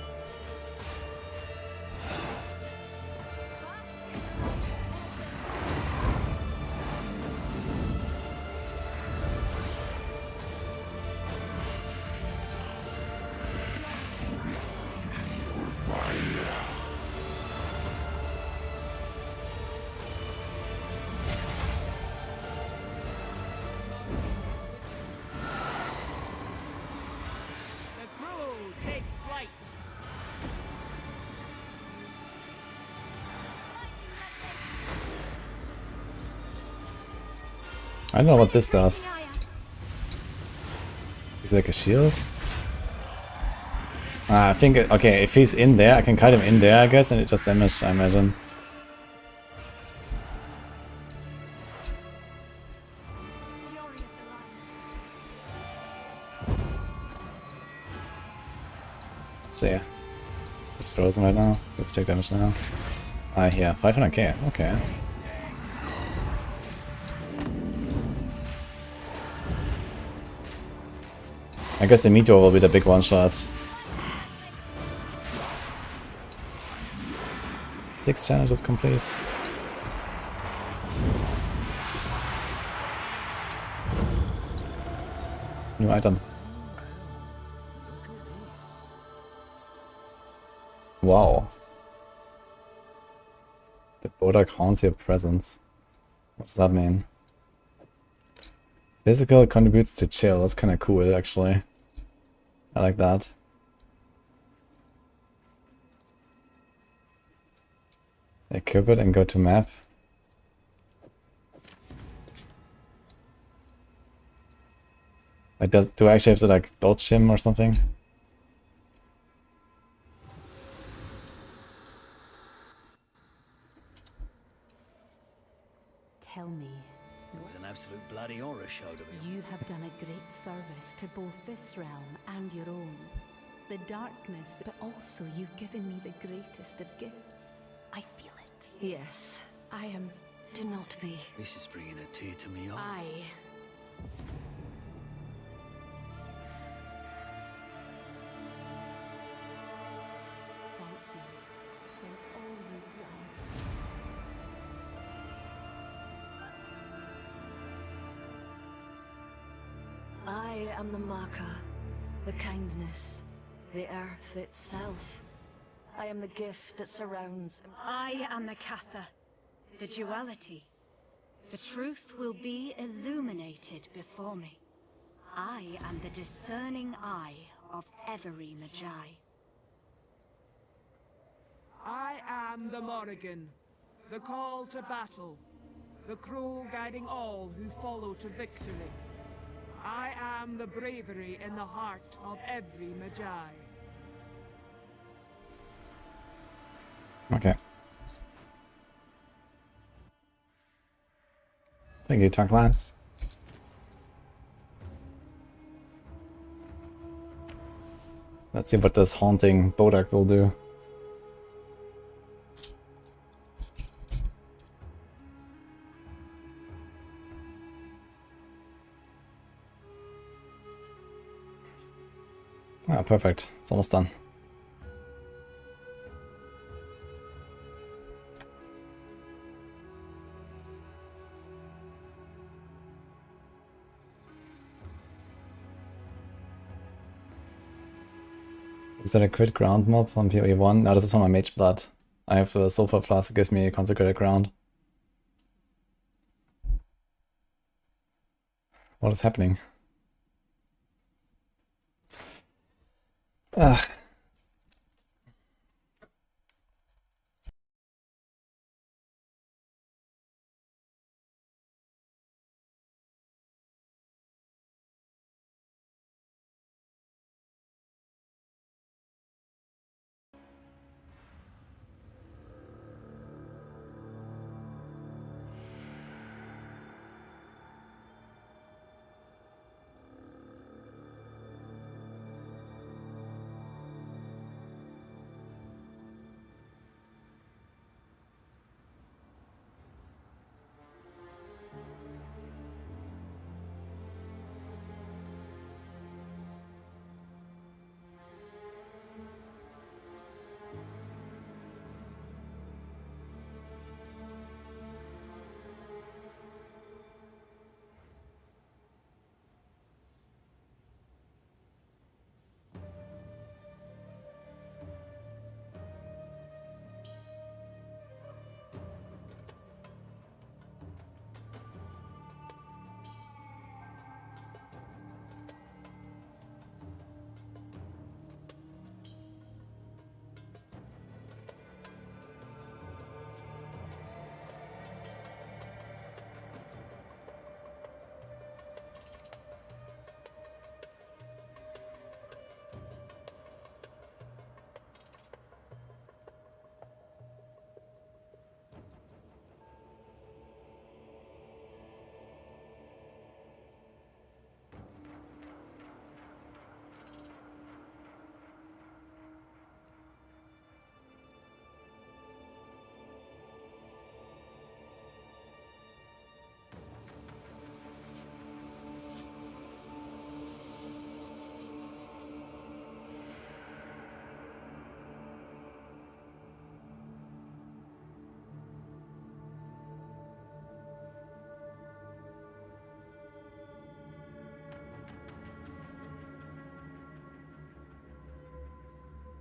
light. I don't know what this does. Is it like a shield? I think, okay, if he's in there, I can kite him in there, I guess, and it just damage, I imagine. Let's see. It's frozen right now. Let's take damage now. Yeah, 500k, okay. I guess the meteor will be the big one shot. 6 challenges complete. New item. Look at this. Wow. The Bodak haunts your presence. What does that mean? Physical contributes to chill. That's kind of cool, actually. I like that. Equip it and go to map. Like, do I actually have to like dodge him or something? Tell me, It was an absolute bloody horror show to be. you have done a great service to both this realm and your own. The darkness, but also you've given me the greatest of gifts. I feel it. Yes, I am. Do not be. This is bringing a tear to me eye. Thank you for all you've done. I am the Maka, the kindness, the earth itself. I am the gift that surrounds. I am the Katha, the duality. The truth will be illuminated before me. I am the discerning eye of every Magi. I am the Morrigan, the call to battle, the crow guiding all who follow to victory. I am the bravery in the heart of every Magi. Okay. Thank you, Tank Lance. Let's see what this haunting Bodak will do. Ah, perfect. It's almost done. Is that a crit ground mob on PoE 1? No, this is on my mage blood. I have the sulfur flask that gives me a consecrated ground. What is happening? Ah.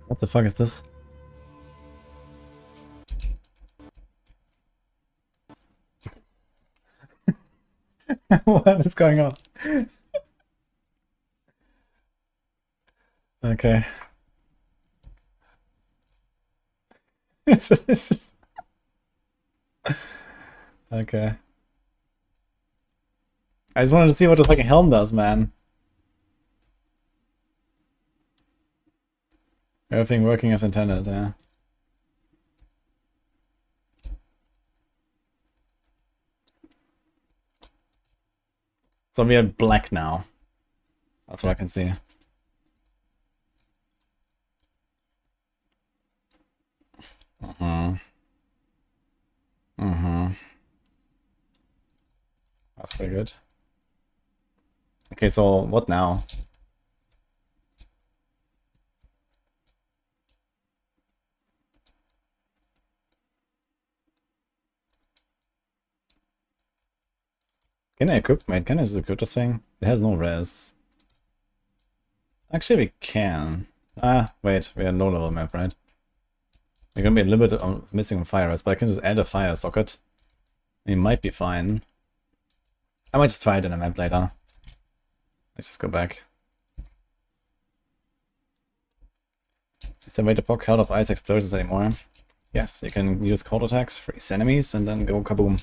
What the fuck is this? What is going on? Okay. Okay. I just wanted to see what the fucking helm does, man. Everything working as intended, yeah. So we are black now. That's what I can see. That's pretty good. Okay, so what now? Can I equip? Wait, can I just equip this thing? It has no res. Actually, we can. Ah, wait, we are low level map, right? We're gonna be a little bit missing on fire res, but I can just add a fire socket. We might be fine. I might just try it in a map later. Let's just go back. Is there a way to block Hell of Ice explosions anymore? Yes, you can use cold attacks, freeze enemies, and then go kaboom.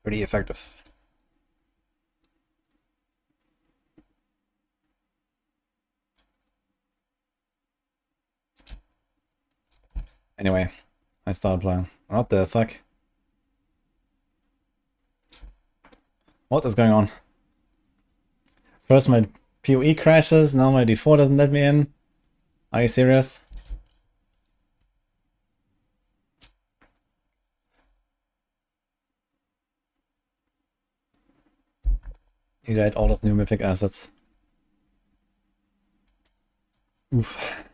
Pretty effective. Anyway, I started playing. What the fuck? What is going on? First my PoE crashes, now my D4 doesn't let me in. Are you serious? He died all those new mythic assets. Oof.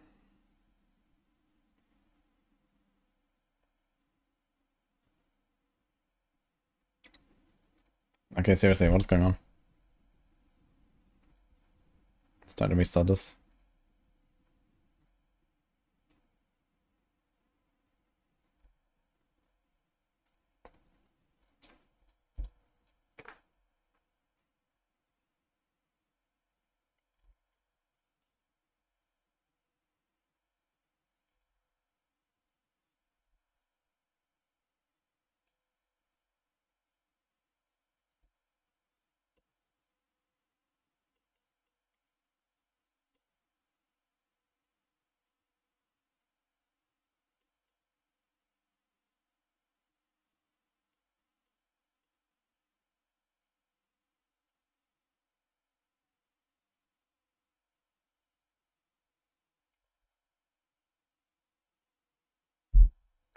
Okay, seriously, what is going on? It's time to restart this.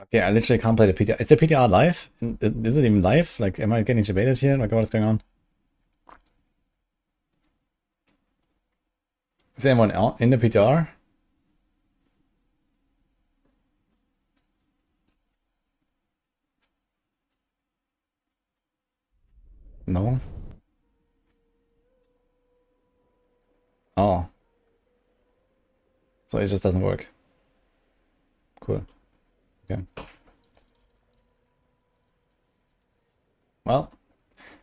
Okay, I literally can't play the PTR. Is the PTR live? Is it even live? Like, am I getting debated here? Like, what is going on? Is anyone else in the PTR? No? Oh. So it just doesn't work. Cool. Okay. Well,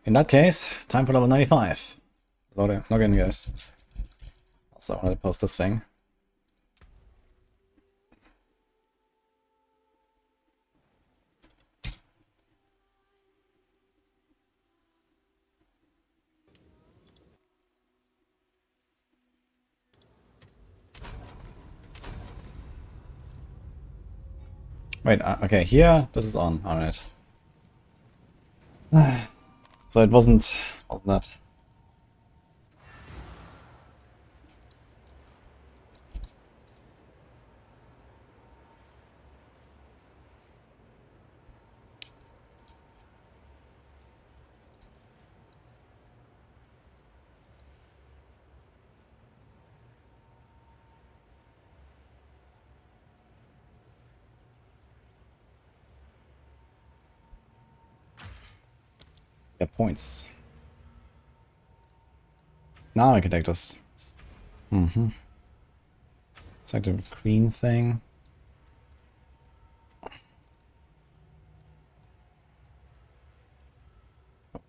in that case, time for level 95. Log in, guys. Also, I wanted to post this thing. Wait, okay, here, this is on. Alright. So it wasn't that. Yeah, points. Now I can take this. It's like the green thing.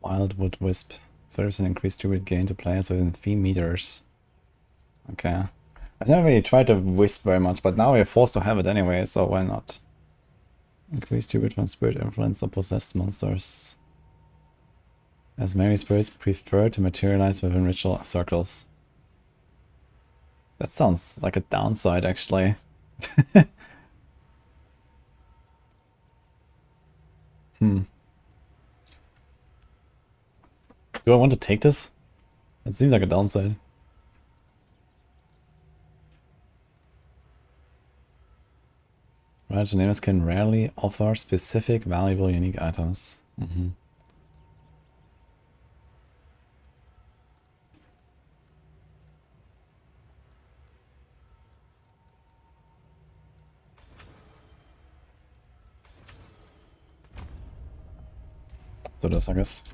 Wildwood Wisp. 30% increased turret gain to players within 3 meters. Okay. I've never really tried to Wisp very much, but now we're forced to have it anyway, so why not? Increased turret from spirit influence or possessed monsters. As many spirits prefer to materialize within ritual circles. That sounds like a downside, actually. Do I want to take this? It seems like a downside. Right, names can rarely offer specific, valuable, unique items. So this, I guess.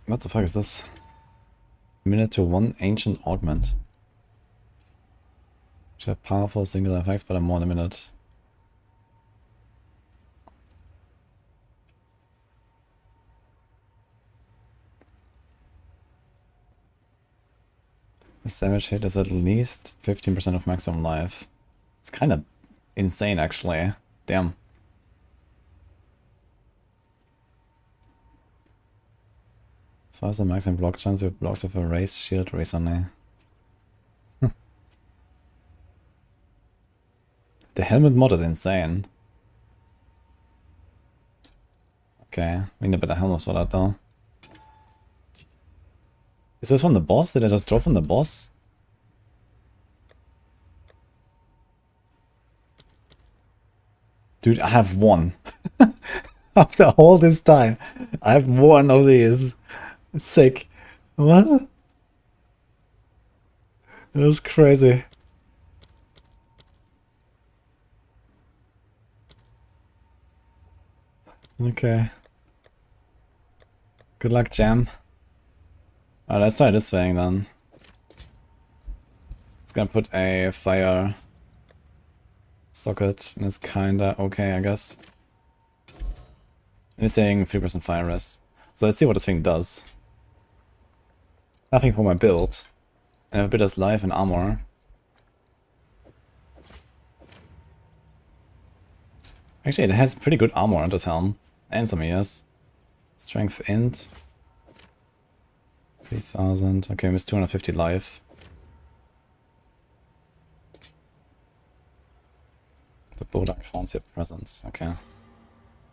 What the fuck is this? Minute to 1 ancient augment. Which have powerful singular effects, but are more limited. The savage hit is at least 15% of maximum life. It's kind of insane, actually. Damn. Faster maximum block chance, you're blocked with a raised shield recently. The helmet mod is insane. Okay, we need a better helmet for that though. Is this from the boss? Did I just drop from the boss? Dude, I have one. After all this time, I have one of these. Sick. What? That was crazy. Okay. Good luck, Jam. Alright, let's try this thing then. It's gonna put a fire socket, and it's kinda okay, I guess. And it's saying 3% fire rest. So let's see what this thing does. Nothing for my build. I have a bit of life and armor. Actually, it has pretty good armor on this helm. And some ES. Strength int. 3000. Okay, miss 250 life. The Boda counts your presence. Okay.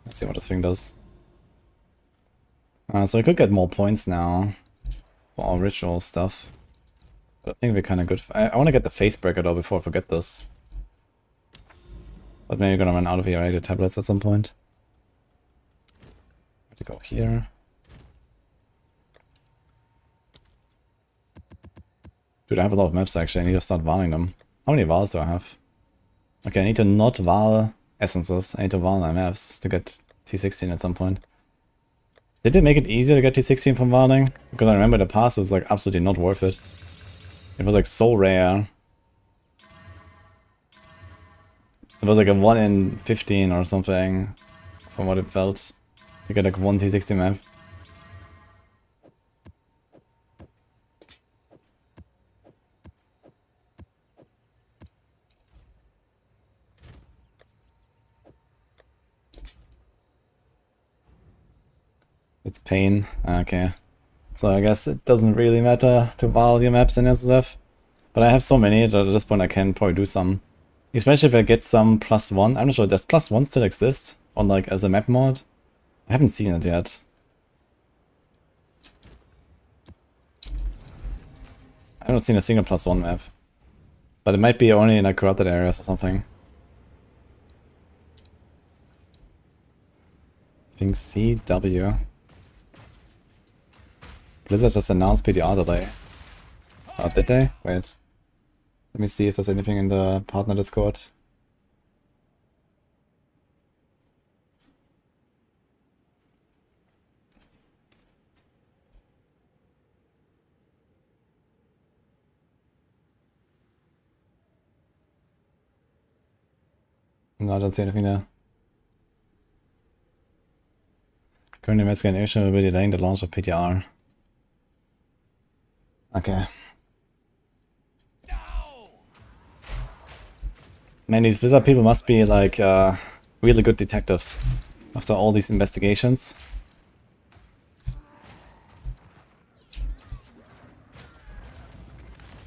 Let's see what this thing does. So I could get more points now for our ritual stuff. But I think we're kind of good. I want to get the face breaker though before I forget this. But maybe we're gonna run out of irradiated tablets at some point. Have to go here. Dude, I have a lot of maps actually. I need to start varling them. How many vars do I have? Okay, I need to not var essences. I need to var my maps to get T16 at some point. Did they make it easier to get T16 from varling? Because I remember in the past it was like absolutely not worth it. It was like so rare. It was like a 1 in 15 or something, from what it felt. To get like 1 T60 map. It's pain. Okay. So I guess it doesn't really matter to var your maps in SSF. But I have so many that at this point I can probably do some. Especially if I get some +1. I'm not sure, does +1 still exist? On like as a map mod? I haven't seen it yet. I haven't seen a single +1 map. But it might be only in like corrupted areas or something. I think CW. Blizzard just announced PTR today. Oh, did they? Wait. Let me see if there's anything in the partner Discord. No, I don't see anything there. Currently investigating action will be delaying the launch of PTR. Okay. Man, these wizard people must be like really good detectives after all these investigations.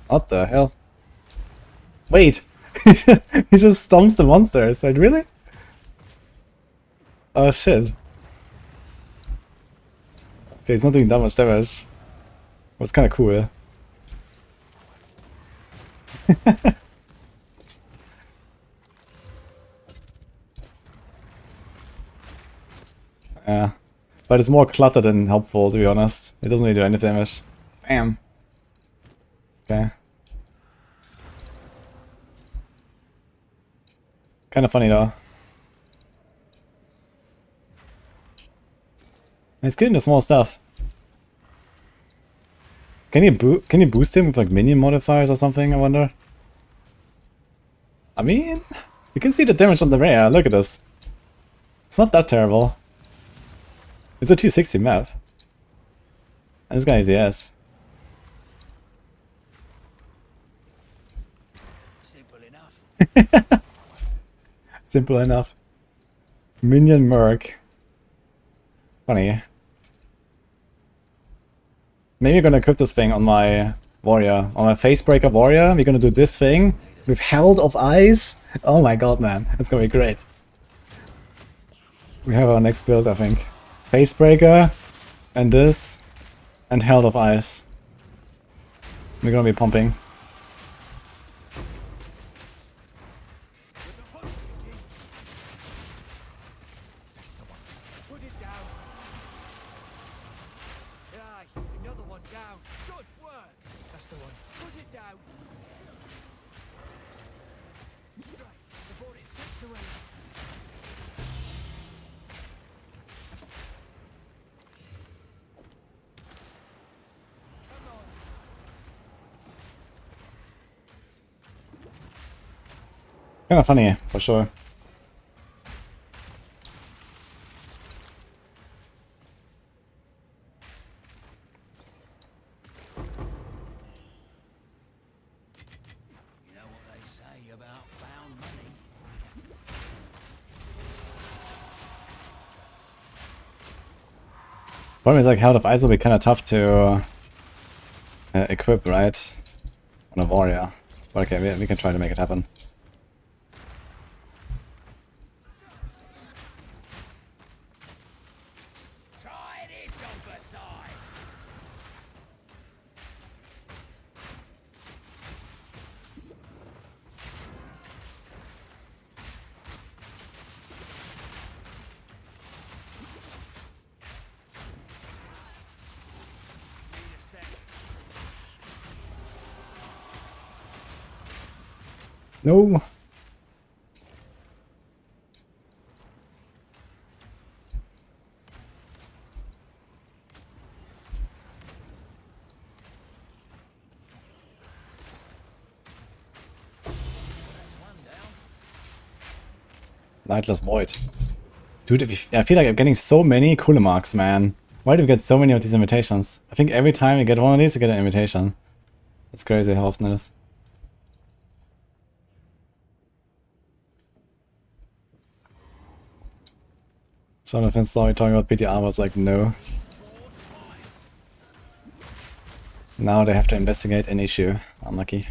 What the hell? Wait! He just stomps the monsters, like really? Oh shit. Okay, he's not doing that much damage. That's kinda cool. Yeah. But it's more cluttered than helpful, to be honest. It doesn't really do any damage. Bam! Okay. Kinda funny though. He's getting the small stuff. Can you boost him with like minion modifiers or something, I wonder? I mean, you can see the damage on the rare, look at this. It's not that terrible. It's a 260 map. And this guy is the ass. Simple enough. Simple enough. Minion Merc. Funny. Maybe I'm gonna equip this thing on my warrior. On my Facebreaker warrior, we're gonna do this thing with Herald of Ice. Oh my god, man. It's gonna be great. We have our next build, I think. Facebreaker, and this, and Herald of Ice. We're gonna be pumping. Put it down. Aye, another one down. Good work. That's the one. Put it down. Right, before it slips away. Come on. Kinda funny, for sure. You know what they say about found money? Problem is like Herald of Ice will be kinda tough to equip, right? On a warrior. But okay, we can try to make it happen. Try this oversize. Need a sec. No! Lightless Void. Dude, I feel like I'm getting so many cool marks, man. Why do we get so many of these invitations? I think every time you get one of these, you get an invitation. It's crazy how often it is. Jonathan saw me talking about PTR, was like, no. Now they have to investigate an issue. Unlucky.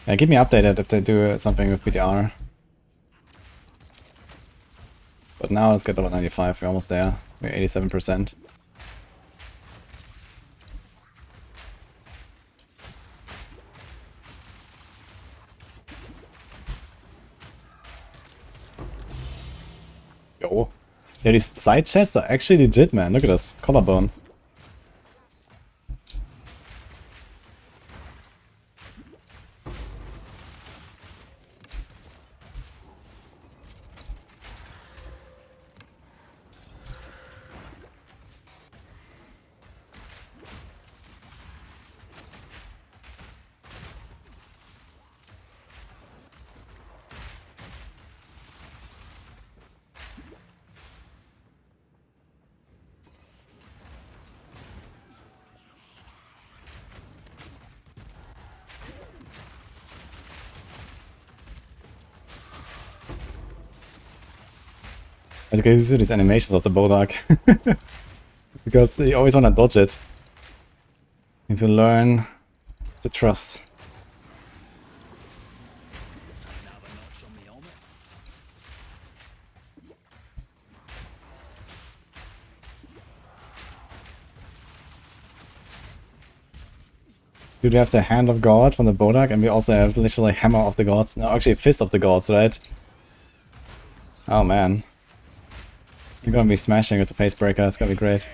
Yeah, keep me updated if they do something with PTR. But now let's get level 95, we're almost there. We're 87%. Yo. Yeah, these side chests are actually legit, man. Look at this. Collarbone. I get used to these animations of the Bodak. Because you always want to dodge it. If you learn to trust. Another notch on the helmet. Dude, we have the Hand of God from the Bodak, and we also have literally Hammer of the Gods. No, actually Fist of the Gods, right? Oh man. You're gonna be smashing with the Facebreaker, it's gonna be great.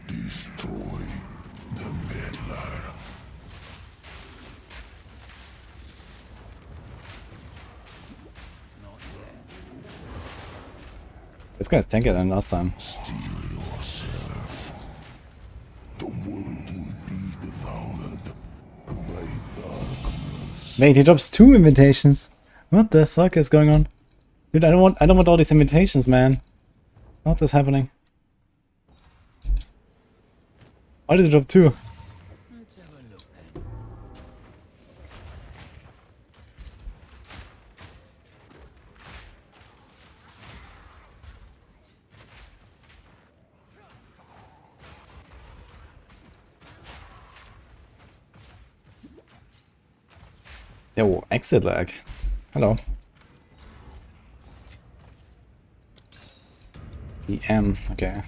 Destroy the meddler. This guy's tankier than last time. Steel yourself. The world will be devoured by darkness. Wait, he drops 2 invitations. What the fuck is going on? Dude, I don't want all these invitations, man. What is happening? Why did he drop 2? Let's have a look then. Yo, exit lag. Hello. EM, okay.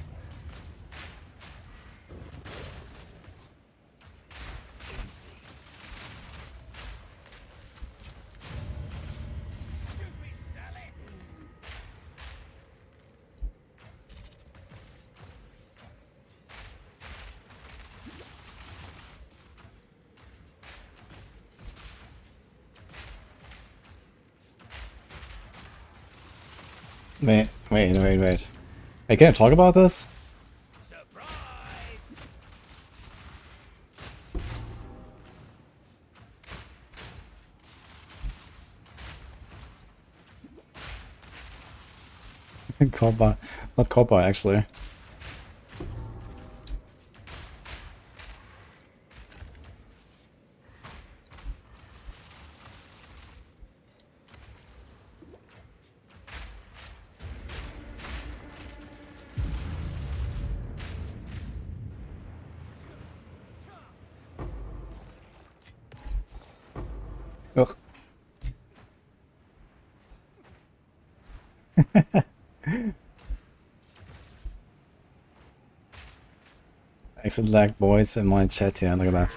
Wait. Hey, can I talk about this? Surprise! Copper. Not copper, actually. Ugh. Exit lag boys in my chat here, look at that.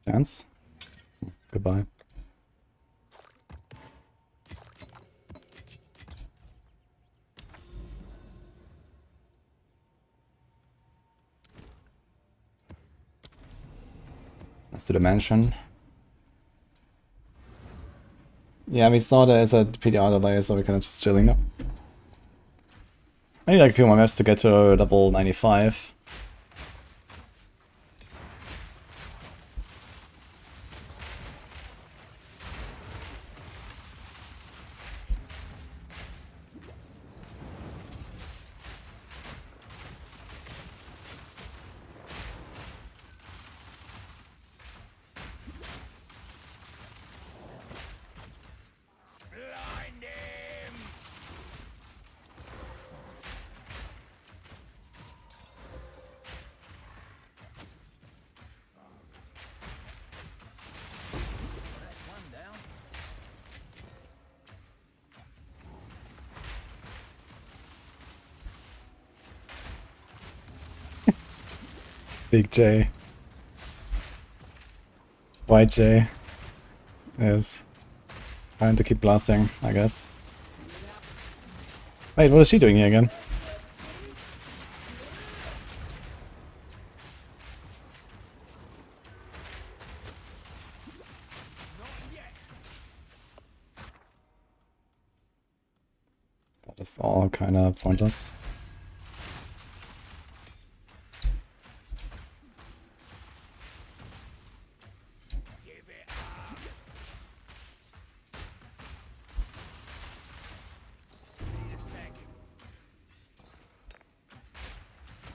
Chance? Goodbye. Let's do the mansion. Yeah, we saw there is a PTR delay, so we can just chilling now. I need like a few more maps to get to level 95. Blind him! Big J. White J is trying to keep blasting, I guess. Wait, what is she doing here again? That is all kind of pointless.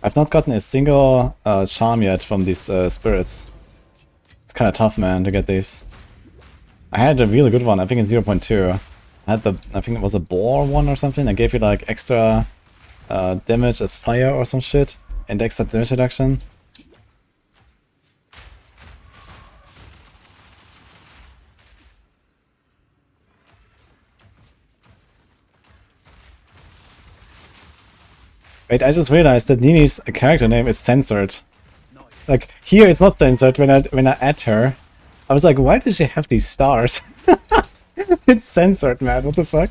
I've not gotten a single charm yet from these spirits. It's kind of tough, man, to get these. I had a really good one, I think in 0.2. I had the, I think it was a boar one or something. I gave you like extra damage as fire or some shit, and extra damage reduction. Wait, I just realized that Nini's character name is censored. Like here it's not censored when I add her. I was like, why does she have these stars? It's censored, man, what the fuck?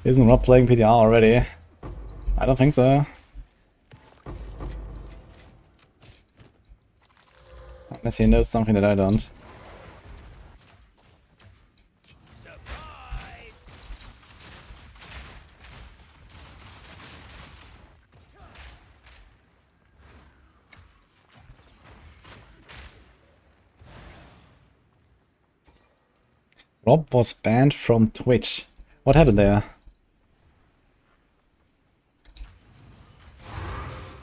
Isn't Rob playing PTR already? I don't think so. Unless he knows something that I don't. Rob was banned from Twitch. What happened there?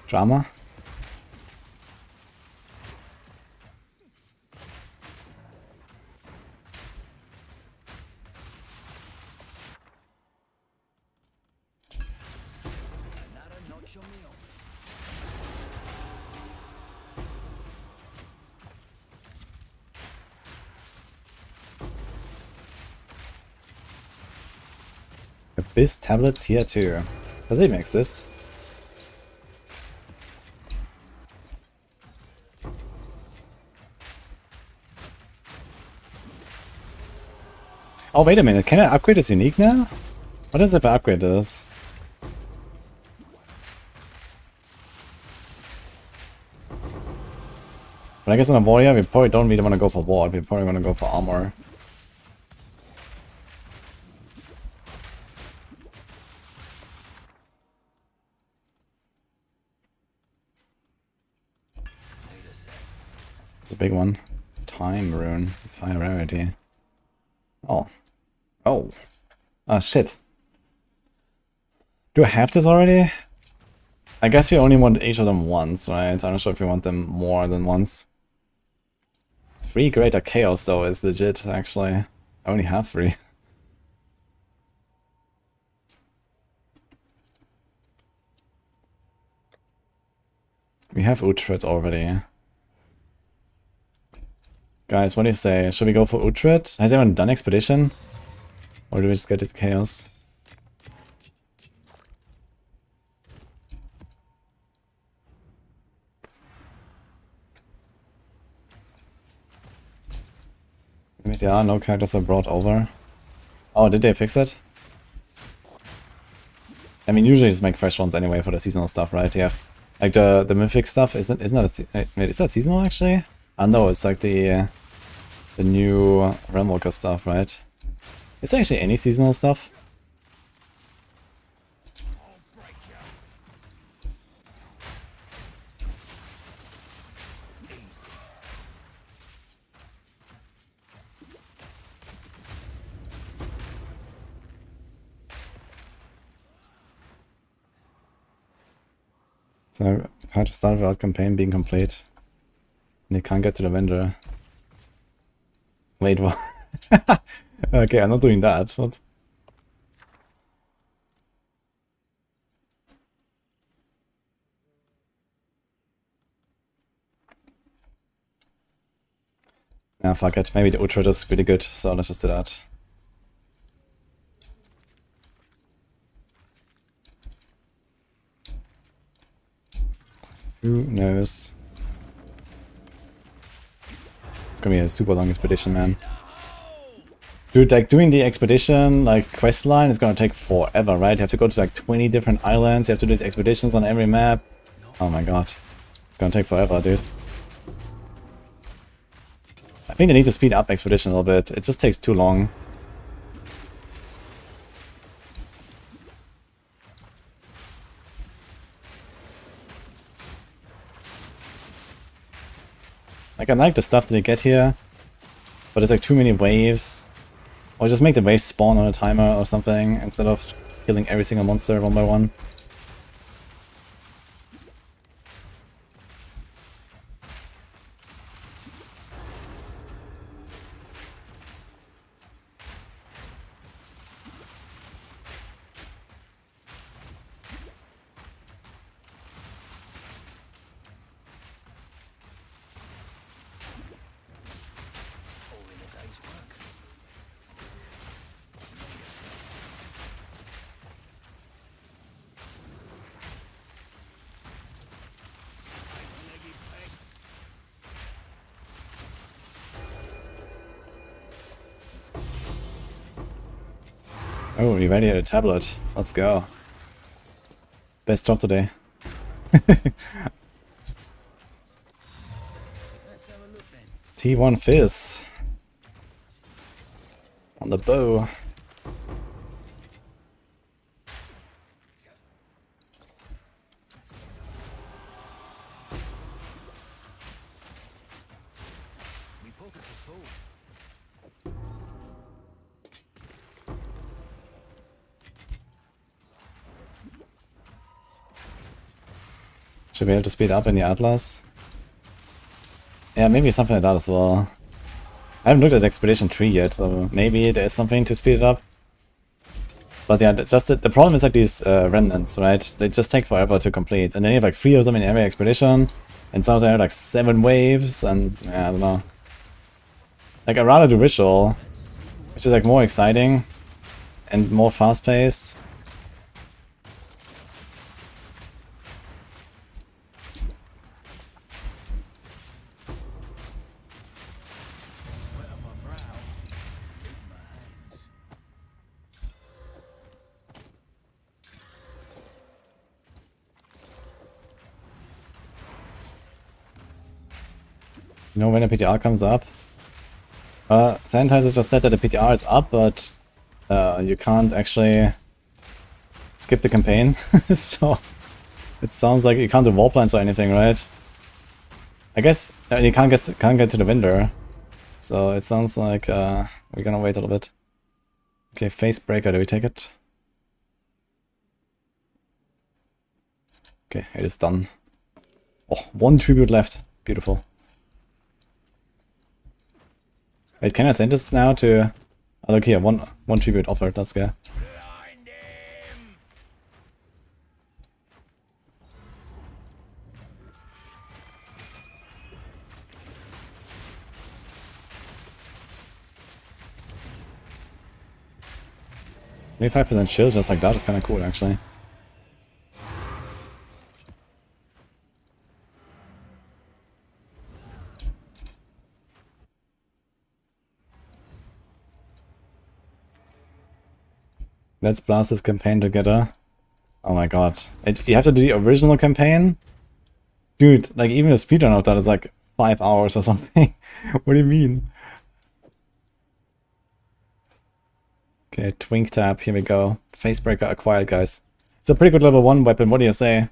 Drama? Abyss Tablet Tier 2. Does it even exist? Oh, wait a minute. Can I upgrade this unique now? What is if I upgrade this? But I guess on a warrior, we probably don't really want to go for ward. We probably want to go for armor. It's a big one. Time rune. Fire rarity. Oh. Oh. Ah, shit. Do I have this already? I guess we only want each of them once, right? I'm not sure if we want them more than once. 3 Greater Chaos, though, is legit, actually. I only have 3. We have Uhtred already. Guys, what do you say? Should we go for Uhtred? Has anyone done Expedition? Or do we just get it Chaos? Yeah, no characters were brought over. Oh, did they fix it? I mean, usually just make fresh ones anyway for the seasonal stuff, right? You have to, like the mythic stuff. Isn't that wait, is that seasonal actually? No, it's like the new Realmwalker stuff, right? Is there actually any seasonal stuff? So, how to start without campaign being complete. And you can't get to the vendor. Wait, what? Okay, I'm not doing that. What? Yeah, fuck it. Maybe the Uhtred is really good, so let's just do that. Who knows? It's gonna be a super long expedition, man. Dude, like doing the expedition, like quest line is gonna take forever, right? You have to go to like 20 different islands, you have to do these expeditions on every map. Oh my god. It's gonna take forever, dude. I think they need to speed up expedition a little bit. It just takes too long. Like, I like the stuff that they get here, but there's like too many waves. Or just make the waves spawn on a timer or something, instead of killing every single monster one by one. Oh, we already had a tablet. Let's go. Best job today. T1 Fizz. On the bow. Should be able to speed up in the Atlas. Yeah, maybe something like that as well. I haven't looked at Expedition 3 yet, so maybe there's something to speed it up. But yeah, just the problem is like these remnants, right? They just take forever to complete. And then you have like 3 of them in every expedition. And some of them have like 7 waves, and yeah, I don't know. Like, I'd rather do Ritual, which is like more exciting and more fast-paced. You know when the PTR comes up? Sanitizer just said that the PTR is up, but you can't actually skip the campaign. So it sounds like you can't do wall plans or anything, right? I guess you can't get to the vendor. So it sounds like we're gonna wait a little bit. Okay, Face Breaker, do we take it? Okay, it is done. Oh, 1 tribute left. Beautiful. Wait, can I send this now to... Oh, look here, one tribute offered, let's go. Maybe 5% shields just like that is kind of cool, actually. Let's blast this campaign together. Oh my god. You have to do the original campaign? Dude, like even a speedrun of that is like 5 hours or something. What do you mean? Okay, Twink Tap, here we go. Facebreaker acquired, guys. It's a pretty good level 1 weapon, what do you say?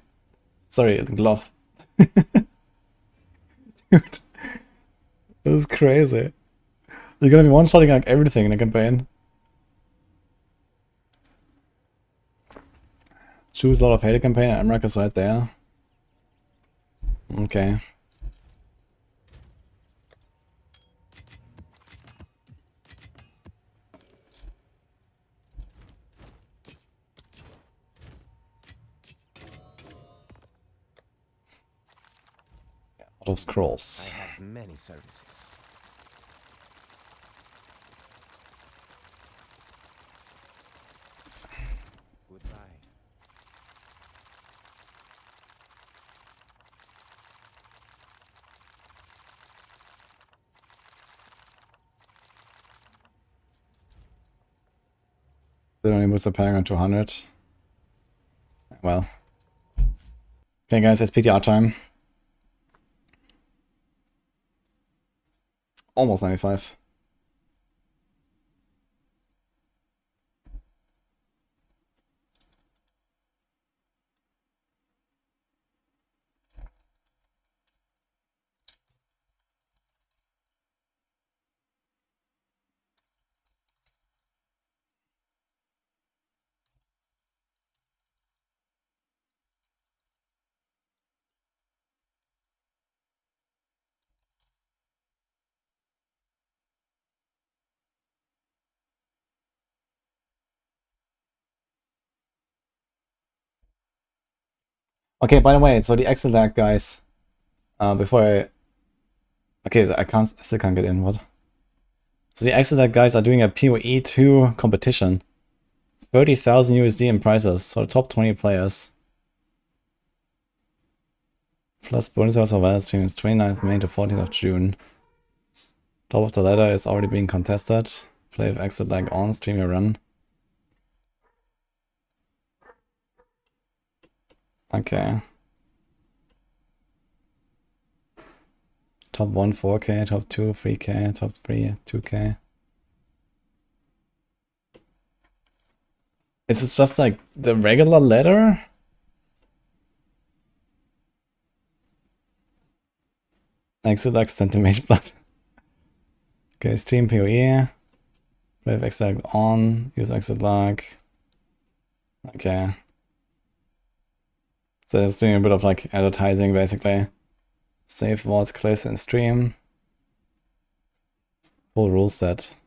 Sorry, glove. Dude, this is crazy. You're gonna be one-shotting like everything in the campaign. Choose a lot of Halo campaign, Amrak is right there. Okay. Auto scrolls. I have many services. Goodbye. They only boost the Paragon 200. Well. Okay, guys, it's PTR time. Almost 95. Okay, by the way, so the Exile deck, guys, before I... Okay, so I still can't get in, what? So the Exile deck guys are doing a PoE 2 competition. 30,000 USD in prizes, so top 20 players. Plus bonus hours of live stream is 29th May to 14th of June. Top of the ladder is already being contested. Play with Exile deck on, stream your run. Okay. Top 1, 4K, top 2, 3K, top 3, 2K. Is it just like the regular ladder? Exile deck Centimage Blood. Okay, stream PoE. Play with Exile deck on, use Exile deck. Okay. So it's doing a bit of like advertising basically. Save votes, clips, and stream. Full rule set.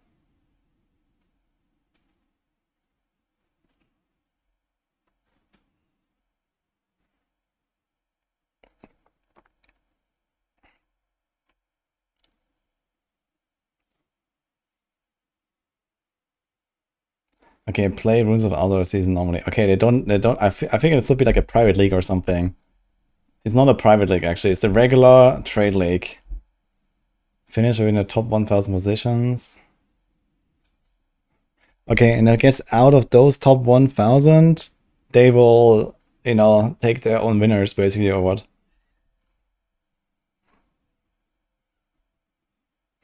Okay, play Runes of Outdoor season normally. Okay, they don't, I think it should be like a private league or something. It's not a private league actually, it's the regular trade league. Finish within the top 1000 positions. Okay, and I guess out of those top 1000, they will, you know, take their own winners basically, or what?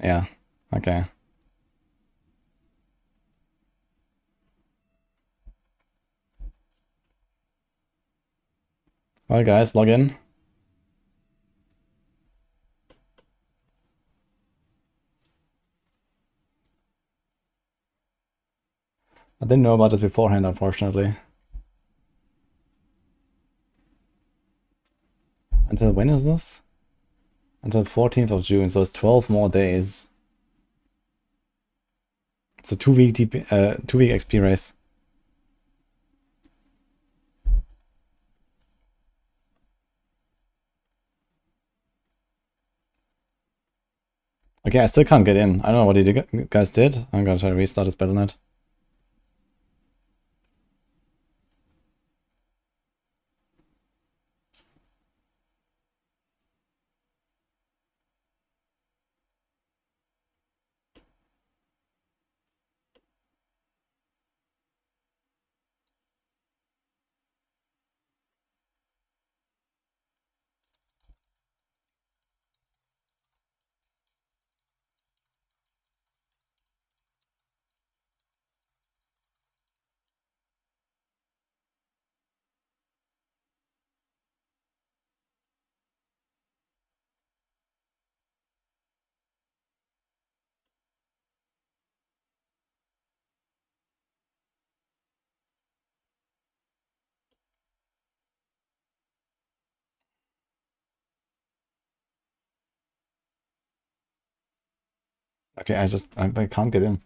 Yeah, okay. Well guys, log in. I didn't know about this beforehand, unfortunately. Until when is this? Until 14th of June, so it's 12 more days. It's a 2-week XP race. Okay, I still can't get in. I don't know what you guys did. I'm gonna try to restart this Battle.net. Okay, I can't get in.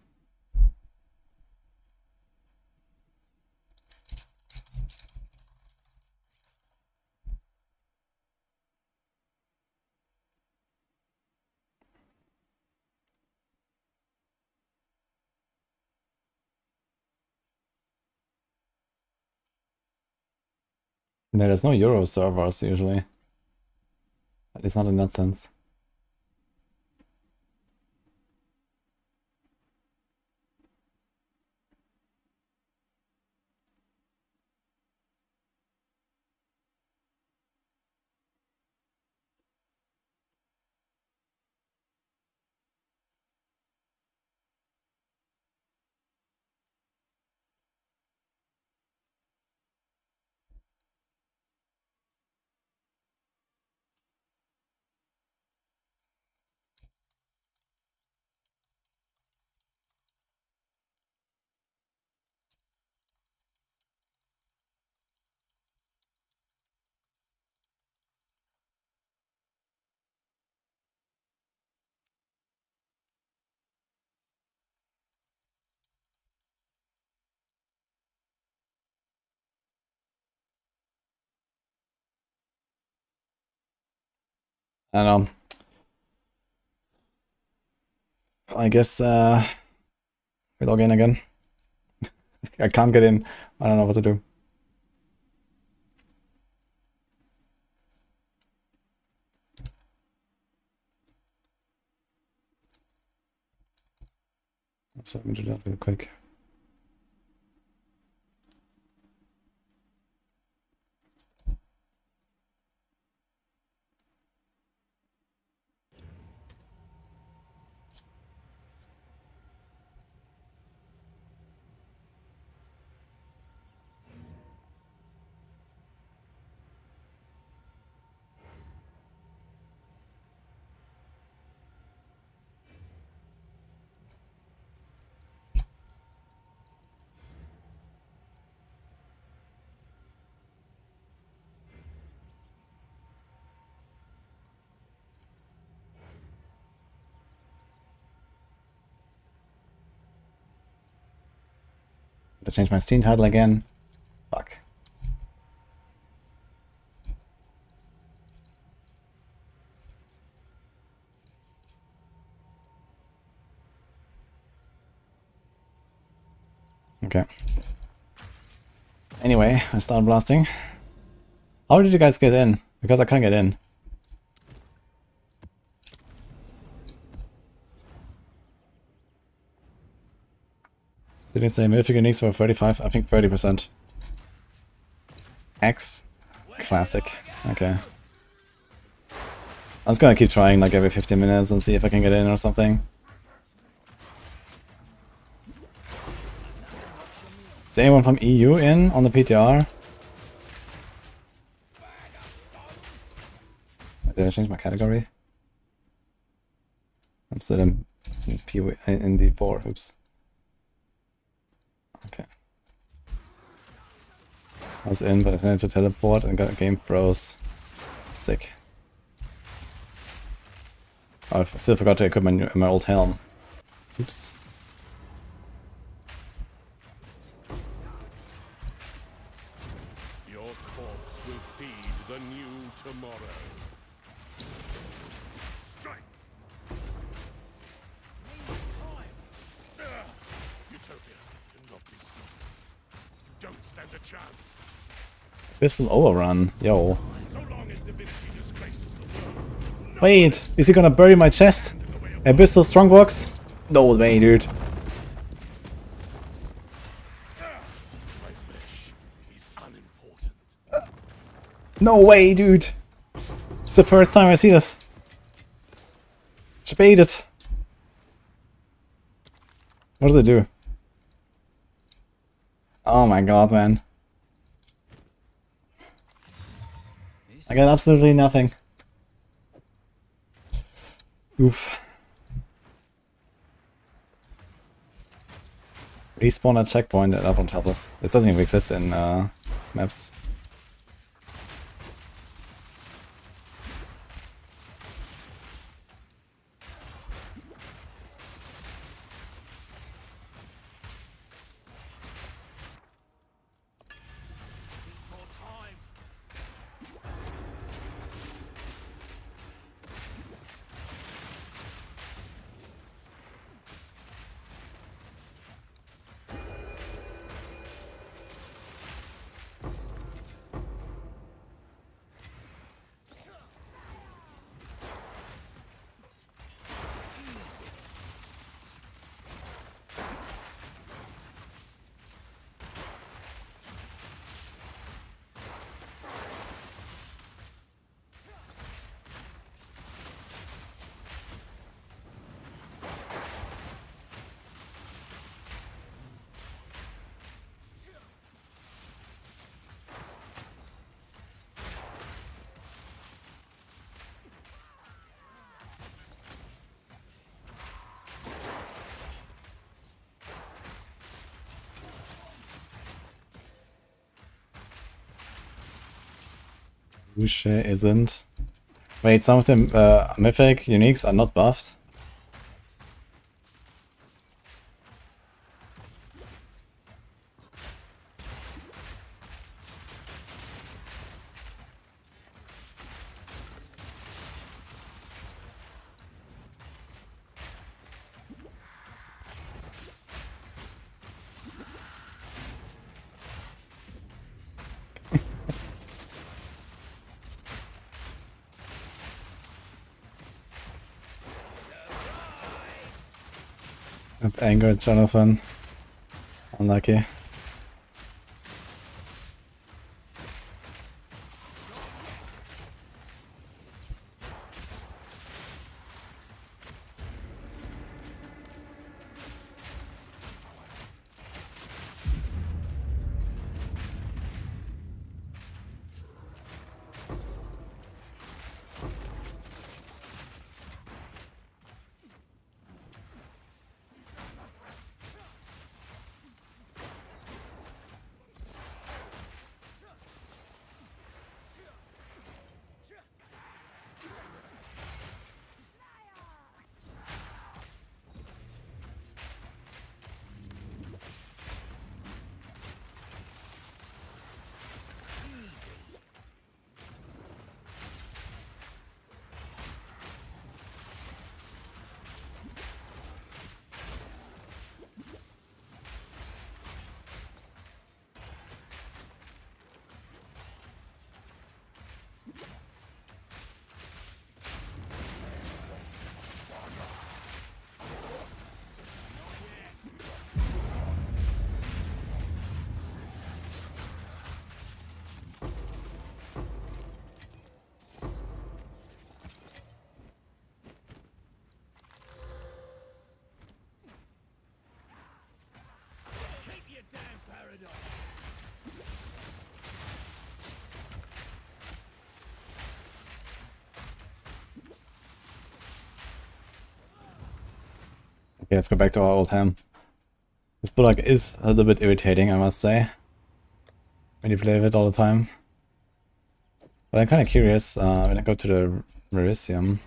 No, there's no Euro servers usually. At least not in that sense. I don't know. I guess we log in again. I can't get in. I don't know what to do. So let me do that real quick. To change my Steam title again. Fuck. Okay. Anyway, I start blasting. How did you guys get in? Because I can't get in. Did it say mythic uniques for 35? I think 30%. X? Classic. Okay. I'm just gonna keep trying like every 15 minutes and see if I can get in or something. Is anyone from EU in on the PTR? Did I change my category? I'm still in PoE in D4. Oops. Okay. I was in, but I had to teleport and got a game froze. Sick. Oh, I still forgot to equip my old helm. Oops. Your corpse will feed the new tomorrow. Strike! Utopia cannot be stopped. Don't stand a chance. Pistol overrun. Yo. So long as divinity disgraces the world. Wait, is he gonna bury my chest? Abyssal Strongbox? No way, dude. My flesh is unimportant. No way, dude. It's the first time I see this. Debated. What does it do? Oh my god, man. I got absolutely nothing. Oof. Respawn at checkpoint at up on tablets. This doesn't even exist in maps. Wudijo isn't. Wait, some of the mythic uniques are not buffed? I've angered Jonathan. Unlucky. Okay, let's go back to our old ham. This bullock is a little bit irritating, I must say, when you play with it all the time. But I'm kind of curious when I go to the Merisium.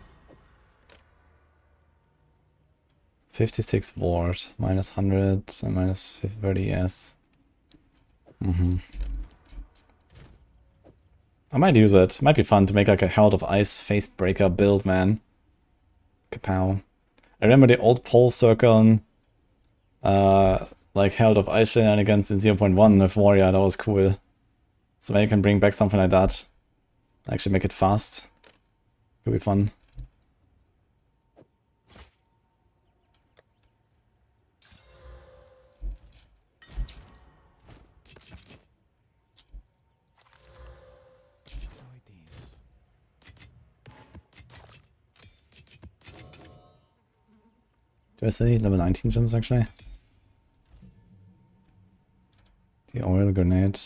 56 ward, minus 100 and minus 30 S. I might use it. Might be fun to make like a Herald of Ice face breaker build, man. Kapow. I remember the old pole circle, like Herald of Ice shenanigans in 0.1 with Warrior. That was cool. So maybe I can bring back something like that. Actually make it fast. Could be fun. Do I still need level 19 gems actually? The oil grenade.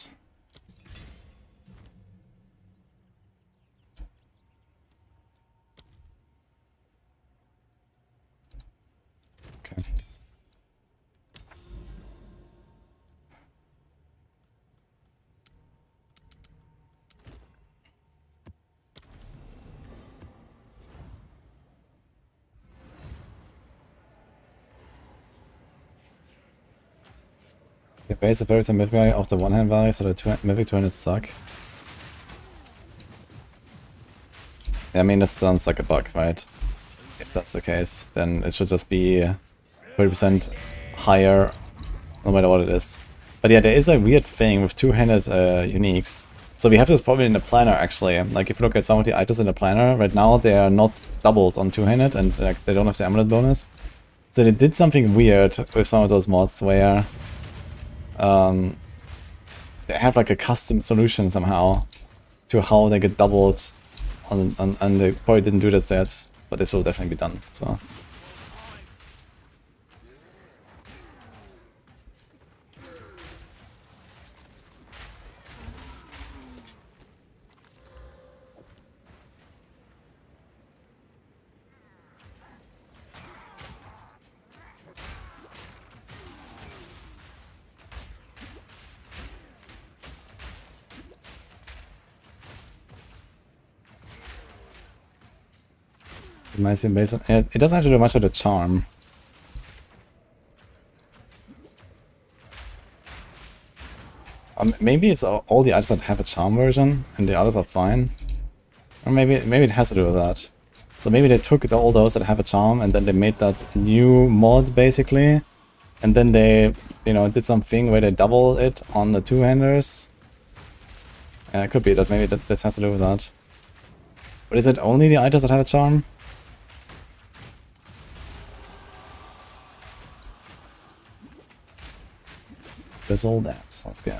Okay. The base of varies a mythic value of the one hand value, so the mythic 200 suck. Yeah, I mean, this sounds like a bug, right? If that's the case, then it should just be 30% higher, no matter what it is. But yeah, there is a weird thing with two-handed uniques. So we have this problem in the planner, actually. Like, if you look at some of the items in the planner, right now they are not doubled on two-handed, and like they don't have the amulet bonus. So they did something weird with some of those mods where they have like a custom solution somehow to how they get doubled and they probably didn't do this yet, but this will definitely be done, so. It doesn't have to do much of the charm. Maybe it's all the items that have a charm version and the others are fine. Or maybe it has to do with that. So maybe they took all those that have a charm and then they made that new mod basically. And then they, you know, did something where they double it on the two-handers. Yeah, it could be that maybe this has to do with that. But is it only the items that have a charm? Fizzle dance. Let's go.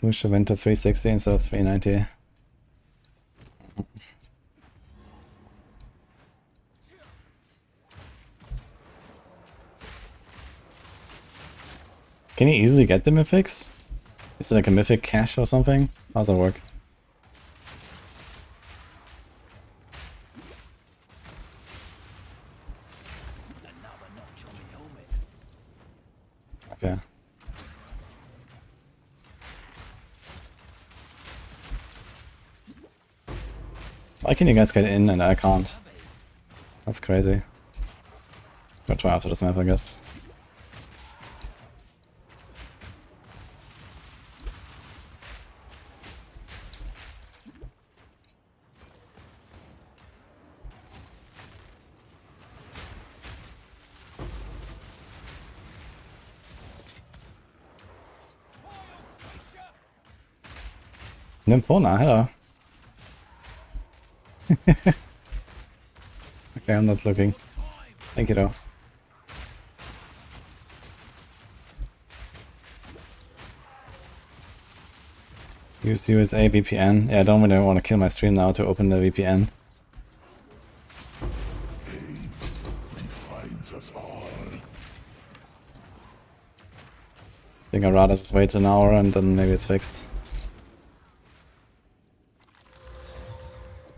We should went to 360 instead of 390. Can you easily get the mythics? Is it like a mythic cache or something? How does that work? Okay. Why can you guys get in and I can't? That's crazy. Gotta try after this map, I guess. Nymphona, hello. Okay, I'm not looking. Thank you though. Use USA VPN. Yeah, I don't really want to kill my stream now to open the VPN. Hate defines us all. I think I'd rather just wait an hour and then maybe it's fixed.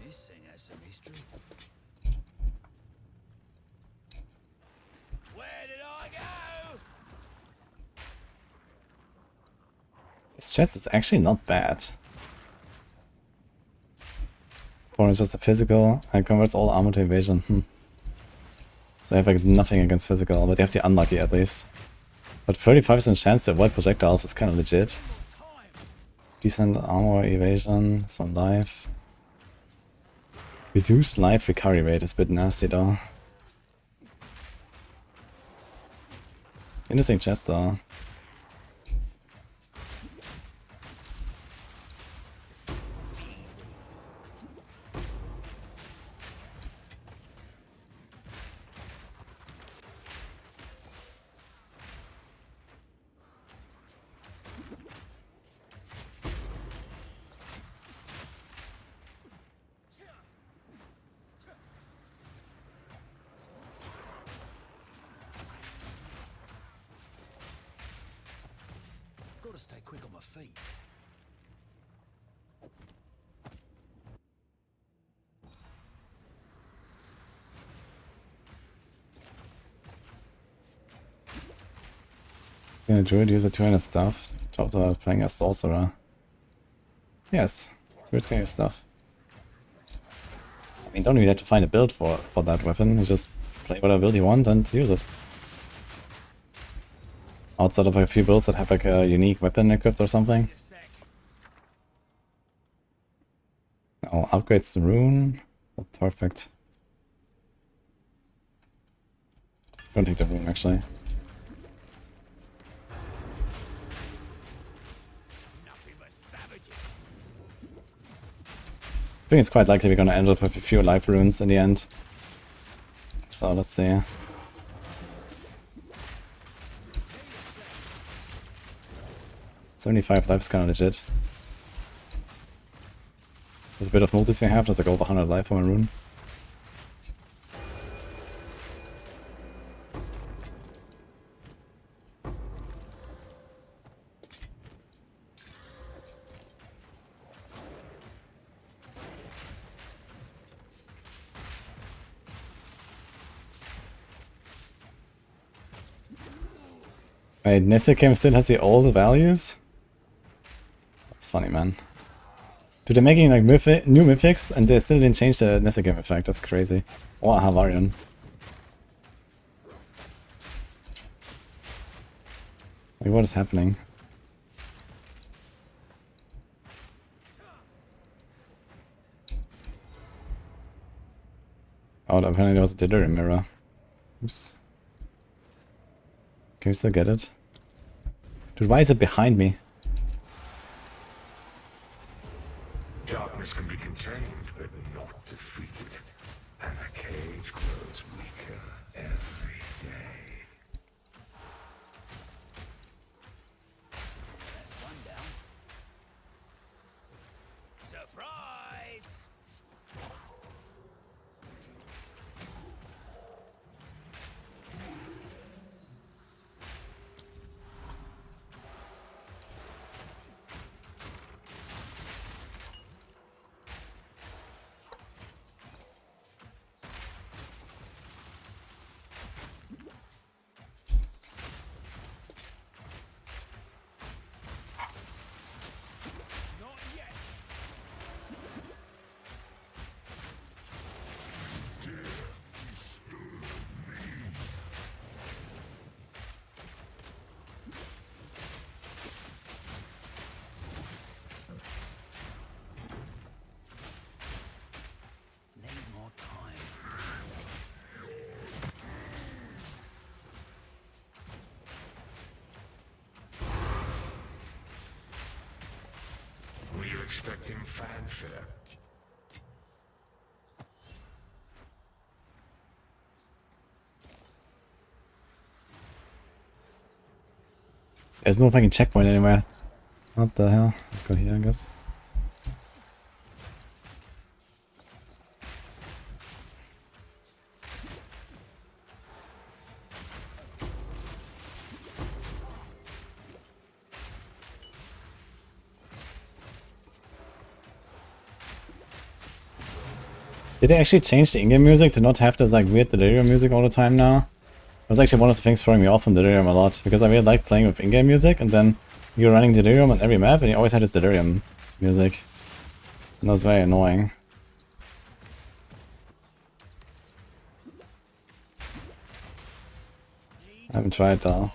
This thing has some history. Where did I go? This chest is actually not bad. Or it's just a physical and converts all armor to evasion. So I have like nothing against physical, but you have to be unlucky at least. But 35% chance to avoid projectiles is kind of legit. Decent armor, evasion, some life. Reduced life recovery rate is a bit nasty though. Interesting chest though. Gotta stay quick on my feet. Can a druid use a 200 stuff? Top of playing a sorcerer. Yes, druids can use stuff. I mean, don't really have to find a build for that weapon. You just play whatever build you want and use it. Outside of a few builds that have like a unique weapon equipped or something. Oh, upgrades the rune. Oh, perfect. Don't take the rune actually. I think it's quite likely we're gonna end up with a few life runes in the end. So let's see. $75 life is kind of legit. With a bit of multis we have, there's like over 100 life on a rune. Wait, Nessikim still has the old values? That's funny, man. Dude, they're making like new mythics and they still didn't change the Nessikim effect. That's crazy. Or Havarian. Like, what is happening? Oh, apparently there was a Dithering mirror. Oops. Can we still get it? Dude, why is it behind me? Darkness can be contained, but not defeated. And the cage grows weaker every day. That's one down. Surprise! Not yet. Need more time. Were you expecting fanfare? There's no fucking checkpoint anywhere. What the hell? Let's go here, I guess. Did they actually change the in-game music to not have this like weird delirium music all the time now? It was actually one of the things throwing me off from delirium a lot, because I really liked playing with in-game music, and then you're running delirium on every map, and you always had this delirium music. And that was very annoying. I haven't tried though.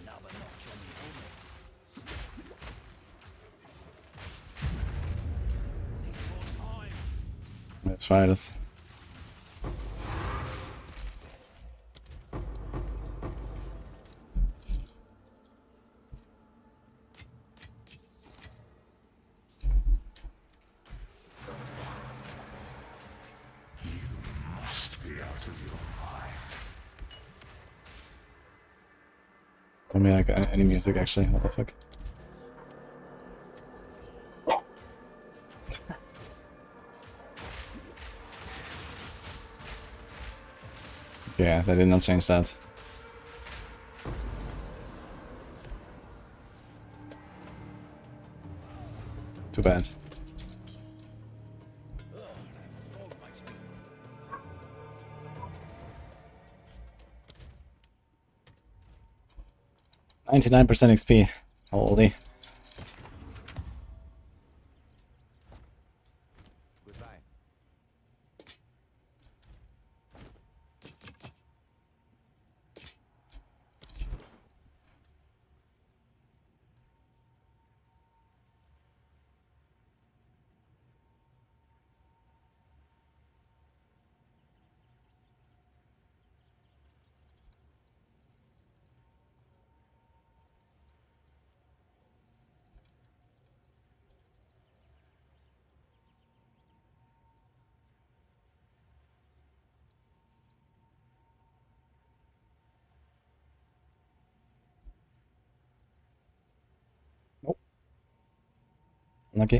Another notch on the helmet. Need more time. Let's try this. Must be out of your mind. Don't mean like any music actually, what the fuck. Yeah, they did not change that. Too bad. Fog makes me 99% XP. Holy. goodbye. Lucky.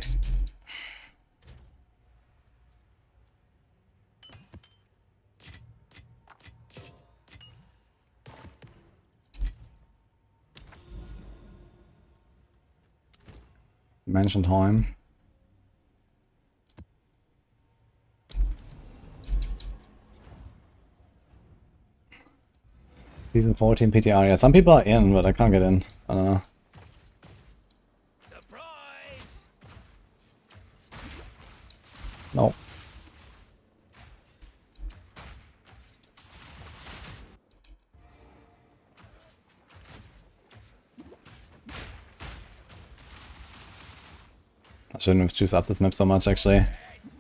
Mansion time. Season 14 PTR. Yeah, some people are in, but I can't get in. I don't know. Surprise! No. I shouldn't have choose up this map so much actually.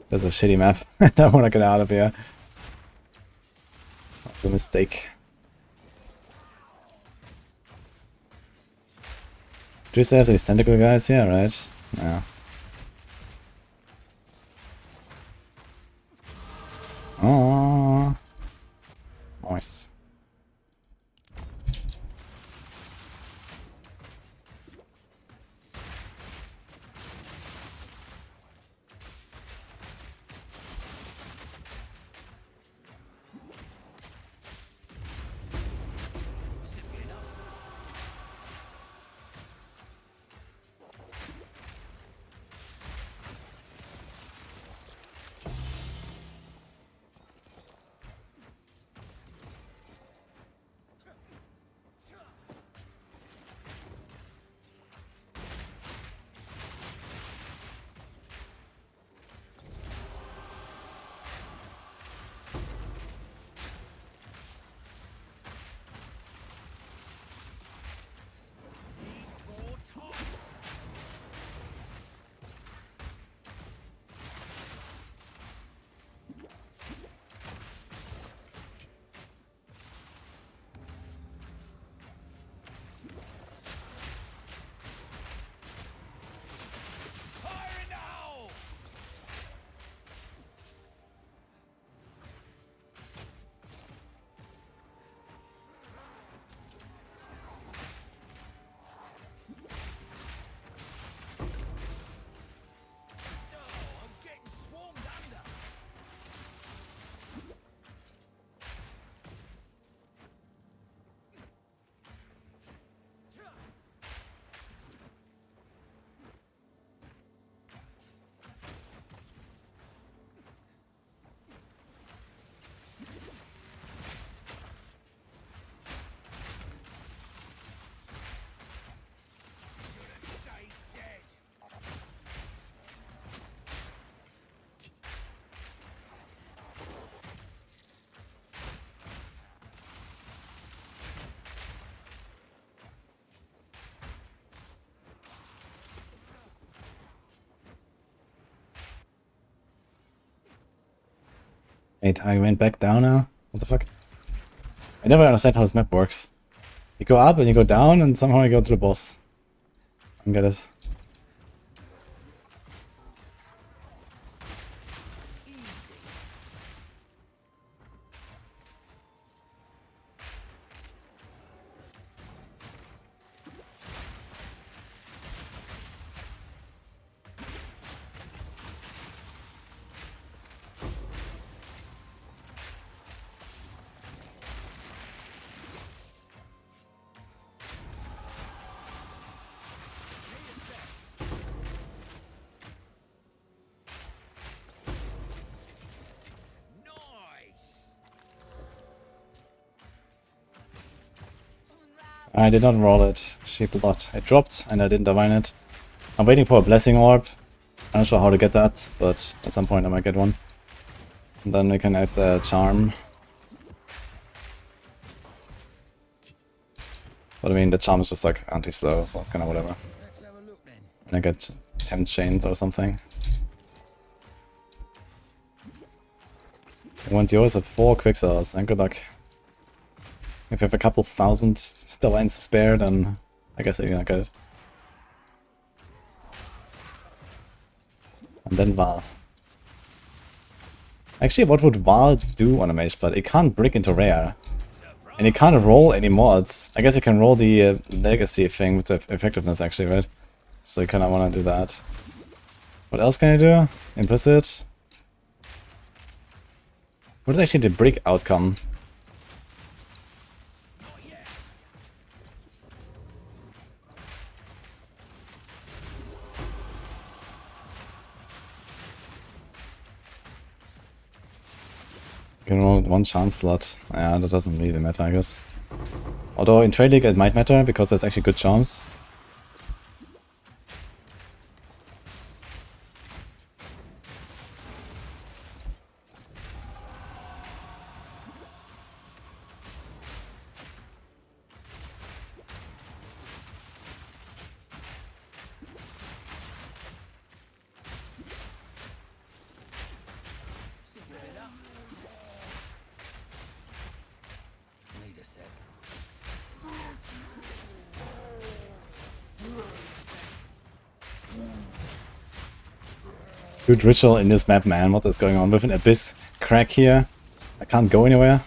This is a shitty map. I want to get out of here. That's a mistake. Do you still have these tentacle guys? Yeah, right? Yeah. Oh, nice. Wait, I went back down now? What the fuck? I never understand how this map works. You go up and you go down and somehow you go to the boss. I don't get it. I did not roll it. Sheep a lot. I dropped and I didn't divine it. I'm waiting for a blessing orb. I'm not sure how to get that, but at some point I might get one. And then we can add the charm. But I mean, the charm is just like anti-slow, so it's kind of whatever. And I get 10 chains or something. I want yours at 4 quicksilvers, and good luck. If you have a couple thousand divines to spare, then I guess you're gonna get it. And then Val. Actually, what would Val do on a mage spot? It can't break into rare. And it can't roll any mods. I guess you can roll the legacy thing with the effectiveness actually, right? So you kinda wanna do that. What else can I do? Implicit. What is actually the break outcome? You can roll 1 charm slot. Yeah, that doesn't really matter, I guess. Although in Trade League it might matter, because there's actually good charms. Good ritual in this map, man. What is going on with an abyss crack here? I can't go anywhere.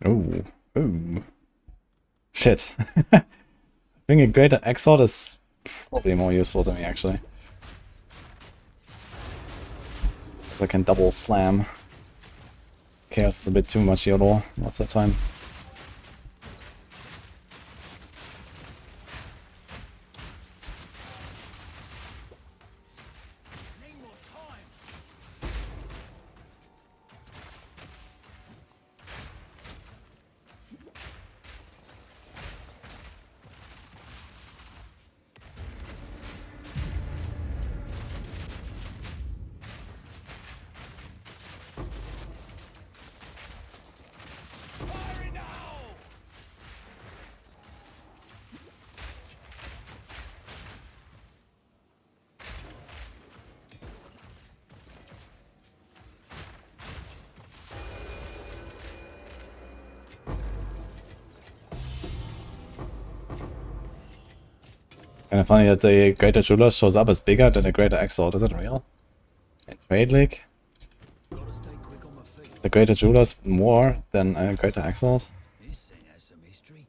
Oh, oh. Shit. I think a greater exalt is probably more useful to me, actually. Because I can double slam. Chaos is a bit too much YOLO most of the time. Kind of funny that the Greater Jeweler shows up as bigger than the Greater Exalt. Is it real? In Trade League? Gotta stay quick on my feet. The Greater Jeweler is more than a Greater Exalt? This thing has some history.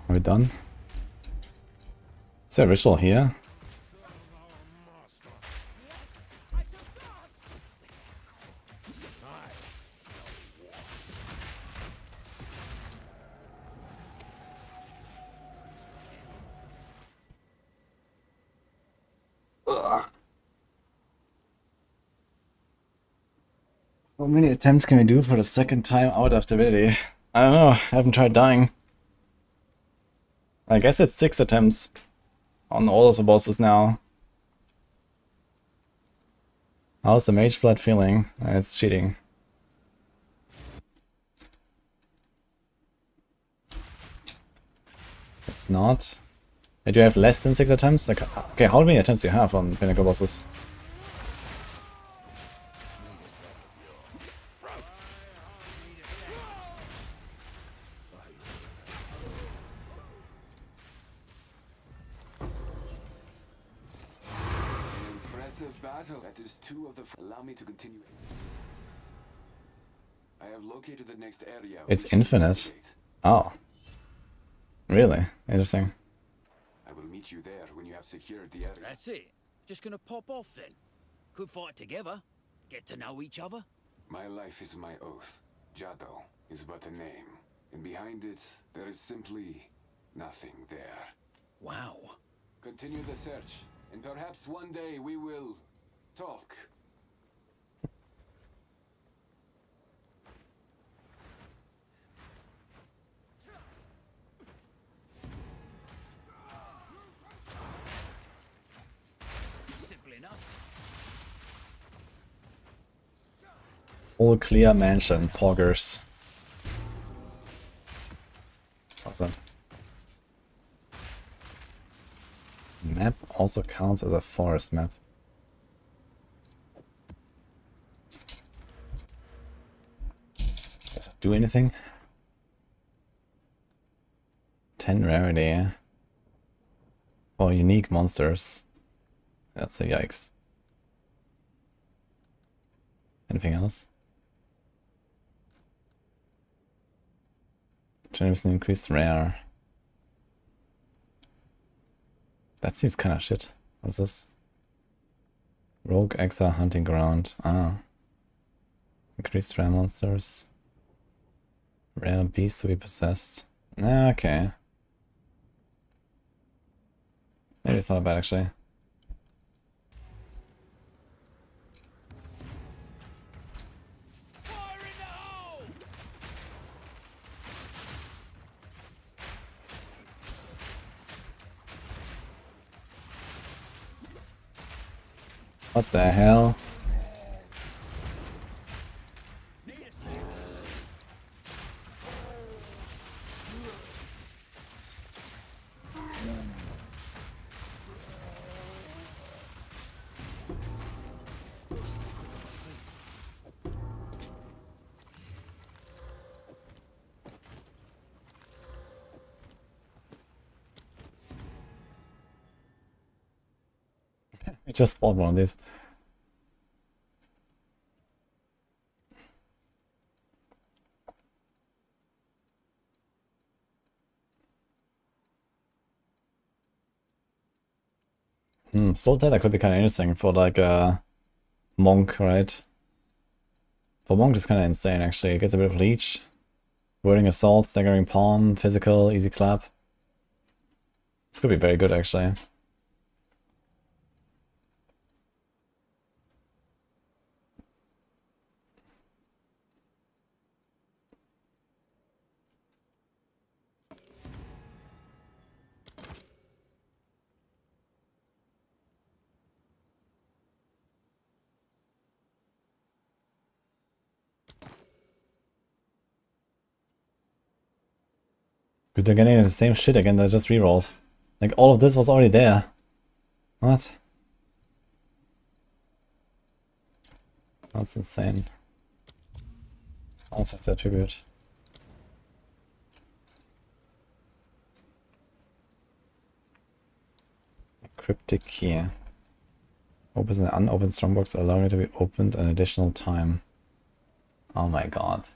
Are we done? Is there a ritual here? How many attempts can we do for the second time out of the ability? I don't know, I haven't tried dying. I guess it's 6 attempts on all of the bosses now. How's the Mage Blood feeling? It's cheating. It's not. Do you have less than 6 attempts? Like, okay, how many attempts do you have on Pinnacle bosses? Battle. That is 2 of the. Allow me to continue. I have located the next area. It's infinite. Oh. Really? Interesting. I will meet you there when you have secured the area. That's it. Just gonna pop off then. Could fight together. Get to know each other. My life is my oath. Jado is but a name. And behind it, there is simply nothing there. Wow. Continue the search. And perhaps one day we will talk. Simple enough. All clear mansion, poggers. What's that? Map also counts as a forest map. Does it do anything? 10 rarity for unique monsters. That's a yikes. Anything else? 20% increased rare. That seems kind of shit. What's this? Rogue Exile Hunting Ground. Ah. Increased rare monsters. Rare beasts to be possessed. Ah, okay. Maybe it's not bad actually. What the hell? I just bought one of these. Soul Tether could be kind of interesting for like a monk, right? For monk it's kind of insane actually. It gets a bit of leech. Wording assault, staggering pawn, physical, easy clap. This could be very good actually. But they're getting the same shit again that I just rerolled. Like all of this was already there. What? That's insane. I also have to attribute. Cryptic key. Opens an unopened strongbox, allowing it to be opened an additional time. Oh my god.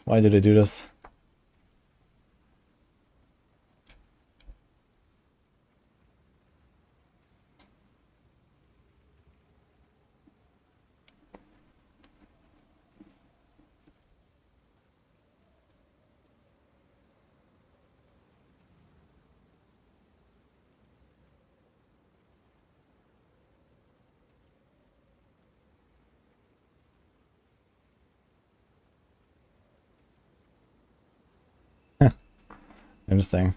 Why do they do this? Interesting.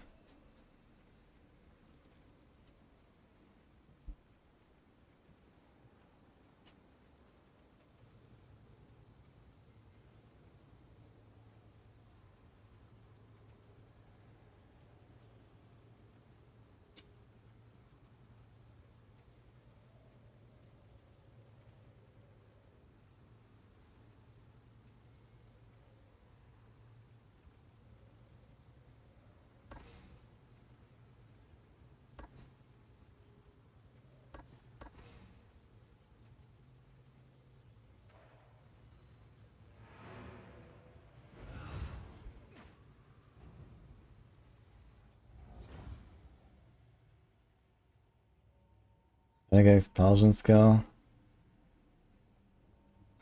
Mega expulsion skill.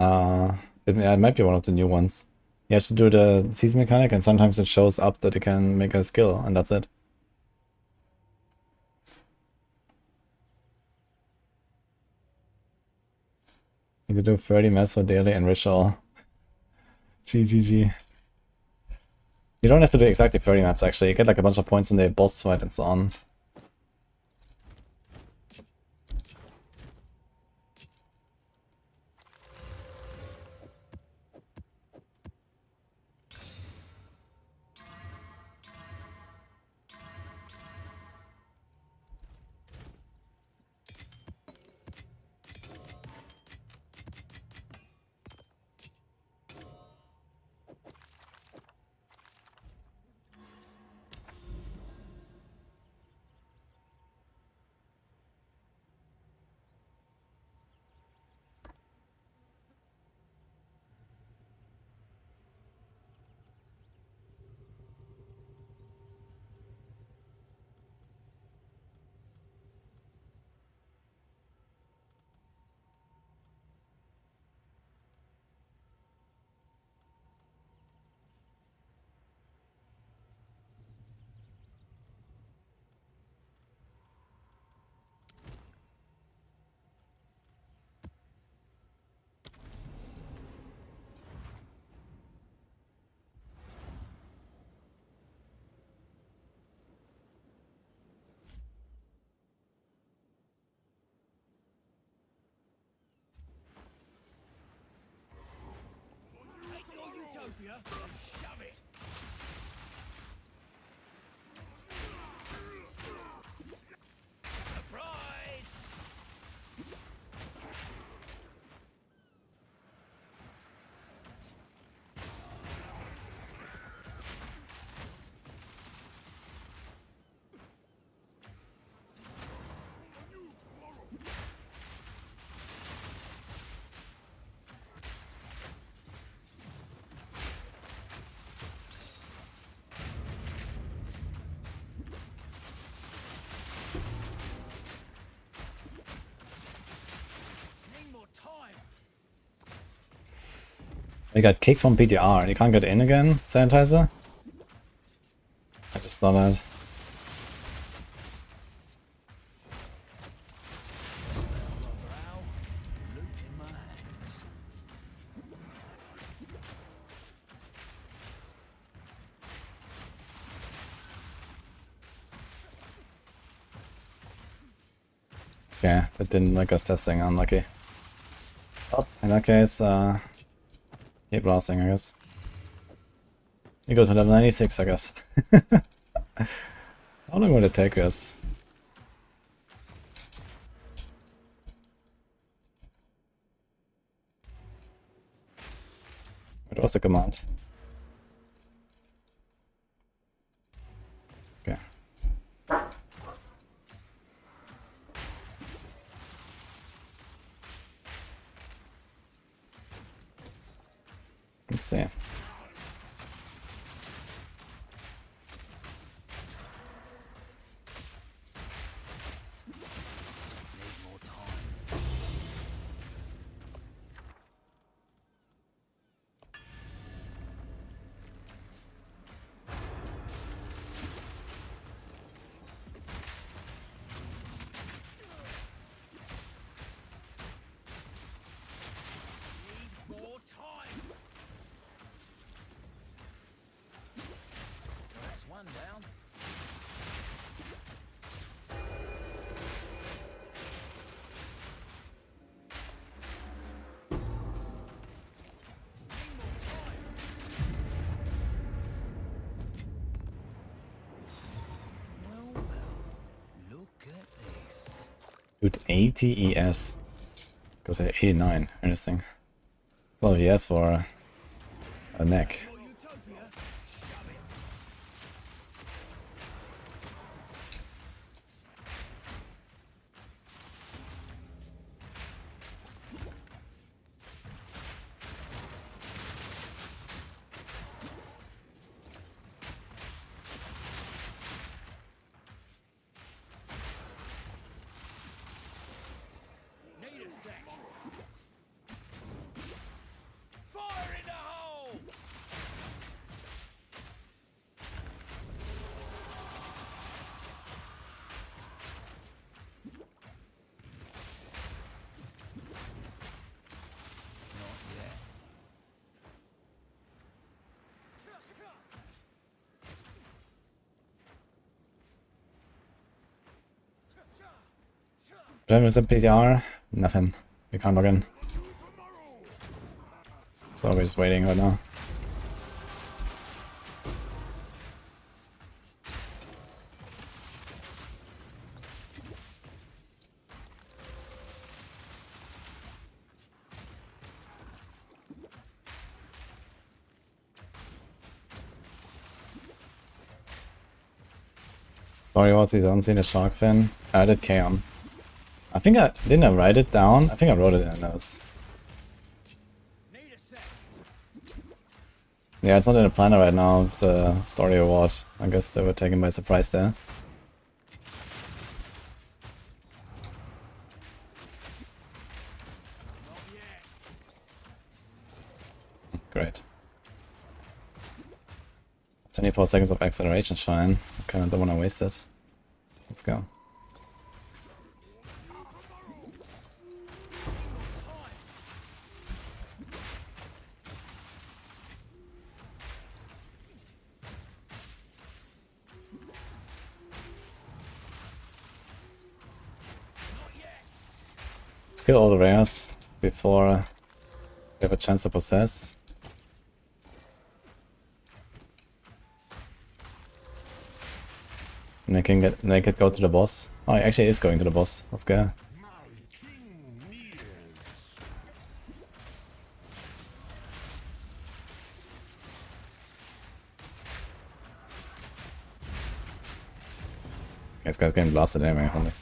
It might be one of the new ones. You have to do the seize mechanic and sometimes it shows up that you can make a skill and that's it. Need to do 30 meso daily and ritual. GGG. You don't have to do exactly 30 maps actually, you get like a bunch of points in the boss fight and so on. We got kicked from PTR. You can't get in again, Sanitizer? I just saw that. Okay, that didn't like us testing, unlucky. Oh, in that case, keep blasting, I guess. You go to level 96, I guess. How long would it take us? What was the command? Okay. Let's see. Dude, 80 ES. Goes at 89. Interesting. It's a lot of ES for a neck. What is the PTR? Nothing. We can't log in. So we're just waiting right now. Sorry, what's he unseen a shark fin? I did Kaon. I think I didn't I write it down? I think I wrote it in the notes. Yeah, it's not in the planner right now, the story award. I guess they were taken by surprise there. Great. 24 seconds of acceleration, fine. I kinda don't wanna waste it. Let's go. Let's kill all the rares before we have a chance to possess. And I can make it go to the boss. Oh, it actually is going to the boss. Let's go. This guy's getting blasted anyway, only.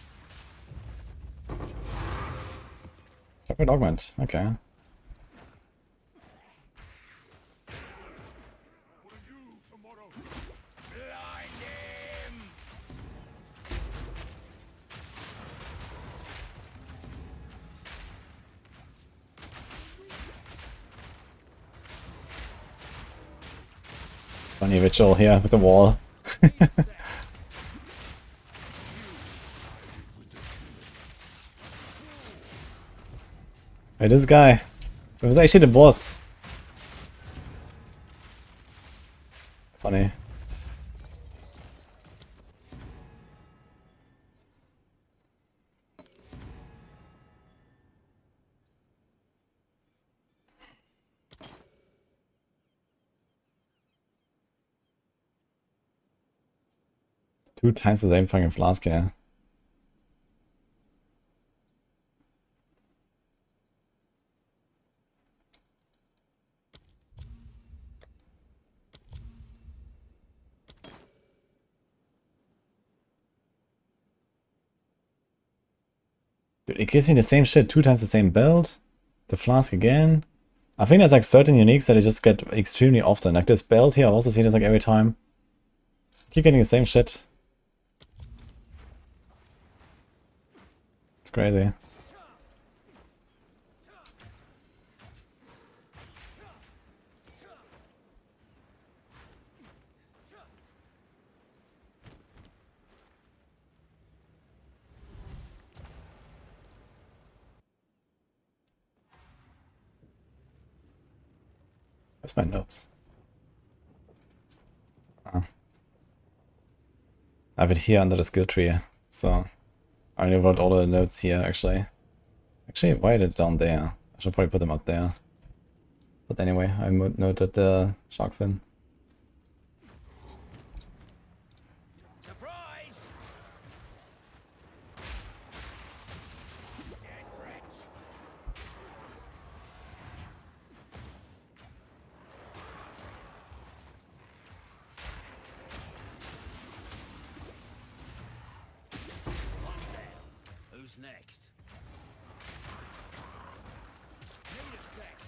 Separate augment, okay. Funny ritual here with the wall. Hey, this guy. It was actually the boss. Funny. Two times the same fucking flask, yeah. Dude, it gives me the same shit, 2 times the same build. The flask again. I think there's like certain uniques that I just get extremely often. Like this belt here, I've also seen this like every time. Keep getting the same shit. It's crazy. Where's my notes? Oh. I have it here under the skill tree, so I only wrote all the notes here actually. Actually, why did it down there? I should probably put them up there. But anyway, I noted the shark fin. Who's next? Need a sec.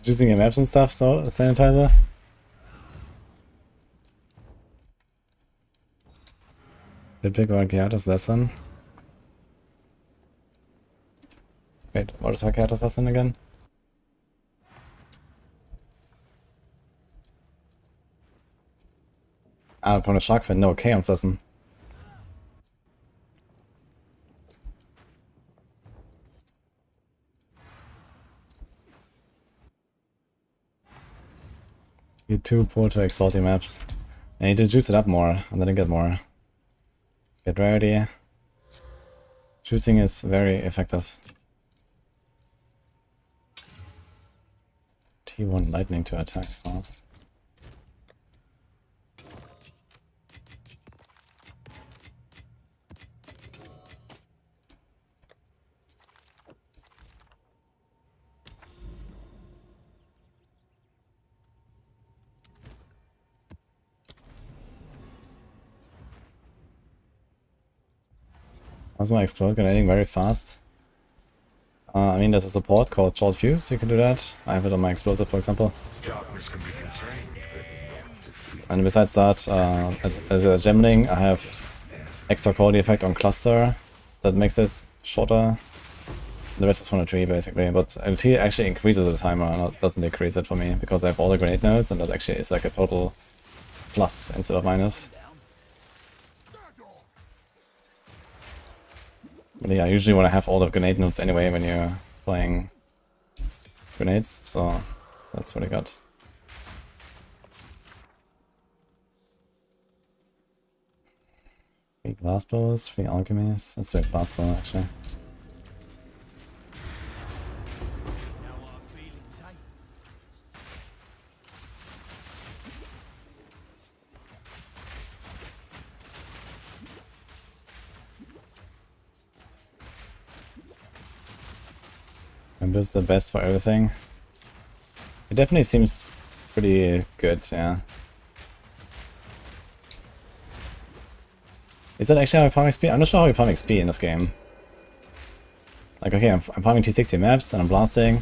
Using your maps and stuff, so sanitizer. The big one, yeah, that's lesson. Wait, what is her cat assassin again? Ah, from the shark fin. No, Chaos assassin. You're too poor to exalt your maps. I need to juice it up more, and then I get more. Get rarity. Juicing is very effective. T1 lightning to attack slot. How's my explode grenading very fast? I mean, there's a support called Short Fuse, you can do that. I have it on my explosive, for example. Darkness can be contained, but not defeated. And besides that, as a gemling, I have extra quality effect on cluster that makes it shorter. The rest is from a tree, basically, but LT actually increases the timer, not doesn't decrease it for me, because I have all the grenade nodes, and that actually is like a total plus instead of minus. But yeah, usually when I have all the grenade nodes anyway when you're playing grenades, so that's what I got. 3 glass bows, 3 alchemies. Let's do a glass bow actually. And this is the best for everything. It definitely seems pretty good, yeah. Is that actually how I farm XP? I'm not sure how you farm XP in this game. Like, okay, I'm farming T60 maps and I'm blasting.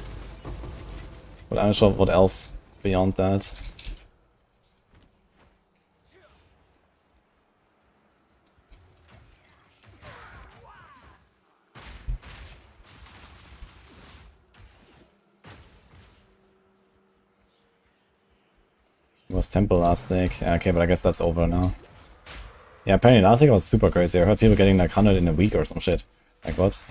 But I'm not sure what else beyond that. It was Temple last week. Yeah, okay, but I guess that's over now. Yeah, apparently last week was super crazy. I heard people getting like 100 in a week or some shit. Like what?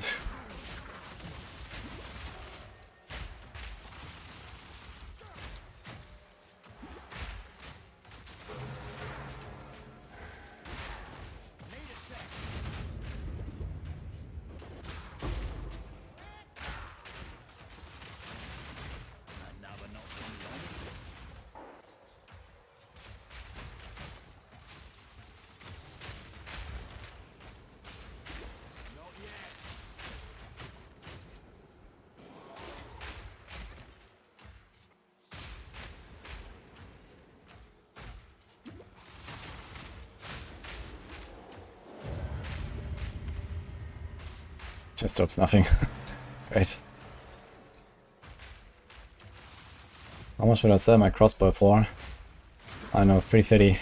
Just drops nothing. Great. How much would I sell my crossbow for? I don't know, 350.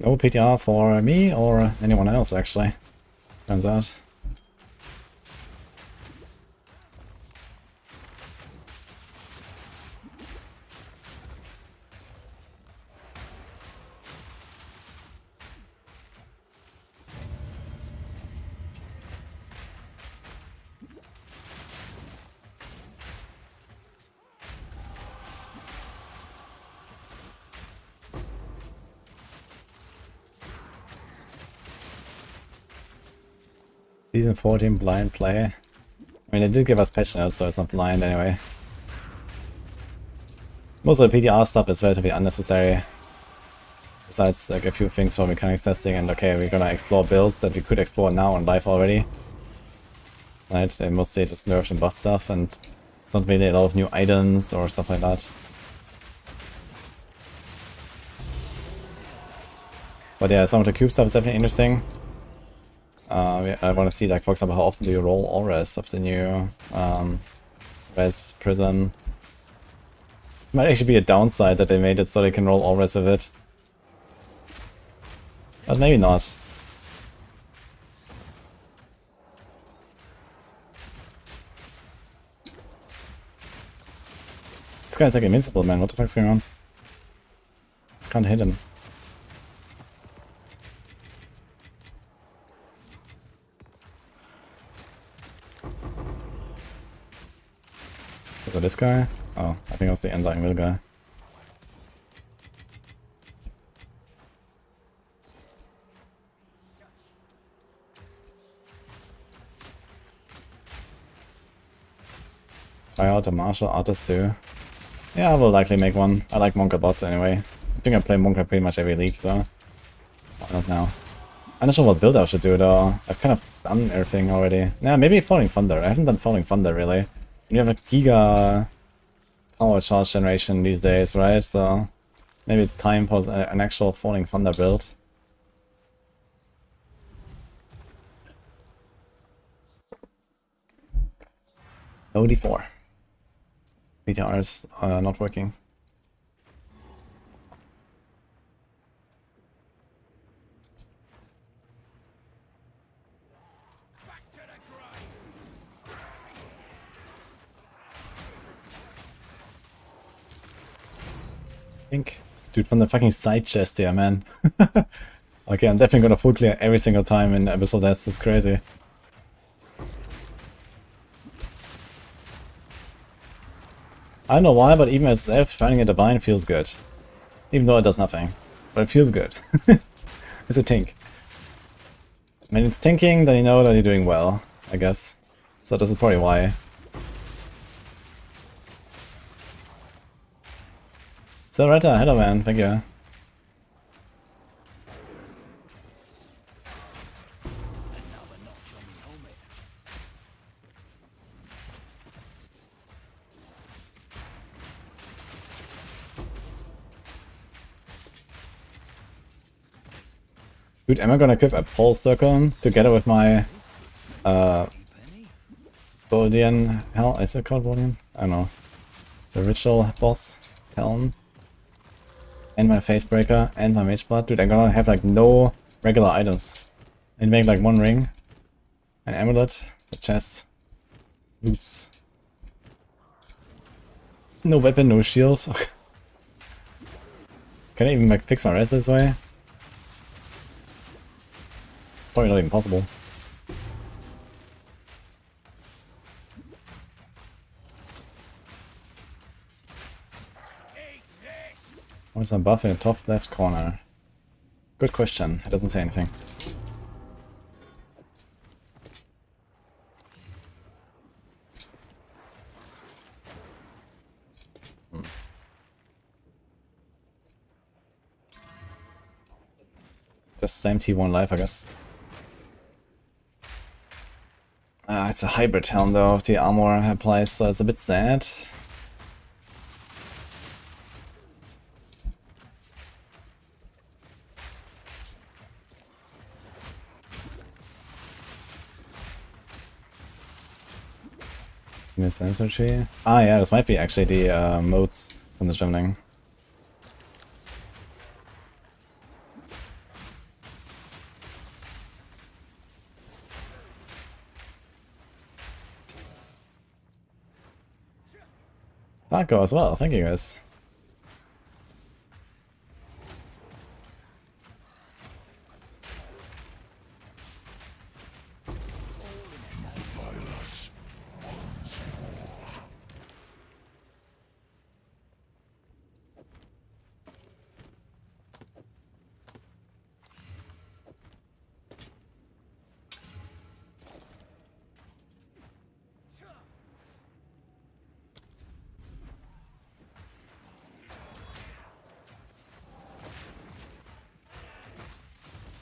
No PTR for me or anyone else, actually. Turns out. Season 14 blind play. I mean, they did give us patch notes, so it's not blind anyway. Most of the PTR stuff is relatively unnecessary. Besides, like, a few things for mechanics testing, and okay, we're gonna explore builds that we could explore now on live already. right? They mostly just nerf and buff stuff, and it's not really a lot of new items or stuff like that. But yeah, some of the cube stuff is definitely interesting. I want to see, like, for example, how often do you roll auras of the new res prison. Might actually be a downside that they made it so they can roll auras with it. But maybe not. This guy's like invincible, man. What the fuck's going on? Can't hit him. Was it this guy? Oh, I think it was the Undying Will guy. Try out a martial artist too. Yeah, I will likely make one. I like Monk a lot anyway. I think I play Monk at pretty much every league, so why not now? I'm not sure what build I should do though. I've kind of done everything already. Yeah, maybe Falling Thunder. I haven't done Falling Thunder really. You have a giga power charge generation these days, right? So maybe it's time for an actual Falling Thunder build. OD4. PTR is not working. Dude, from the fucking side chest here, man. Okay, I'm definitely gonna full clear every single time in episode. That's crazy. I don't know why, but even as F, finding a divine feels good. Even though it does nothing. But it feels good. It's a tink. When it's tinking, then you know that you're doing well, I guess. So this is probably why. So Retta, hello man, thank you. Dude, am I gonna equip a pulse circle together with my Bodian Hell? Is it called Bodian? I don't know. The ritual boss Helm. And my Facebreaker and my Mage Blood. Dude, I'm gonna have like no regular items. And make like one ring, an amulet, a chest, boots. No weapon, no shield. Can I even like fix my rest this way? It's probably not even possible. What's a buff in the top left corner? Good question. It doesn't say anything. Just slam T1 life, I guess. It's a hybrid helm though, if the armor applies, so it's a bit sad. Miss answer tree. Ah yeah, this might be actually the modes from the Gemling. Taco as well, thank you guys.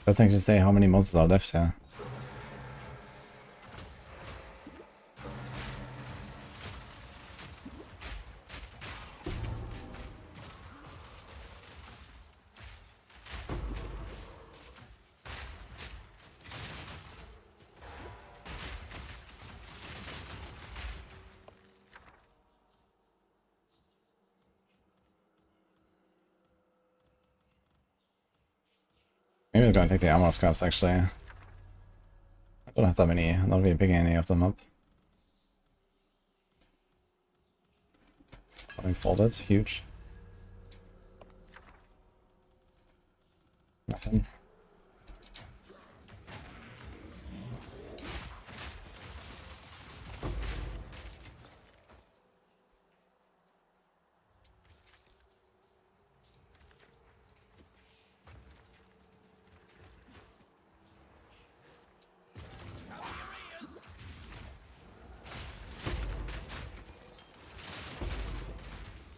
Doesn't actually say how many monsters are left here. Maybe I'm gonna take the armor scraps actually. I don't have that many. I'm not really picking any of them up. Having salted, huge. Nothing.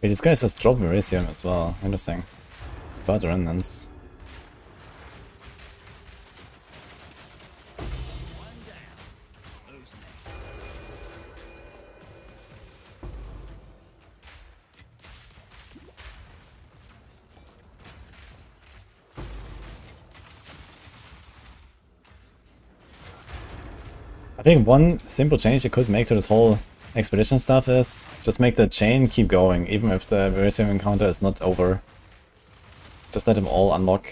Wait, this guy just dropped Merisium as well. Interesting. But remnants. I think one simple change you could make to this whole expedition stuff is just make the chain keep going, even if the Merisium encounter is not over. Just let them all unlock.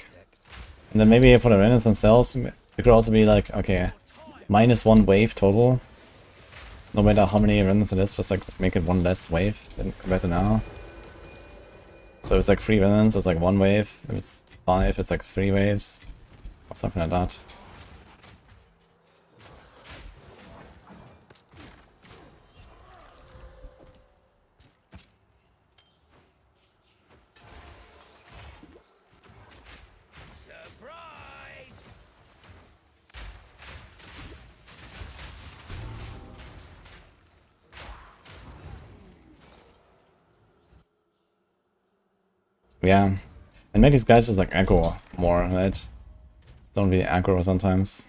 And then maybe for the remnants themselves, it could also be like, okay, -1 wave total. No matter how many remnants it is, just like make it one less wave than compared to now. So it's like 3 remnants, it's like 1 wave. If it's 5, it's like 3 waves. Or something like that. Yeah, and make these guys just like aggro more, right? Don't really aggro sometimes.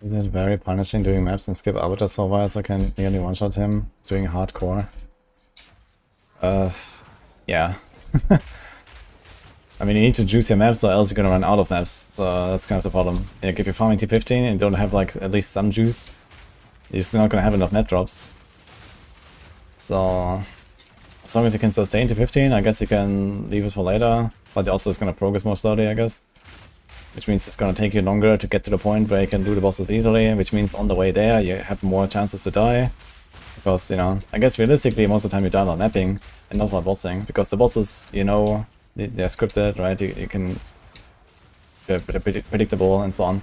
Is it very punishing doing maps and skip arbiters for a while so I can nearly one-shot him doing hardcore? Yeah. I mean, you need to juice your maps or else you're gonna run out of maps, so that's kind of the problem. Like, if you're farming T15 and you don't have like at least some juice, you're still not gonna have enough net drops. So, as long as you can sustain T15, I guess you can leave it for later, but also it's gonna progress more slowly, I guess. Which means it's gonna take you longer to get to the point where you can do the bosses easily, which means on the way there you have more chances to die. Because, you know, I guess realistically most of the time you die while mapping and not while bossing. Because the bosses, you know, they're scripted, right? You can... they're predictable and so on.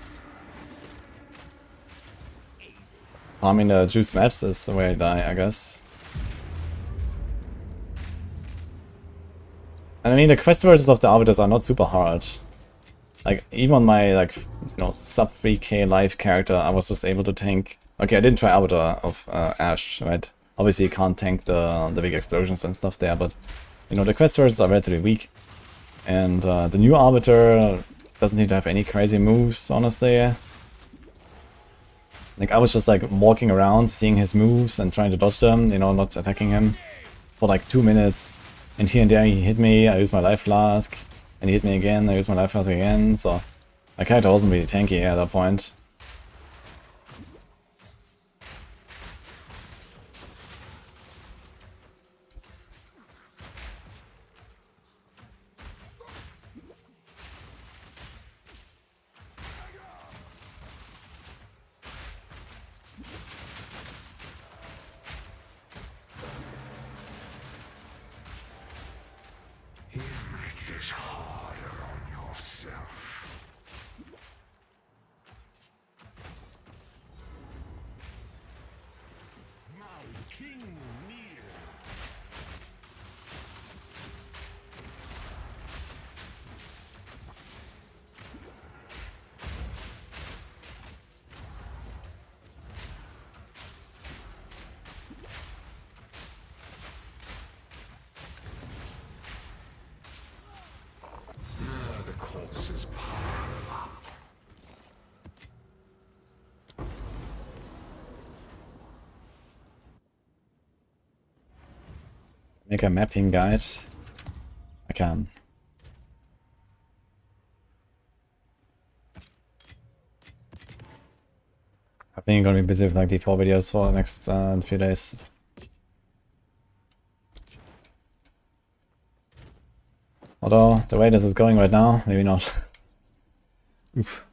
Farming the juice maps is where you die, I guess. And I mean, the quest versions of the Arbiters are not super hard. Like, even on my, like, you know, sub 3k life character, I was just able to tank... Okay, I didn't try Arbiter of Ash, right? Obviously you can't tank the big explosions and stuff there, but, you know, the quest versions are relatively weak. And the new Arbiter doesn't seem to have any crazy moves, honestly. Like, I was just, like, walking around, seeing his moves and trying to dodge them, you know, not attacking him for, like, 2 minutes. And here and there he hit me, I used my life flask. And he hit me again, I used my life flask again, so my character wasn't really tanky at that point. You make this harder on yourself. My king near. Make a mapping guide. I can. I think I'm gonna be busy with like D4 videos for the next few days. Although, the way this is going right now, maybe not. Oof.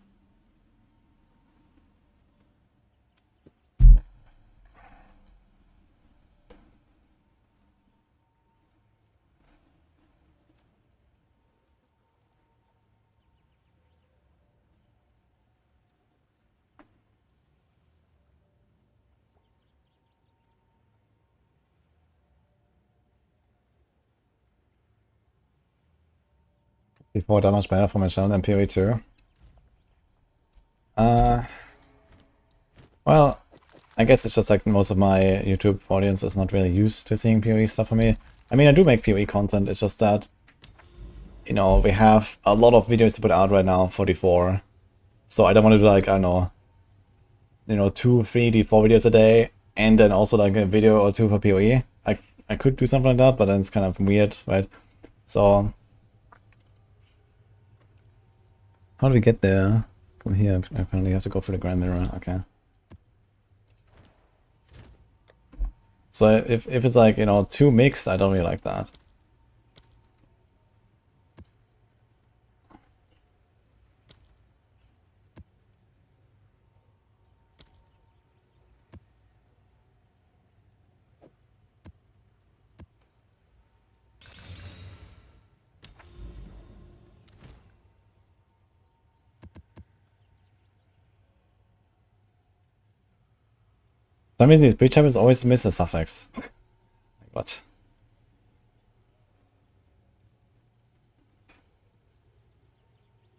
D4 that much better for my channel than PoE 2. Well, I guess it's just like most of my YouTube audience is not really used to seeing PoE stuff for me. I mean, I do make PoE content, it's just that, you know, we have a lot of videos to put out right now for D4. So I don't want to do like, I don't know, you know, 2, 3 D4 videos a day, and then also like a video or two for PoE. I could do something like that, but then it's kind of weird, right? So, how do we get there? From here, apparently you have to go through the Grand Mirror, okay. So if it's like, you know, too mixed, I don't really like that. For some reason these breach champions always miss a suffix. What?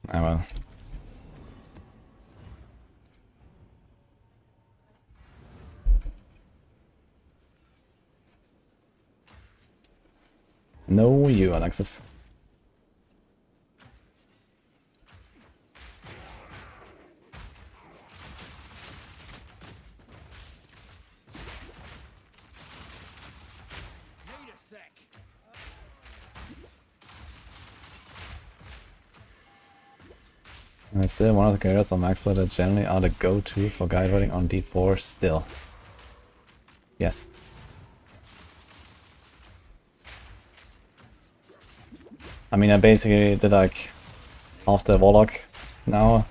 Ah well. No, you, Alexis. Need a sec. And it's still one of the characters on Maxwell that generally are the go-to for guide writing on D4 still. Yes. I mean, I basically did like half the Warlock now.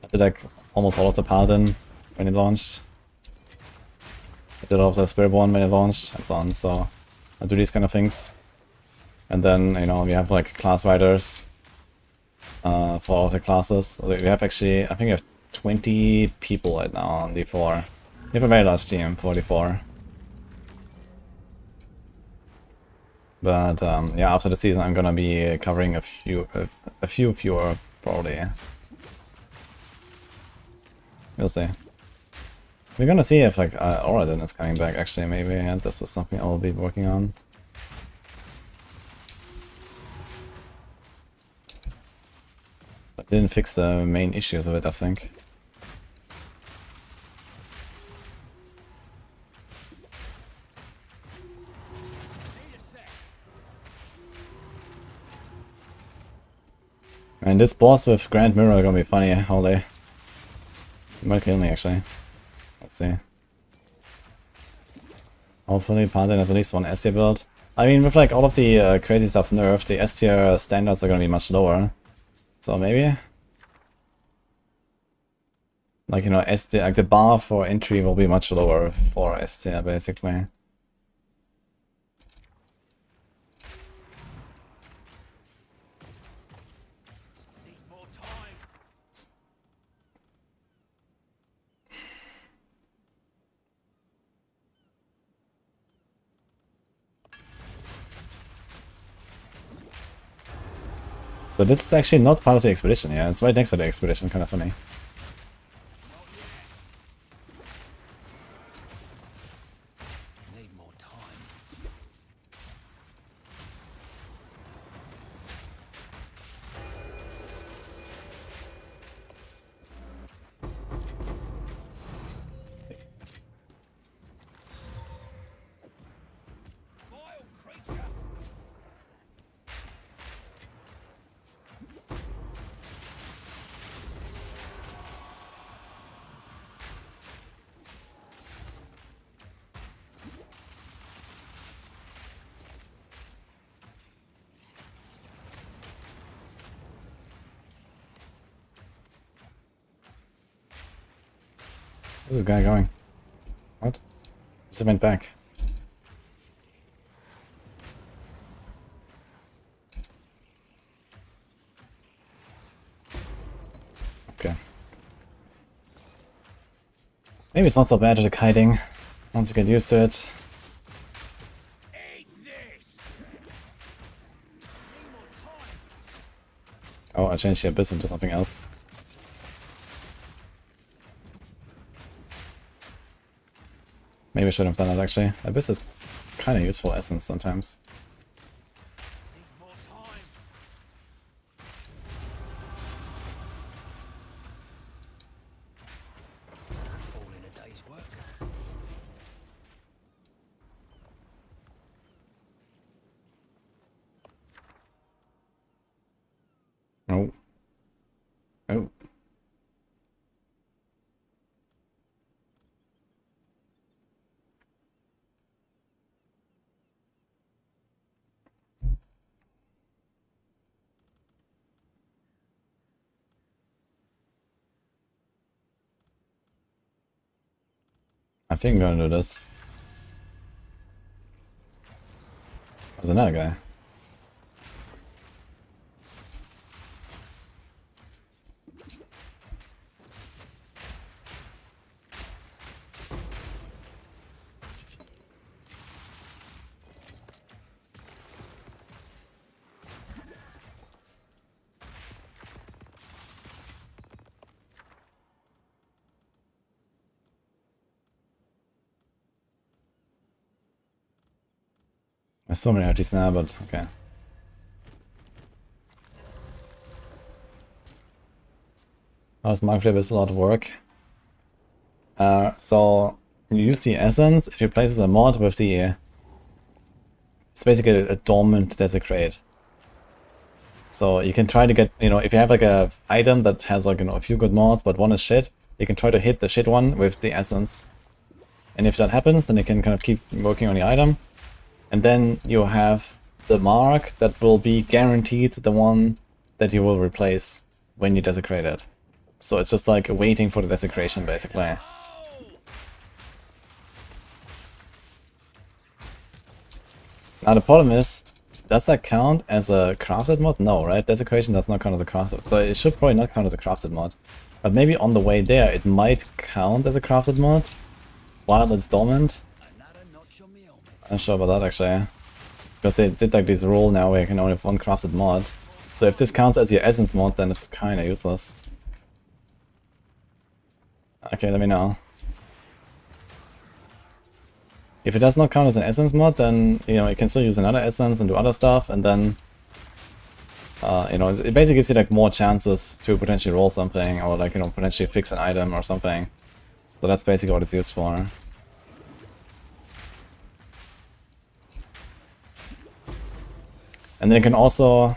I did like almost all of the Paladin when it launched. I did all of the Spiritborn when it launched and so on. So I do these kind of things. And then, you know, we have like class writers for all the classes. So we have actually, I think we have 20 people right now on D4. We have a very large team for D4. But yeah, after the season I'm gonna be covering a few fewer probably. We'll see. We're gonna see if like Oradin is coming back actually, maybe, and this is something I'll be working on. But didn't fix the main issues of it, I think. And this boss with Grand Mirror are gonna be funny, how they might kill me actually. Let's see. Hopefully Paladin has at least one S tier build. I mean, with like all of the crazy stuff nerfed, the S tier standards are gonna be much lower. So maybe, like, you know, S tier, like the bar for entry will be much lower for S tier basically. So this is actually not part of the expedition, yeah, it's right next to the expedition, kind of funny. Need more time. Vile creature! Where's this guy going? What? Just went back. Okay. Maybe it's not so bad at hiding once you get used to it. Oh, I changed the abyss into something else. Maybe I shouldn't have done that actually. Abyss is kind of useful essence sometimes. All in a day's work. Oh. Oh. I think I'm gonna do this. There's another guy. There's so many RTs now, but okay. How's Markflip is a lot of work. So you use the essence, it replaces a mod with the... It's basically a dormant desecrate. So you can try to get, you know, if you have like a item that has like, you know, a few good mods, but one is shit, you can try to hit the shit one with the essence. And if that happens, then you can kind of keep working on the item. And then you have the mark that will be guaranteed the one that you will replace when you desecrate it. So it's just like waiting for the desecration, basically. Now the problem is, does that count as a crafted mod? No, right? Desecration does not count as a crafted, so it should probably not count as a crafted mod. But maybe on the way there it might count as a crafted mod while it's dormant. I'm not sure about that actually. Because they did like this rule now where you can only have one crafted mod. So if this counts as your essence mod, then it's kinda useless. Okay, let me know. If it does not count as an essence mod, then, you know, you can still use another essence and do other stuff, and then, you know, it basically gives you like more chances to potentially roll something, or like, you know, potentially fix an item or something. So that's basically what it's used for. And then you can also...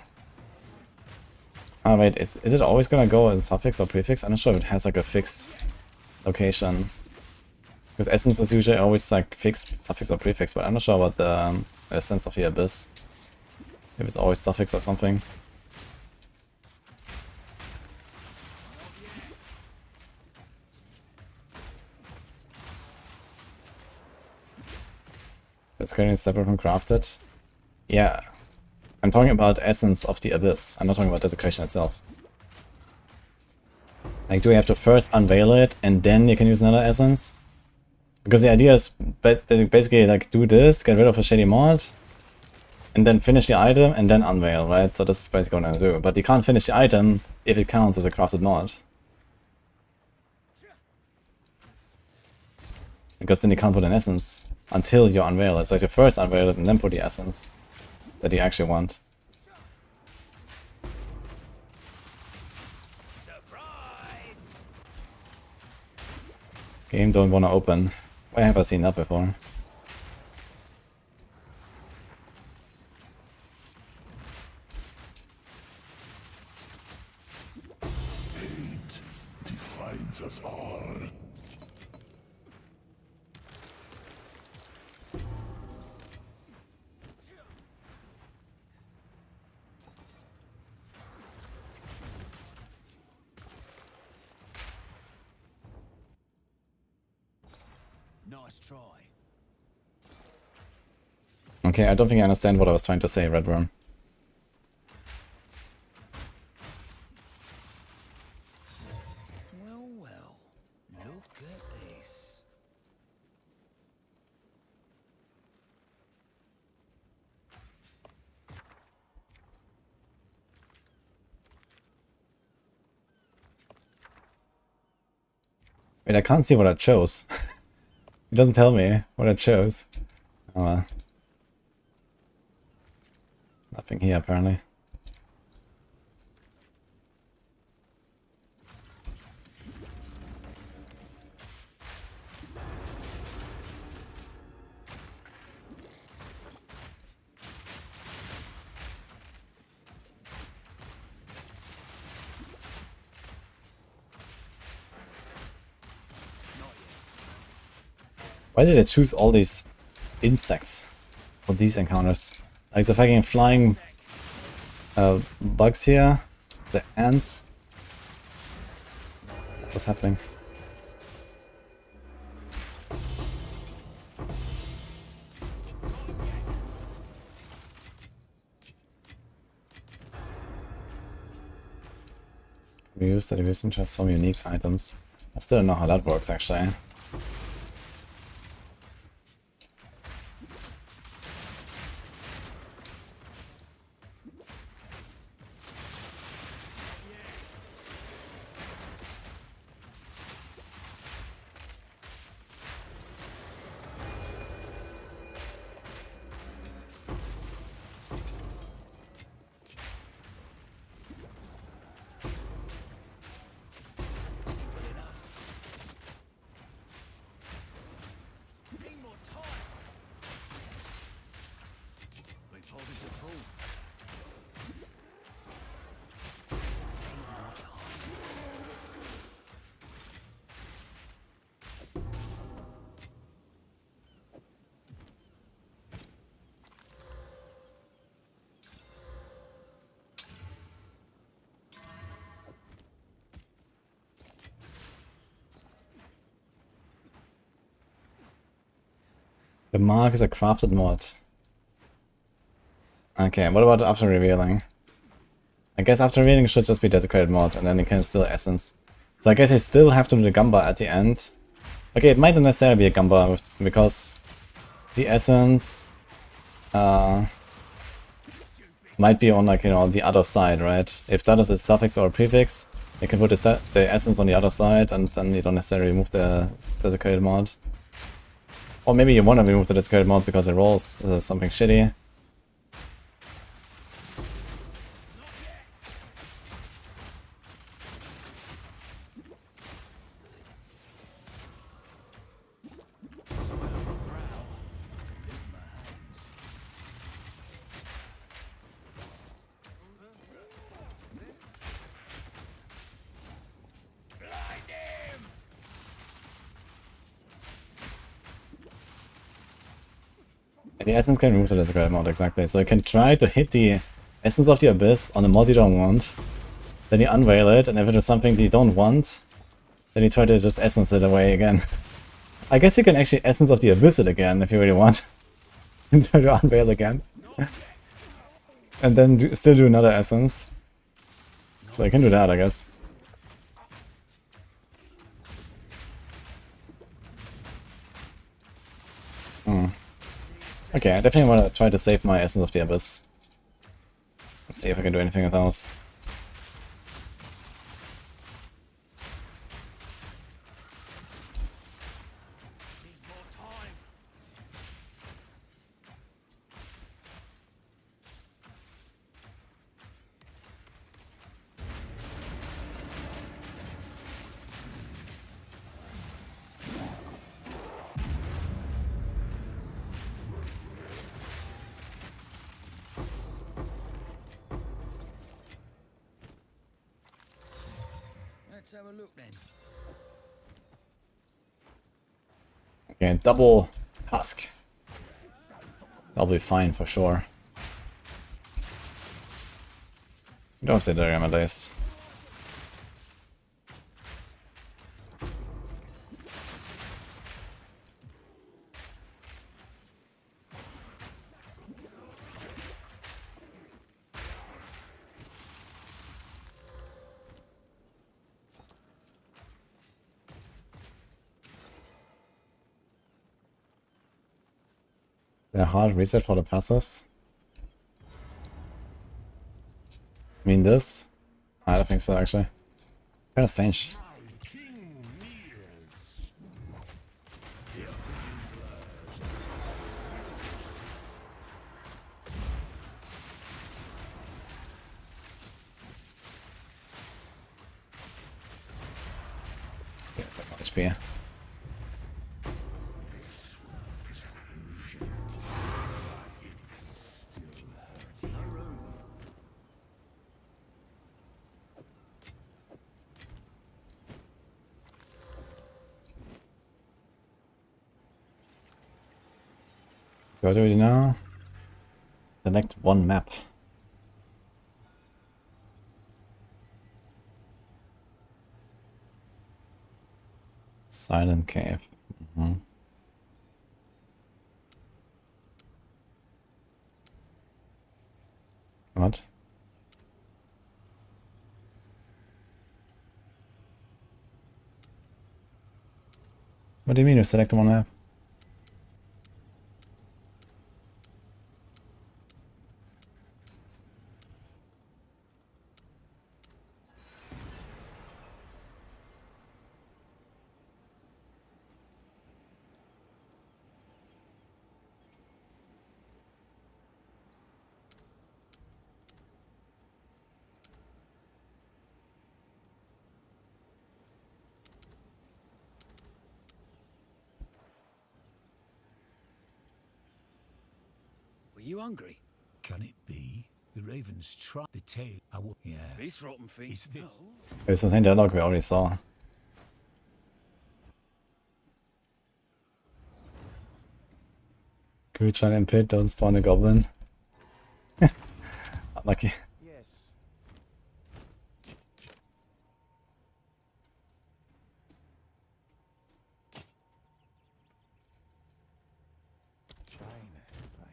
Oh wait, is it always gonna go as suffix or prefix? I'm not sure if it has like a fixed location. Because essence is usually always like fixed, suffix or prefix, but I'm not sure about the essence of the abyss. If it's always suffix or something. That's currently separate from crafted. Yeah. I'm talking about essence of the abyss. I'm not talking about desecration itself. Like, do we have to first unveil it and then you can use another essence? Because the idea is basically like do this, get rid of a shady mod, and then finish the item and then unveil, right? So this is basically what I'm gonna do. But you can't finish the item if it counts as a crafted mod. Because then you can't put an essence until you unveil it. It's like you first unveil it and then put the essence that you actually want. Game don't wanna open. Why have I seen that before? Hate defines us all. Nice try. Okay, I don't think I understand what I was trying to say, Redworm. Well, well. Look at this. Wait, I can't see what I chose. It doesn't tell me what I chose. Oh well. Nothing here, apparently. Why did I choose all these insects for these encounters? Like the fucking flying bugs here, the ants. What's happening? We use the division to some unique items. I still don't know how that works actually. Need more time. We pulled into full. Need more time. The mark is a crafted mod. Okay, what about after revealing? I guess after revealing it should just be desecrated mod and then it can still essence. So I guess I still have to do the gamba at the end. Okay, it might not necessarily be a gamba because the essence might be on, like, you know, the other side, right? If that is a suffix or a prefix, you can put the essence on the other side and then you don't necessarily remove the desecrated mod. Or maybe you want to remove the desecrated mod because it rolls something shitty. The essence can remove the desecrated mod, exactly. So you can try to hit the essence of the abyss on the mod you don't want. Then you unveil it, and if it is something you don't want, then you try to just essence it away again. I guess you can actually essence of the abyss it again if you really want. And try to unveil again. And then still do another essence. So I can do that, I guess. Okay, I definitely want to try to save my Essence of the Abyss. Let's see if I can do anything with those. Let's have a look then. Okay, double husk. That'll be fine for sure. You don't have to diagram at least. The hard reset for the passes. I mean this? I don't think so actually. Kinda strange. HP. What do we do now? Select one map. Silent Cave. What? What do you mean you select one map? Were you hungry? Can it be? The ravens try the tail. I will. Yeah. This rotten feet. Is this? It's the same dialogue we already saw. Creature in pit, don't spawn a goblin. Unlucky. Yes. Fine. Fine.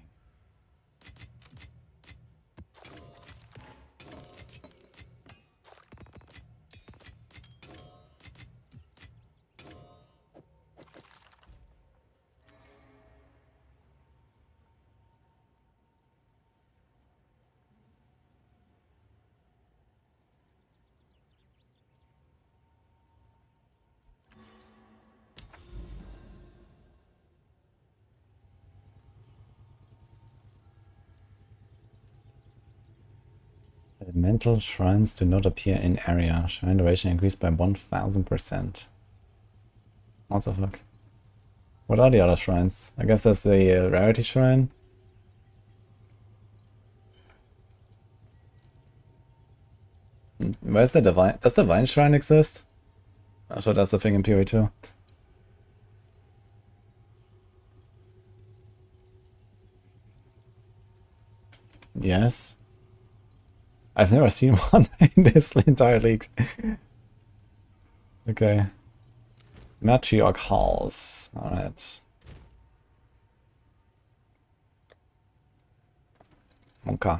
Elemental shrines do not appear in area. Shrine duration increased by 1000%. What the fuck? What are the other shrines? I guess that's the rarity shrine. Where's the divine? Does the divine shrine exist? I thought that's the thing in PoE too. Yes. I've never seen one in this entire league. Okay. Matriarch Halls. Alright. Okay.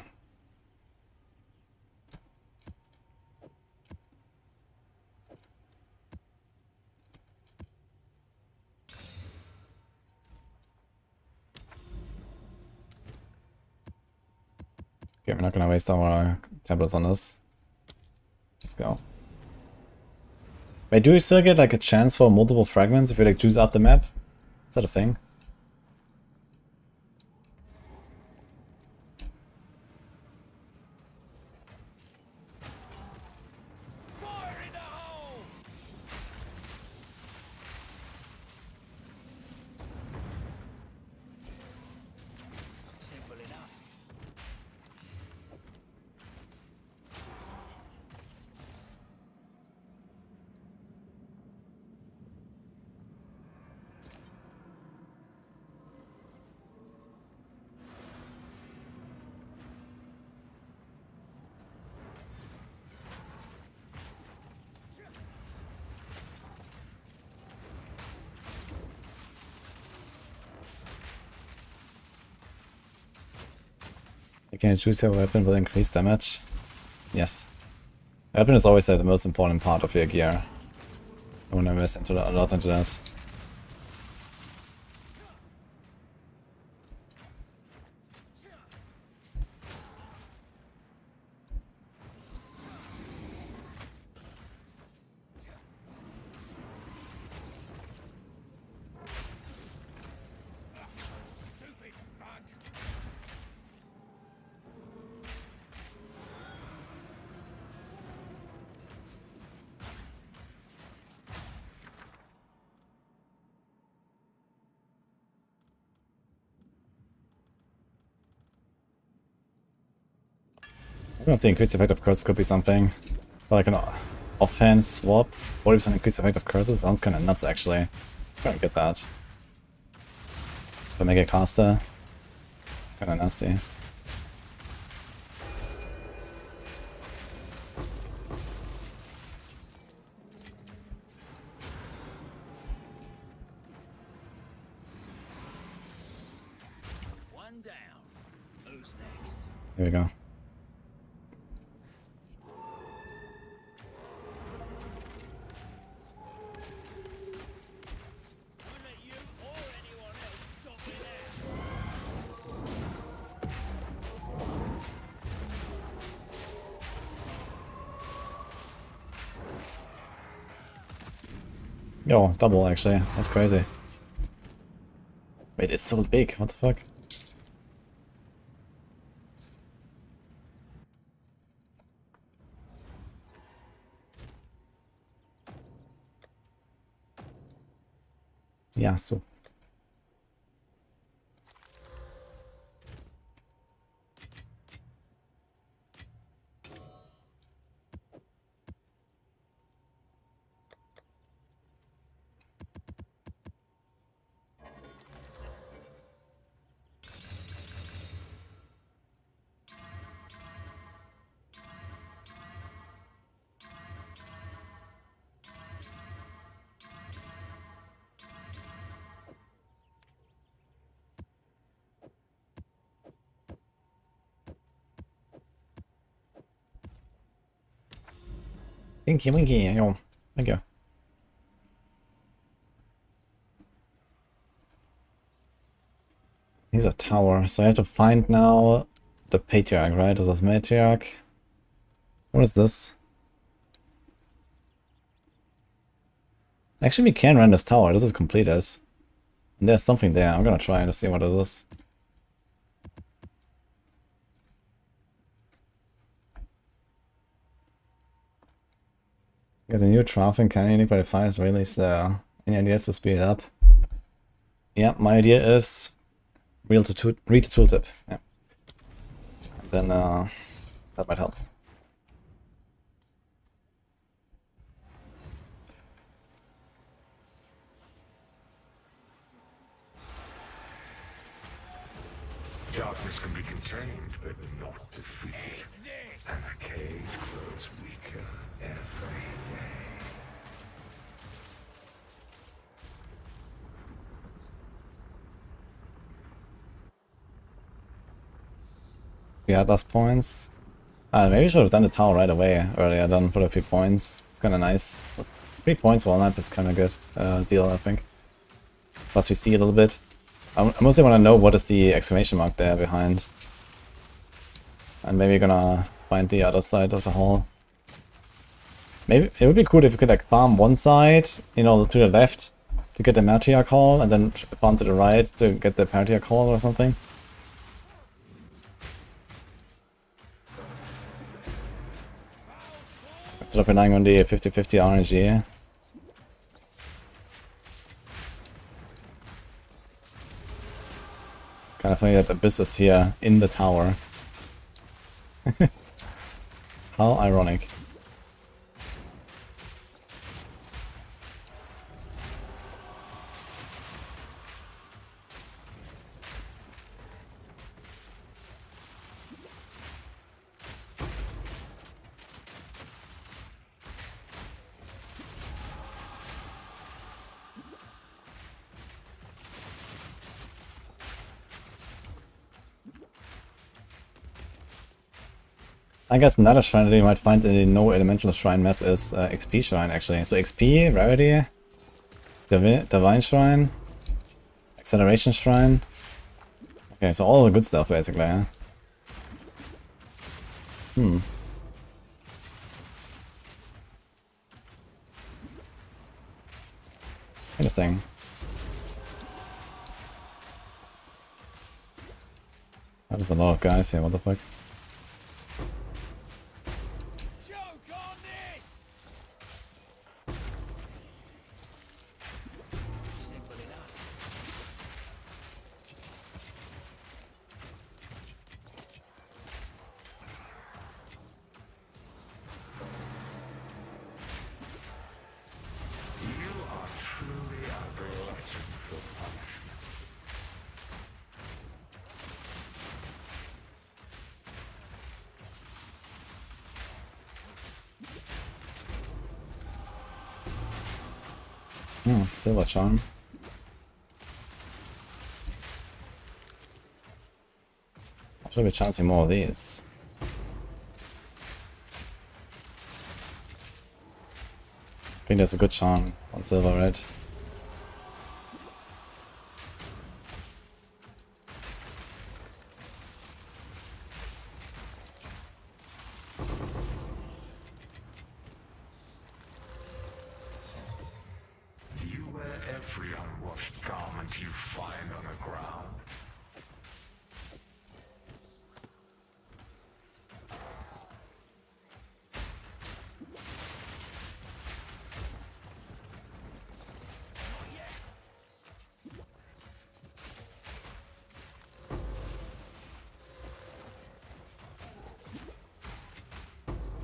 Okay, we're not gonna waste our tablets on this. Let's go. Wait, do we still get like a chance for multiple fragments if we like juice up the map? Is that a thing? Simple enough. You can choose your weapon with increased damage. Yes. Weapon is always the most important part of your gear. I want to invest into a lot into that. I don't know if the increased effect of curses could be something. But like an offhand swap, 40% increased effect of curses sounds kind of nuts actually. I don't get that. If I make a caster, it's kind of nasty. One down. Who's next? Here we go. Won't let you or anyone else stop me now. Yo, double actually. That's crazy. Wait, it's so big. What the fuck? Yeah, so. Winky, winky, yo. Thank you. Here's a tower, so I have to find now the patriarch, right? This is matriarch. What is this? Actually, we can run this tower. This is completed. And there's something there. I'm gonna try to see what it is. Got a new traffic cannon, but if I is released there. Any ideas to speed it up? Yeah, my idea is read the tooltip. Yeah. And then that might help. Darkness can be contained, but not defeated. And the cage grows weaker every day. Yeah, last points. Maybe I should have done the tower right away earlier than for the 3 points. It's kind of nice. 3 points one up is kind of good deal, I think. Plus we see a little bit. I mostly want to know what is the exclamation mark there behind. And maybe we're gonna find the other side of the hall. Maybe it would be cool if we could like farm one side, you know, to the left to get the matriarch hall, and then farm to the right to get the patriarch hall or something. Instead of relying on the 50-50 RNG. Kind of funny that Abyss is here in the tower. How ironic. I guess another shrine that you might find in the no elemental shrine map is XP shrine actually. So XP, rarity, divine shrine, acceleration shrine. Okay, so all the good stuff basically. Huh? Interesting. That is a lot of guys here, what the fuck? Silver charm. I should be chancing more of these. I think there's a good charm on silver red. You wear every unwashed garment you find on the ground.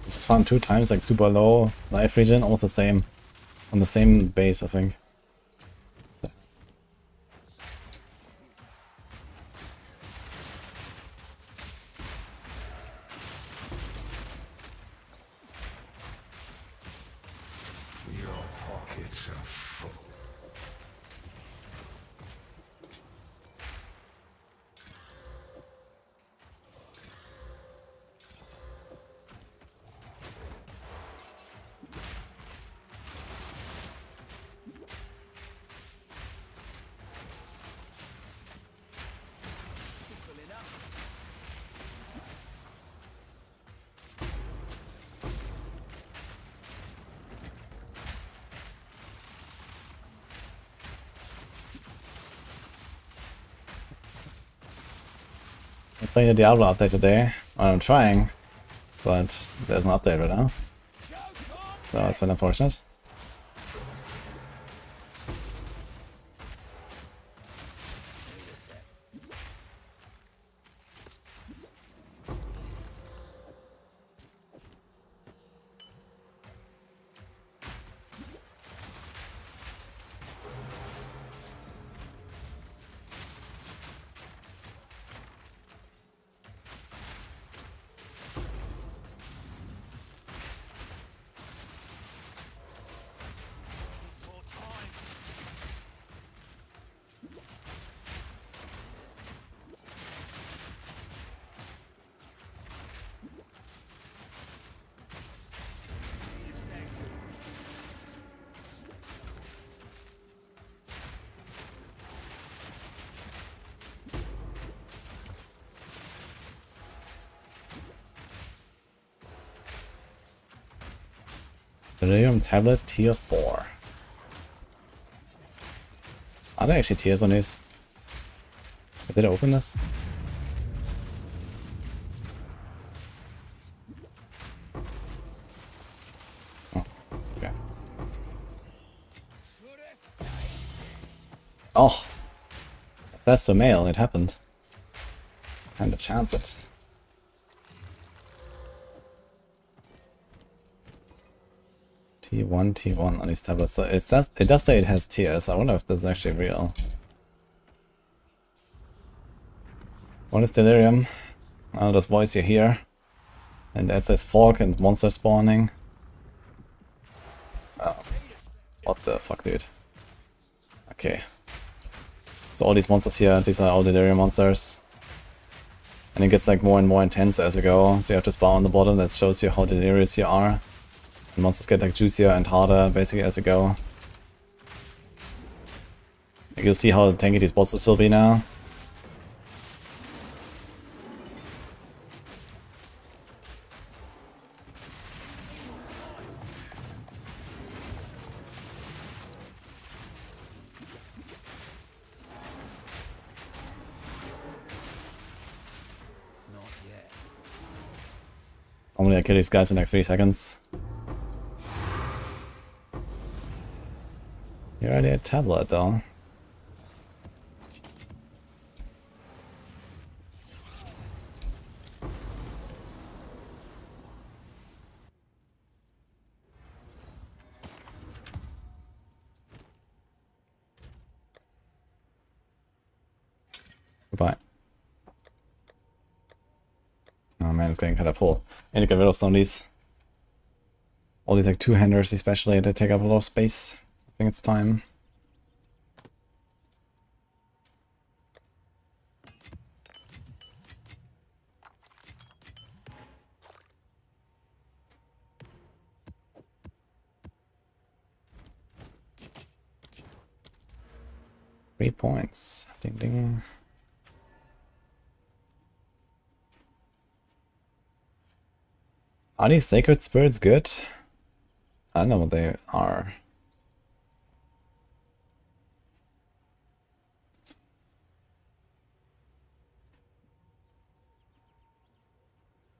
Just found 2 times like super low life regen, almost the same. On the same base, I think. Your pockets are full. I'm playing the Diablo update today. I'm trying, but there's an update right now. So it's been unfortunate. Delirium tablet tier 4. Are there actually tiers on these? Did I open this? Oh, okay. Oh! If that's the mail, it happened. Time to chance it. T1 on these tablets. So it does say it has tiers. I wonder if this is actually real. One is Delirium. Oh, this voice you hear. And that says Fork and monster spawning. Oh. What the fuck, dude? Okay. So all these monsters here, these are all Delirium monsters. And it gets like more and more intense as you go. So you have to spawn on the bottom, that shows you how delirious you are. And monsters get like juicier and harder basically as you go. Like, you'll see how tanky these bosses will be now. Normally I kill these guys in like 3 seconds. You're already a tablet though. Goodbye. Oh man, it's getting kind of full. I need to get rid of some of these. All these like two-handers especially, they take up a lot of space. think it's time. Three points. Ding ding. Are these sacred spirits good? I don't know what they are.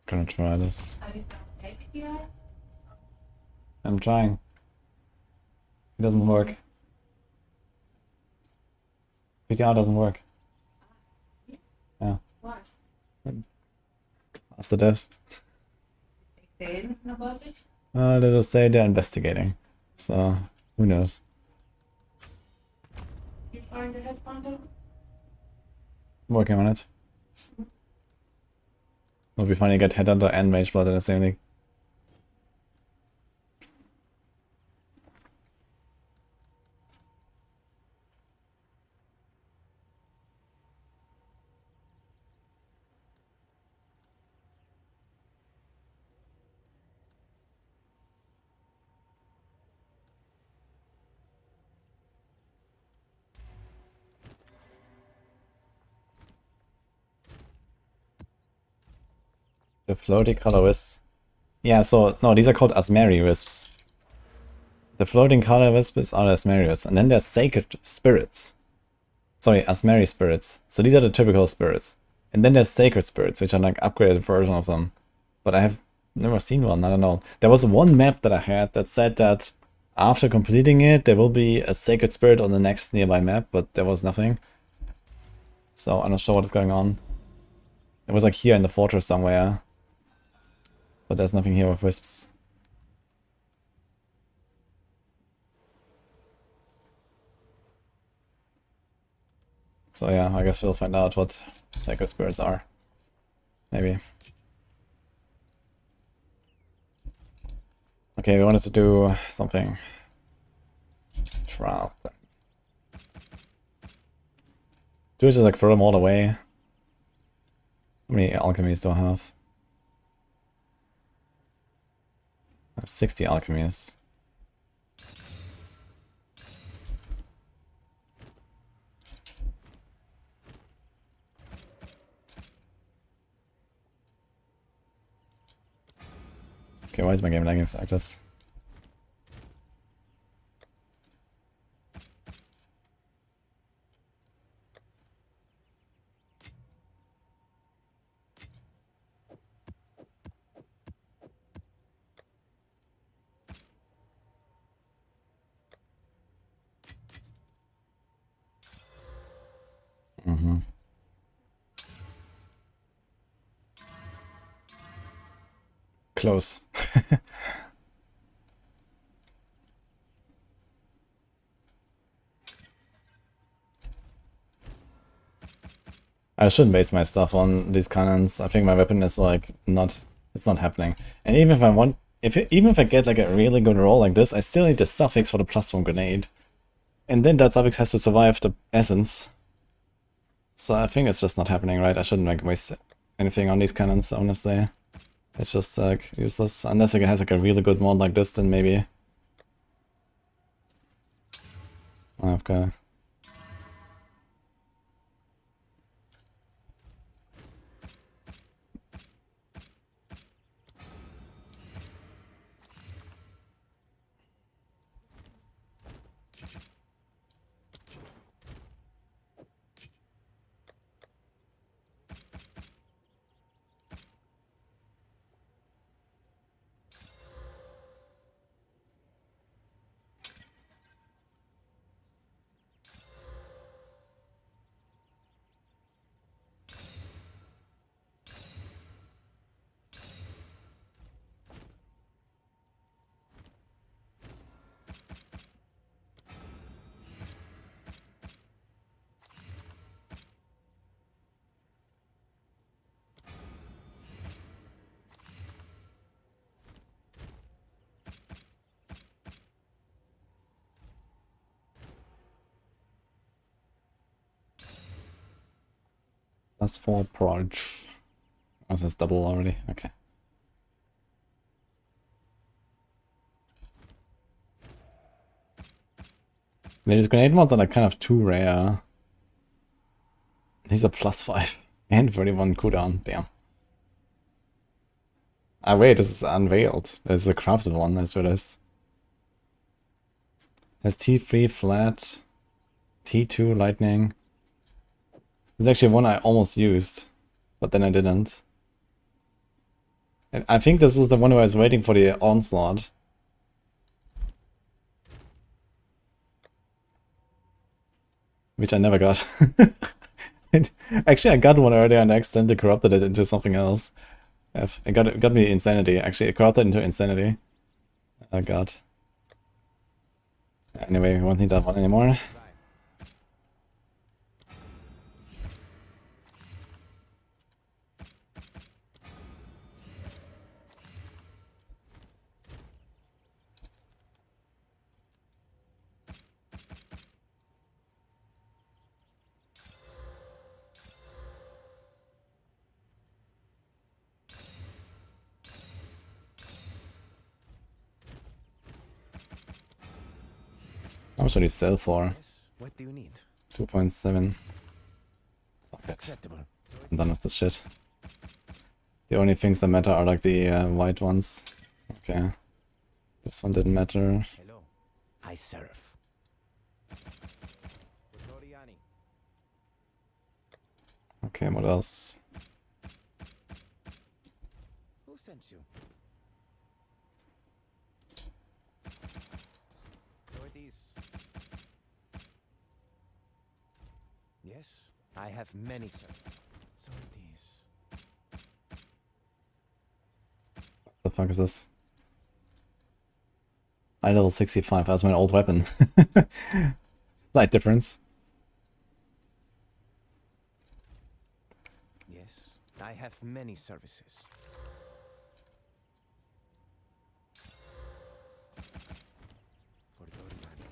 Gonna try this. I'm trying. It doesn't work. PTR doesn't work. Yeah. Why? Ask the devs. Say anything about it? They just say they're investigating. So, who knows? You find the head bundle? Working on it. Will be funny to get Headhunter and Mage Blood in the same league. The floating color wisps. Yeah, so, no, these are called Asmeri wisps. The floating color wisps are Asmeri wisps. And then there's sacred spirits. Sorry, Asmeri spirits. So these are the typical spirits. And then there's sacred spirits, which are like upgraded version of them. But I have never seen one, I don't know. There was one map that I had that said that after completing it, there will be a sacred spirit on the next nearby map, but there was nothing. So I'm not sure what is going on. It was like here in the fortress somewhere. But there's nothing here with wisps. So yeah, I guess we'll find out what sacred spirits are. Maybe. Okay, we wanted to do something. Trial. Do we just like throw them all away? How many alchemies do I have? I have 60 alchemies. Okay, why is my game lagging like this? Close. I shouldn't base my stuff on these cannons. I think my weapon is like it's not happening. And even if I want, even if I get like a really good roll like this, I still need the suffix for the +1 grenade. And then that suffix has to survive the essence. So I think it's just not happening, right? I shouldn't like waste anything on these cannons, honestly. It's just like useless. Unless it has like a really good mod like this, then maybe. Okay. +4 proj. Oh, that's double already. Okay. These grenade mods are like kind of too rare. These are +5 and 31 cooldown. Damn. Ah, wait, this is unveiled. This is a crafted one, as well as. Has T3 flat, T2 lightning. There's actually one I almost used, but then I didn't. And I think this is the one where I was waiting for the onslaught. Which I never got. Actually, I got one earlier and accidentally corrupted it into something else. It got me insanity. Actually, it corrupted into insanity. Oh god. Anyway, we won't need that one anymore. How much do you sell for? What do you need? 2.7. Acceptable. I'm done with this shit. The only things that matter are like the white ones. Okay. This one didn't matter. Hello. I serve. Okay, what else? Who sent you? So it is. Yes, I have many, sir. So it is. What the fuck is this? I level 65, that's my old weapon. Slight difference. Yes, I have many services. For Doriani.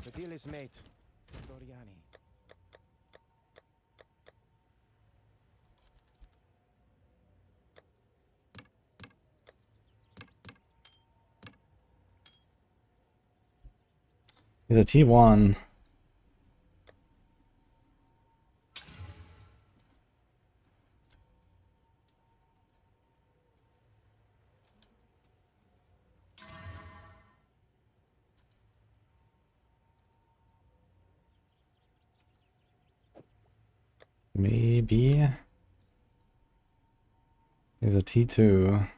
The deal is made. For Doriani. He's a T1. Maybe. He's a T2.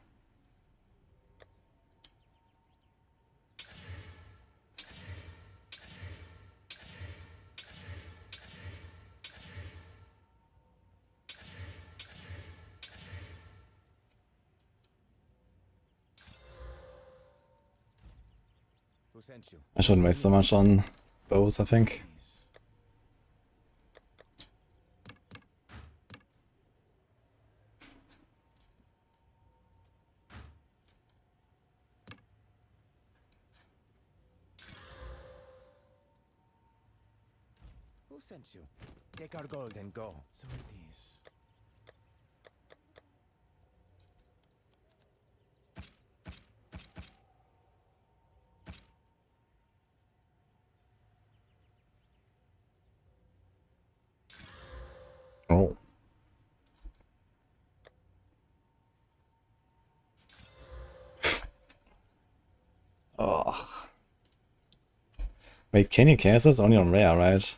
Who sent you? I shouldn't waste so much on bows, I think. Who sent you? Take our gold and go. So it is. Oh. Oh. Wait, can you cast this only on rare, right?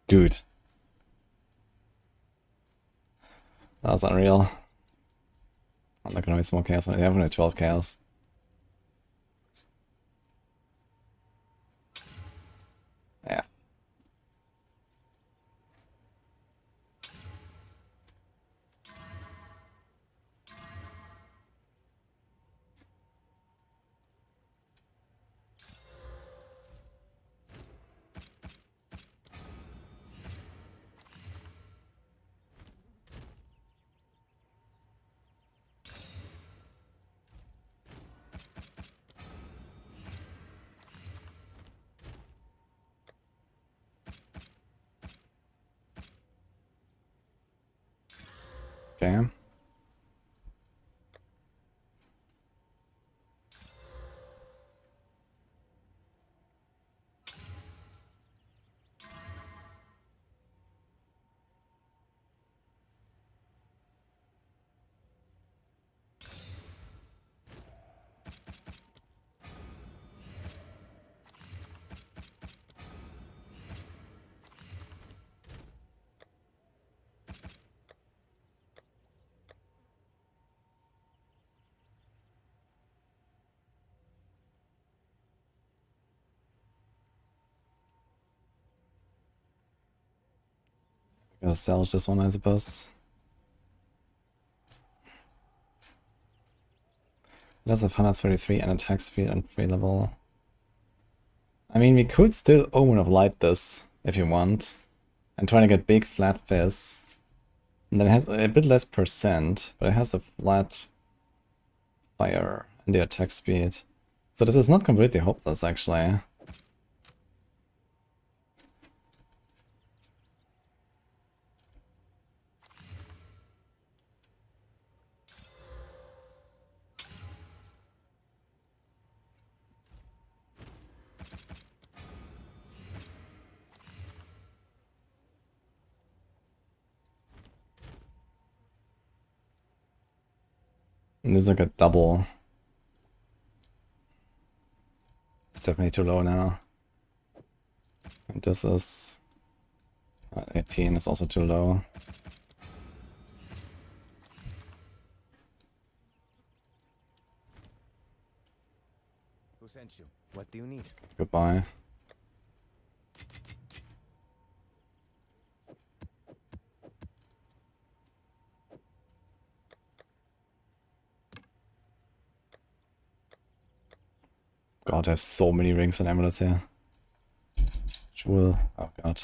Dude. That's unreal. I'm not gonna waste more chaos. I have only 12 chaos. Yeah. Okay. Gonna salvage this one, I suppose. It does have 133 and attack speed and 3 level. I mean, we could still Omen of Light this, if you want. And trying to get big flat fizz. And then it has a bit less percent, but it has a flat fire and the attack speed. So this is not completely hopeless, actually. And this is like a double. It's definitely too low now. And this is 18 is also too low. Who sent you? What do you need? Goodbye. God, there's so many rings and amulets here. Jewel. Oh god.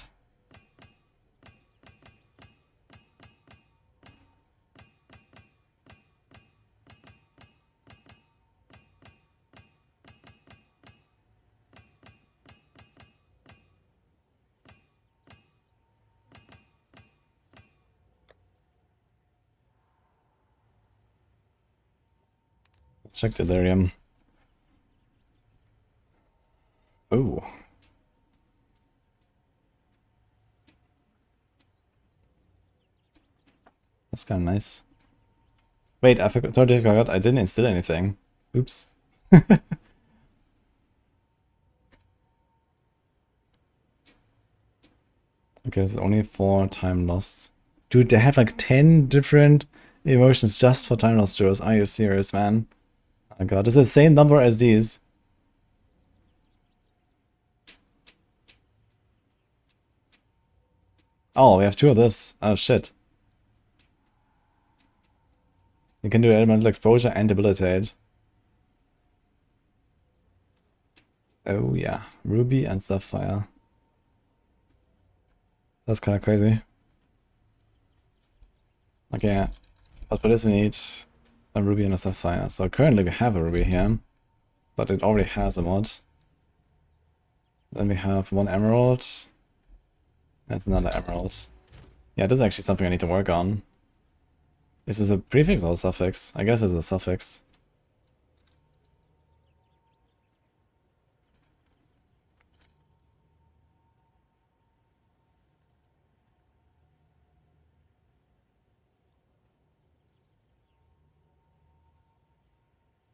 Let's check Delirium. Ooh. That's kind of nice. Wait, totally forgot I didn't instill anything. Oops. Okay, there's only 4 time lost. Dude, they have like 10 different emotions just for time lost jewels. Are you serious, man? Oh god, this is the same number as these. Oh, we have 2 of this. Oh shit. You can do elemental exposure and debilitate. Oh yeah, Ruby and Sapphire. That's kind of crazy. Okay, but for this we need a Ruby and a Sapphire. So currently we have a Ruby here, but it already has a mod. Then we have 1 Emerald. That's another Emerald. Yeah, this is actually something I need to work on. Is this a prefix or a suffix? I guess it's a suffix.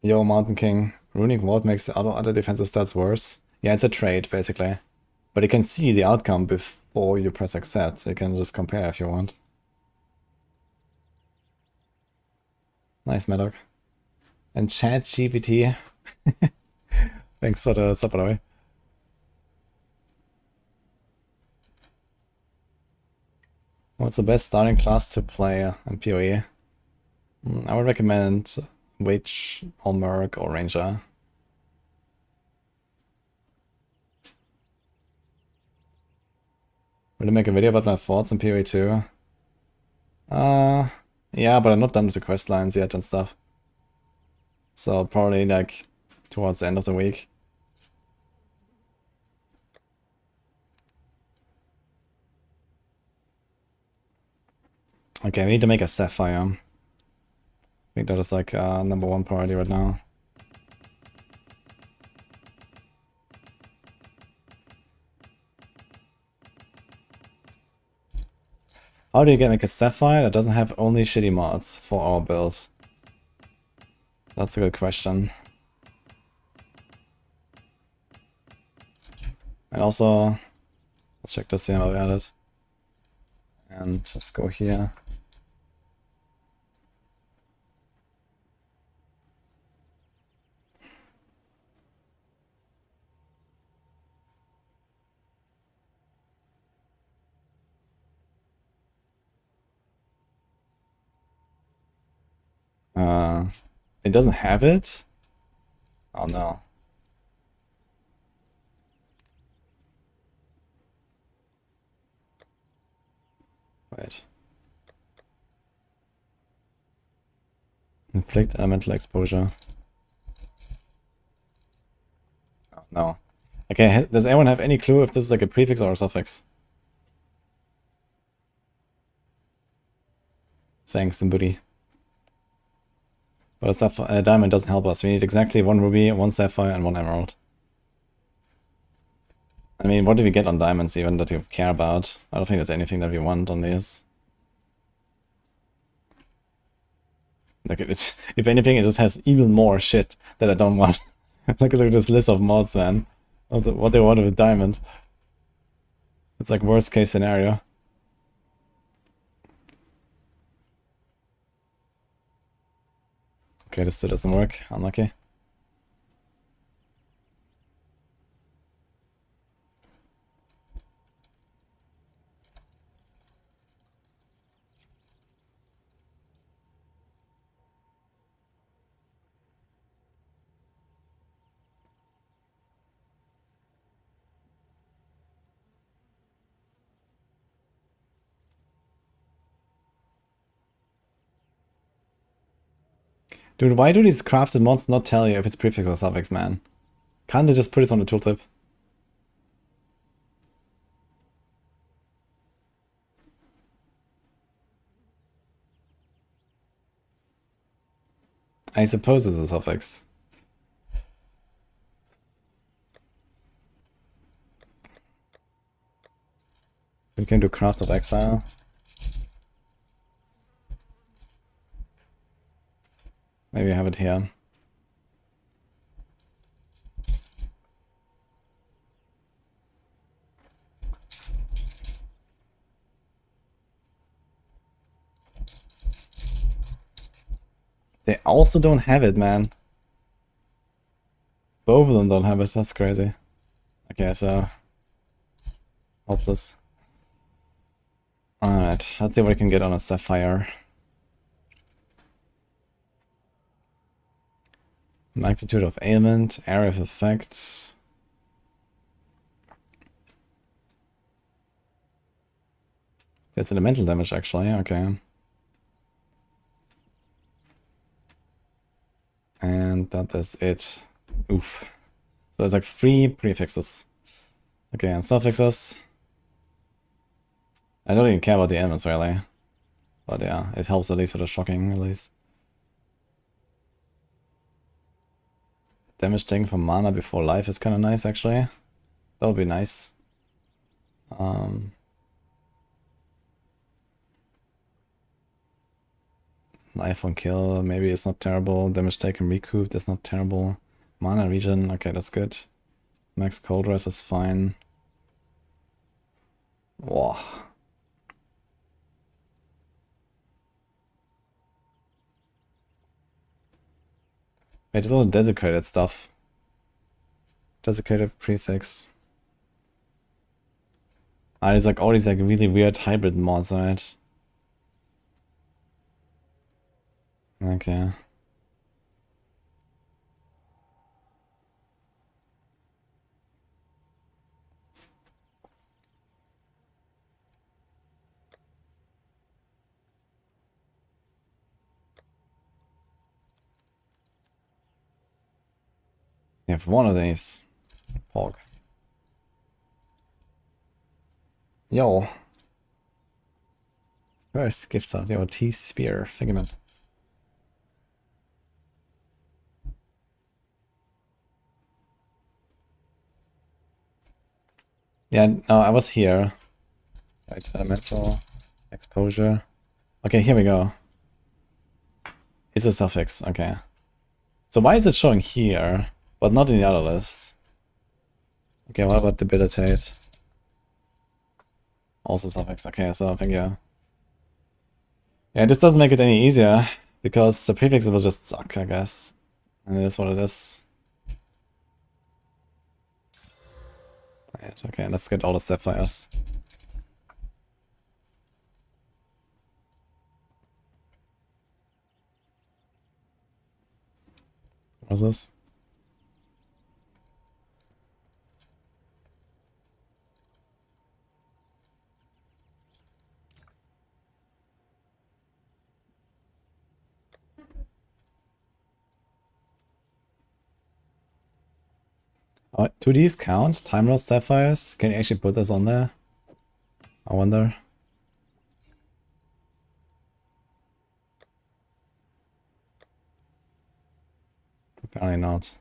Yo, Mountain King. Runic Ward makes the other defensive stats worse. Yeah, it's a trait, basically. But you can see the outcome before you press accept, so you can just compare if you want. Nice, Maddock. And ChatGPT. Thanks for the sub, by the way. What's the best starting class to play in PoE? I would recommend Witch or Merc or Ranger. Will I make a video about my thoughts on PoE 2? Yeah, but I'm not done with the quest lines yet and stuff. So probably like towards the end of the week. Okay, we need to make a sapphire. I think that is like #1 priority right now. How do you make a sapphire that doesn't have only shitty mods for our build? That's a good question. And also, let's check this here while we're at it. And let's go here. It doesn't have it? Oh no. Wait. Inflict elemental exposure. Oh, no. Okay, does anyone have any clue if this is like a prefix or a suffix? Thanks, Zimbudi. But a diamond doesn't help us. We need exactly 1 ruby, 1 sapphire, and 1 emerald. I mean, what do we get on diamonds even that we care about? I don't think there's anything that we want on these. Look at it. If anything, it just has even more shit that I don't want. Look at this list of mods, man. What they want with a diamond. It's like worst case scenario. Okay, this still doesn't work. Unlucky. Dude, why do these crafted mods not tell you if it's prefix or suffix, man? Can't they just put it on the tooltip? I suppose this is a suffix. We can do craft of exile. Maybe I have it here. They also don't have it, man. Both of them don't have it, that's crazy. Okay, so... hopeless. Alright, let's see what we can get on a sapphire. Magnitude of ailment, area of effects. That's elemental damage actually, okay. And that is it. Oof. So there's like 3 prefixes. Okay, and suffixes. I don't even care about the elements really. But yeah, it helps at least with the shocking release. Damage taken from mana before life is kind of nice actually. That would be nice. Life on kill maybe is not terrible. Damage taken recouped is not terrible. Mana regen, okay, that's good. Max cold res is fine. Whoa. Wait, there's also desecrated stuff. Desecrated prefix. Ah, there's like all these like really weird hybrid mods, right? Okay. You have one of these. Pork. Yo. First gifts out your T-Spear. Thank you, man. Yeah, no, I was here. Right, elemental exposure. Okay, here we go. It's a suffix, okay. So why is it showing here, but not in the other list? Okay, what about debilitate? Also suffix, okay, so thank you. Yeah, this doesn't make it any easier, because the prefix will just suck, I guess. And it is what it is. Right, okay, let's get all the sapphires. What's this? Oh, do these count? Time Lost Sapphires? Can you actually put this on there? I wonder. Apparently not.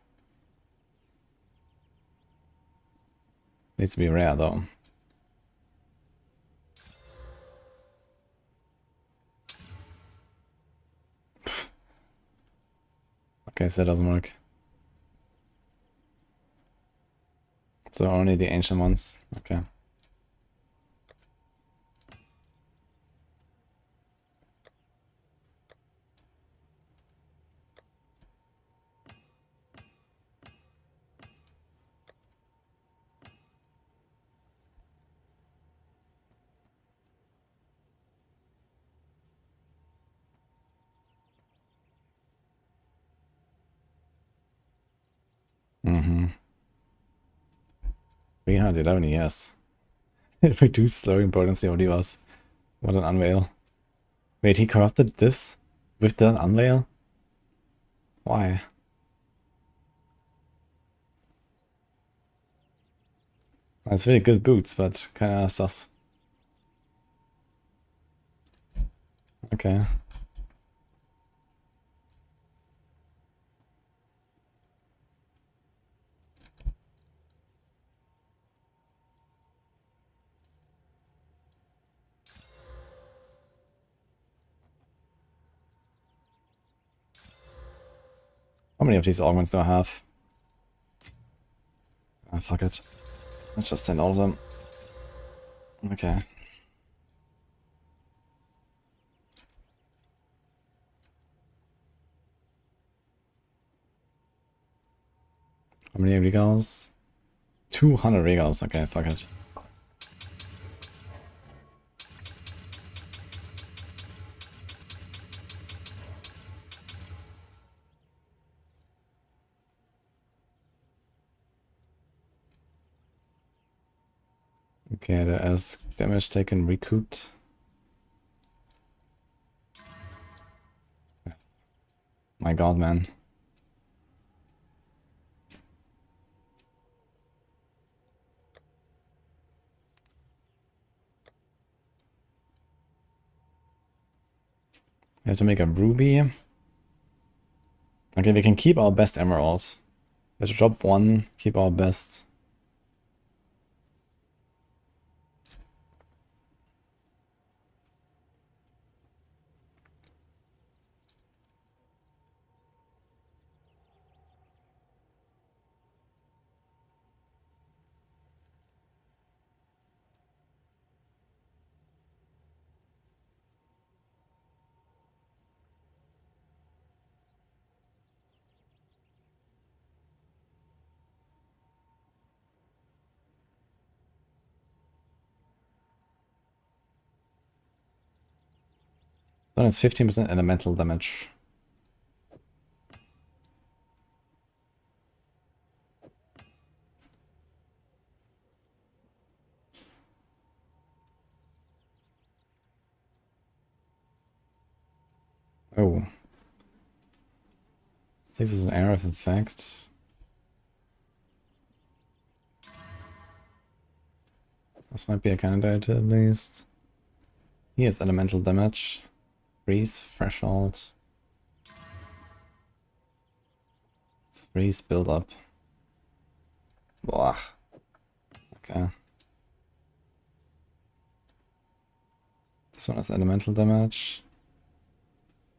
Needs to be rare though. Okay, so that doesn't work. So only the ancient ones. Okay. Mm-hmm. 311, yes. Reduce slowing potency of divas. What an unveil. Wait, he corrupted this with the unveil? Why? It's really good boots, but kinda sus. Okay. How many of these augments do I have? Ah, fuck it. Let's just send all of them. Okay. How many regals? 200 regals. Okay, fuck it. Okay, there is damage taken recouped. My god, man. We have to make a ruby. Okay, we can keep our best emeralds. Let's drop one, keep our best. Then it's 15% elemental damage. Oh. 6 is an error of effect. This might be a candidate at least. He has elemental damage. Freeze threshold. Freeze build up. Blah. Okay. This one has elemental damage.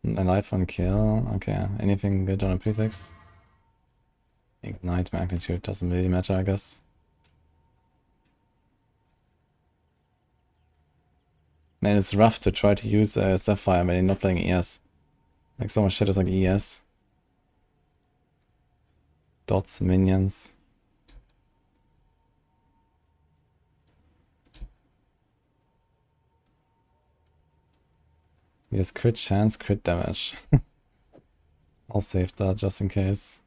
A life on kill. Okay. Anything good on a prefix? Ignite magnitude doesn't really matter, I guess. Man, it's rough to try to use Sapphire when you're not playing ES. Like, so much shit is like ES. Dots, minions. He has crit chance, crit damage. I'll save that just in case.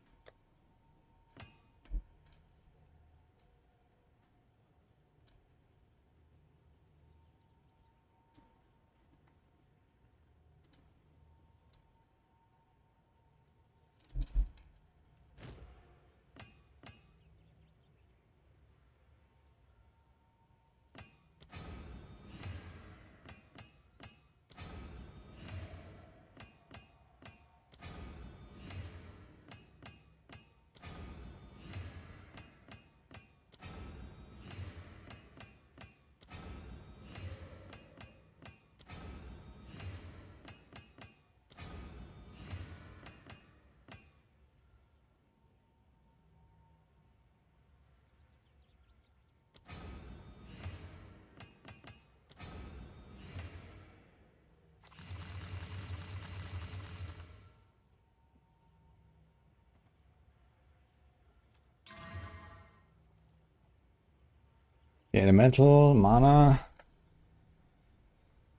Okay, elemental, mana.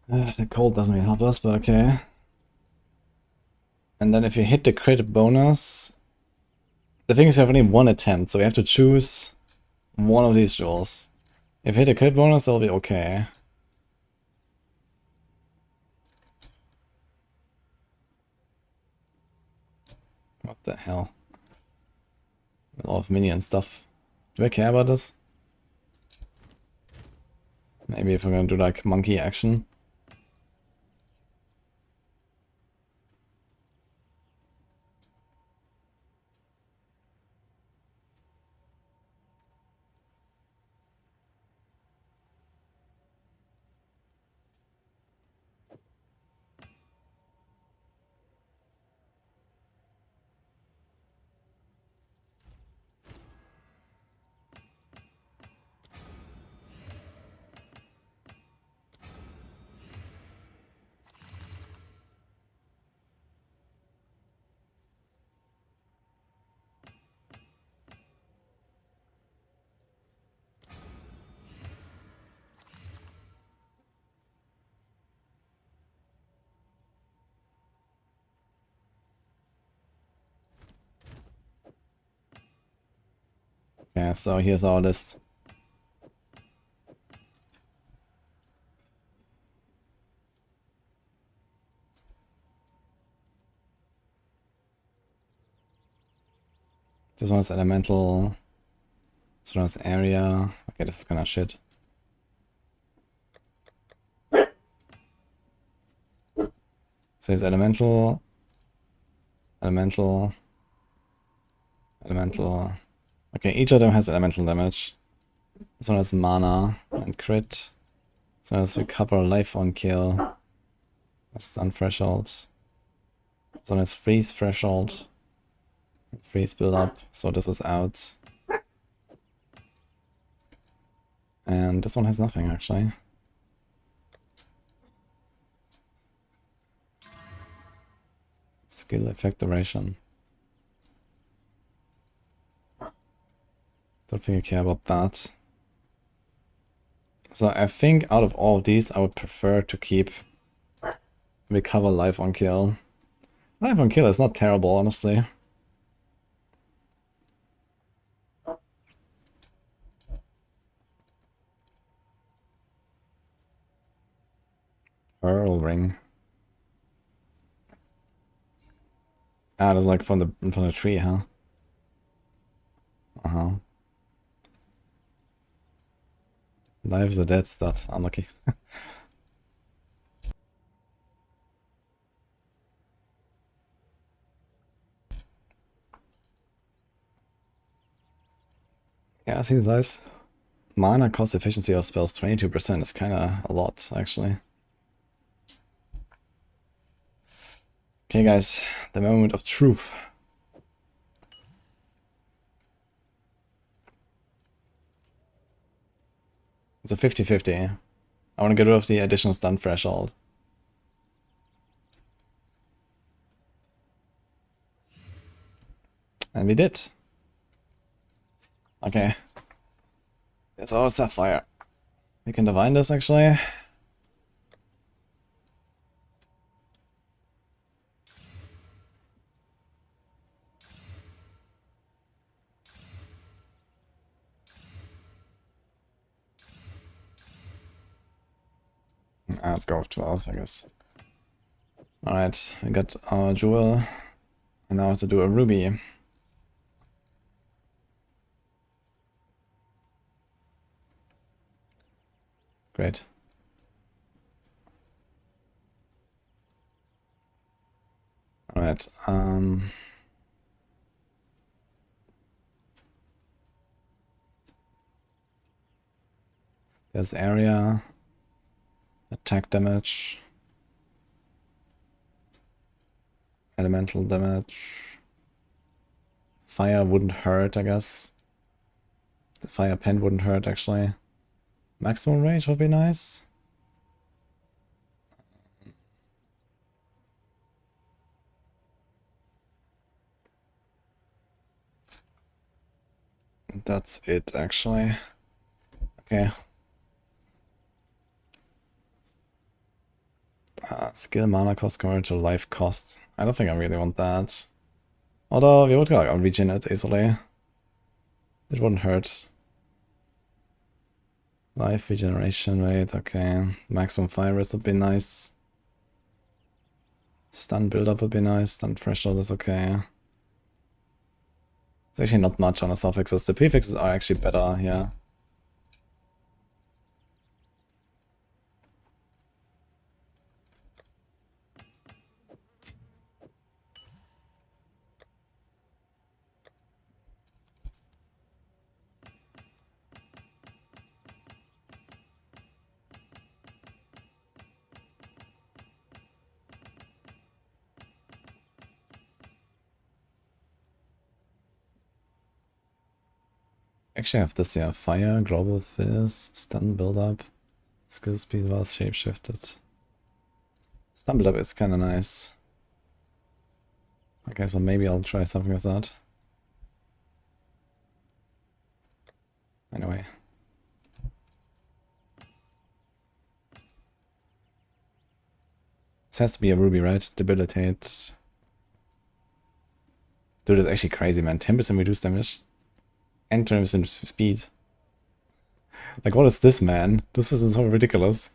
The cold doesn't really help us, but okay. And then if you hit the crit bonus, the thing is you have only one attempt, so we have to choose one of these jewels. If you hit a crit bonus, that'll be okay. What the hell? A lot of minion stuff. Do I care about this? Maybe if we're gonna do like monkey action. Okay, so here's our list. This one's elemental. This one's area. Okay, this is kinda shit. So it's elemental. Elemental. Elemental. Okay, each of them has elemental damage. This one has mana and crit. This one has recover life on kill. Stun threshold. This one has freeze threshold. Freeze build up, so this is out. And this one has nothing actually. Skill effect duration. Don't think I care about that. So I think out of all of these, I would prefer to keep recover life on kill. Life on kill is not terrible, honestly. Pearl ring. Ah, that's like from the tree, huh? Uh-huh. Lives are dead stat. Unlucky. Yeah, seems nice. Mana cost efficiency of spells 22% is kinda a lot, actually. Okay, guys, the moment of truth. It's a 50-50. I want to get rid of the additional stun threshold. And we did. Okay. There's our sapphire. We can divine this, actually. Let's go with 12, I guess. Alright, we got our jewel. And now I have to do a ruby. Great. Alright, there's area, attack damage, elemental damage. Fire wouldn't hurt, I guess. The fire pen wouldn't hurt, actually. Maximum range would be nice. That's it, actually. Okay. Skill mana cost compared to life cost. I don't think I really want that. Although we would like regen it easily. It wouldn't hurt. Life regeneration rate, okay. Maximum fire rest would be nice. Stun buildup would be nice. Stun threshold is okay. There's actually not much on the suffixes. The prefixes are actually better, yeah. Actually I have this, yeah. Fire, global fizz, stun buildup, skill speed was shapeshifted. Stun buildup is kinda nice. Okay, so maybe I'll try something with that. Anyway. This has to be a ruby, right? Debilitate. Dude, that's actually crazy, man. 10% reduced damage. And 20% speed. Like, what is this, man? This is so ridiculous.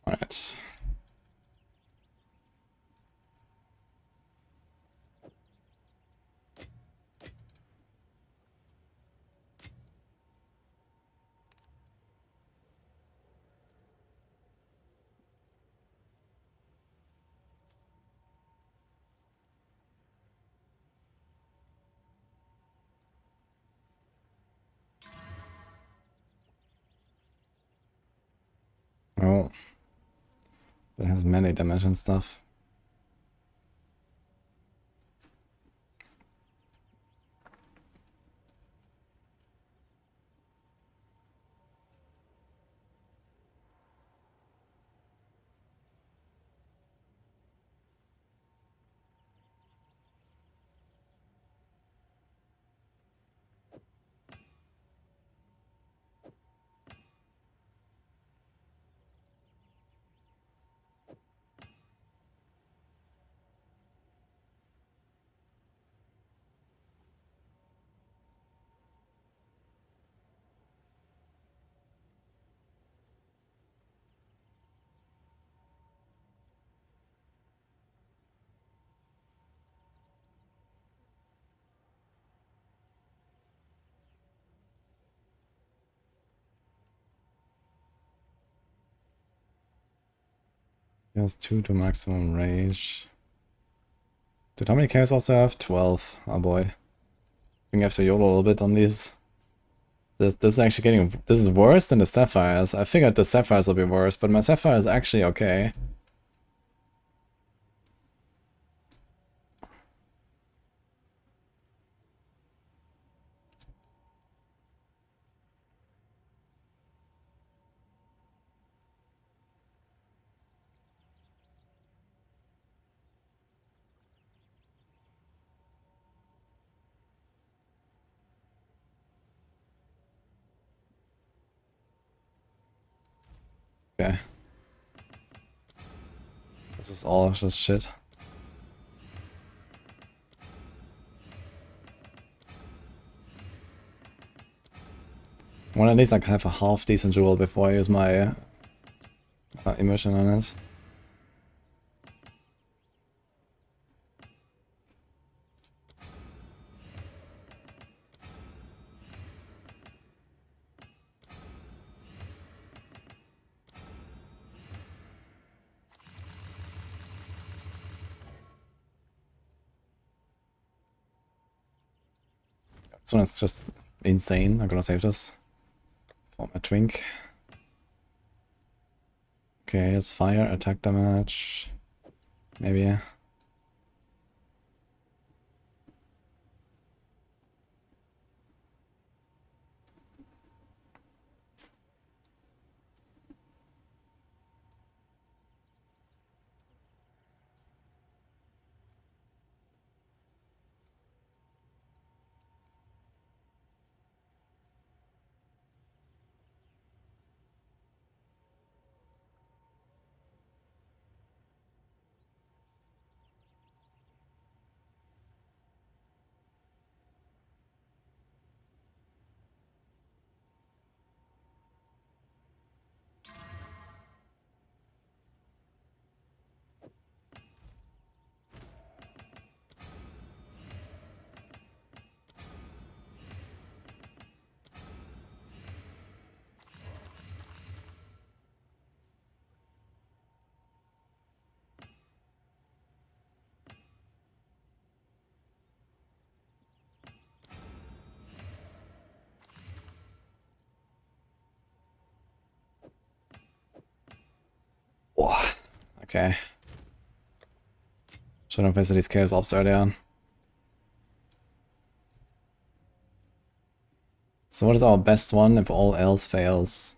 Alright. Oh. It has melee damage and stuff. He has 2 to maximum rage. Dude, how many chaos also have? 12. Oh boy. I think I have to YOLO a little bit on these. This is actually getting... This is worse than the Sapphires. I figured the Sapphires will be worse, but my Sapphire is actually okay. Okay. This is all just shit. I want at least like have a half decent jewel before I use my immersion on it. This one is just insane. I'm gonna save this for my twink. Okay, it's fire, attack damage. Maybe. Whoa. Okay. Should have visited these chaos ops earlier. So what is our best one if all else fails?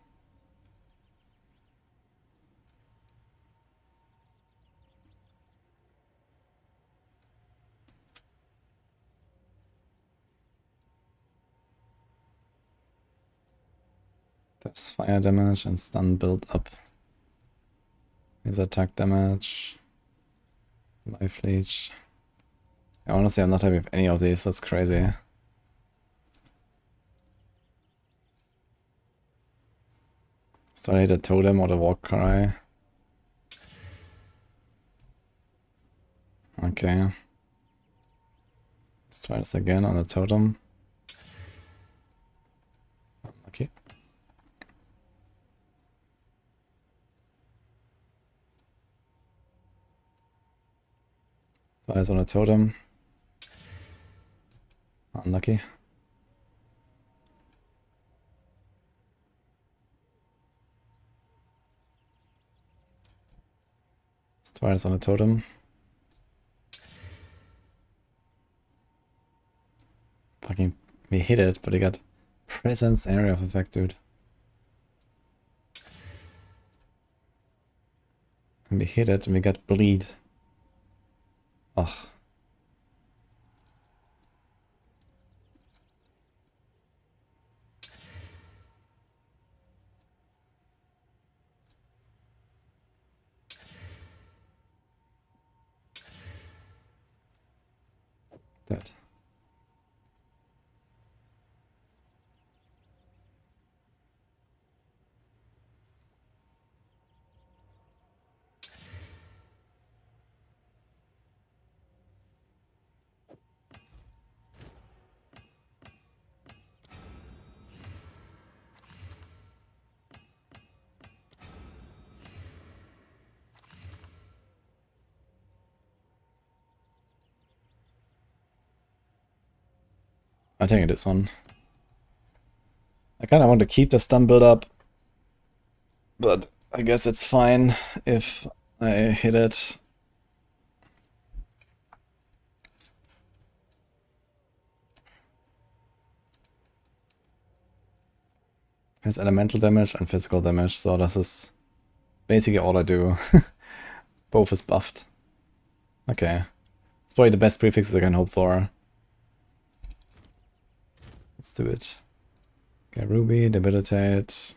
There's fire damage and stun build up. Here's attack damage. Life leech. Yeah, honestly, I'm not happy with any of these. That's crazy. Started a totem or the walk cry. Okay. Let's try this again on the totem. Okay. Twice on a totem. Unlucky. Twice on a totem. Fucking, we hit it, but he got presence area of effect, dude. And we hit it and we got bleed. Ugh. Dead. I'm taking this one. I kind of want to keep the stun build up, but I guess it's fine if I hit it. Has elemental damage and physical damage, so this is basically all I do. Both is buffed. Okay. It's probably the best prefixes I can hope for. Let's do it. Okay, Ruby, Debilitate,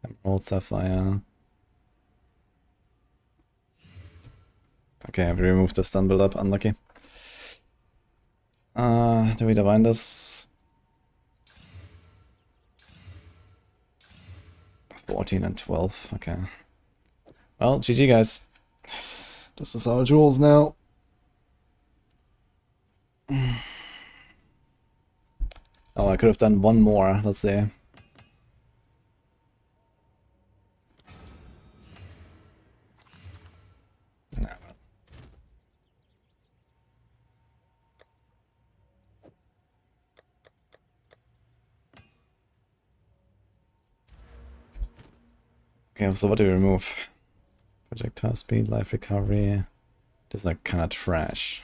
Emerald, Sapphire. Okay, I've removed the stun build up, unlucky. Do we divine this? 14 and 12, okay. Well, GG guys. This is our jewels now. Oh, I could have done one more, let's see. No. Okay, so what do we remove? Projectile speed, life recovery. This is like kind of trash.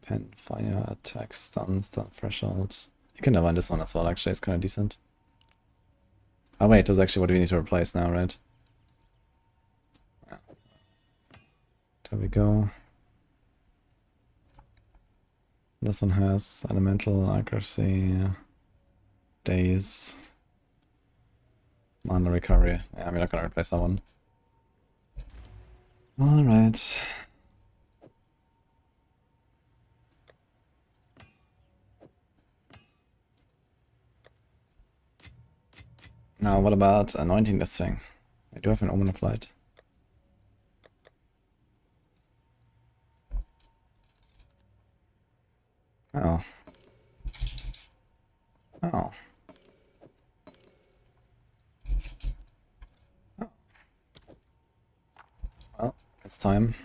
Pen, fire, attack, stun threshold. You can divine this one as well, actually, it's kind of decent. Oh wait, that's actually what we need to replace now, right? There we go. This one has elemental, accuracy, days, mana recovery. Yeah, I'm not gonna replace that one. Alright. Now, what about anointing this thing? I do have an Omen of Light. Oh. Oh. Oh. Well, it's time.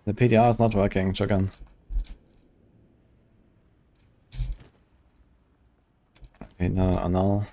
The PTR is not working, Chogan. Okay, no, annul.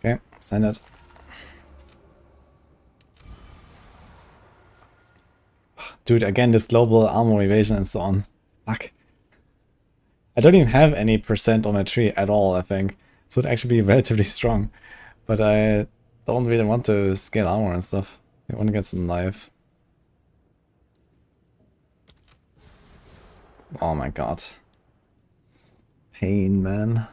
Okay, send it. Dude, again, this global armor evasion and so on. Fuck. I don't even have any percent on my tree at all, I think. So it'd actually be relatively strong. But I don't really want to scale armor and stuff. I want to get some life. Oh my god. Pain, man.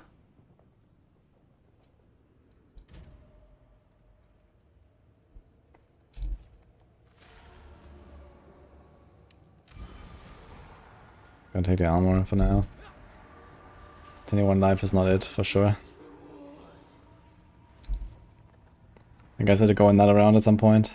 Gonna take the armor for now. 21 life is not it, for sure. I guess I had to go another round at some point.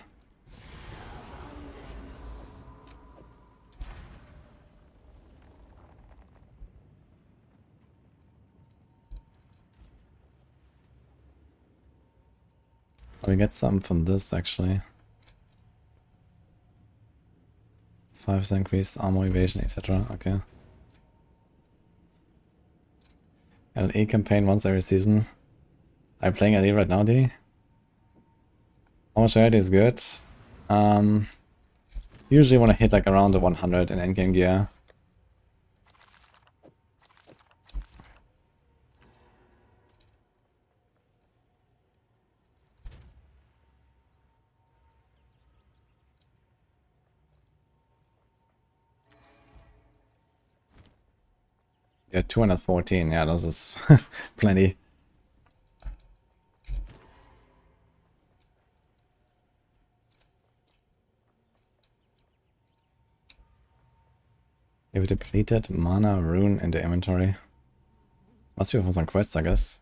We get some from this, actually. 5% increased armor evasion, etc. Okay. LE campaign once every season. Are you playing LE right now, D? Almost rarity is good. Usually want to hit like around the 100 in endgame gear. Yeah, 214. Yeah, this is plenty. If we depleted mana rune in the inventory. Must be for some quests, I guess.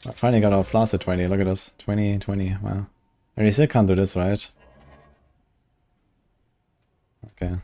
I finally got our flask at 20. Look at this. 20, 20. Wow. And we still can't do this, right? Okay.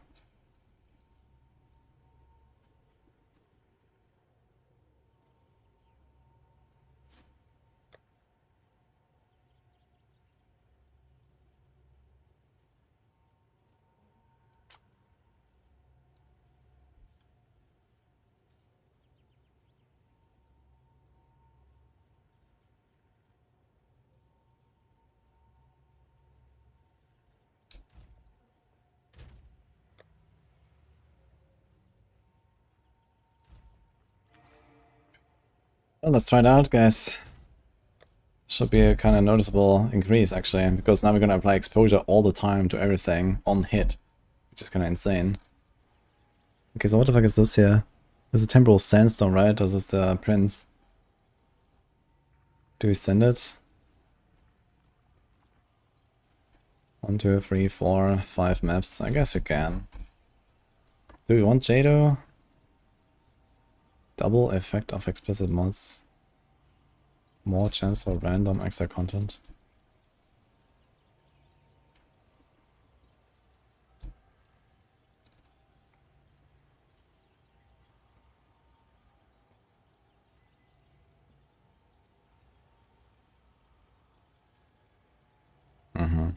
Well, let's try it out, guys. Should be a kind of noticeable increase, actually, because now we're gonna apply exposure all the time to everything on hit, which is kind of insane. Okay, so what the fuck is this here? This is a temporal sandstone, right? This is the prince. Do we send it? 1, 2, 3, 4, 5 maps. I guess we can. Do we want Jado? Double effect of explicit mods. More chance for random extra content. Mm-hmm.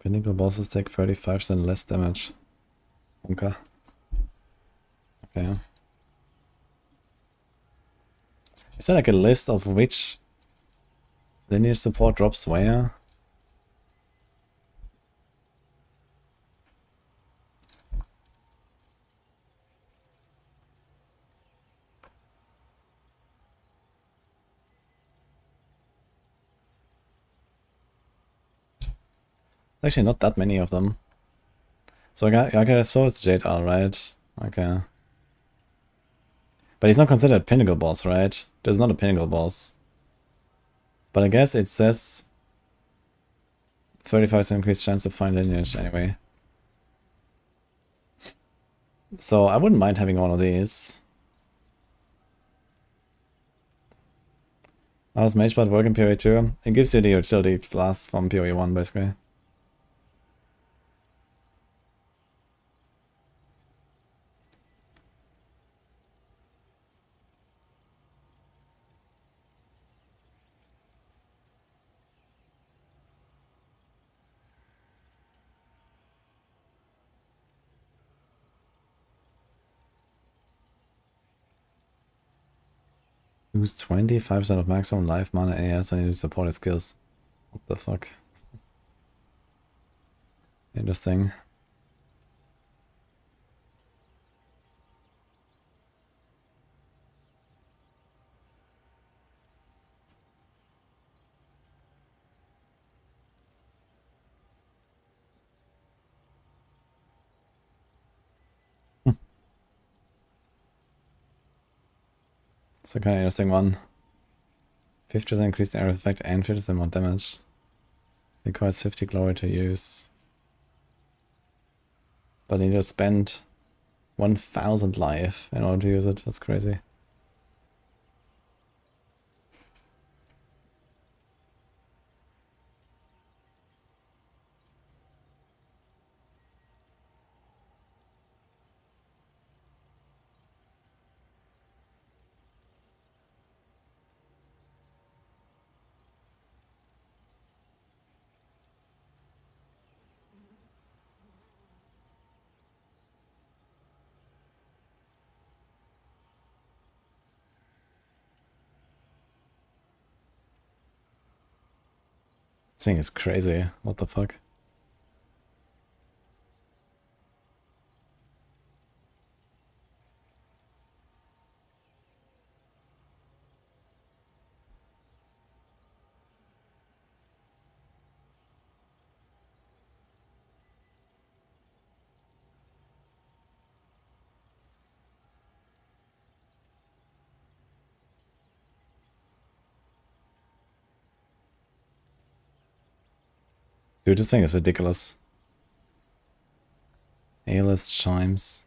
Pinnacle bosses take 35% less damage. Okay. Okay. Is there like a list of which lineage support drops where? There's actually not that many of them. So okay, so it's Jade Owl, right? Okay. But he's not considered a pinnacle boss, right? There's not a pinnacle boss. But I guess it says 35% increased chance to find lineage anyway. So I wouldn't mind having one of these. How's Mageblood work in PoE 2? It gives you the utility class from PoE 1 basically. Lose 25% of maximum life mana AS when you use supported skills. What the fuck? Interesting. It's a kind of interesting one. 50% increased area effect and 50% more damage. Requires 50 glory to use. But you need to spend 1000 life in order to use it. That's crazy. This thing is crazy. What the fuck? Dude, this thing is ridiculous. A-list chimes.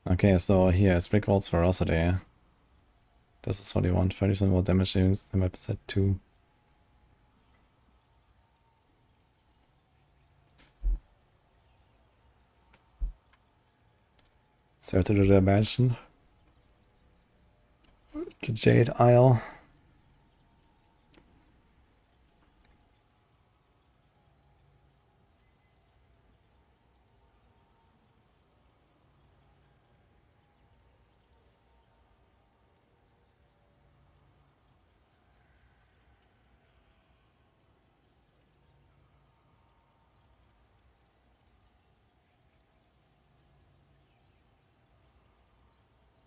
Okay, so here is Brickworld's Ferocity. This is what you want. 30% more damage used. I might set 2. Certain dimension. The Jade Isle.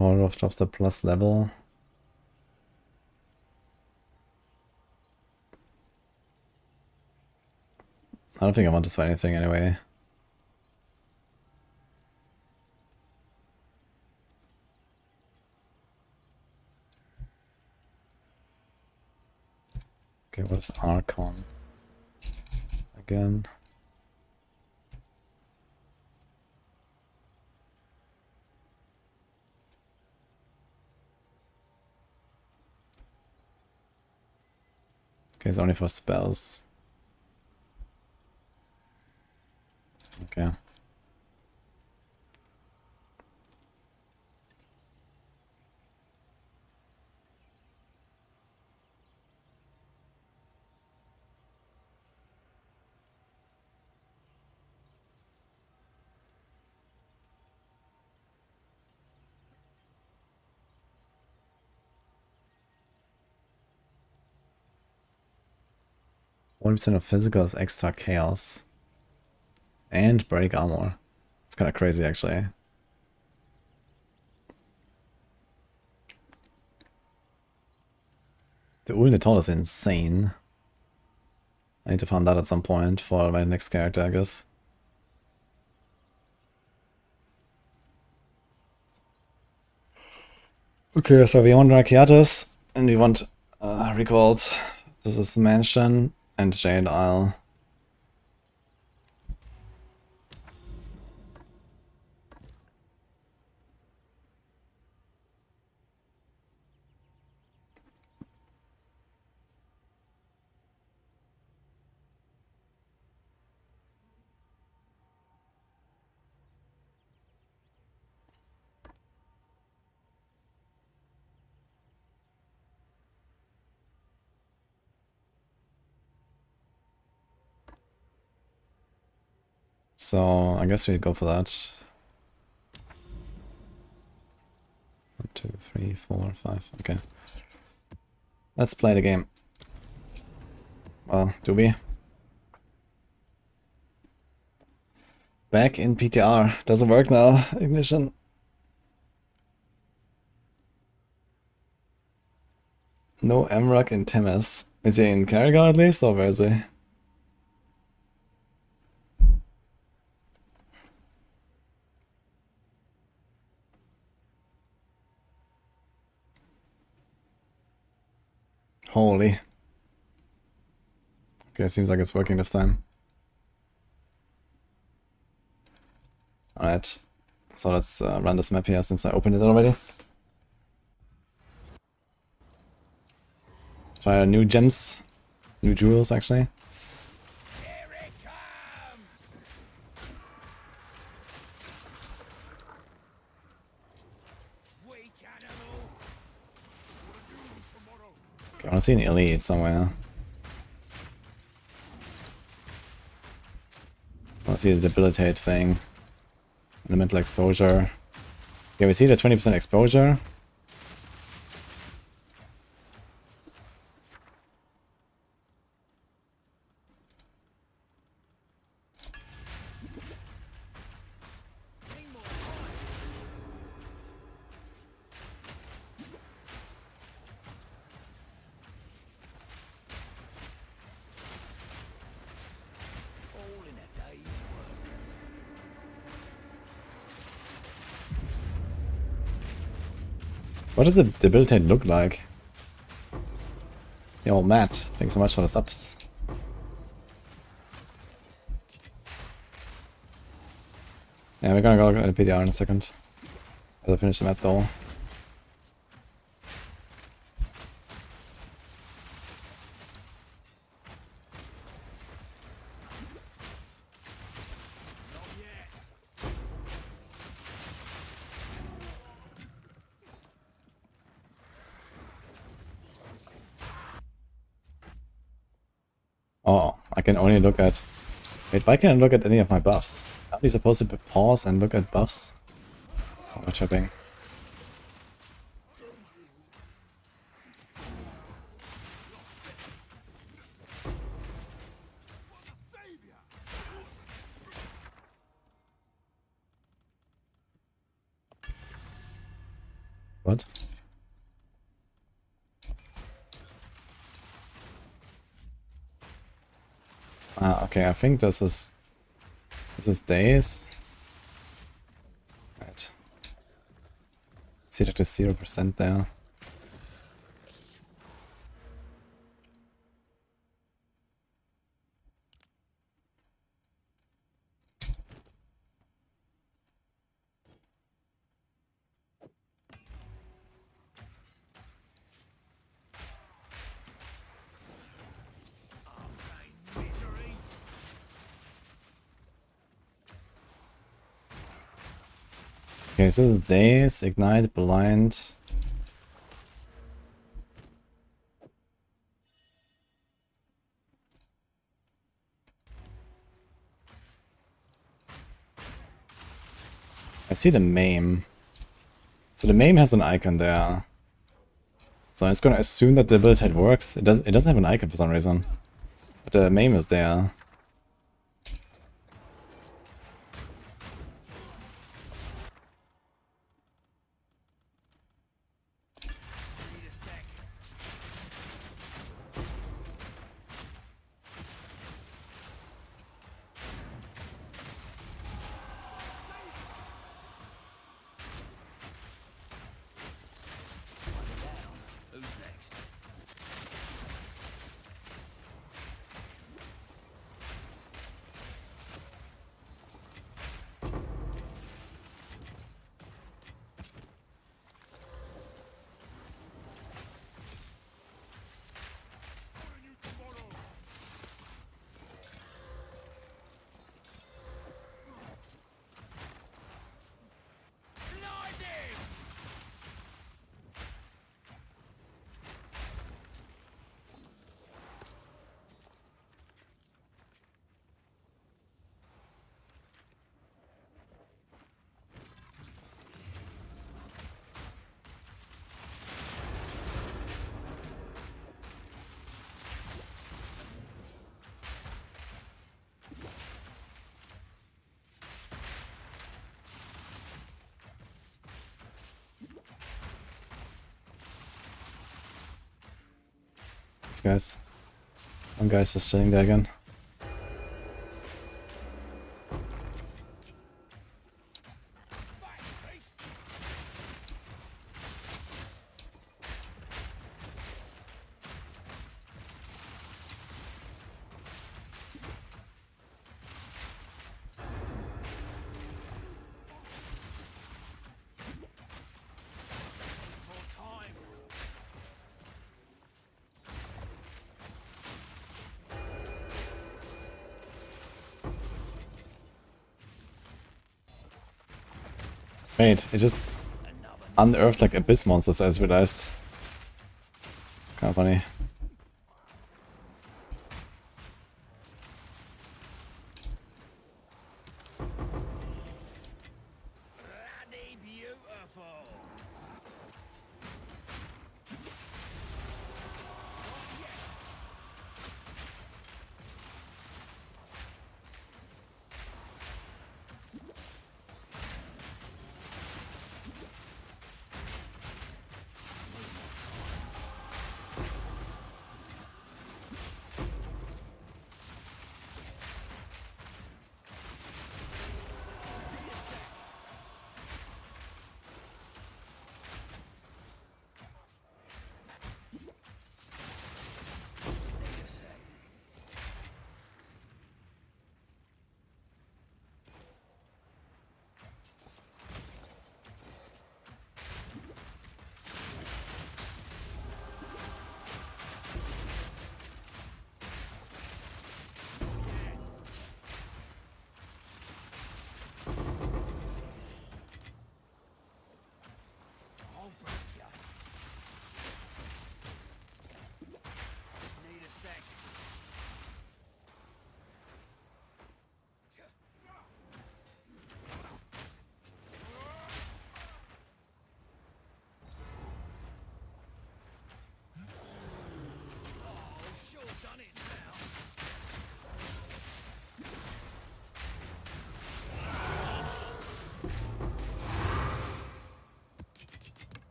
All of drops the plus level. I don't think I want this for anything anyway. Okay, what is Archon? Again. Okay, it's only for spells. Okay. One percent of physical is extra chaos. And break armor. It's kind of crazy actually. The Ulnitol is insane. I need to find that at some point for my next character, I guess. Okay, so we want Rakiatis, and we want Recalled. This is Mansion and Jade Isle. So I guess we go for that. 1, 2, 3, 4, 5. Okay. Let's play the game. Well, do we? Back in PTR. Doesn't work now. Ignition. No Emrak in Temis. Is he in Carragher at least, or where is he? Holy. Okay, seems like it's working this time. Alright. So let's run this map here since I opened it already. Try new gems. New jewels, actually. Okay, I want to see an elite somewhere. I want to see the debilitate thing. Elemental exposure. Yeah, we see the 20% exposure. What does the debilitate look like? Yo, Matt, thanks so much for the subs. Yeah, we're gonna go at PTR in a second. I'll finish the map though. Oh, I can only look at... Wait, why can't I look at any of my buffs? Are we supposed to pause and look at buffs? Oh, what's happening? What? Ah, okay, I think this is days. Right. See that there's 0% there. Okay, so this is days, ignite, blind. I see the maim. So the maim has an icon there. So I'm just gonna assume that the debilitate works. It doesn't have an icon for some reason. But the maim is there. Who's next? These guys. One guy's just sitting there again. Wait, it just unearthed like abyss monsters, I just realized. It's kind of funny.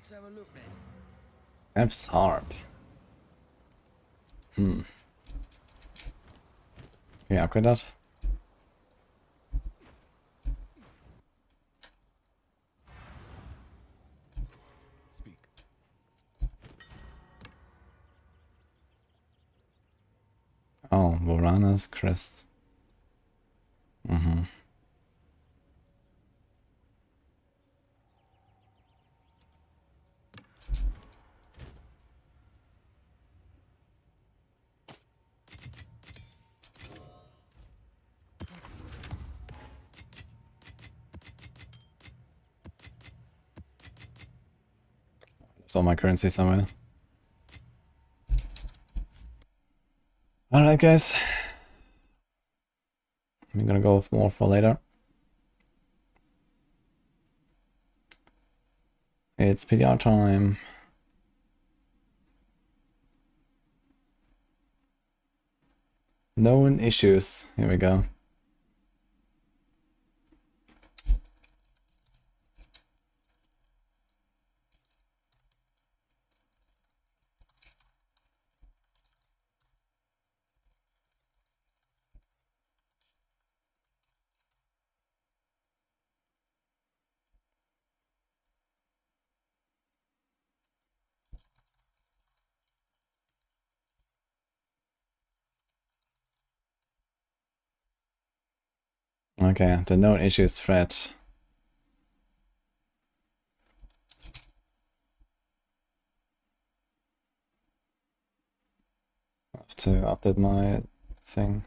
Let's have a look then. Absorb. Can you upgrade that? Speak. Oh, Varana's crest. Saw my currency somewhere. Alright guys. I'm gonna go with more for later. It's PTR time. Known issues. Here we go. Okay, the known issues thread. I have to update my thing.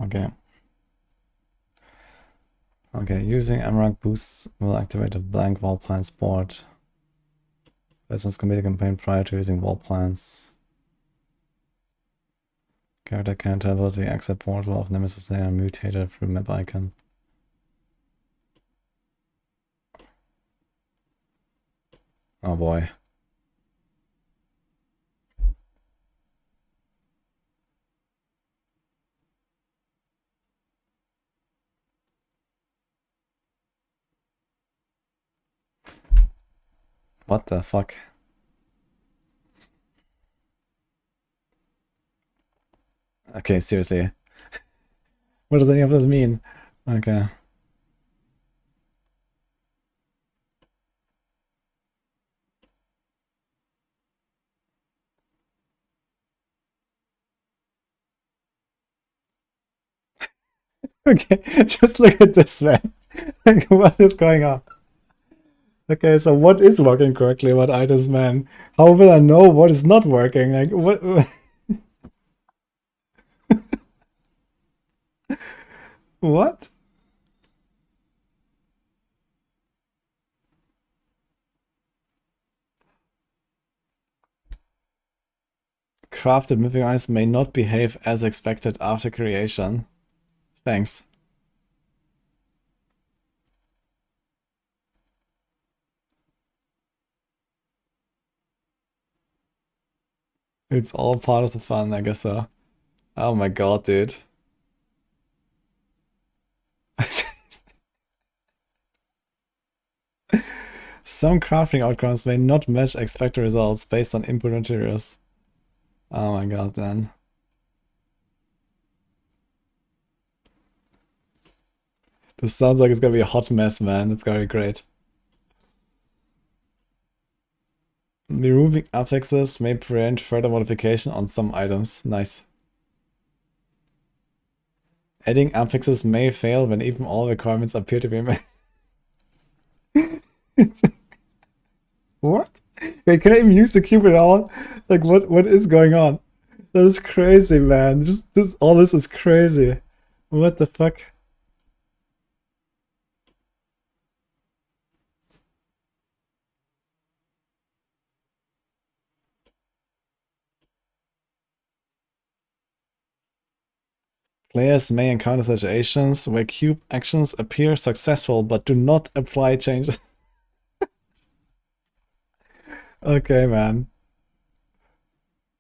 Okay. Okay, using Emerald boosts will activate a blank wall plans board. This one's complete a campaign prior to using wall plans. Character can teleport the exit portal of Nemesis they are mutated through map icon. Oh boy. What the fuck? Okay, seriously. What does any of this mean? Okay. Okay, just look at this, man. Like, what is going on? Okay, so what is working correctly about items, man? How will I know what is not working? Like, what? What? Crafted moving eyes may not behave as expected after creation. Thanks. It's all part of the fun, I guess so. Oh my god, dude. Some crafting outcomes may not match expected results based on input materials. Oh my god, man. This sounds like it's gonna be a hot mess, man. It's gonna be great. Removing affixes may prevent further modification on some items. Nice. Adding affixes may fail when even all requirements appear to be met. What? Wait, can I even use the cube at all? Like, what is going on? That is crazy, man. All this is crazy. What the fuck? Players may encounter situations where cube actions appear successful but do not apply changes. Okay, man.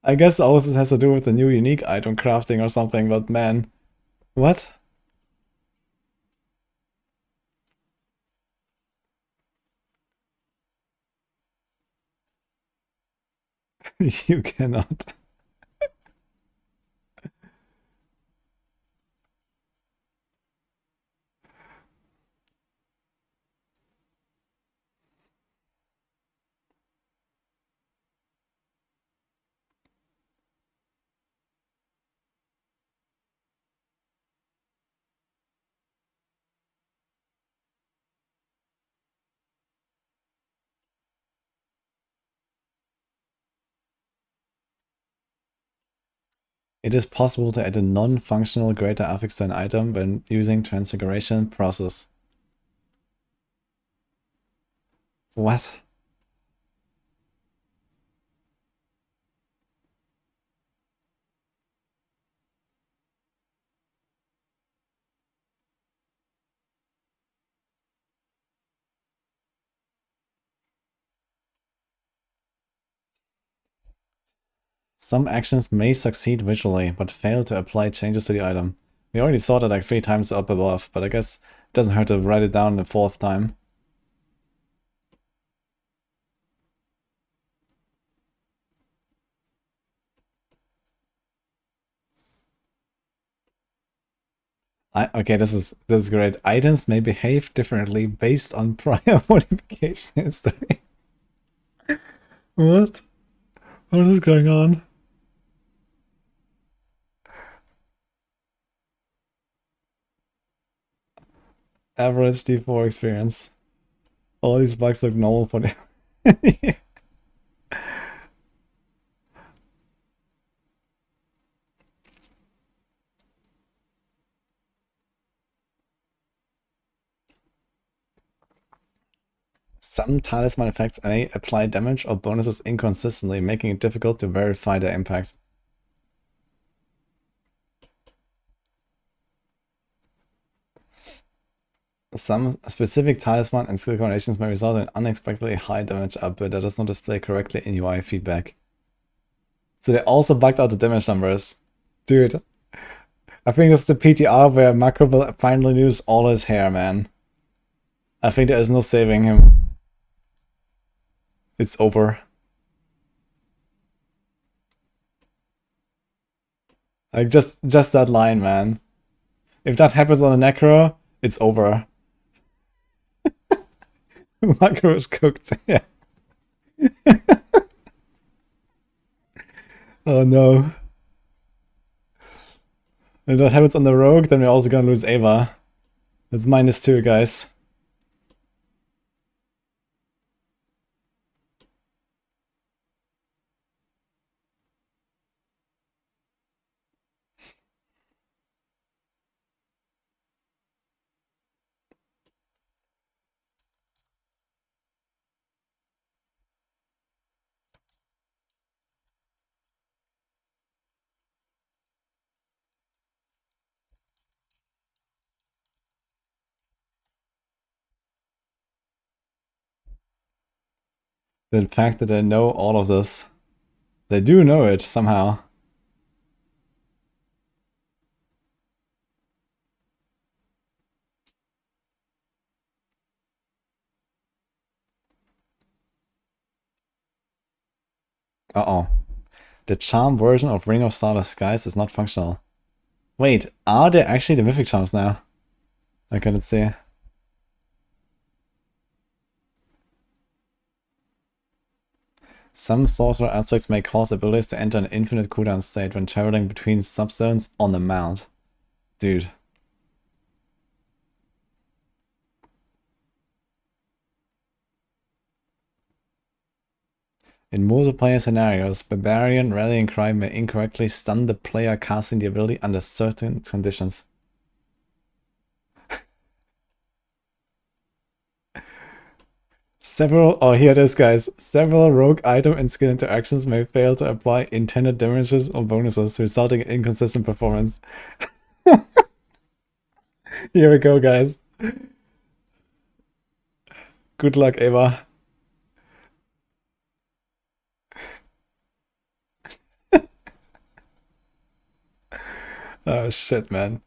I guess all this has to do with the new unique item crafting or something, but man. What? You cannot. It is possible to add a non-functional greater affix to an item when using transfiguration process. What? Some actions may succeed visually, but fail to apply changes to the item. We already saw that like 3 times up above, but I guess it doesn't hurt to write it down the 4th time. Okay, this is great. Items may behave differently based on prior modification history. What? What is going on? Average D4 experience. All these bugs look normal for the... Some talisman effects may apply damage or bonuses inconsistently, making it difficult to verify their impact. Some specific talisman and skill combinations may result in unexpectedly high damage output that does not display correctly in UI feedback. So they also bugged out the damage numbers. Dude, I think it's the PTR where Macro will finally lose all his hair, man. I think there is no saving him. It's over. Like, just that line, man. If that happens on the Necro, it's over. Macro is cooked, yeah. Oh no. If that happens on the Rogue, then we're also gonna lose Ava. It's -2, guys. The fact that they know all of this. They do know it, somehow. Uh-oh. The charm version of Ring of Starless Skies is not functional. Wait, are they actually the mythic charms now? I couldn't see. Some sorcerer aspects may cause abilities to enter an infinite cooldown state when traveling between subzones on the mount. Dude. In multiplayer scenarios, Barbarian Rallying Cry may incorrectly stun the player casting the ability under certain conditions. Here it is, guys. Several rogue item and skill interactions may fail to apply intended damages or bonuses, resulting in inconsistent performance. Here we go, guys. Good luck, Ava. Oh shit, man.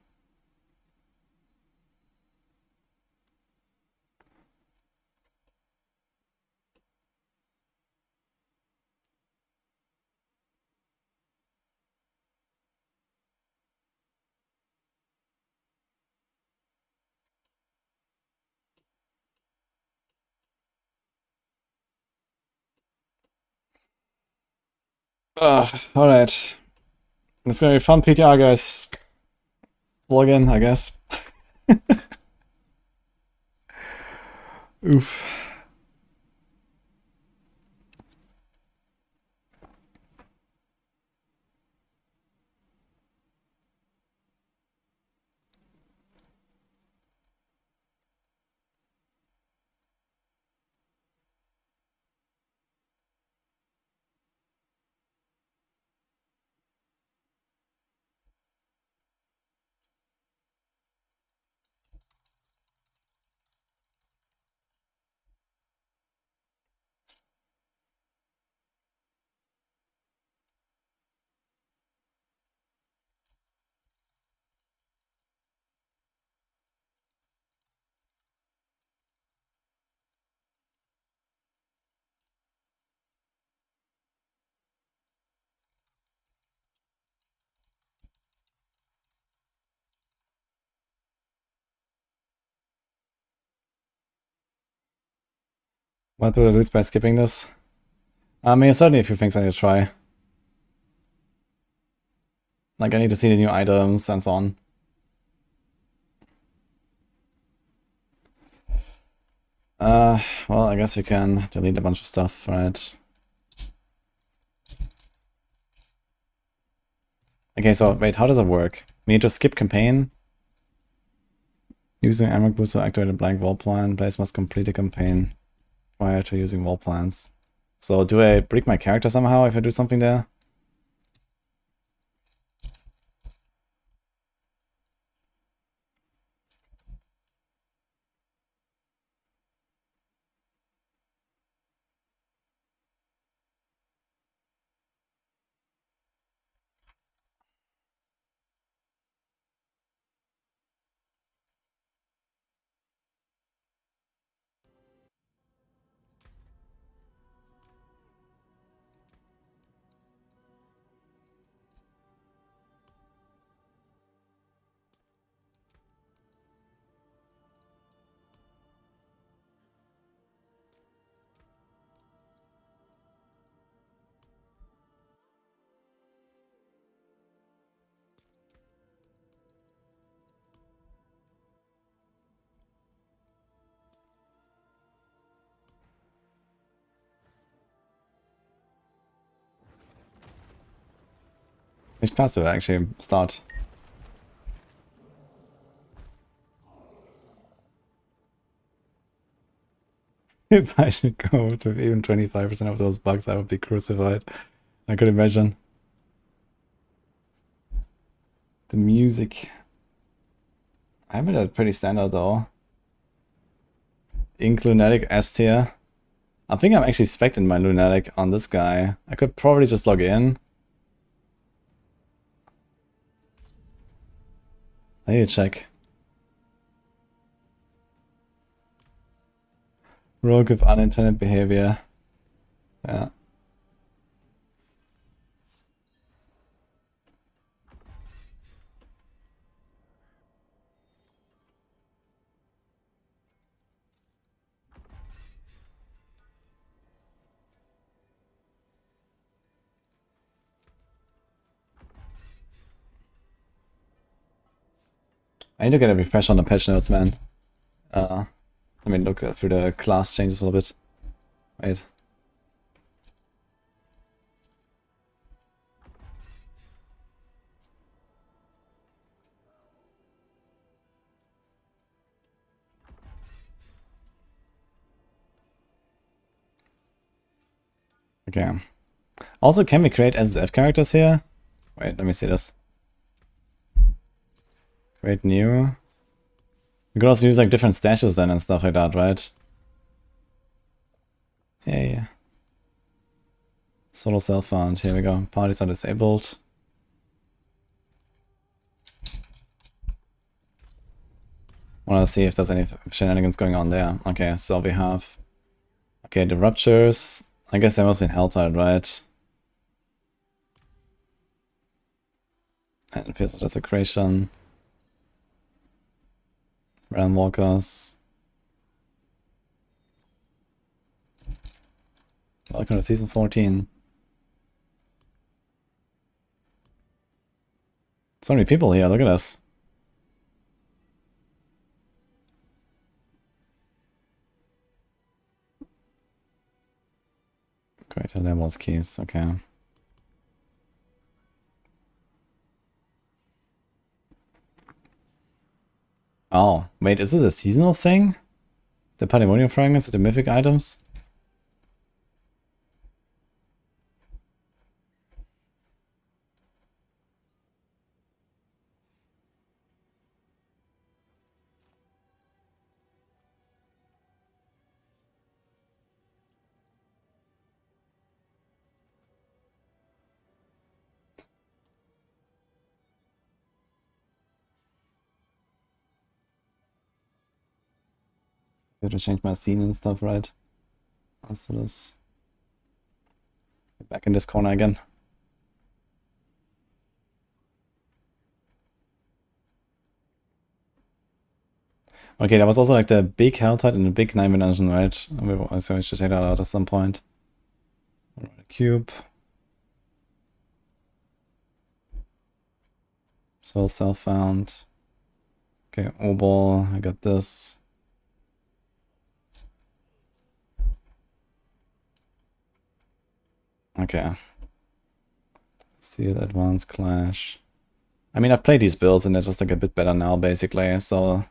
Alright. It's gonna be fun PTR, guys. Log in, I guess. Oof. What would I lose by skipping this? I mean, certainly a few things I need to try. Like, I need to see the new items and so on. Well, I guess you can delete a bunch of stuff, right? Okay, so wait, how does it work? We need to skip campaign. Using Emerald Boost to activate a blank wall plan. Players must complete a campaign prior to using wall plans. So do I break my character somehow if I do something there? Which class do I actually start? If I should go to even 25% of those bugs, I would be crucified. I could imagine. The music. I have it at pretty standard though. Ink Lunatic S tier. I think I'm actually spec'ing my Lunatic on this guy. I could probably just log in. I need to check. Rogue with unintended behavior. Yeah. I need to get a refresh on the patch notes, man. I mean, look through the class changes a little bit. Wait. Okay. Also, can we create SSF characters here? Wait, let me see this. Create new. You could also use like different stashes then and stuff like that, right? Yay. Solo self found. Here we go. Parties are disabled. Wanna see if there's any shenanigans going on there. Okay, so we have... Okay, the ruptures. I guess they're mostly in Helltide, right? And Fierce Desecration. Realm Walkers. Welcome to Season 14. So many people here, look at this. Greater levels keys, okay. Oh, wait, is this a seasonal thing? The Pandemonium Fragments, the mythic items? I have to change my scene and stuff, right? Also this. Back in this corner again. Okay, that was also like the big Helltide and the big 9 dungeon, right? So we should take that out at some point. Cube. Soul self found. Okay, Obol, I got this. Okay. Seal Advanced Clash. I mean, I've played these builds and they're just like a bit better now, basically, so...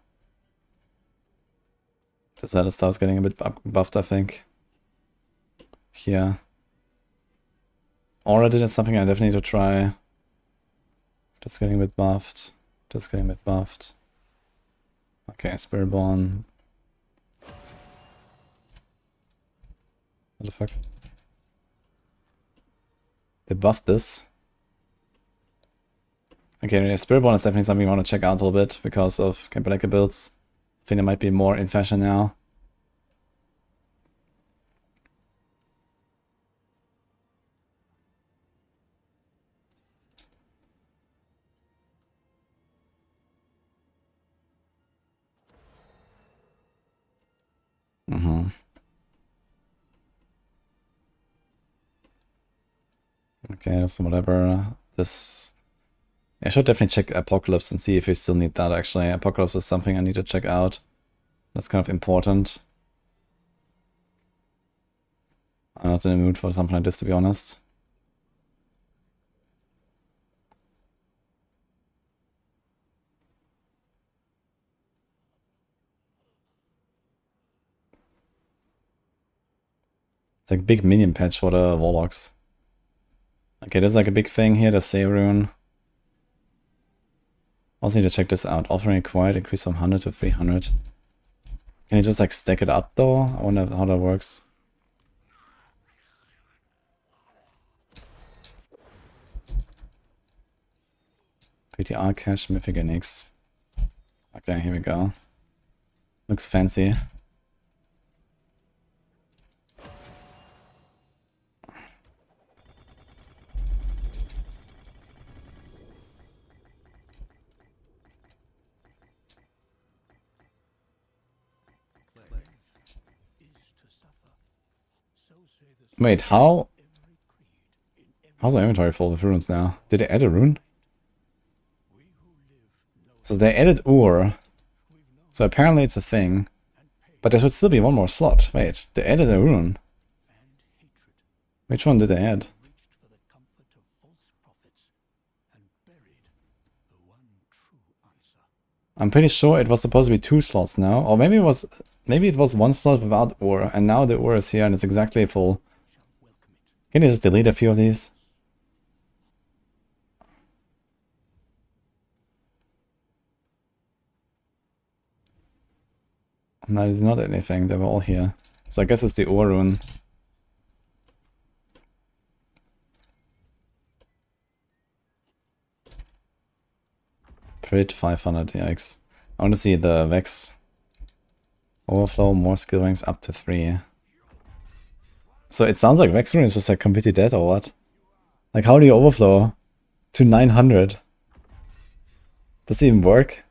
This other stuff's getting a bit buffed, I think. Here. Aura did is something I definitely need to try. Just getting a bit buffed. Just getting a bit buffed. Okay, Spiritborn. What the fuck? They buffed this. Okay, Spiritborn is definitely something you want to check out a little bit because of Campbell builds. I think it might be more in fashion now. Okay, so whatever. This... I should definitely check Apocalypse and see if we still need that, actually. Apocalypse is something I need to check out. That's kind of important. I'm not in the mood for something like this, to be honest. It's like a big minion patch for the Warlocks. Okay, there's like a big thing here, the Seirun. Also need to check this out. Offering acquired, increase from 100 to 300. Can you just like stack it up though? I wonder how that works. PTR cache, Mythic Enix. Okay, here we go. Looks fancy. Wait, how's my inventory full with runes now? Did they add a rune? So they added Ur. So apparently it's a thing. But there should still be one more slot. Wait, they added a rune. Which one did they add? I'm pretty sure it was supposed to be 2 slots now. Or maybe it was 1 slot without Ur. And now the Ur is here and it's exactly full. Can you just delete a few of these? No, there's not anything. They were all here. So I guess it's the ore rune. Crit 500, yikes. I want to see the Vex. Overflow, more skill ranks up to 3. So it sounds like Vex rune is just like completely dead or what? Like how do you overflow to 900? Does it even work?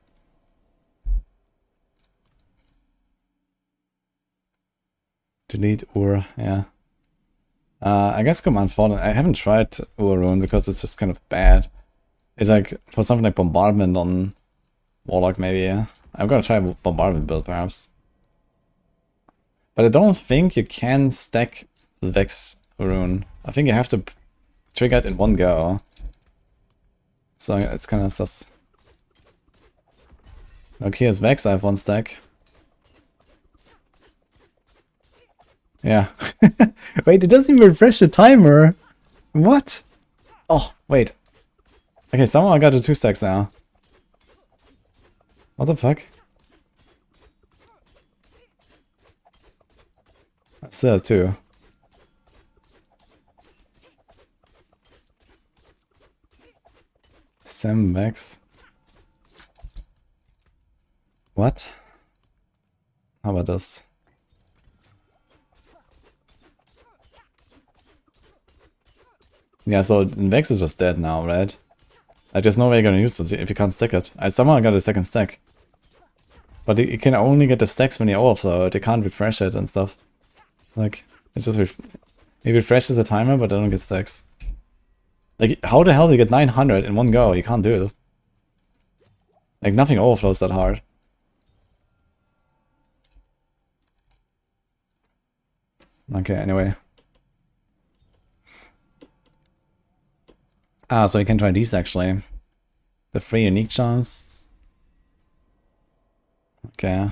Delete Ur, yeah. I guess Command Fallen. I haven't tried Ur rune because it's just kind of bad. It's like for something like Bombardment on Warlock maybe, yeah. I'm gonna try a Bombardment build perhaps. But I don't think you can stack Vex rune. I think you have to trigger it in one go. So it's kind of sus. Okay, here's Vex, I have 1 stack. Yeah. Wait, it doesn't even refresh the timer. What? Oh, wait. Okay, somehow I got to 2 stacks now. What the fuck? I still have 2. Sam Vex. What? How about this? Yeah, so Vex is just dead now, right? Like, there's no way you're gonna use this if you can't stack it. I somehow got a second stack. But you can only get the stacks when you overflow it. You can't refresh it and stuff. Like, it just it refreshes the timer, but I don't get stacks. Like, how the hell do you get 900 in one go? You can't do it. Like, nothing overflows that hard. Okay, anyway. Ah, so you can try these actually. The 3 unique charms. Okay.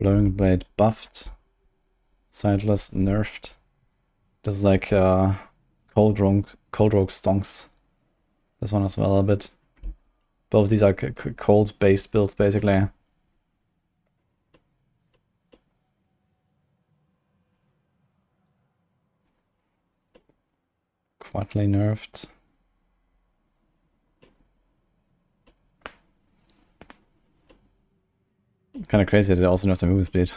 Blowing Blade buffed. Sightless nerfed. This is like Cold Rogue Stonks. This one as well a bit. Both of these are cold based builds basically. Quadly nerfed. Kind of crazy that they also nerfed the movement speed.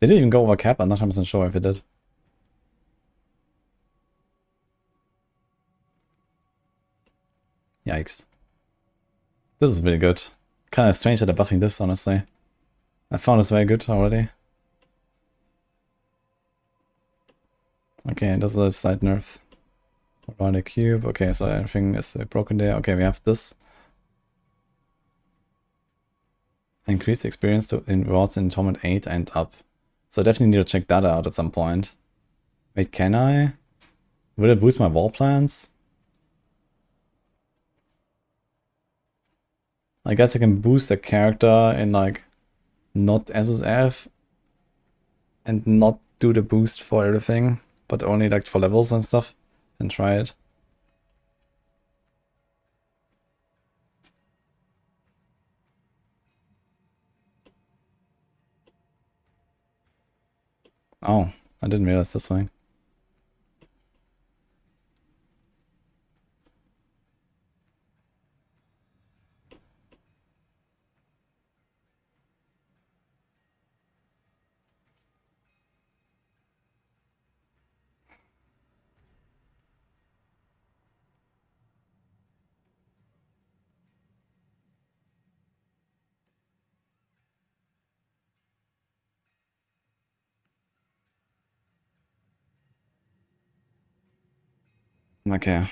They didn't even go over cap, I'm not 100% sure if it did. Yikes. This is really good. Kind of strange that they're buffing this, honestly. I found this very good already. Okay, this is a slight nerf. Around the cube. Okay, so everything is broken there. Okay, we have this. Increase experience in rewards in Torment 8 and up. So I definitely need to check that out at some point. Wait, can I? Will it boost my wall plans? I guess I can boost a character in like not SSF and not do the boost for everything, but only like for levels and stuff, and try it. Oh, I didn't realize this way. Okay.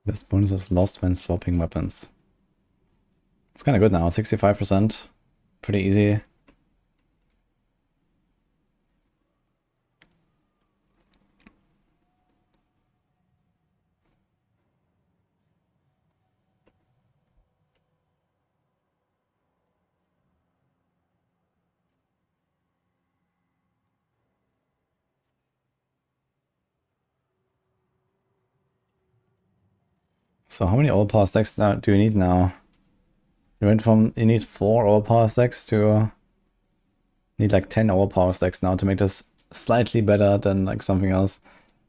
This bonus is lost when swapping weapons. It's kind of good now, 65%. Pretty easy. So how many overpower stacks now do you need now? You went from, you need 4 overpower stacks to need like 10 overpower stacks now to make this slightly better than like something else.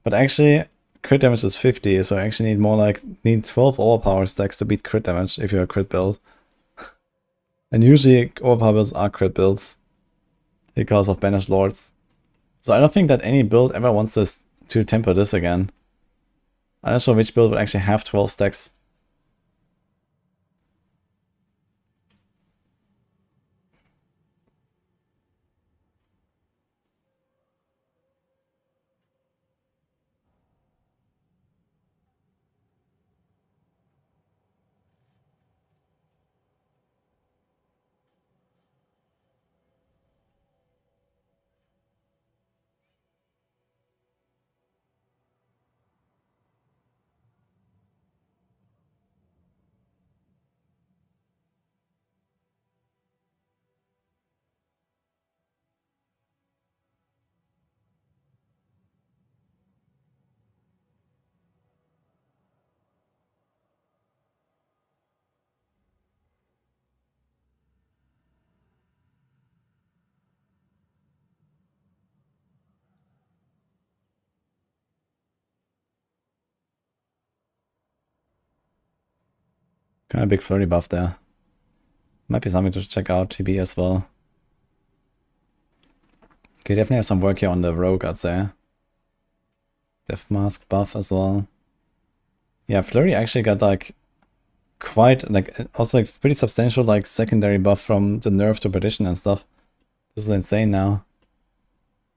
But actually, crit damage is 50, so I actually need more like, need 12 overpower stacks to beat crit damage if you're a crit build. And usually overpower builds are crit builds because of Banished Lords. So I don't think that any build ever wants this to temper this again. I'm not sure which build would actually have 12 stacks. Kind of big flurry buff there. Might be something to check out, TB as well. Okay, definitely have some work here on the rogue, I'd say. Death Mask buff as well. Yeah, flurry actually got like quite, like, also like pretty substantial like secondary buff from the nerf to perdition and stuff. This is insane now.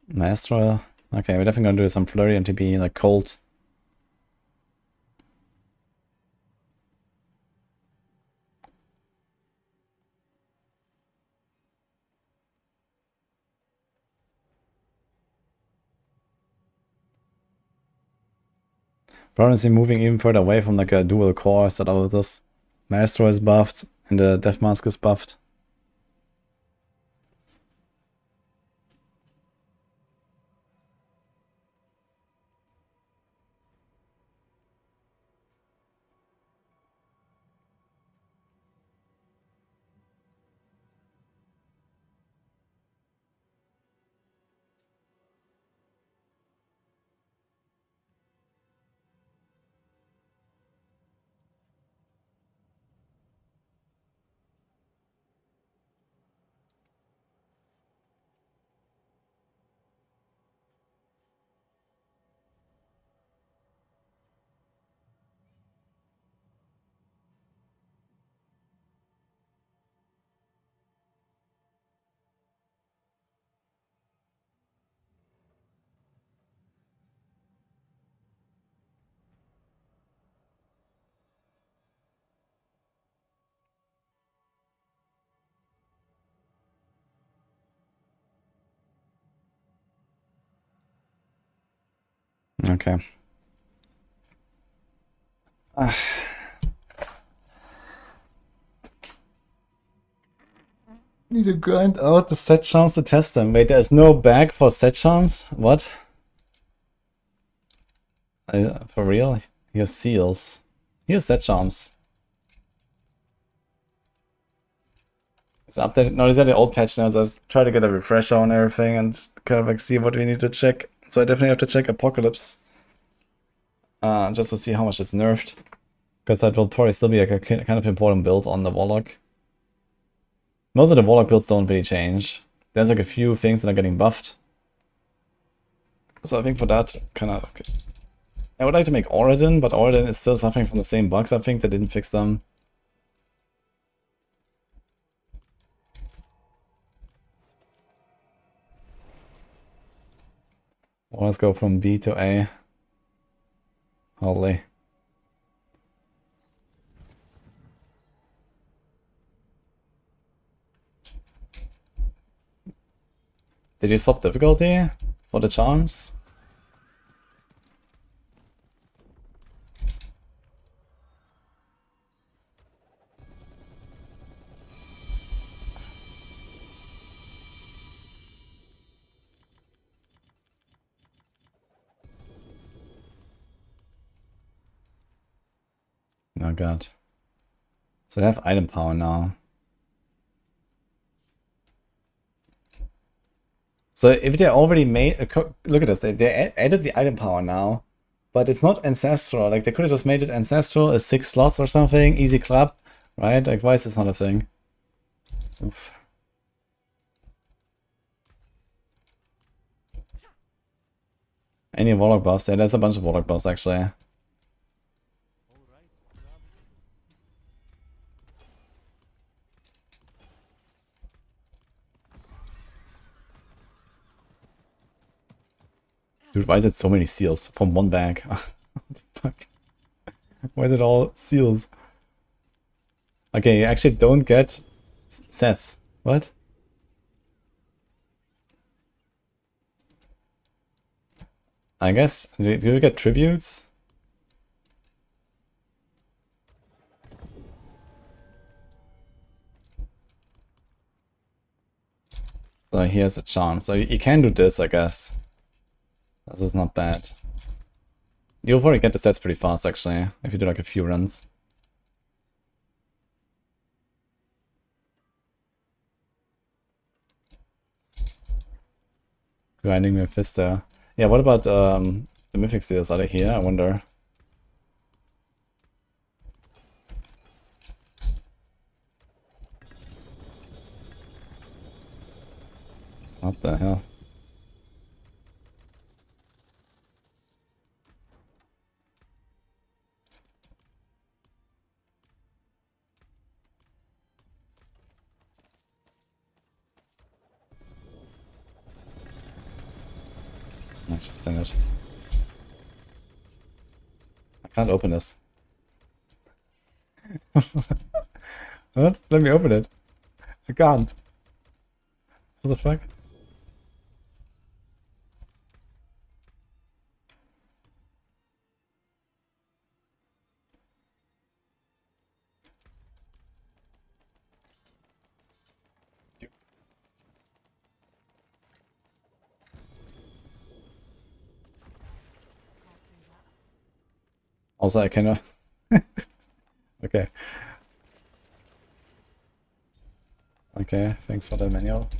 Maestro. Okay, we're definitely gonna do some flurry and TB like cold. Problem is moving even further away from like a dual core setup of this. Maestro is buffed and the Death Mask is buffed. Okay. Need to grind out the set charms to test them. Wait, there's no bag for set charms? What? For real? Here's seals. Here's set charms. It's updated. No, these are the old patch notes. I was trying to get a refresher on everything and kind of like see what we need to check. So I definitely have to check Apocalypse. Just to see how much it's nerfed. Because that will probably still be like a kind of important build on the Warlock. Most of the Warlock builds don't really change. There's like a few things that are getting buffed. So I think for that, kind of... Okay. I would like to make Oradin, but Oradin is still suffering from the same bugs, I think. They didn't fix them. Well, let's go from B to A. Holy. Did you swap difficulty for the charms? Oh god. So they have item power now. So if they already made look at this, they added the item power now, but it's not ancestral. Like they could have just made it ancestral, a 6 slots or something, easy club, right? Like why is this not a thing? Oof. Any warlock buffs? Yeah, there's a bunch of warlock buffs actually. Dude, why is it so many seals from one bag? What the fuck? Why is it all seals? Okay, you actually don't get sets. What? I guess, do you get tributes? So here's a charm. So you can do this, I guess. This is not bad. You'll probably get the sets pretty fast, actually, if you do like a few runs. Grinding Mephisto. Yeah, what about the Mythic Seals? Are they here? I wonder. What the hell? Let's just send it. I can't open this. What? Let me open it. I can't. What the fuck? Also, I cannot. Okay. Okay, thanks for the manual.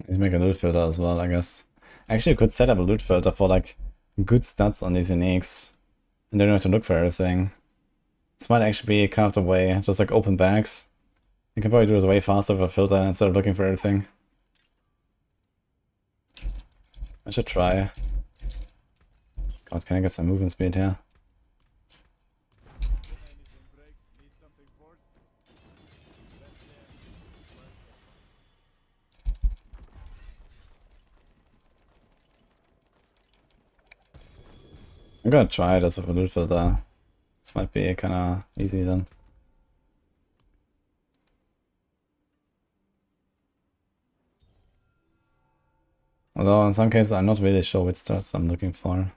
Let's make a loot filter as well, I guess. Actually, you could set up a loot filter for like good stats on these uniques. And then you don't have to look for everything. This might actually be kind of the way, just like open bags. You can probably do this way faster with a filter instead of looking for everything. I should try. God, can I get some movement speed here? I'm gonna try this with a loot filter. This might be kinda easy then. Although in some cases I'm not really sure which stats I'm looking for.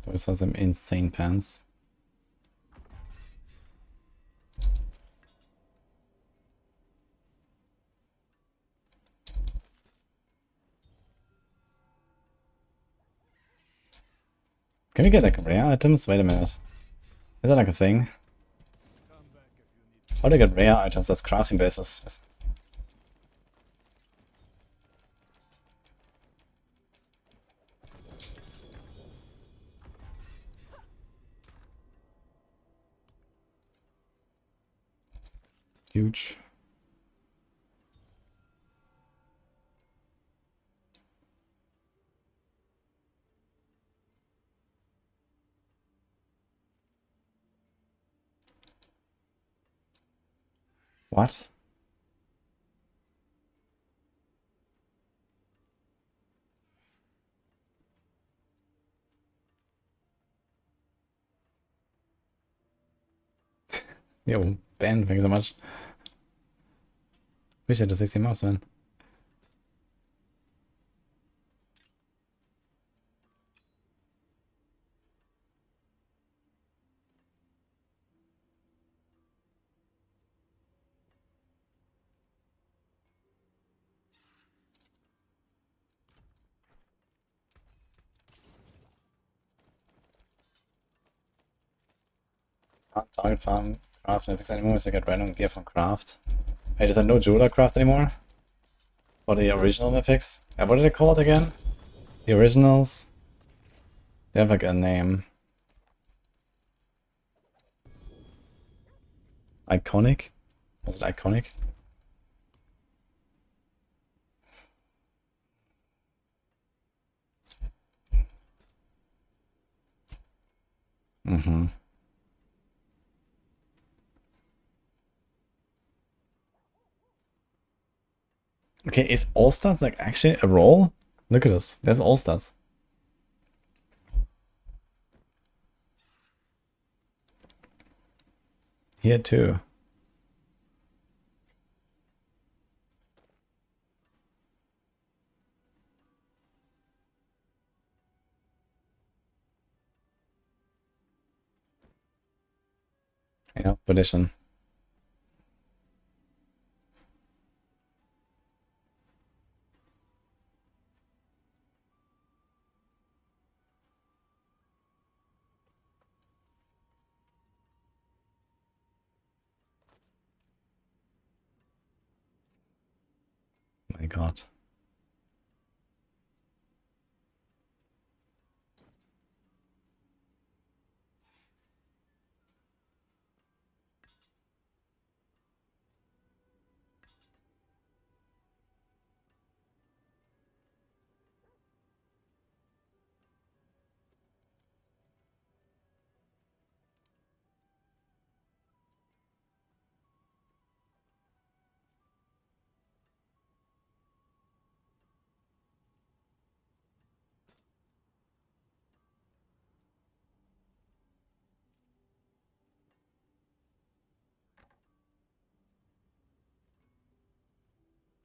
Those are some insane pants. Can we get like rare items? Wait a minute. Is that like a thing? How do I get rare items? That's crafting bases. Yes. Huge. What? Yo, Ben, thank you so much. Wish I had a 60 mouse, man. Can't target farm craft mythics anymore, so I get random gear from craft. Hey, is there no jeweler craft anymore? For the original mythics? Yeah, what are they called again? The originals? They have like a name. Iconic? Was it iconic? Mm-hmm. Okay, is all stats like actually a roll? Look at this. There's all stats. Here too. Yeah, position. My god.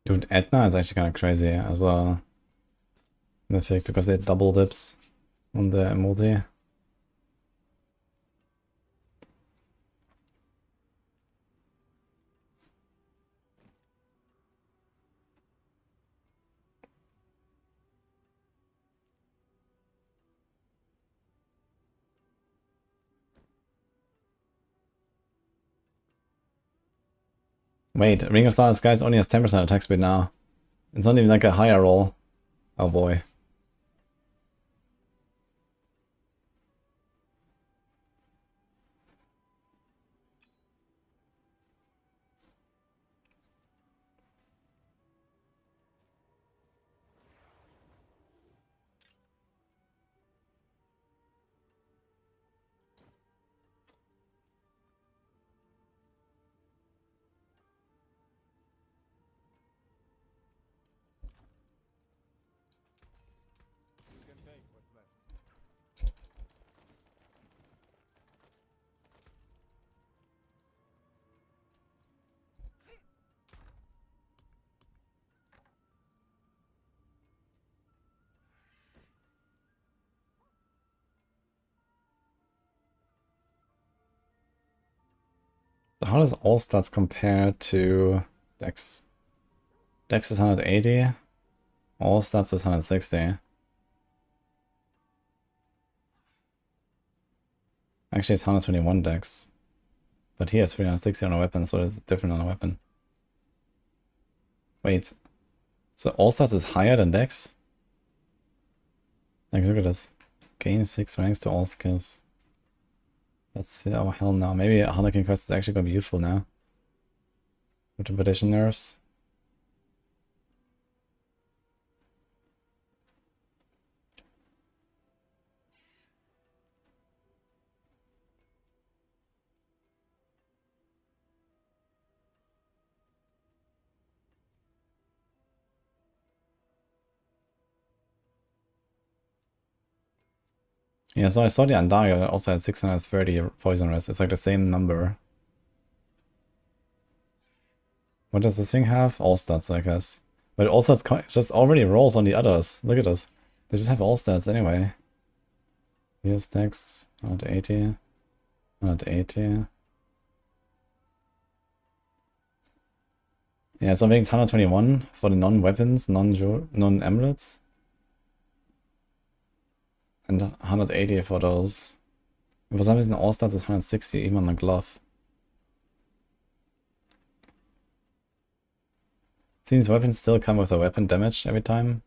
Dude, Etna is actually kind of crazy as a mythic because they double dips on the multi. Wait, Ring of Star Skies only has 10% attack speed now. It's not even like a higher roll. Oh boy. So how does all stats compare to Dex? Dex is 180. All stats is 160. Actually, it's 121 dex. But he has 360 on a weapon, so it's different on a weapon. Wait. So all stats is higher than dex? Like, look at this. Gain 6 ranks to all skills. That's, oh hell no. Maybe a Harlequin quest is actually gonna be useful now. With the petitioners. Yeah, so I saw the Andaria also had 630 poison rest. It's like the same number. What does this thing have? All stats, I guess. But all stats just already rolls on the others. Look at this. They just have all stats anyway. Here's dex, 180, 180. Yeah, so I think it's 121 for the non-weapons, non-amulets. And 180 for those. And for some reason, all stats is 160, even on the glove. Seems weapons still come with a weapon damage every time.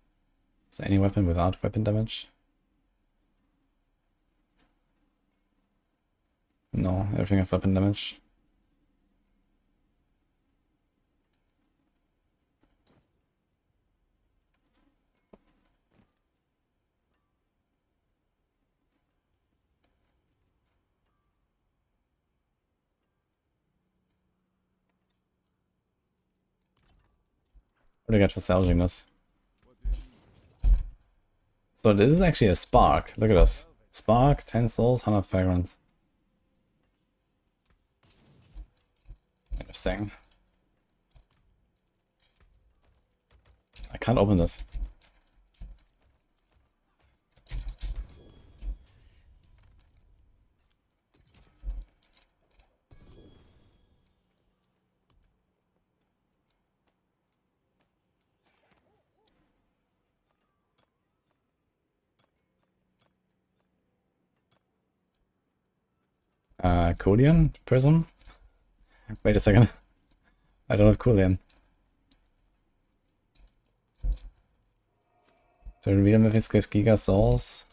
Is there any weapon without weapon damage? No, everything has weapon damage. What do I get for salvaging this? So this is actually a spark. Look at this. Spark, 10 souls, 100 fragrance. Interesting. I can't open this. Coolian? Prism? Wait a second. I don't have Coolian. So reveal Memphis gives Giga souls.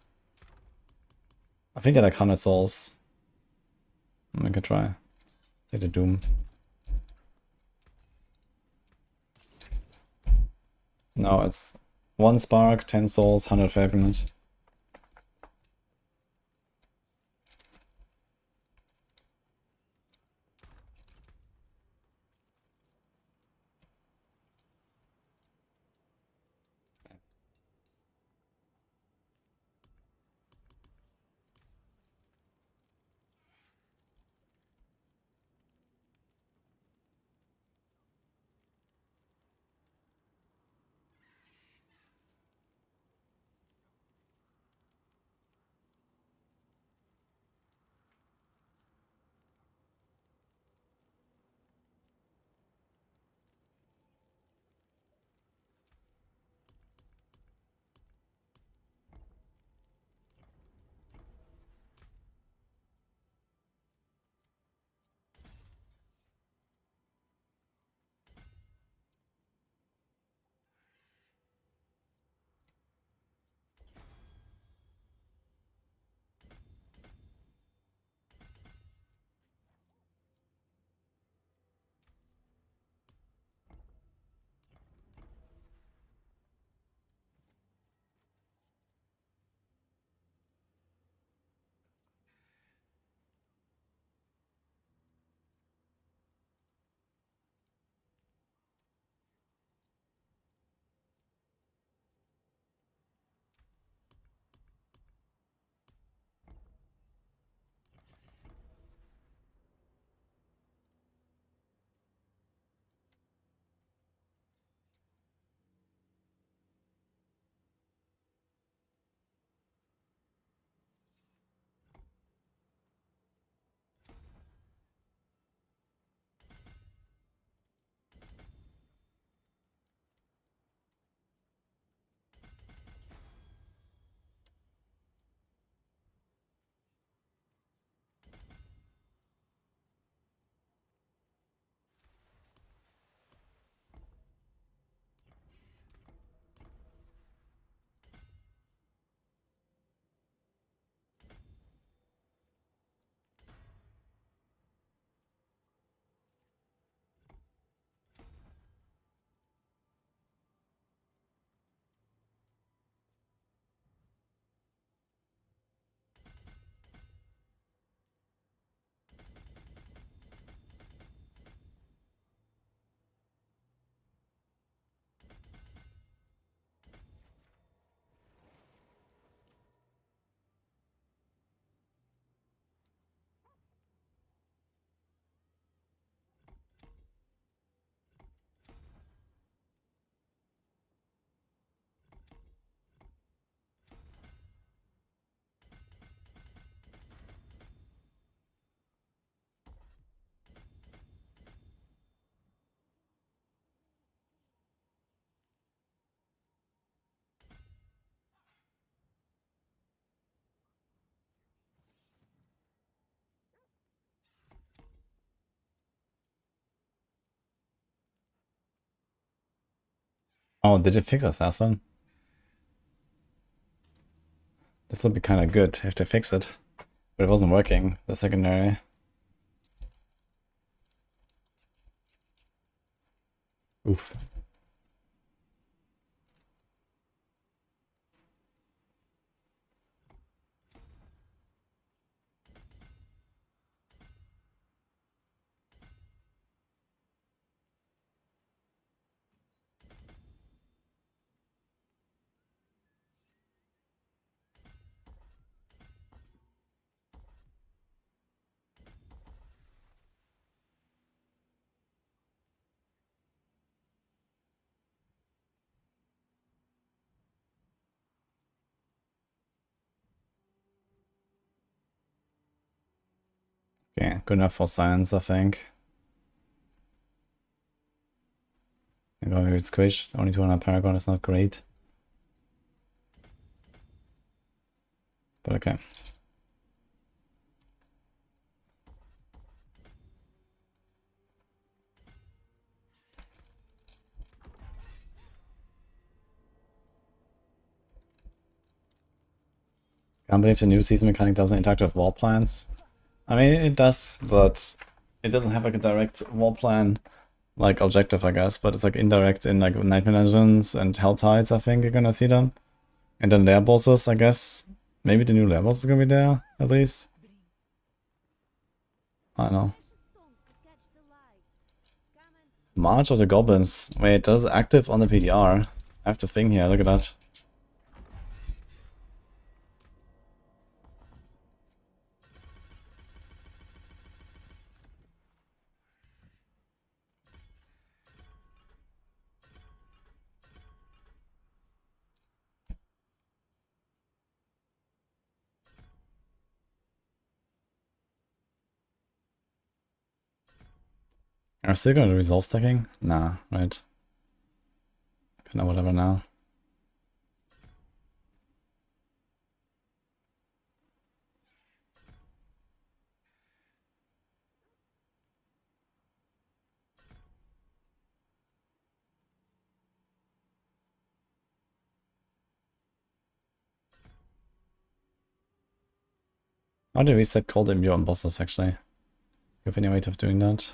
I think they're like 100 souls. I could try. Take the Doom. No, it's 1 spark, 10 souls, 100 fragment. Oh, did it fix Assassin? This would be kind of good if they fix it. But it wasn't working, the secondary. Oof. Okay, good enough for science, I think. I'm going to squish. Only 200 Paragon is not great. But okay. Can't believe the new season mechanic doesn't interact with war plans. I mean, it does, but it doesn't have like a direct war plan like objective, I guess, but it's like indirect in like Nightmare Dungeons and Hell Tides, I think you're gonna see them. And then lair bosses, I guess. Maybe the new lair boss is gonna be there, at least. I don't know. March of the Goblins. Wait, that is active on the PTR. I have the thing here, look at that. Are we still gonna resolve stacking? Nah, right. Kinda whatever now. How do we reset cold imbue on bosses actually? Do you have any way of doing that?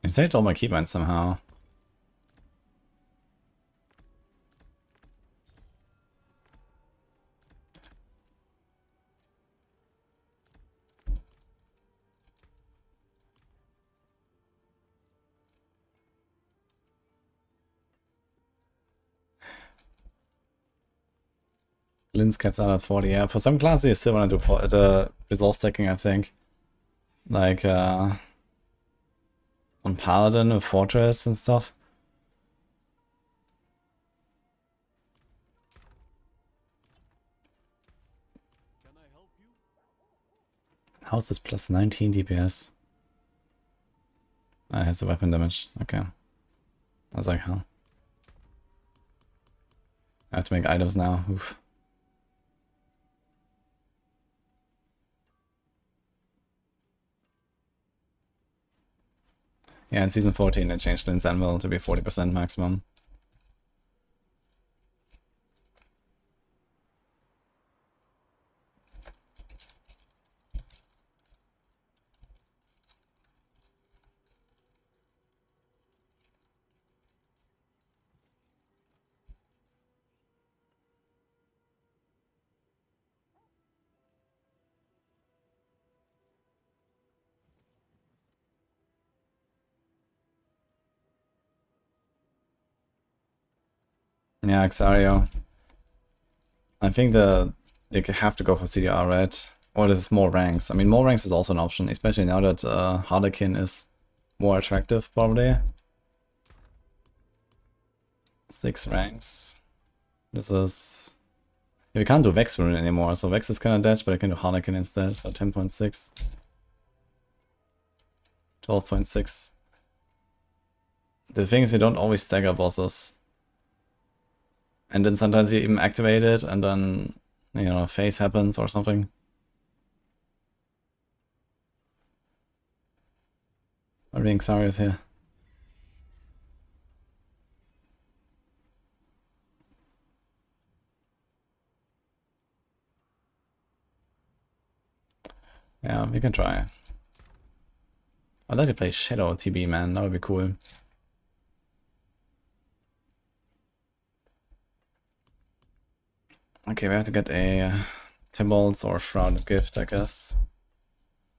I saved all my keybinds somehow. Lin's caps out at 40, yeah. For some classes you still want to do the resolve stacking, I think. Like, on Paladin with Fortress and stuff. How's this plus 19 DPS? Ah, it has the weapon damage. Okay. I was like, huh? I have to make items now. Oof. Yeah, in Season 14 they changed Lynn's Anvil to be 40% maximum. Yeah, Exario. I think they have to go for CDR, right? Or there's more ranks. I mean, more ranks is also an option, especially now that Harlequin is more attractive, probably. 6 ranks. This is... Yeah, we can't do Vex Rune anymore, so Vex is kind of dead, but I can do Harlequin instead, so 10.6. 12.6. The thing is, you don't always stagger bosses. And then sometimes you even activate it, and then, you know, a phase happens or something. I'm being serious here. Yeah, we can try. I'd like to play Shadow TB, man. That would be cool. Okay, we have to get a Timbalds or Shrouded Gift, I guess.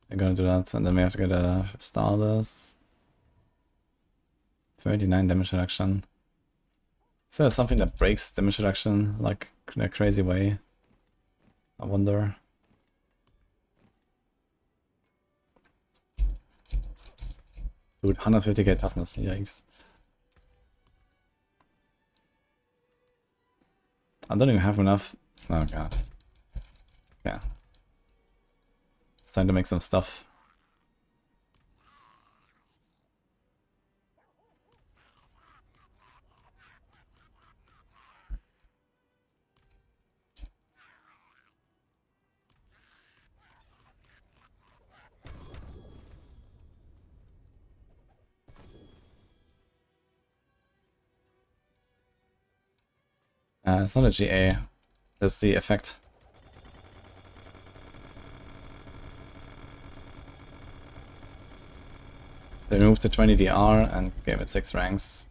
We're gonna do that, and then we have to get a Starless. 39 damage reduction. Is there something that breaks damage reduction, like, in a crazy way? I wonder. Dude, 150k toughness, yikes. I don't even have enough. Oh god. Yeah. It's time to make some stuff. It's not a GA. That's the effect. They removed the 20 DR and gave it 6 ranks.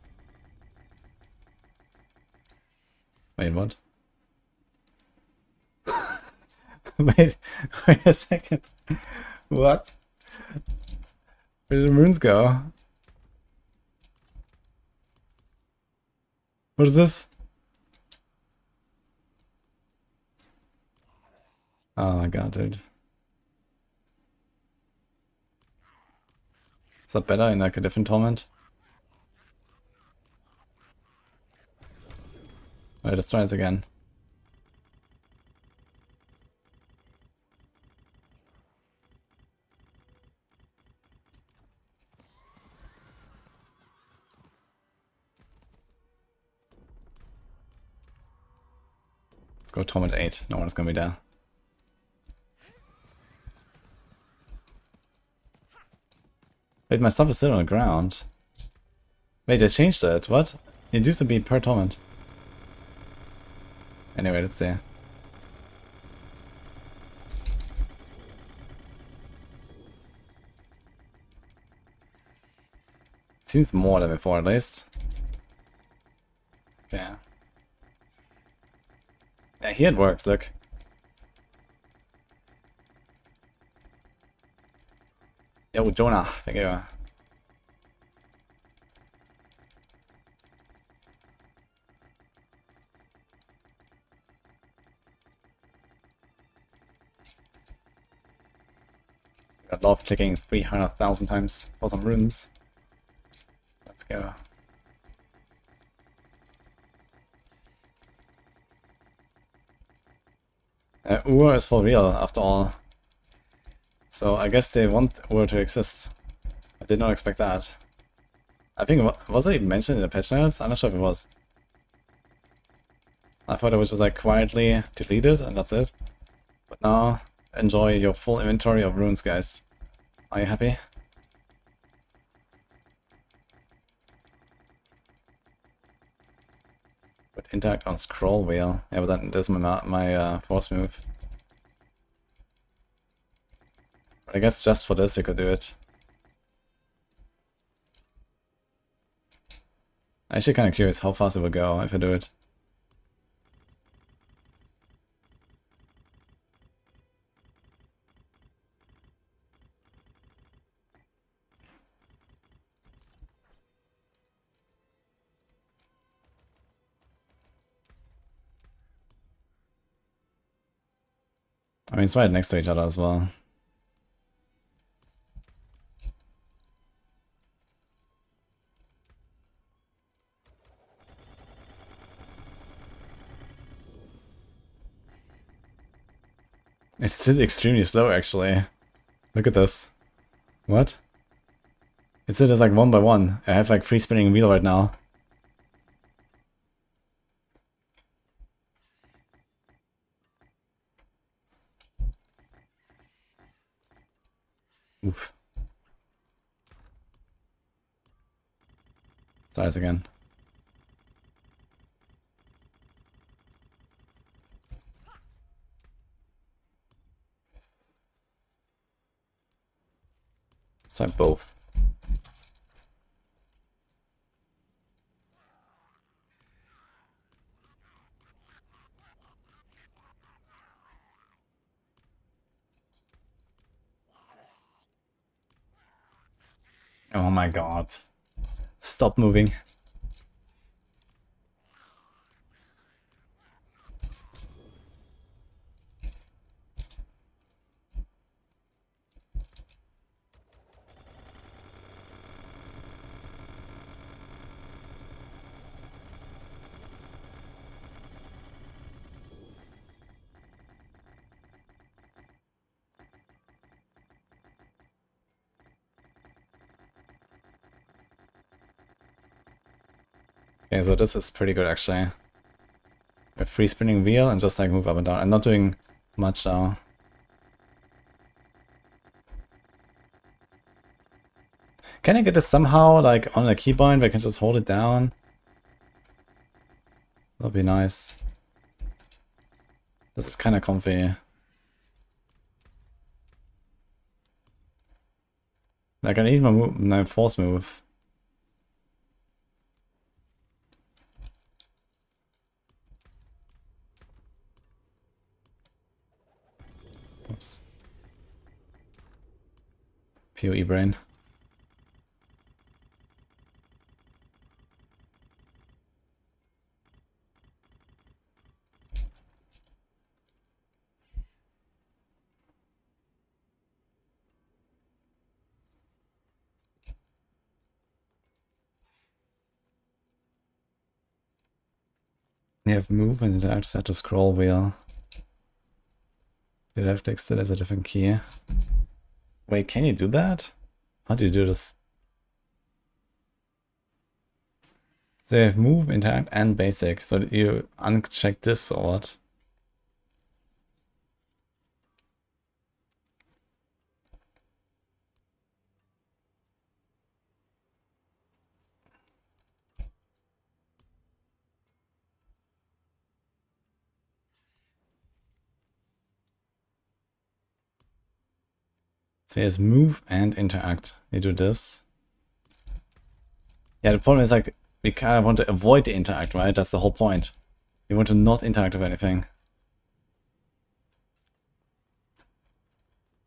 Wait, what? wait a second. What? Where did the moons go? What is this? Oh my god, dude. Is that better in like a different torment? Alright, let's try this again. Let's go torment 8. No one's gonna be there. Wait, my stuff is still on the ground. Wait, they changed it. What? It used to be per torment. Anyway, let's see. Seems more than before, at least. Okay. Yeah, here it works, look. Yo, Jonah, thank you. I love clicking 300,000 times for some runes. Let's go. Ur is for real, after all. So I guess they want Ur to exist. I did not expect that. I think, was it even mentioned in the patch notes? I'm not sure if it was. I thought it was just like quietly deleted and that's it. But now, enjoy your full inventory of runes, guys. Are you happy? But interact on scroll wheel. Yeah, but that's my force move. But I guess just for this you could do it. I'm actually kind of curious how fast it would go if I do it. I mean, it's right next to each other as well. It's still extremely slow, actually. Look at this. What? It's just like 1 by 1. I have like free spinning wheel right now. Oof. Starts again. So both. Oh my god. Stop moving. Okay, so this is pretty good actually. A free spinning wheel and just like move up and down. I'm not doing much now. Can I get this somehow like on a keybind where I can just hold it down? That'd be nice. This is kind of comfy. Like I need my force move. Oops. PoE brain. You have move and interact set to scroll wheel. The left click still has a different key. Wait, can you do that? How do you do this? So you have move, interact, and basic. So you uncheck this or what? So here's move and interact. You do this. Yeah, the problem is like we kind of want to avoid the interact, right? That's the whole point. We want to not interact with anything.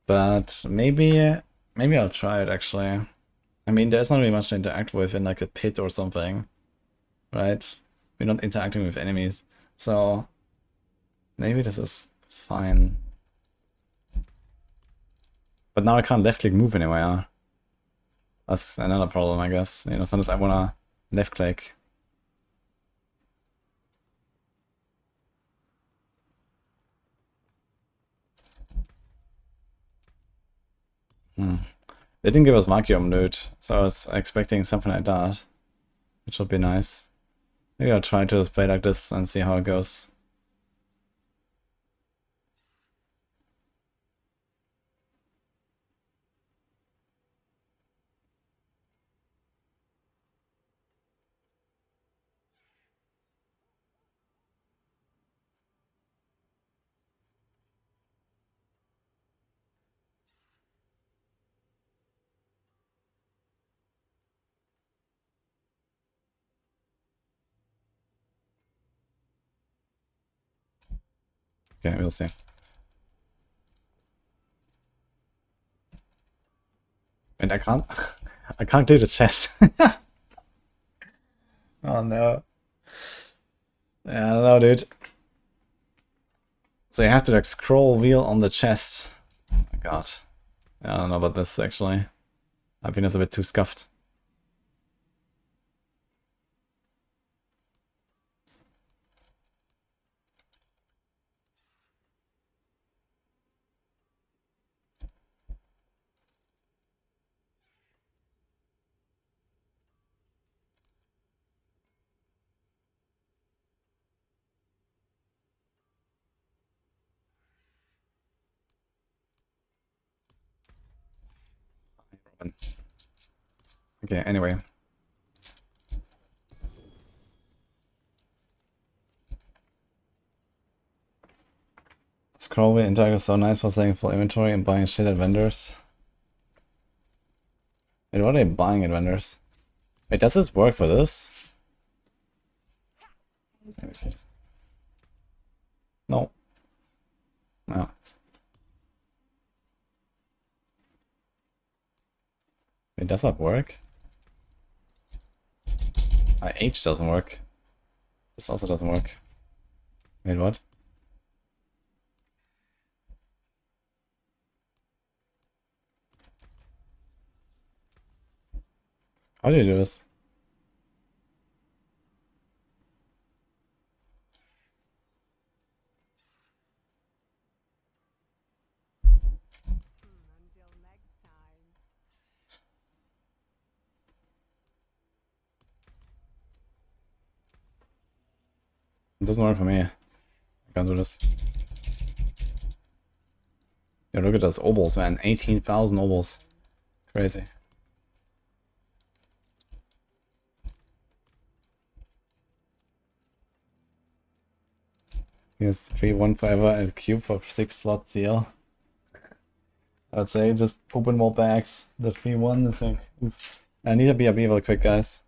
But maybe I'll try it actually. I mean, there's not really much to interact with in like a pit or something, right? We're not interacting with enemies, so maybe this is fine. But now I can't left click move anywhere. That's another problem, I guess. You know, sometimes I wanna left click. They didn't give us vacuum loot, so I was expecting something like that, which would be nice. Maybe I'll try to just play like this and see how it goes. Okay, we'll see. And I can't I can't do the chest. Oh no. Yeah, I don't know, dude. So you have to like scroll wheel on the chest. Oh my god. I don't know about this actually. I think it's a bit too scuffed. Okay, anyway. Scroll wheel interact is so nice for saving full inventory and buying shit at vendors. Wait, what are they buying at vendors? Wait, does this work for this? Let me see this. No. No. It does not work. My H doesn't work. This also doesn't work. Wait, what? How do you do this? It doesn't work for me. I can't do this. Yeah, look at those obols, man. 18,000 obols. Crazy. Here's 315 and a cube for 6 slot seal. I'd say just open more bags. The 3-1 is like, oof. I need a BRB real quick, guys.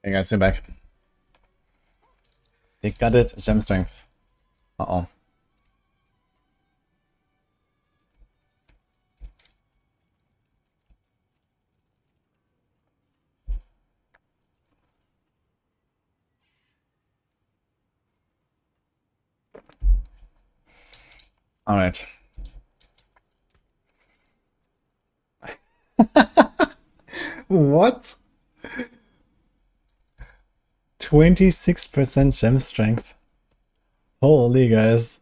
Hey guys, you're back. They got it. Gem strength. Uh-oh. Alright. What? 26% gem strength. Holy guys.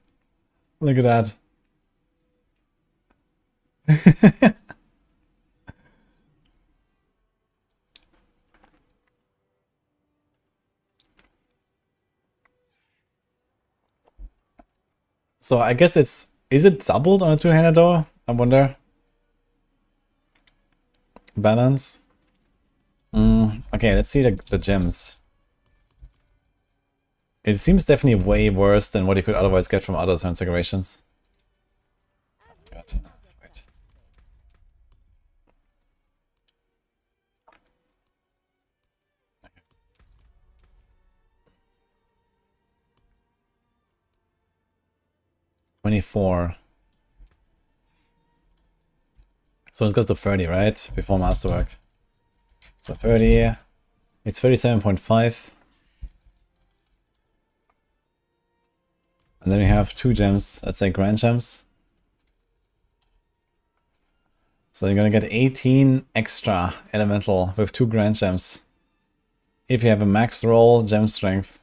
Look at that. So I guess is it doubled on a two-handed door? I wonder. Balance. Okay, let's see the gems. It seems definitely way worse than what you could otherwise get from other configurations. God, wait. $24. So it goes to 30, right? Before masterwork. So 30. It's 37.5. And then we have 2 gems, let's say grand gems. So you're gonna get 18 extra elemental with 2 grand gems. If you have a max roll gem strength.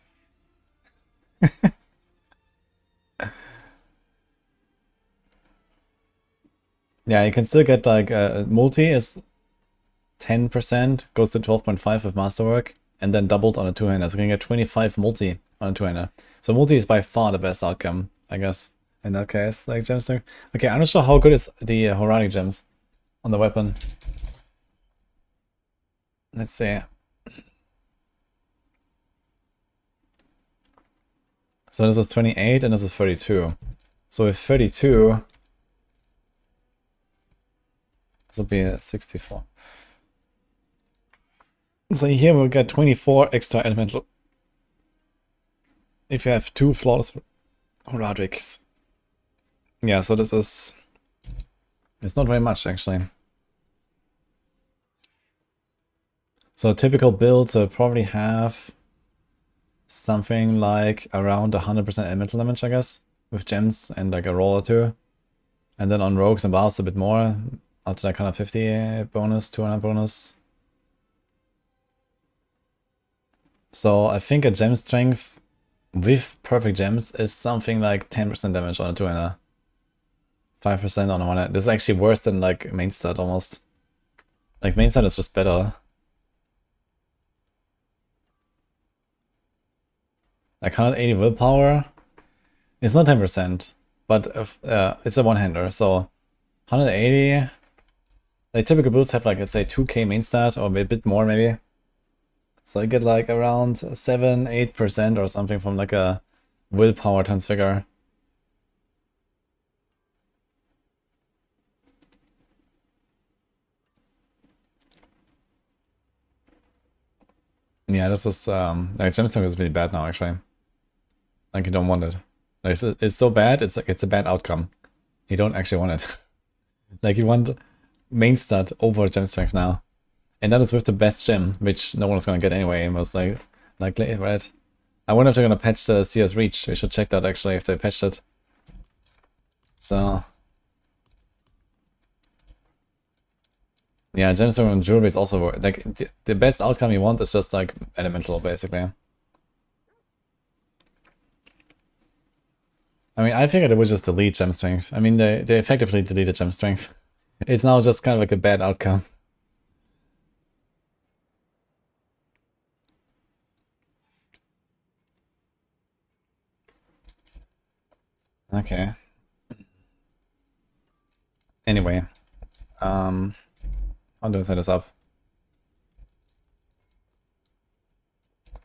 Yeah, you can still get like multi is 10%, goes to 12.5 with masterwork, and then doubled on a two-hander. So you can get 25 multi on a two-hander. So multi is by far the best outcome, I guess, in that case, like gem strength. Okay, I'm not sure how good is the Horadic gems on the weapon. Let's see. So this is 28 and this is 32. So with 32, this will be 64. So here we'll get 24 extra elemental. If you have 2 flawless Horadics. Yeah, so this is... It's not very much, actually. So typical builds will probably have something like around 100% elemental damage, I guess, with gems and like a roll or 2. And then on rogues and buffs a bit more, up to like 150 bonus, 200 bonus. So I think a gem strength with perfect gems is something like 10% damage on a 2-hander. 5% on a 1-hander. This is actually worse than like main stat almost. Like main stat is just better. Like 180 willpower. It's not 10%, but it's a 1-hander. So 180. Like typical builds have like, let's say 2k main stat or a bit more maybe. So you get like around 7-8% or something from like a willpower times figure. Yeah, this is like gemstone is really bad now actually. Like you don't want it. Like it's so bad, it's like it's a bad outcome. You don't actually want it. Like you want main stat over gem strength now. And that is with the best gem, which no one is gonna get anyway, most likely, right? I wonder if they're gonna patch the CS Reach. We should check that actually if they patched it. So yeah, gemstone and jewelry is also like the best outcome you want is just like elemental basically. I mean, I figured it would just delete gem strength. I mean, they effectively deleted gem strength. It's now just kind of like a bad outcome. Okay. Anyway, how do I set this up?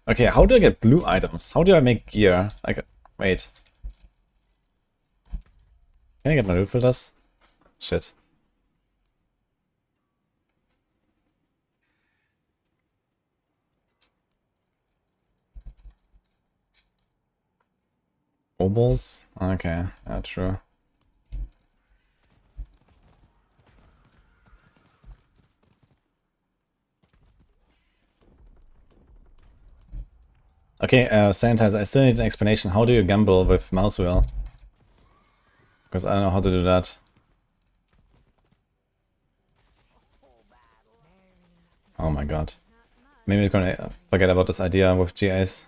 Okay, how do I get blue items? How do I make gear? Like, wait. Can I get my loot filters? Shit. Obols? Okay, yeah, true. Okay, Sanitizer, I still need an explanation. How do you gamble with mouse wheel? Because I don't know how to do that. Oh my god. Maybe it's gonna forget about this idea with GAs.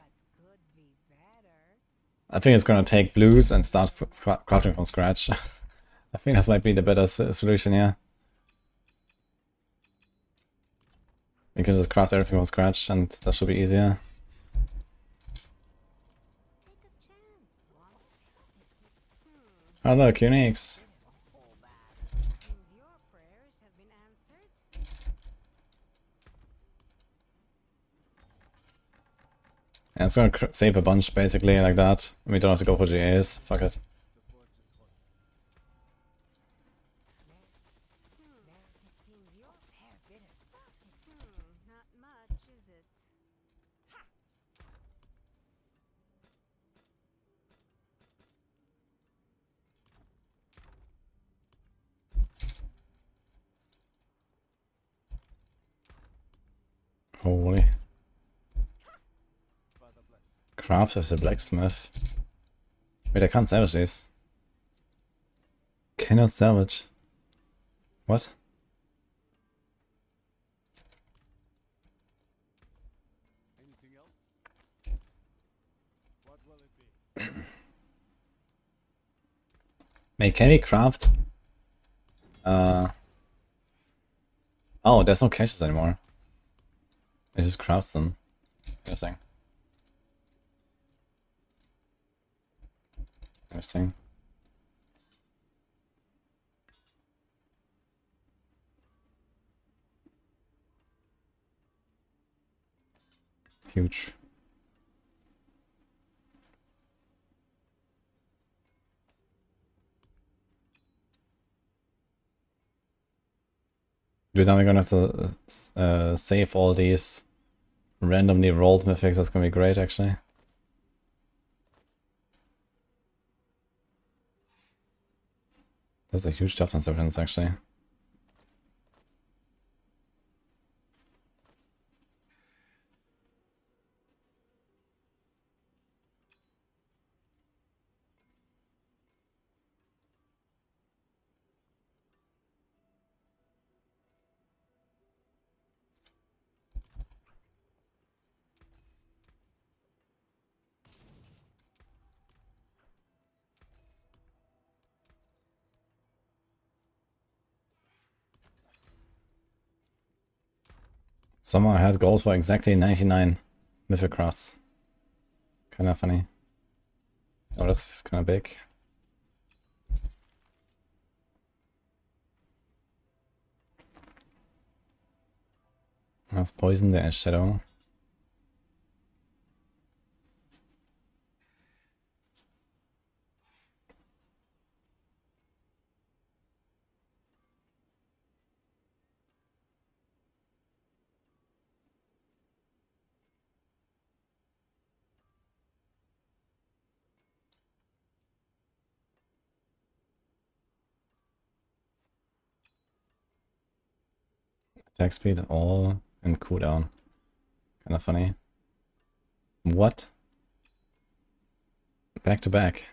I think it's gonna take blues and start crafting from scratch. I think this might be the better solution here. You can just craft everything from scratch and that should be easier. Oh look, uniques. Yeah, it's gonna save a bunch basically like that. We don't have to go for GAs. Fuck it. Holy. Craft as a blacksmith. Wait, I can't salvage these. Cannot salvage. What? Anything else? What will it be? Wait, can we craft? Oh, there's no caches anymore. It just crafts them. Interesting. Interesting. Huge. Dude, now we're gonna have to save all these randomly rolled mythics. That's gonna be great, actually. There's a huge toughness difference, actually. Somehow I had goals for exactly 99 mythic crafts. Kinda funny. Oh, that's kinda big. That's poison the Ash Shadow. Attack speed all and cooldown. Kinda funny. What? Back to back.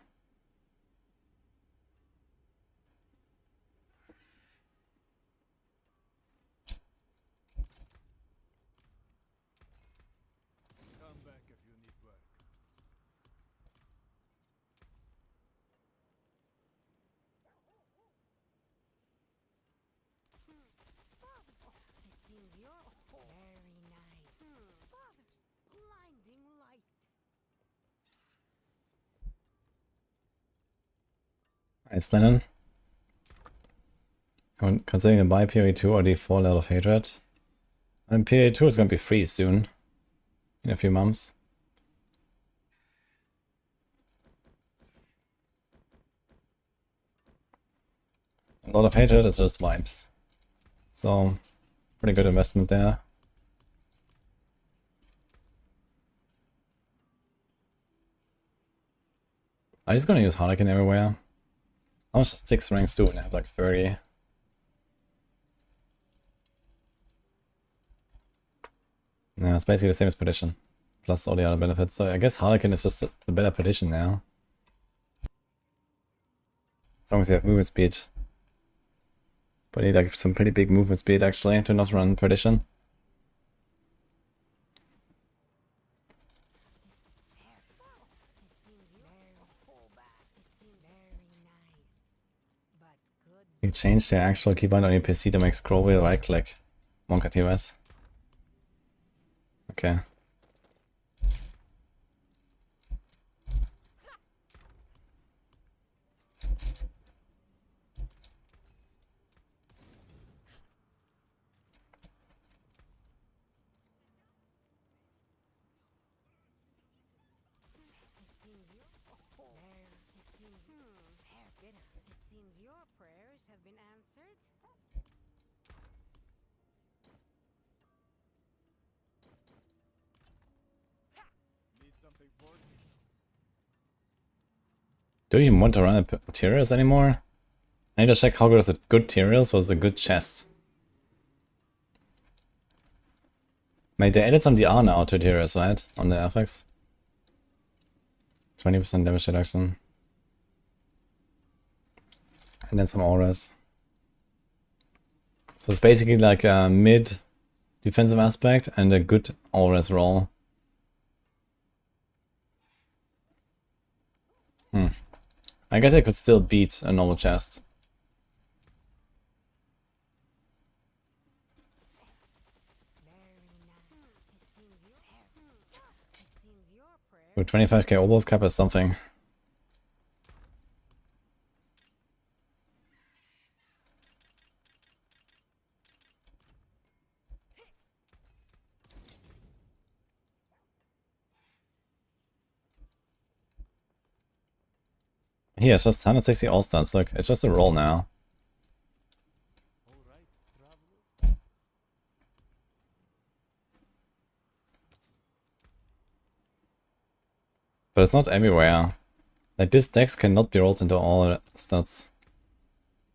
Come back if you need work. Nice, Lennon. Considering to buy PoE2 or the Fallout of Hatred. And PoE2 is gonna be free soon. In a few months. A lot of Hatred is just vibes. So, pretty good investment there. I'm just gonna use Harlequin everywhere. How much does 6 ranks do when I have like 30? Yeah, it's basically the same as Petition, plus all the other benefits. So I guess Harlequin is just a better Petition now. As long as you have movement speed. But you need like some pretty big movement speed actually to not run Perdition. You change the actual keybind on your PC to make scroll wheel right click. Monka TOS. Okay. Do you even want to run a Tyrius anymore? I need to check how good is a good Tyrius was a good chest. Mate, they added some DR now to Tyrius, right? On the FX. 20% damage reduction. And then some auras. So it's basically like a mid defensive aspect and a good auras roll. I guess I could still beat a normal chest. With 25k Obos cap is something. Here, it's just 160 all stats. Look, it's just a roll now. But it's not everywhere. Like this dex cannot be rolled into all stats.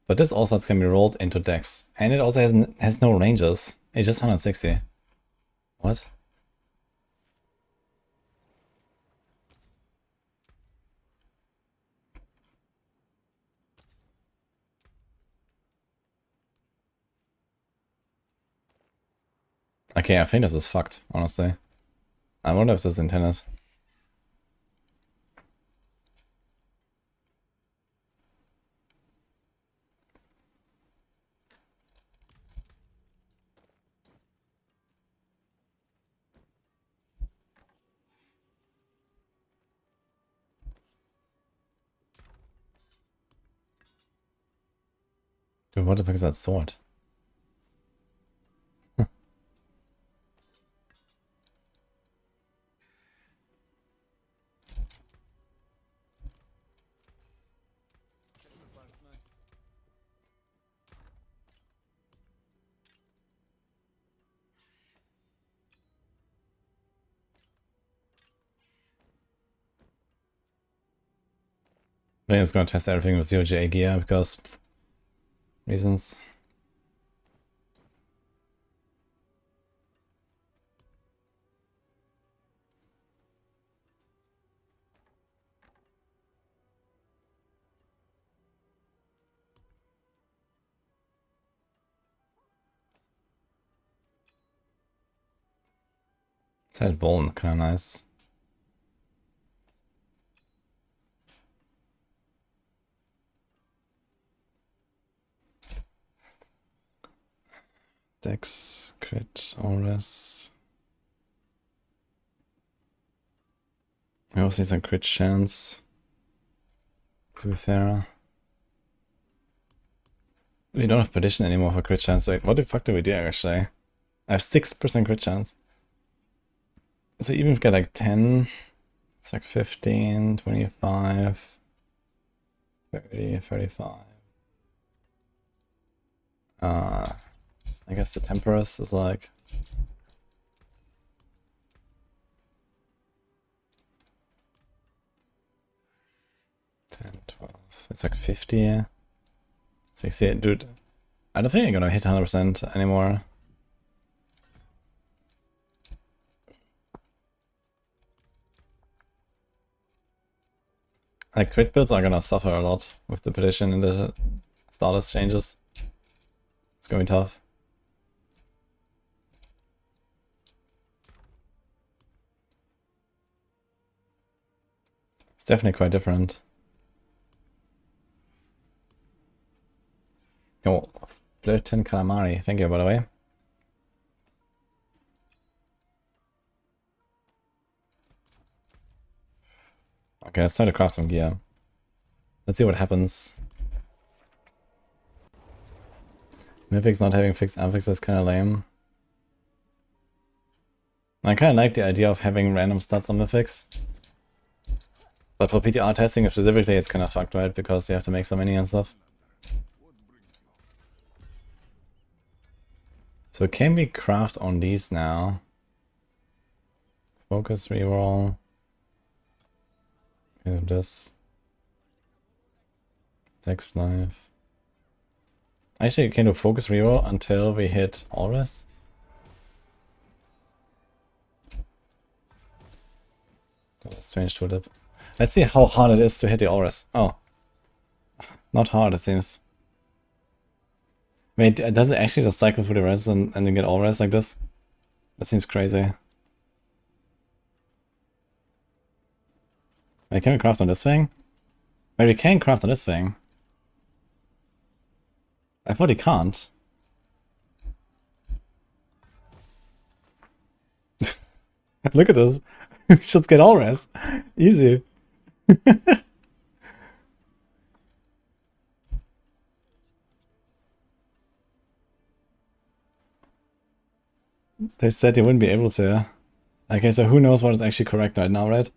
But this all stats can be rolled into dex. And it also has no ranges. It's just 160. What? Okay, I think this is fucked, honestly. I wonder if this is intended. Dude, what the fuck is that sword? I think it's gonna test everything with 0GA gear because reasons. It's had Voln, kinda nice. Dex, crit, auras. We also need some crit chance, to be fair. We don't have Perdition anymore for crit chance. Wait, what the fuck do we do actually? I have 6% crit chance. So even if we get like 10, it's like 15, 25, 30, 35. I guess the Temperus is like... It's like 50. 60. Dude, I don't think I'm gonna hit 100% anymore. Like, crit builds are gonna suffer a lot with the petition and the status changes. It's gonna be tough. It's definitely quite different. Oh, Flirtin Calamari, thank you by the way. Okay, let's try to craft some gear. Let's see what happens. Mythics not having fixed affix is kinda lame. I kinda like the idea of having random stats on Mythics. But for PTR testing specifically it's kinda fucked, right? Because you have to make so many and stuff. So can we craft on these now? Focus reroll. Okay, this. Text life. Actually, you can do focus reroll until we hit Auras. That's a strange tooltip. Let's see how hard it is to hit the Auras. Oh. Not hard, it seems. Wait, does it actually just cycle through the res and then get Auras like this? That seems crazy. Wait, can we craft on this thing? Wait, we can craft on this thing. I thought he can't. Look at this. We just get Auras. Easy. They said they wouldn't be able to. Okay, so who knows what is actually correct right now, right?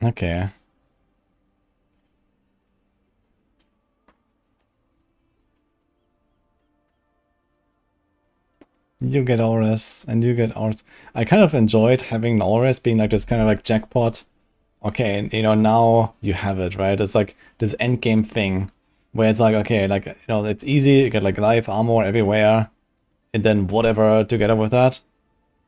Okay. You get Auras, and you get Auras. I kind of enjoyed having Auras being like this kind of like jackpot. Okay, you know, now you have it, right? It's like this endgame thing where it's like, okay, like, you know, it's easy, you get like life, armor everywhere, and then whatever together with that.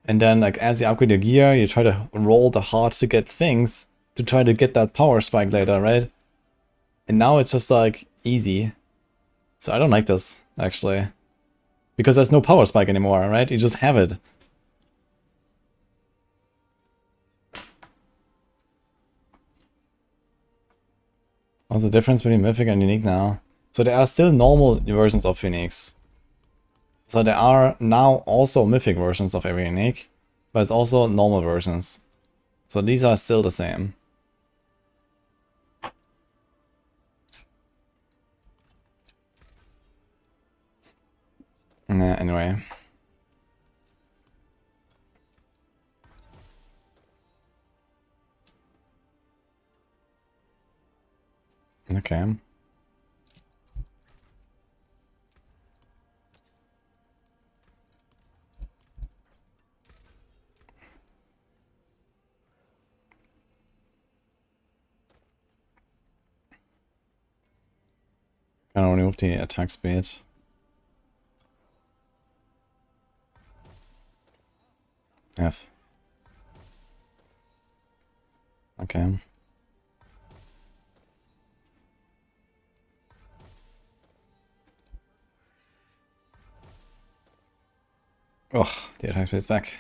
And then like as you upgrade your gear, you try to roll the hard to get things to try to get that power spike later, right? And now it's just like easy. So I don't like this, actually. Because there's no power spike anymore, right? You just have it. What's the difference between Mythic and Unique now? So there are still normal versions of Uniques. So there are now also Mythic versions of every Unique, but it's also normal versions. So these are still the same. Yeah, anyway. Okay. Can I remove the attack speed? F. Okay. Oh, the attack speed is back.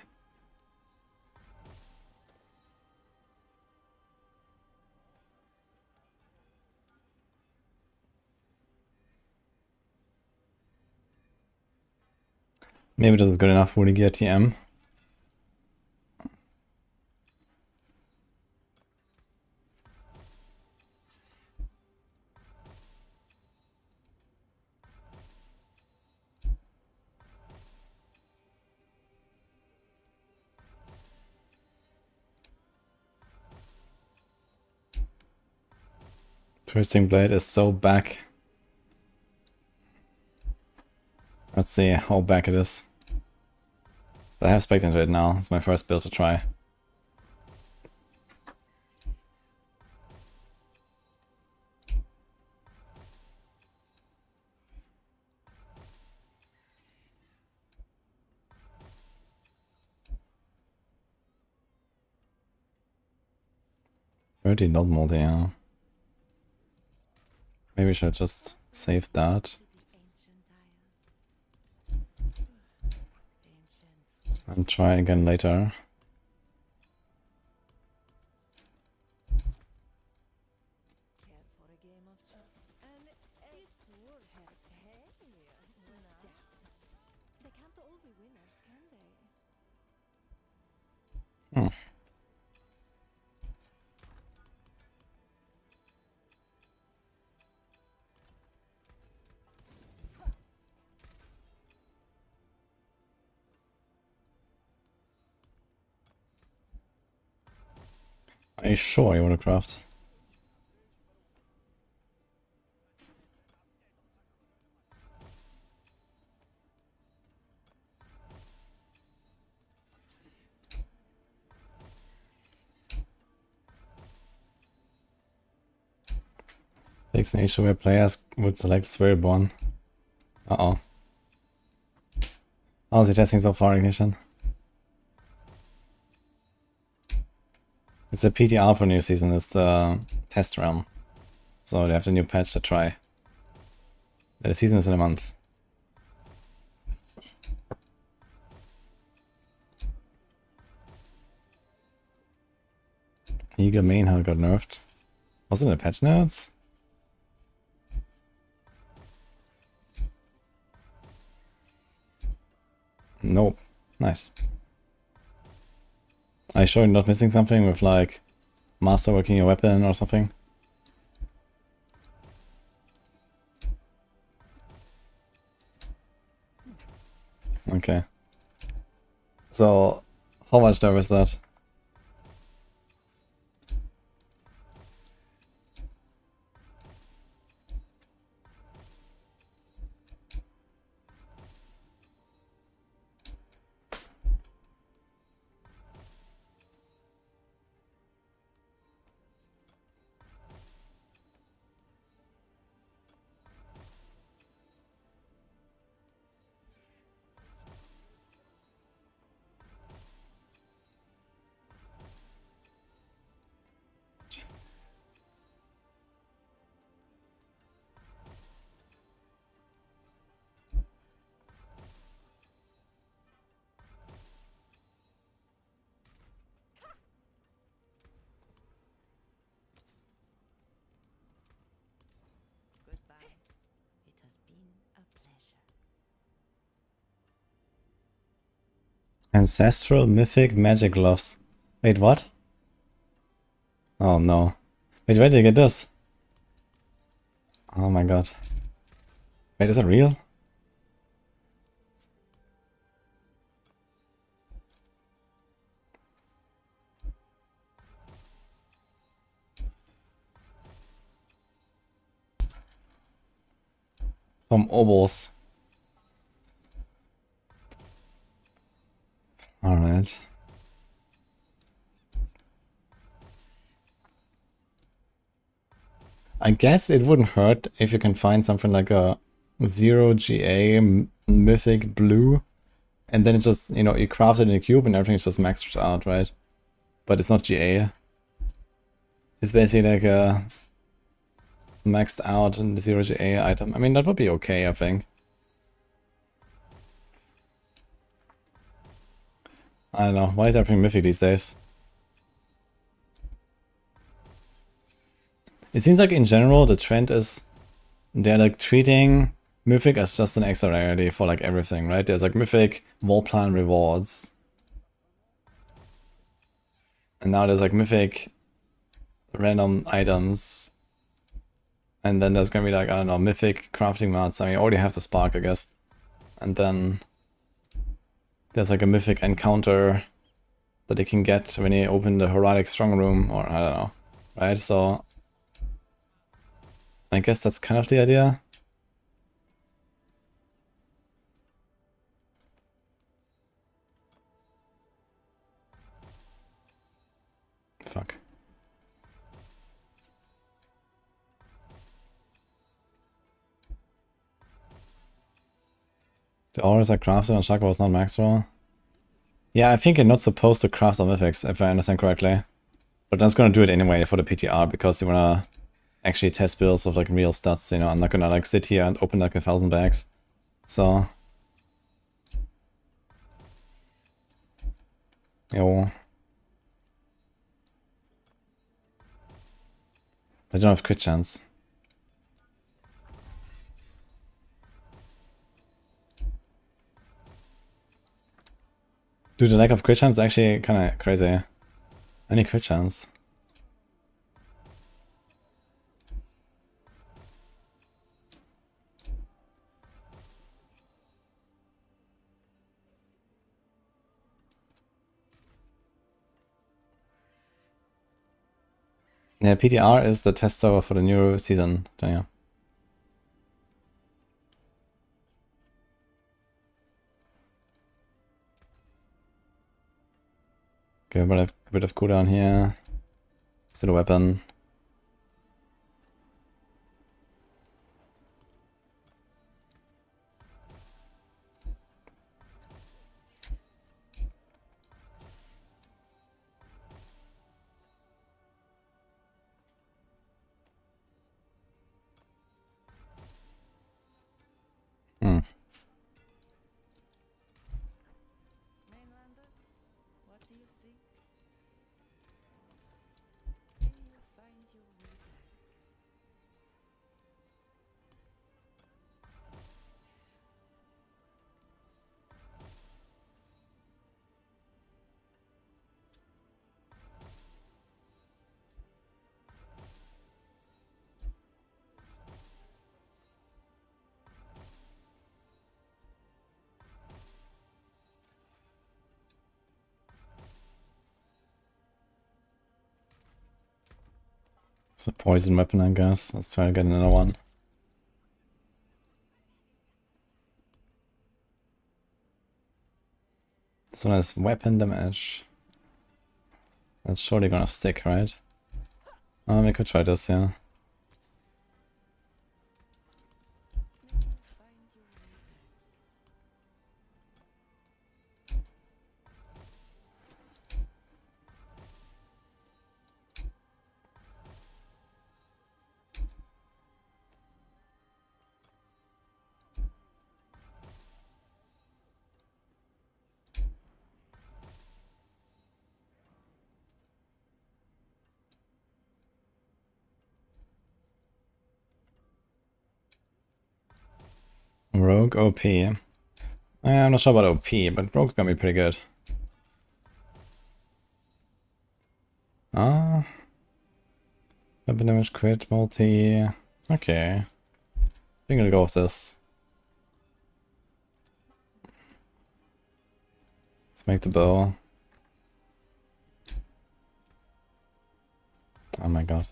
Maybe this is good enough for the gear TM. Twisting Blade is so back. Let's see how back it is. But I have spec'd into it now. It's my first build to try. 30 not multi, yeah. Maybe I should just save that. And try again later. Hmm. Are you sure you want to craft? Takes an issue where players would select Spiritborn. Uh-oh. How's he testing so far, Ignition? It's a PTR for new season, it's the test realm. So they have the new patch to try. The season is in a month. Eagle main how it got nerfed. Was it in the patch notes? Nope. Nice. Are you sure you're not missing something with like masterworking your weapon or something? Okay. So, how much nerf is that? Ancestral Mythic Magic Gloves. Wait, what? Oh no. Wait, where did you get this? Oh my god. Wait, is it real? From Obos. Alright. I guess it wouldn't hurt if you can find something like a 0 GA Mythic Blue. And then it just, you know, you craft it in a cube and everything is just maxed out, right? But it's not GA. It's basically like a maxed out in the 0 GA item. I mean, that would be okay, I think. I don't know. Why is everything mythic these days? It seems like in general the trend is they're like treating mythic as just an extra rarity for like everything, right? There's like mythic war plan rewards. And now there's like mythic random items. And then there's gonna be like, I don't know, mythic crafting mods. I mean, you already have the spark, I guess. And then there's like a mythic encounter that you can get when you open the Heraldic Strong Room, or I don't know, right? So I guess that's kind of the idea. Fuck. The auras are crafted and Shaka was not Maxwell. Yeah, I think you're not supposed to craft on mythics, if I understand correctly. But I'm just gonna do it anyway for the PTR because you wanna actually test builds of like real stats, you know. I'm not gonna like sit here and open like 1,000 bags. So yo. I don't have crit chance. Dude, the lack of crit chance is actually kinda crazy. Any crit chance? Yeah, PTR is the test server for the new season. Yeah. Okay, but I have a bit of cooldown here. Let's do the weapon. Mainlander, what do you seek? May you find your way back. It's a poison weapon, I guess. Let's try to get another one. This one has weapon damage. That's surely gonna stick, right? We could try this, yeah. Rogue OP. I'm not sure about OP, but Rogue's gonna be pretty good. Weapon damage, crit, multi. Okay. I think I'll go with this. Let's make the bow. Oh my god.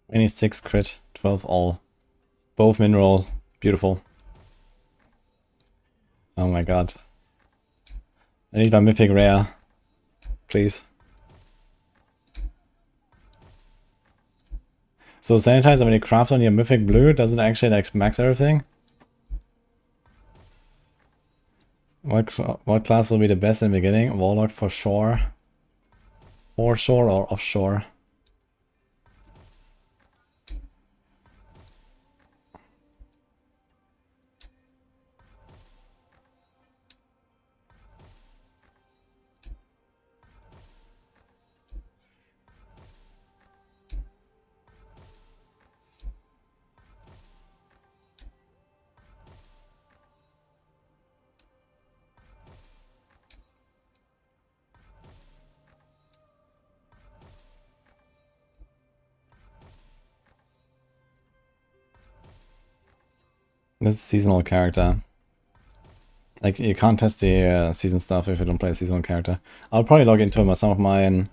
Any 6 crit, 12 all. Both mineral, beautiful. Oh my god. I need my mythic rare. Please. So sanitizer, when you craft on your mythic blue, does it actually like max everything? What class will be the best in the beginning? Warlock for sure. Foreshore or offshore? This is seasonal character. Like, you can't test the season stuff if you don't play a seasonal character. I'll probably log into some of mine,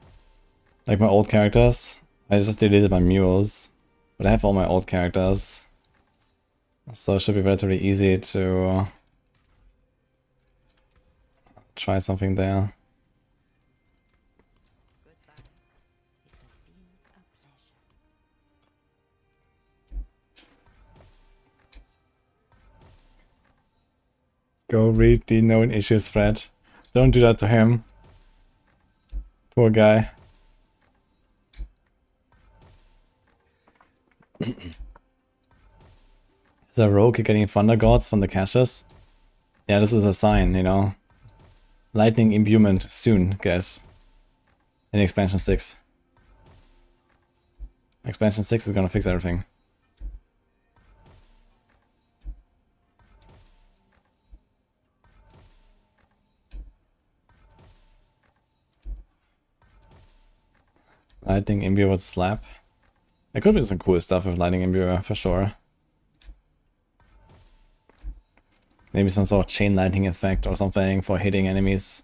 like my old characters. I just deleted my mules, but I have all my old characters, so it should be relatively easy to try something there. Go read the known issues thread. Don't do that to him. Poor guy. Is a rogue getting Thunder Gods from the caches? Yeah, this is a sign, you know. Lightning imbuement soon, guys. In expansion 6. Expansion 6 is gonna fix everything. Lightning Imbue would slap. There could be some cool stuff with Lightning Imbue, for sure. Maybe some sort of chain lightning effect or something for hitting enemies.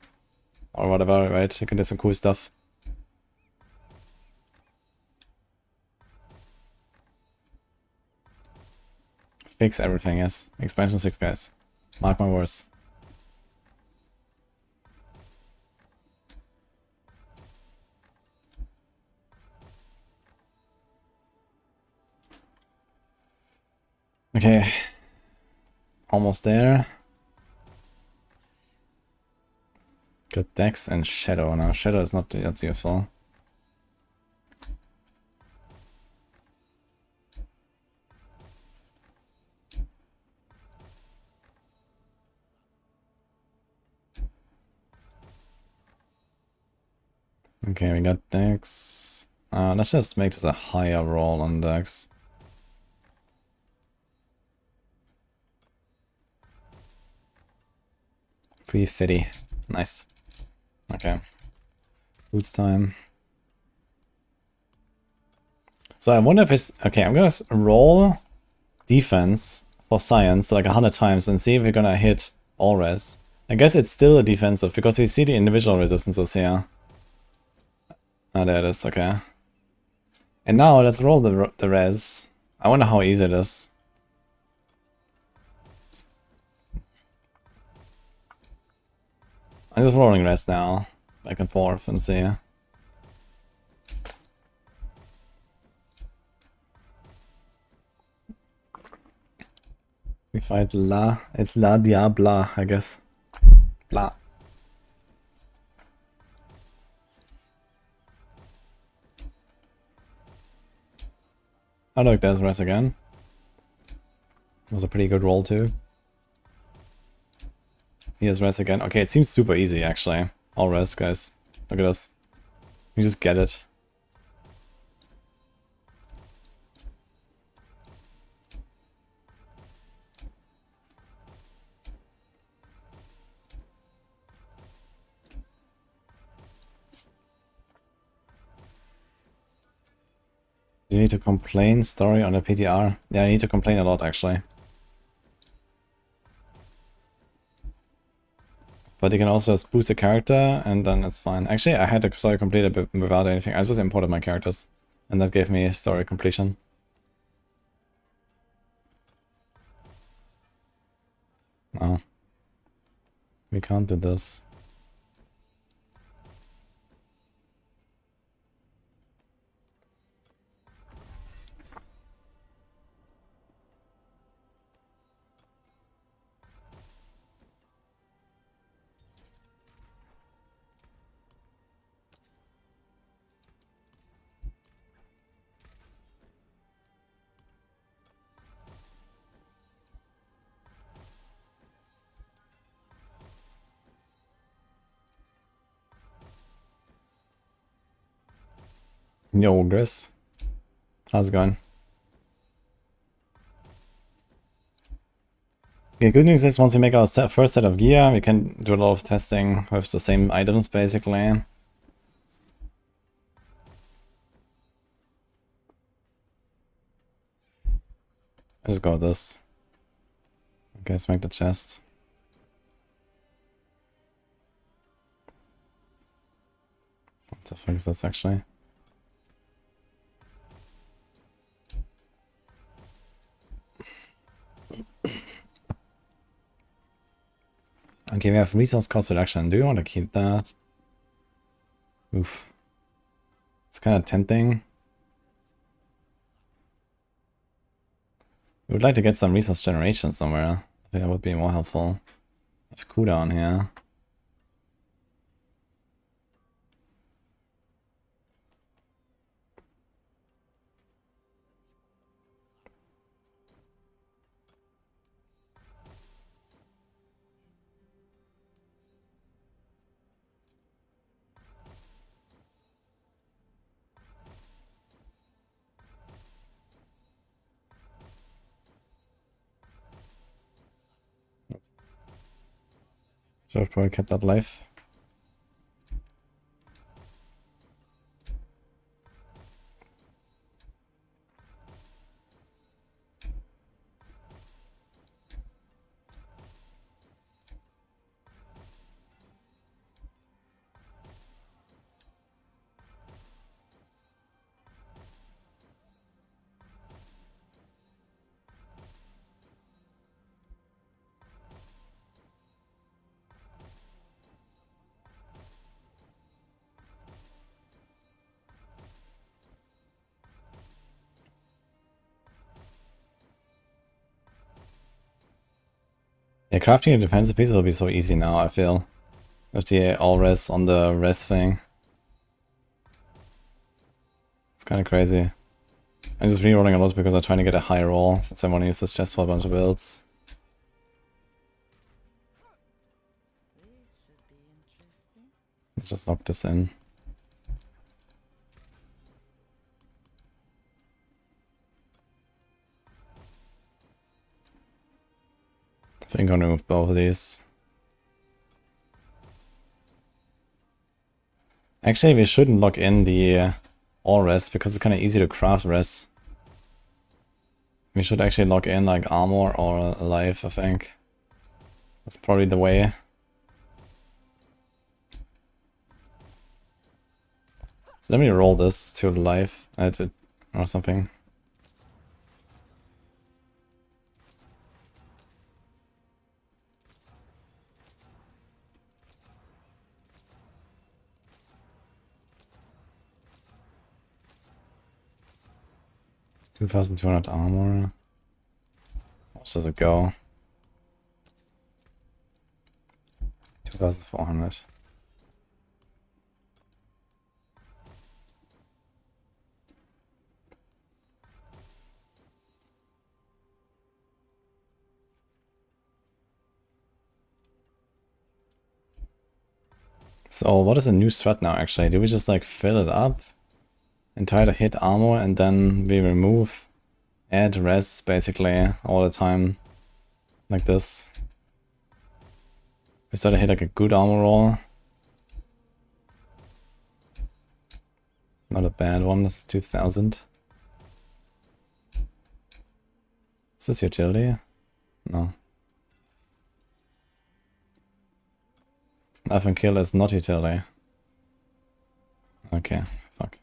Or whatever, right? You can do some cool stuff. Fix everything, yes. Expansion 6, guys. Mark my words. Okay. Almost there. Got Dex and Shadow now. Shadow is not that useful. Okay, we got Dex. Let's just make this a higher roll on Dex. $350. Nice. Okay. Boots time. So I wonder if it's... Okay, I'm gonna roll defense for science like 100 times and see if we're gonna hit all res. I guess it's still a defensive because we see the individual resistances here. Ah, there it is, okay. And now let's roll the res. I wonder how easy it is. I'm just rolling res now, back and forth, and see. We fight La. It's La Diabla, I guess. Blah. Oh look, there's res again. It was a pretty good roll too. Here's res again. Okay, it seems super easy actually. All res, guys. Look at this. You just get it. You need to complain story on the PTR. Yeah, I need to complain a lot actually. But you can also just boost a character and then it's fine. Actually, I had the story completed without anything. I just imported my characters and that gave me story completion. Oh. We can't do this. Yo, Gris. How's it going? Okay, good news is once we make our first set of gear, we can do a lot of testing with the same items basically. I just got this. Okay, let's make the chest. What the fuck is this actually? Okay, we have resource cost reduction. Do you want to keep that? Oof. It's kind of tempting. We would like to get some resource generation somewhere. I think that would be more helpful. I have cooldown here. Should have probably kept that life. Yeah, crafting a defensive piece will be so easy now, I feel. With the all-res on the res thing. It's kind of crazy. I'm just rerolling a lot because I'm trying to get a high roll, since I want to use this chest for a bunch of builds. Let's just lock this in. I think I'm gonna remove both of these. Actually, we shouldn't lock in the all res because it's kind of easy to craft res. We should actually lock in like armor or life, I think. That's probably the way. So let me roll this to life or something. $2,200 armor. How much does it go? 2,400. So what is a new strat now actually? Do we just like fill it up and try to hit armor and then we remove, add res basically all the time like this? We start to hit like a good armor roll. Not a bad one, this is 2,000. Is this utility? No. Knife and kill is not utility. Okay, fuck.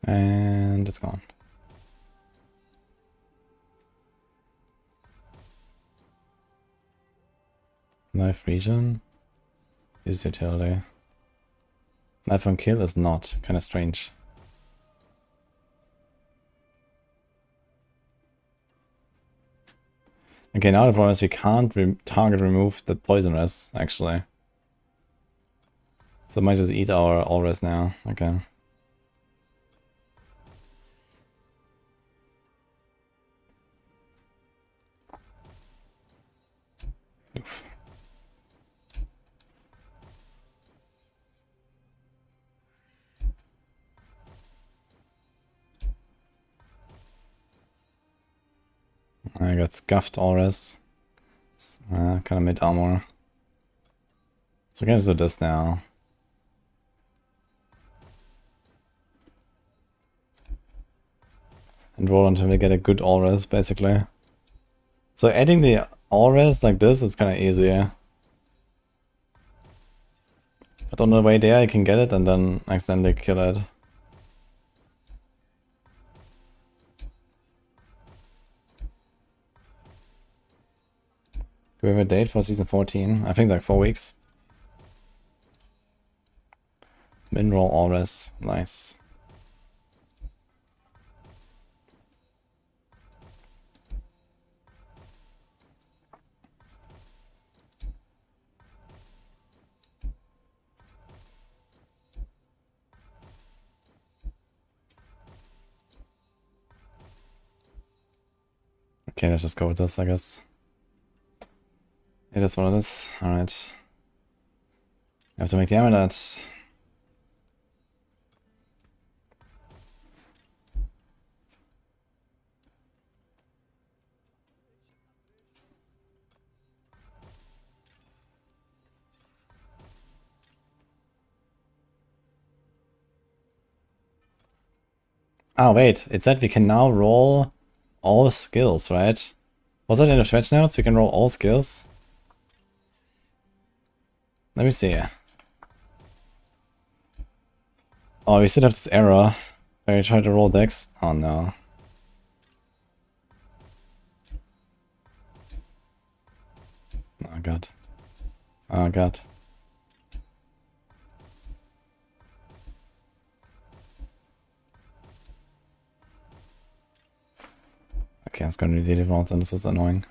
And it's gone. Knife region is utility. Knife and kill is not. Kind of strange. Okay, now the problem is we can't target remove the poison res, actually. So I might just eat our all res now. Okay. Oof. I got scuffed auras. Kind of mid armor. So I can just do this now. And roll until we get a good auras, basically. So adding the auras like this is kind of easier. But on the way there I can get it and then accidentally kill it. Do we have a date for season 14? I think it's like 4 weeks. Min-roll always. Nice. Okay, let's just go with this, I guess. It is what it is. Alright. I have to make the amulet. Oh wait, it said we can now roll all skills, right? Was that in the fetch notes? We can roll all skills? Let me see. Oh, we still have this error where you try to roll decks. Oh no. Oh god. Oh god. Okay, I was gonna delete it once and this is annoying.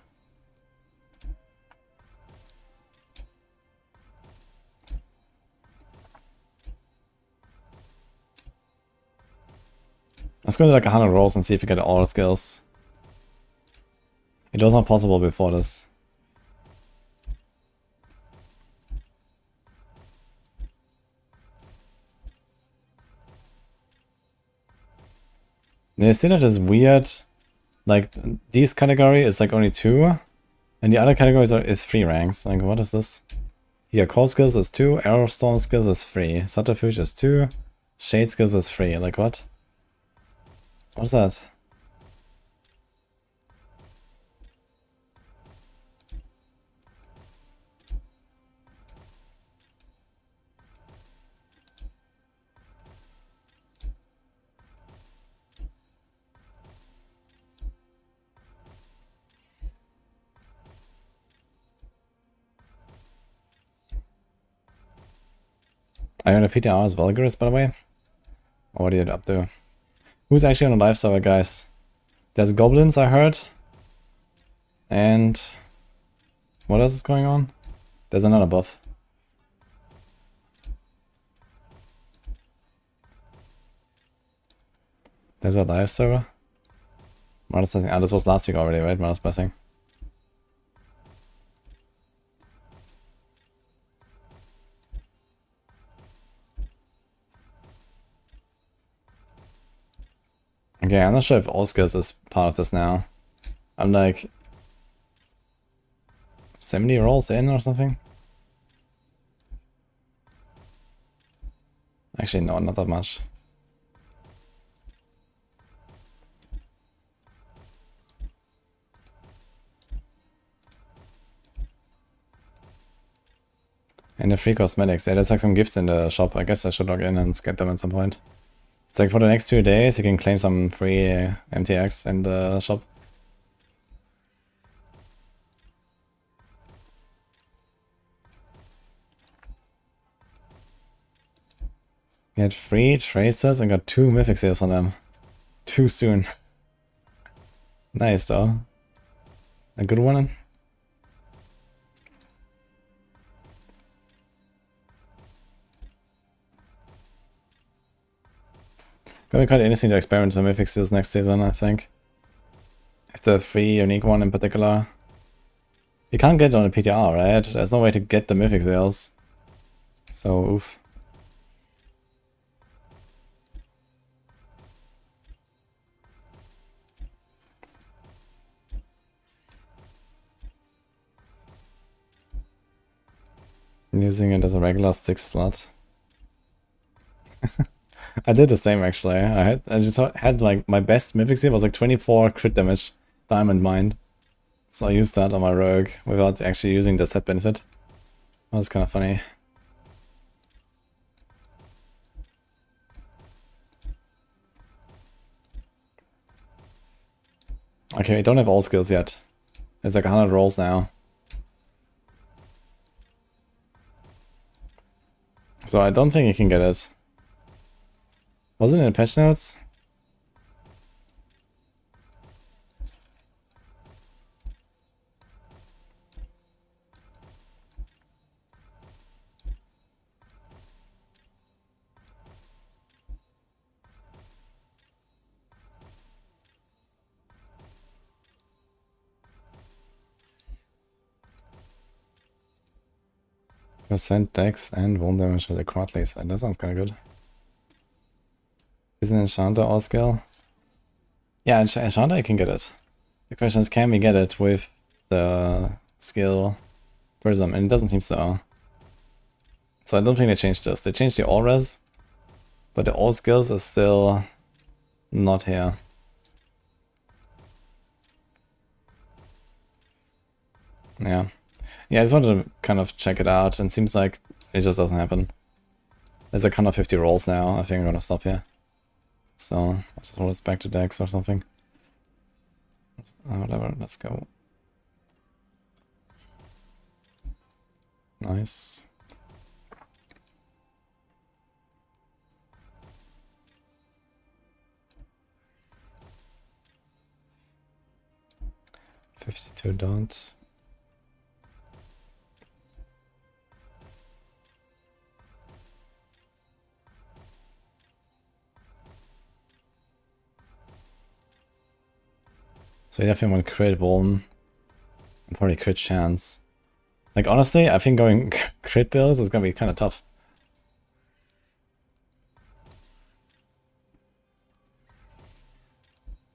Let's go to like 100 rolls and see if we get all the skills. It was not possible before this. They still have this weird, like, these category is like only 2, and the other categories is 3 ranks. Like, what is this? Here, core skills is 2, arrow storm skills is 3, subterfuge is 2, shade skills is 3. Like, what? What's that? Are you on a PTR as Vulgarist, by the way? Or what are you up to? Who's actually on a live server, guys? There's goblins, I heard. And what else is going on? There's another buff. There's a live server. Mother's Blessing. Ah, this was last week already, right? Mother's Blessing. Okay, I'm not sure if all skills is part of this now. I'm like 70 rolls in or something. Actually, no, not that much. And the free cosmetics. Yeah, there's like some gifts in the shop. I guess I should log in and get them at some point. It's like for the next 2 days you can claim some free MTX in the shop. Get 3 tracers and got 2 mythic seals on them. Too soon. Nice though. A good one. Gonna be quite interesting to experiment with mythic seals next season, I think. It's the 3 unique one in particular. You can't get it on a PTR, right? There's no way to get the mythic seals. So, oof. I'm using it as a regular 6 slot. I did the same actually. I just had like my best mythic seal was like 24 crit damage, diamond mind. So I used that on my rogue without actually using the set benefit. That was kind of funny. Okay, we don't have all skills yet. There's like 100 rolls now. So I don't think he can get it. Was it in the patch notes? Percent dex and wound damage with the quadlays. That sounds kind of good. Is an enchanter all skill? Yeah, enchanter I can get it. The question is, can we get it with the skill Prism? And it doesn't seem so. So I don't think they changed this. They changed the all res, but the all skills are still not here. Yeah. Yeah, I just wanted to kind of check it out, and it seems like it just doesn't happen. There's like 150 rolls now. I think I'm gonna stop here. So I'll just roll this back to Dex or something. Whatever, let's go. Nice. $52 dots. So you definitely want crit Vuln and probably crit chance. Like honestly, I think going crit builds is gonna be kind of tough.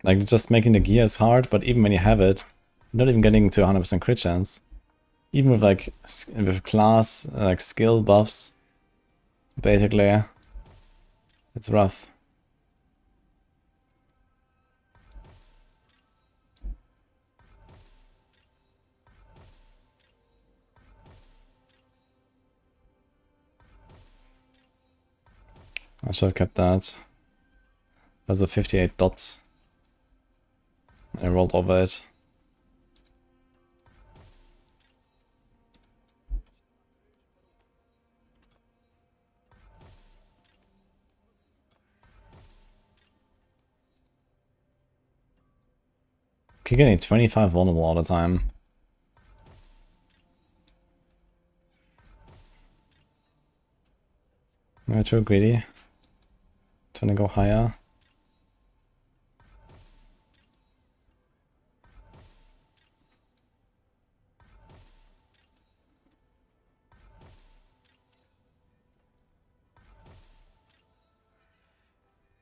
Like just making the gear is hard, but even when you have it, not even getting to 100% crit chance. Even with like with class like skill buffs, basically, it's rough. I should have kept that. That's a 58 dots. I rolled over it. Keep getting 25 vulnerable all the time. Am I too greedy? Trying to go higher.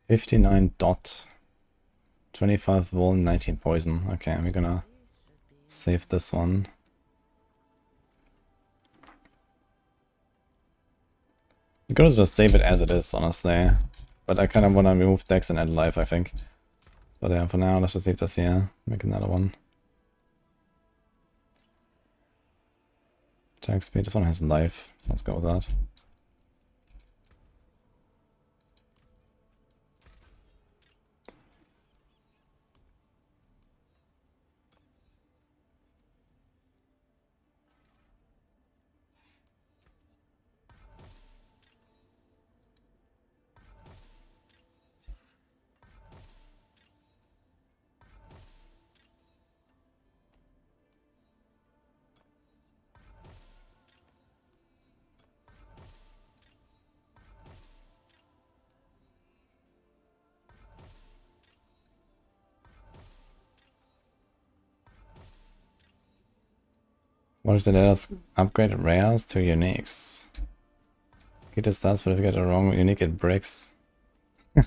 $59 dot. 25 wound, 19 poison. Okay, we're gonna save this one. We could just save it as it is, honestly. But I kind of want to remove Dex and add life, I think. But yeah, for now, let's just leave this here. Make another one. Attack speed, this one has life. Let's go with that. What if they let us upgrade rares to uniques? Get the stats, but if you get a wrong unique, it breaks. I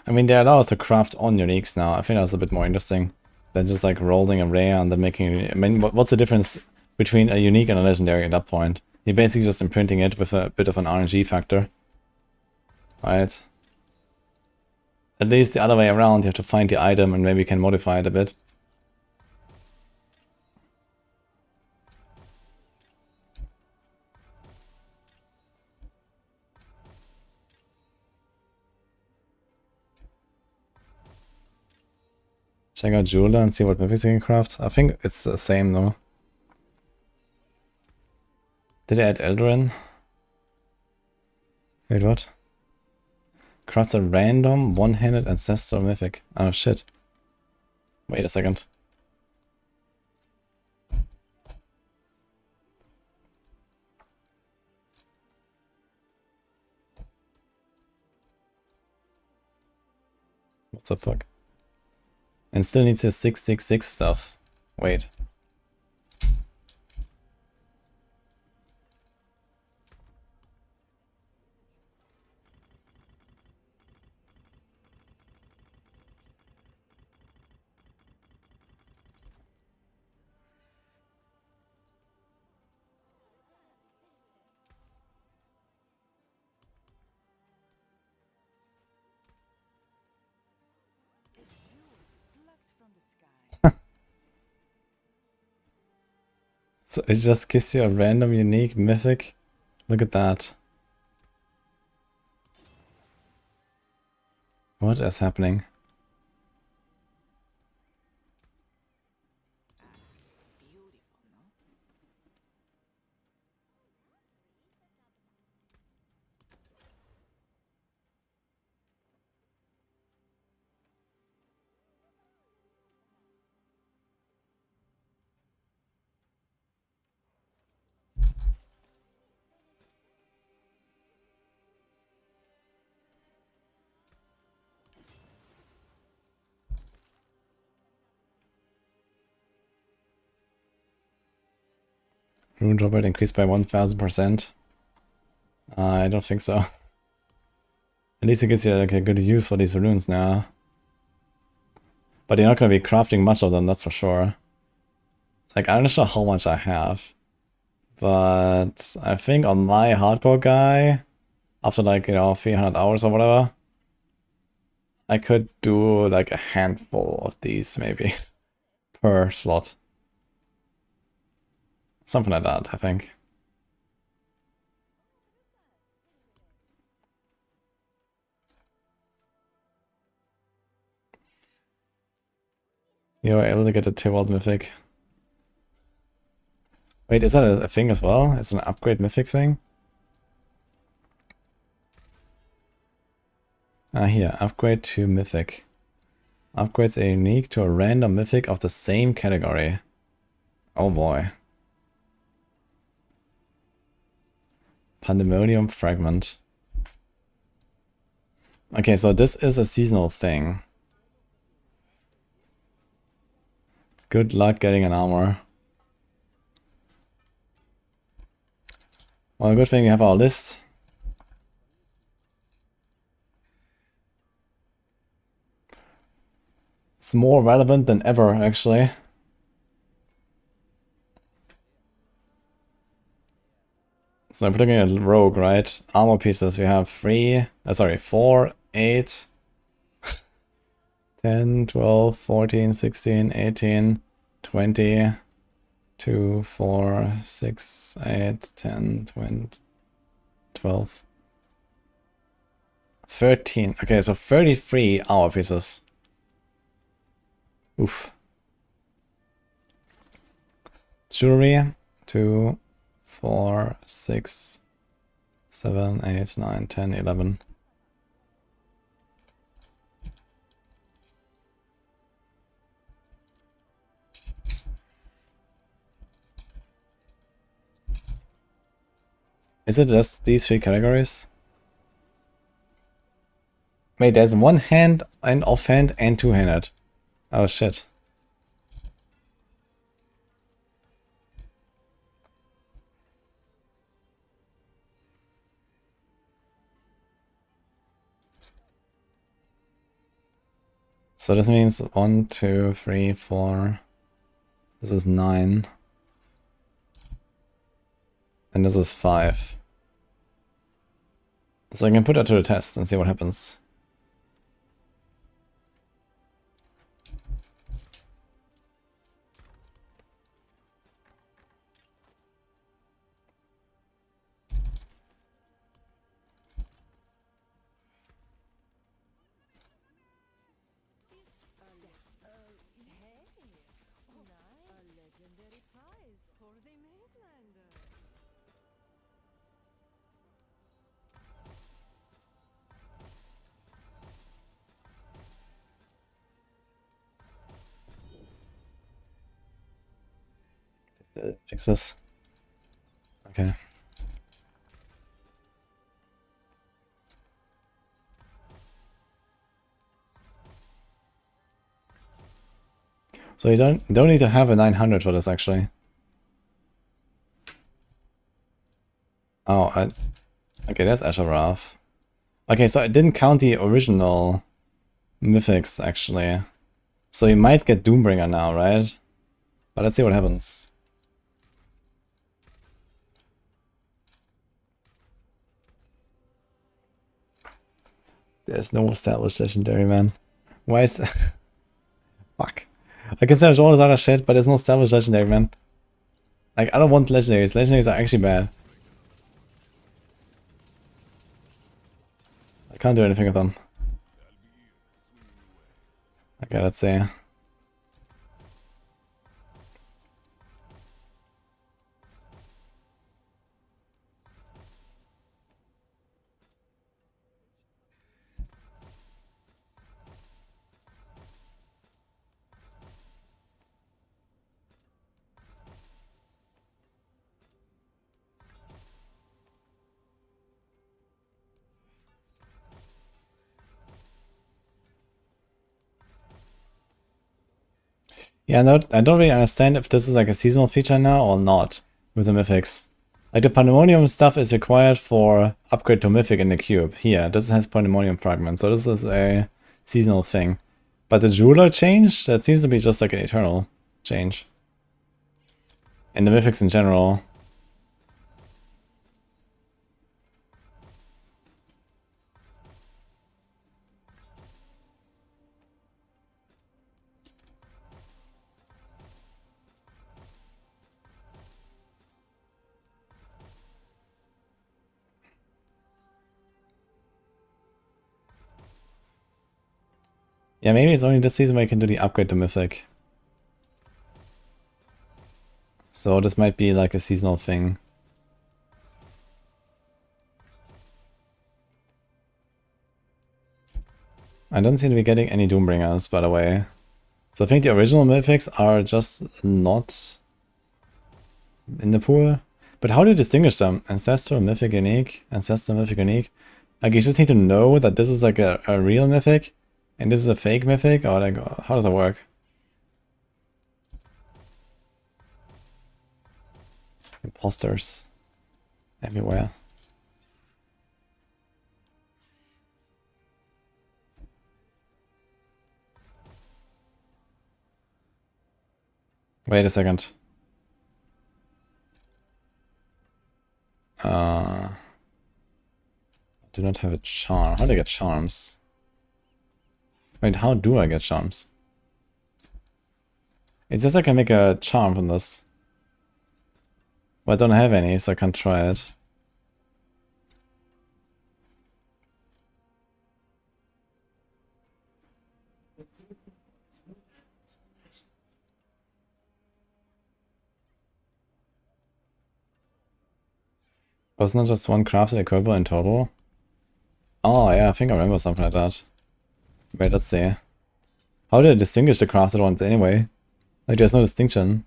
mean, they allow us to craft on uniques now. I think that's a bit more interesting than just like rolling a rare and then making. I mean, what's the difference between a unique and a legendary at that point? You're basically just imprinting it with a bit of an RNG factor, right? At least the other way around, you have to find the item and maybe you can modify it a bit. Check out Jeweler and see what mythics you can craft. I think it's the same though. Did I add Eldarin? Wait, what? Crafts a random one-handed ancestral mythic. Oh shit. Wait a second. What the fuck? And still needs his 666 stuff. Wait. So it just gives you a random unique mythic. Look at that. What is happening? Rune drop rate increased by 1000%. I don't think so. At least it gives you like a good use for these runes now. But you're not going to be crafting much of them, that's for sure. Like, I'm not sure how much I have. But I think on my hardcore guy, after like, 300 hours or whatever, I could do like a handful of these maybe per slot. Something like that, I think. You were able to get a Tywalt Mythic. Wait, is that a thing as well? It's an upgrade Mythic thing? Ah, here, upgrade to Mythic. Upgrades are unique to a random Mythic of the same category. Oh boy. Pandemonium Fragment. Okay, so this is a seasonal thing. Good luck getting an armor. Well, good thing we have our list. It's more relevant than ever, actually. So I'm putting in a rogue, right? Armor pieces, we have 4, 8, 10, 12, 14, 16, 18, 20, 2, 4, 6, 8, 10, 20, 12, 13. Okay, so 33 armor pieces. Oof. Jewelry, 2, 4, 6, 7, 8, 9, 10, 11. Is it just these 3 categories? Wait, there's one hand and offhand and two-handed. Oh shit. So this means 1, 2, 3, 4. This is 9. And this is 5. So I can put that to the test and see what happens. Fix this. Okay. So you don't need to have a 900 for this actually. Oh, okay, that's Asheroth. Okay, so I didn't count the original mythics actually. So you might get Doombringer now, right? But let's see what happens. There's no established legendary, man. Why is that? Fuck. I can establish all this other shit, but there's no established legendary, man. Like, I don't want legendaries. Legendaries are actually bad. I can't do anything with them. Okay, let's see. Yeah, no, I don't really understand if this is like a seasonal feature now or not with the mythics. Like the Pandemonium stuff is required for upgrade to mythic in the cube. Here, this has Pandemonium fragments, so this is a seasonal thing. But the jeweler change, that seems to be just like an eternal change. And the mythics in general. Yeah, maybe it's only this season where you can do the upgrade to mythic. So this might be like a seasonal thing. I don't seem to be getting any Doombringers, by the way. So I think the original mythics are just not in the pool. But how do you distinguish them? Ancestral, Mythic, Unique, Ancestral, Mythic, Unique? Like you just need to know that this is like a real mythic and this is a fake mythic, or like how does that work? Imposters everywhere. Wait a second. Do not have a charm. How do I get charms? Wait, how do I get charms? It says I can make a charm from this. But I don't have any, so I can't try it. Wasn't it just one crafted equivalent in total? Oh yeah, I think I remember something like that. Wait, let's see. How do I distinguish the crafted ones anyway? Like there's no distinction.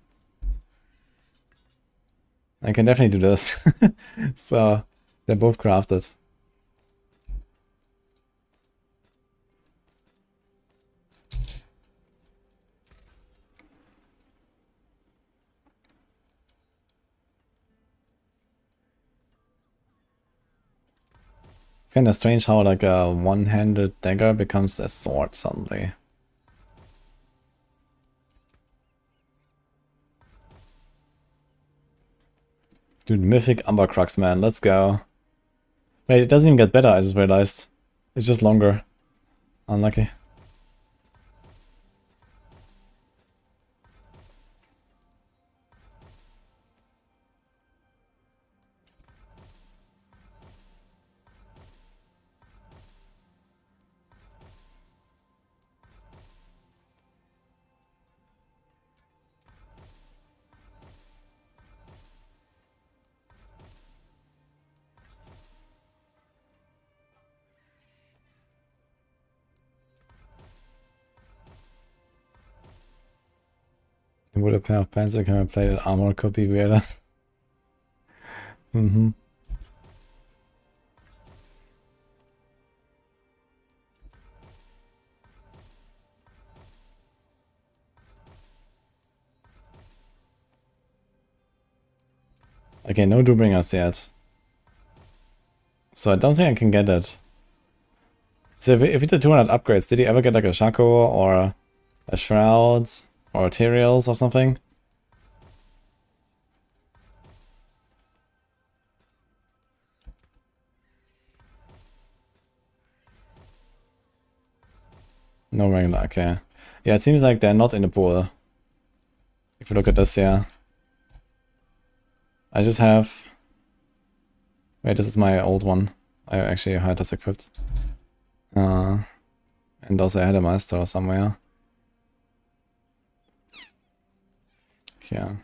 I can definitely do this. So, they're both crafted. It's kinda strange how like a one-handed dagger becomes a sword suddenly. Dude, Mythic Umbercrux, man, let's go. Wait, it doesn't even get better, I just realized. It's just longer. Unlucky. With a pair of pants, you can play that armor could be weirder. Mm-hmm. Okay, no Dubringers yet. So I don't think I can get it. So if we did 200 upgrades, did he ever get like a Shaco or a Shroud or Materials or something? No regular, okay. Yeah, it seems like they're not in the pool. If you look at this here. I just have... Wait, this is my old one. I actually had this equipped. And also I had a master somewhere. Yeah.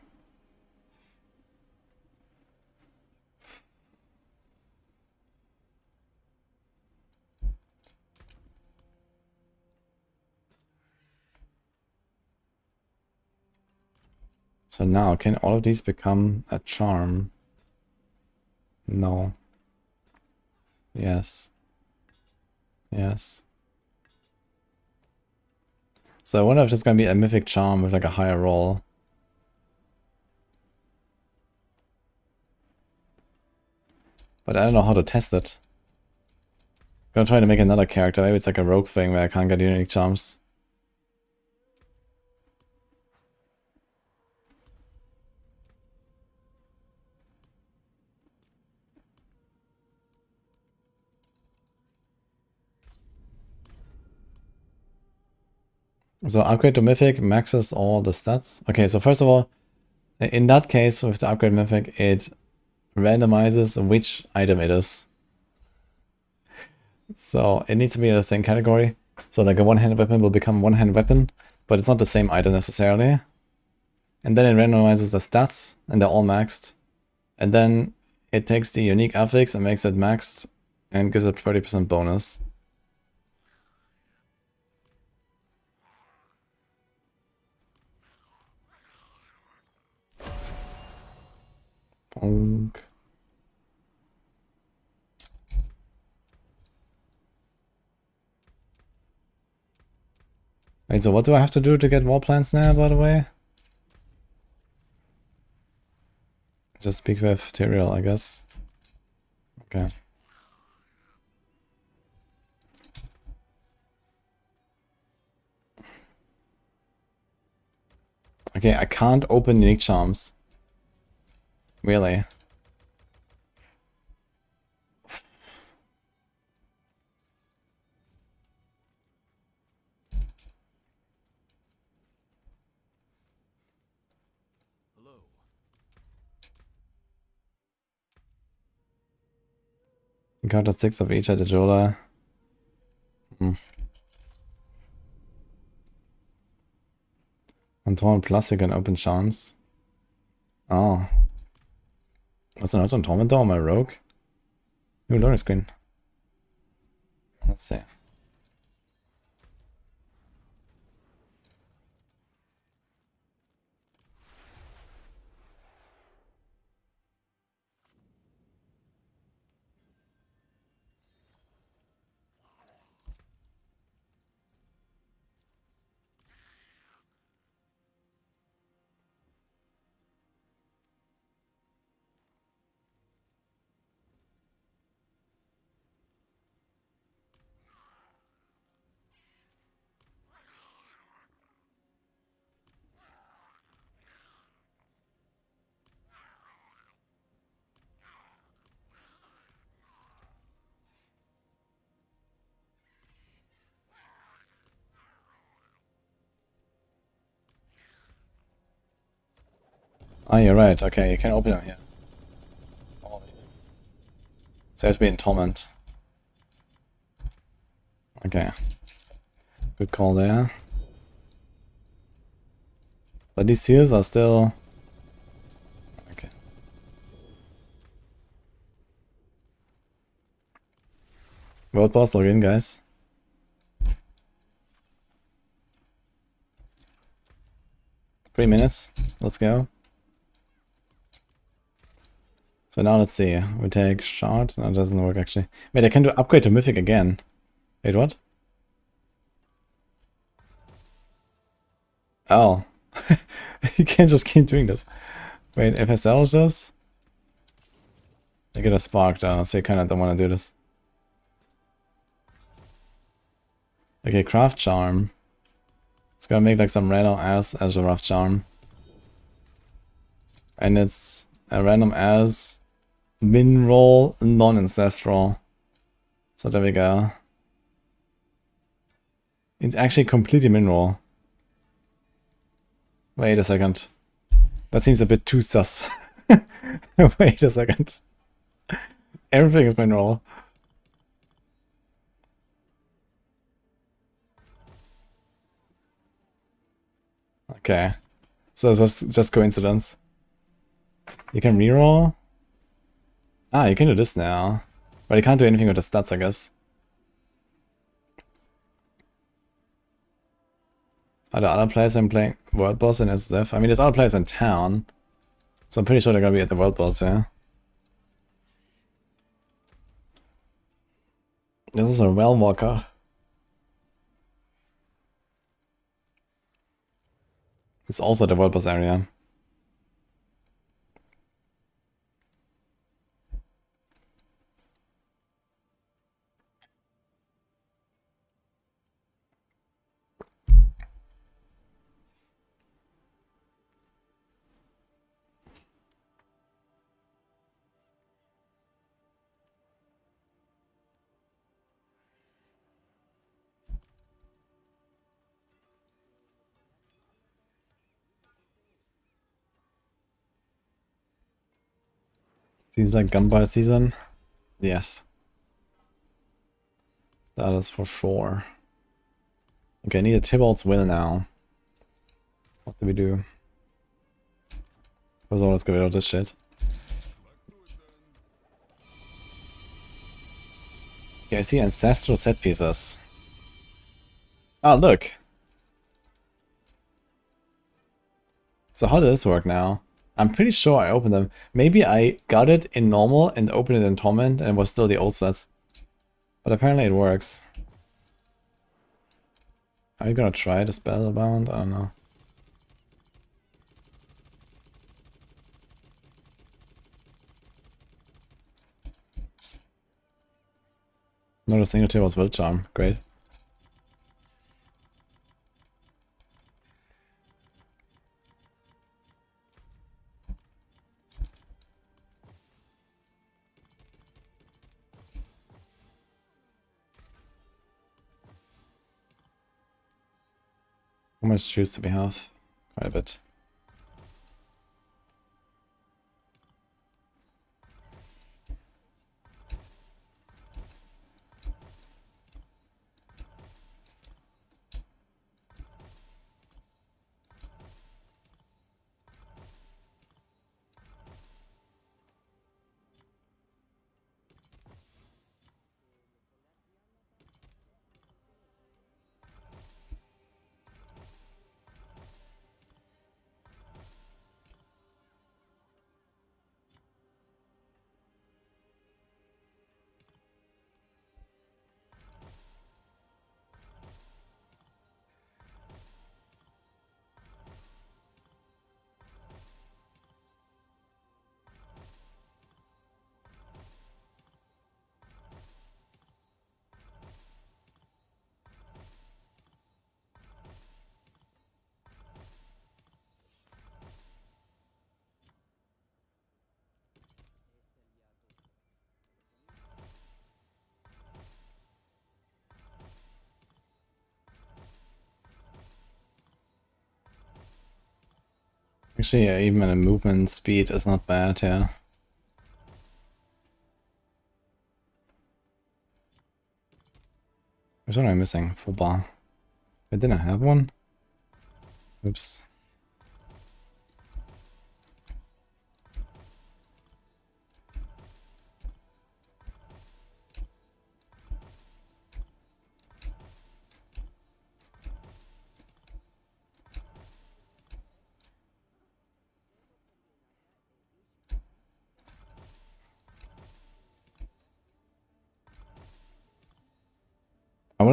So now, can all of these become a charm? No. Yes. Yes. So I wonder if it's gonna be a mythic charm with like a higher roll. But I don't know how to test it. Gonna try to make another character. Maybe it's like a rogue thing where I can't get unique charms. So upgrade to mythic maxes all the stats. Okay, so first of all, in that case with the upgrade mythic, it randomizes which item it is. So it needs to be in the same category. So like a one-handed weapon will become one-handed weapon, but it's not the same item necessarily. And then it randomizes the stats, and they're all maxed. And then it takes the unique affix and makes it maxed, and gives it 30% bonus. Bonk. Wait, so what do I have to do to get war plants now, by the way? Just speak with Tyrael, I guess. Okay. Okay, I can't open unique charms. Really? Encountered 6 of each at the jeweler. On Torment Plus you can open charms. Oh. Was it not on Torment or my rogue? New loading screen. Let's see. Ah, you're right. Okay, you can open them here. So it has to be in Torment. Okay. Good call there. But these seals are still... Okay. World boss, log in, guys. 3 minutes. Let's go. So now let's see. We take shard. No, it doesn't work actually. Wait, I can do upgrade to mythic again. Wait, what? Oh. You can't just keep doing this. Wait, if I sell this, I get a spark down, so you kinda don't wanna do this. Okay, craft charm. It's gonna make like some random ass as a rough charm. And it's a random ass mineral non-ancestral. So there we go. It's actually completely mineral. Wait a second. That seems a bit too sus. Wait a second. Everything is mineral. Okay. So it's just coincidence. You can reroll? Ah, you can do this now. But you can't do anything with the stats, I guess. Are there other players I'm playing World Boss in SSF? I mean, there's other players in town. So I'm pretty sure they're gonna be at the World Boss, yeah? This is a Realm Walker. It's also the World Boss area. Seems like gunbar season? Yes. That is for sure. Okay, I need a Tybalt's Will now. What do we do? First of all, let's get rid of this shit. Okay, I see ancestral set pieces. Oh, look! So how does this work now? I'm pretty sure I opened them. Maybe I got it in normal and opened it in torment and it was still the old set. But apparently it works. Are you gonna try the spellbound? I don't know. Not a single tail was Will Charm. Great. How much juice do we have? Quite a bit. Actually, even a movement speed is not bad, yeah. Which one am I missing? Full bar. I didn't have one? Oops.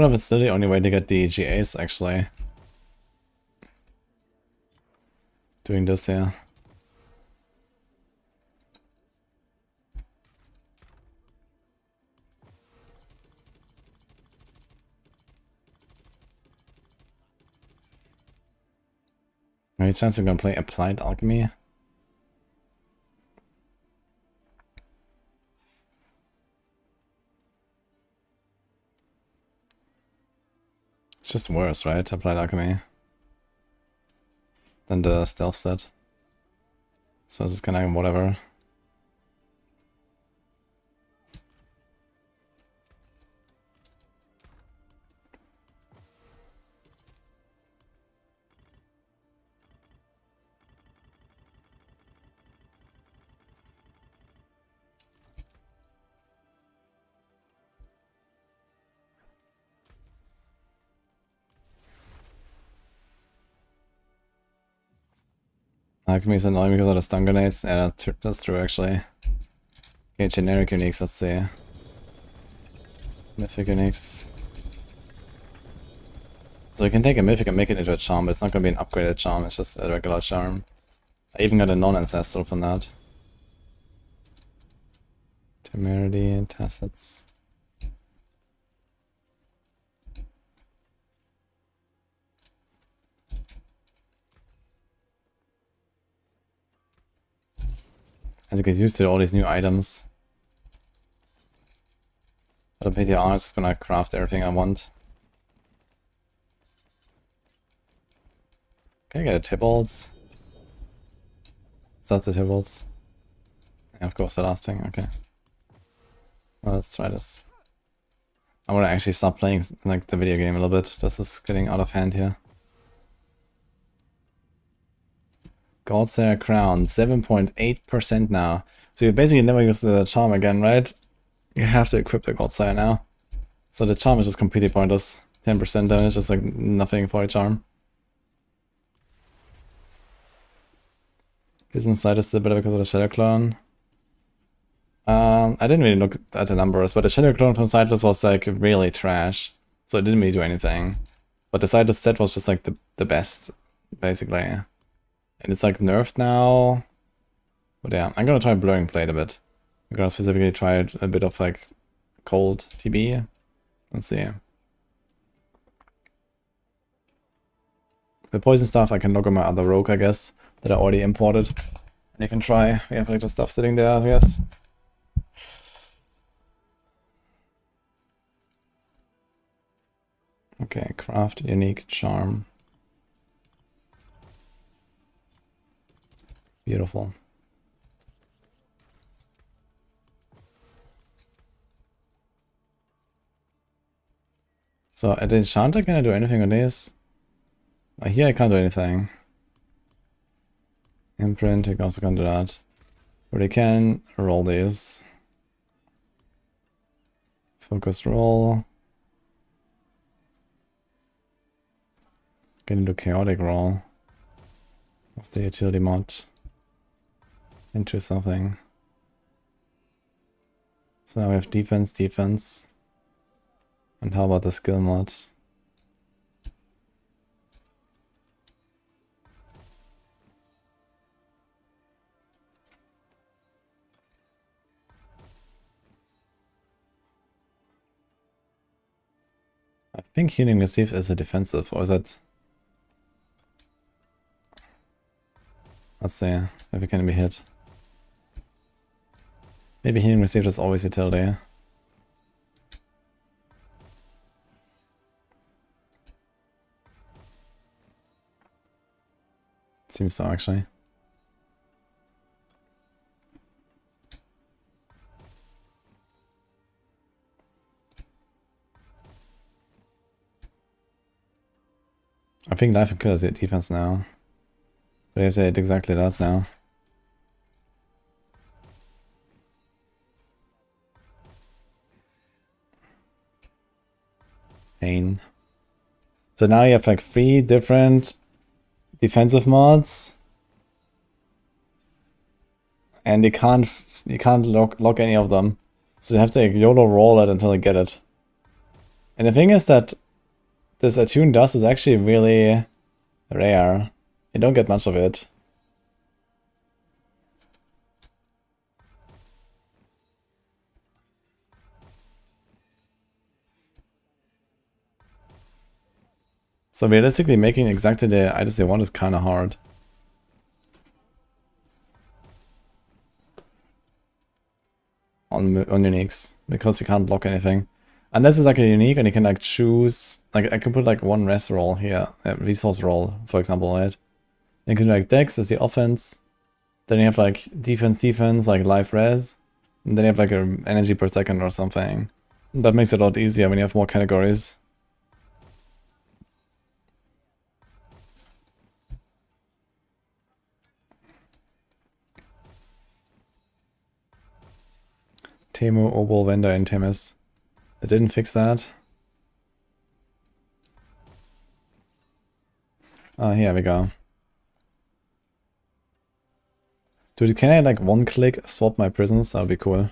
wonder if it's still the only way to get the GAs actually. Doing this here. Any chance we're gonna play Applied Alchemy? It's just worse, right? Applied Alchemy. Than the stealth set. So it's just kinda whatever. Alchemy is annoying because of the stun grenades. Yeah, that's true actually. Okay, generic uniques, let's see. Mythic uniques. So you can take a mythic and make it into a charm, but it's not gonna be an upgraded charm, it's just a regular charm. I even got a non-ancestral from that. Temerity and tacits. As you get used to all these new items. But the PTR is just gonna craft everything I want. Can I get a Tibalds? Is that the Tibalds? Yeah, of course, the last thing, okay. Well, let's try this. I wanna actually stop playing like the video game a little bit. This is getting out of hand here. Goldslayer Crown, 7.8% now. So you basically never use the charm again, right? You have to equip the Goldslayer now. So the charm is just completely pointless. 10% damage, just like nothing for a charm. His inside is still better because of the Shadow Clone. I didn't really look at the numbers, but the Shadow Clone from Sightless was like really trash. So it didn't really do anything. But the Sightless set was just like the best, basically. And it's like nerfed now. But yeah, I'm gonna try Blurring Blade a bit. I'm gonna specifically try a bit of like cold TB. Let's see. The poison stuff I can look on my other rogue, I guess, that I already imported. And you can try. We have like the stuff sitting there, I guess. Okay, craft unique charm. Beautiful. So at the enchanter, can I do anything on this? Here I can't do anything. Imprint, I also can't do that. But I can roll these. Focus roll. Get into chaotic roll. Of the utility mod. Into something. So now we have defense, defense. And how about the skill mod? I think healing received is a defensive, or is that... Let's see if it can be hit. Maybe healing received is always utility. Seems so, actually. I think life and kill is your defense now. But you have to hit exactly that now. Pain. So now you have like 3 different defensive mods. And you can't lock any of them. So you have to like, YOLO roll it until you get it. And the thing is that this attune dust is actually really rare. You don't get much of it. So realistically, making exactly the items they want is kind of hard. On uniques, because you can't block anything. Unless it's like a unique and you can like choose, like I can put like one res roll here, a resource roll, for example, right? You can do like dex is the offense, then you have like defense, like life res, and then you have like an energy per second or something. That makes it a lot easier when you have more categories. Temu, Obol, Vendor, and Temis. They didn't fix that. Oh, here we go. Dude, can I like one click swap my prisons? That would be cool.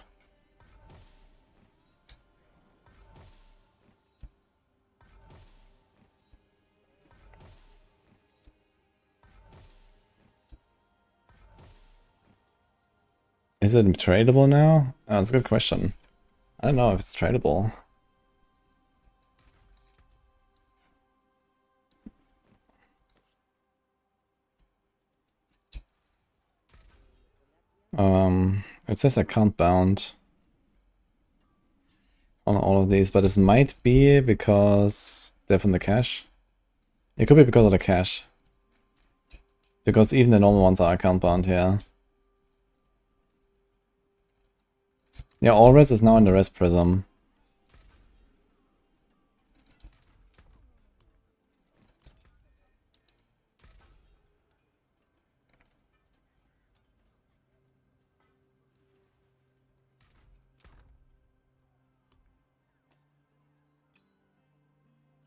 Is it tradable now? Oh, that's a good question. I don't know if it's tradable. It says I can't bound on all of these, but this might be because they're from the cache. It could be because of the cache. Because even the normal ones are account bound here. Yeah, all res is now in the res prism.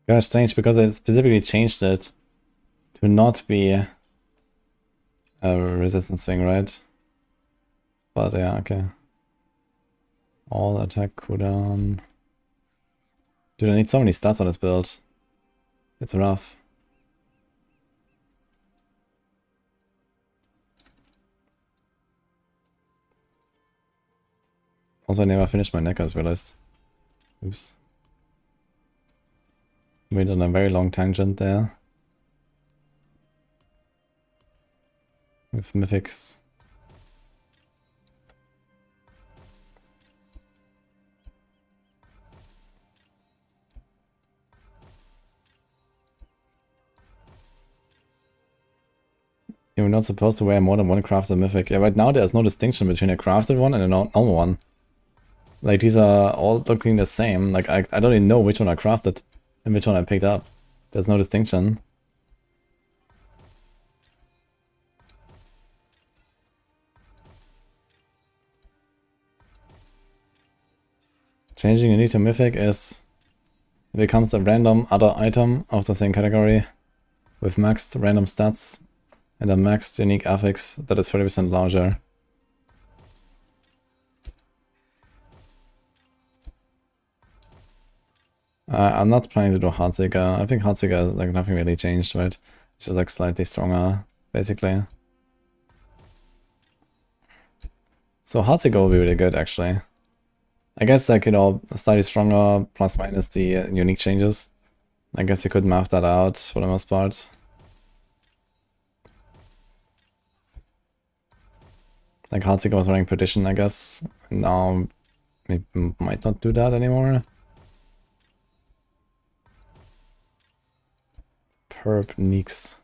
Kind of strange because they specifically changed it to not be a resistance thing, right? But yeah, okay. All attack cooldown. Dude, I need so many stats on this build. It's rough. Also, I never finished my neck, I just realized. Oops. Went on a very long tangent there. With mythics. You're not supposed to wear more than one crafted mythic. Yeah, right now there's no distinction between a crafted one and a normal one. Like, these are all looking the same. Like, I don't even know which one I crafted and which one I picked up. There's no distinction. Changing unique to mythic is... It becomes a random other item of the same category with maxed random stats and a maxed unique affix that is 30% larger. I'm not planning to do Heartseeker. I think Heartseeker, like, nothing really changed, right? It's just like slightly stronger, basically. So Heartseeker will be really good, actually. I guess, like, you know, slightly stronger, plus minus the unique changes. I guess you could math that out for the most part. Like, Heartseeker was running Perdition, I guess. Now, it might not do that anymore. Perp Neeks.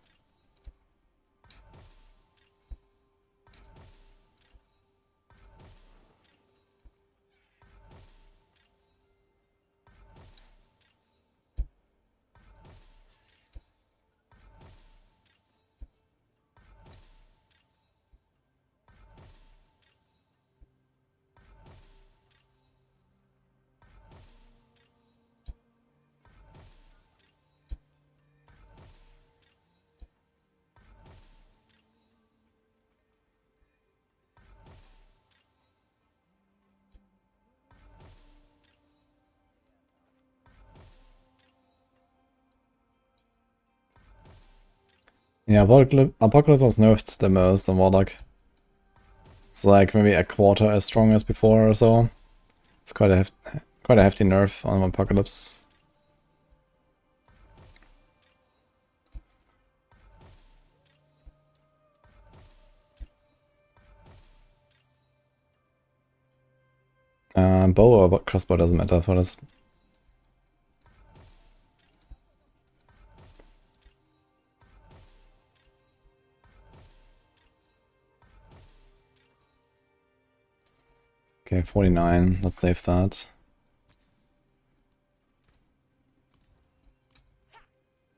Yeah, Apocalypse was nerfed the most on Warlock. It's like maybe a quarter as strong as before or so. It's quite a hefty nerf on Apocalypse. Bow or crossbow doesn't matter for this. Okay, 49. Let's save that.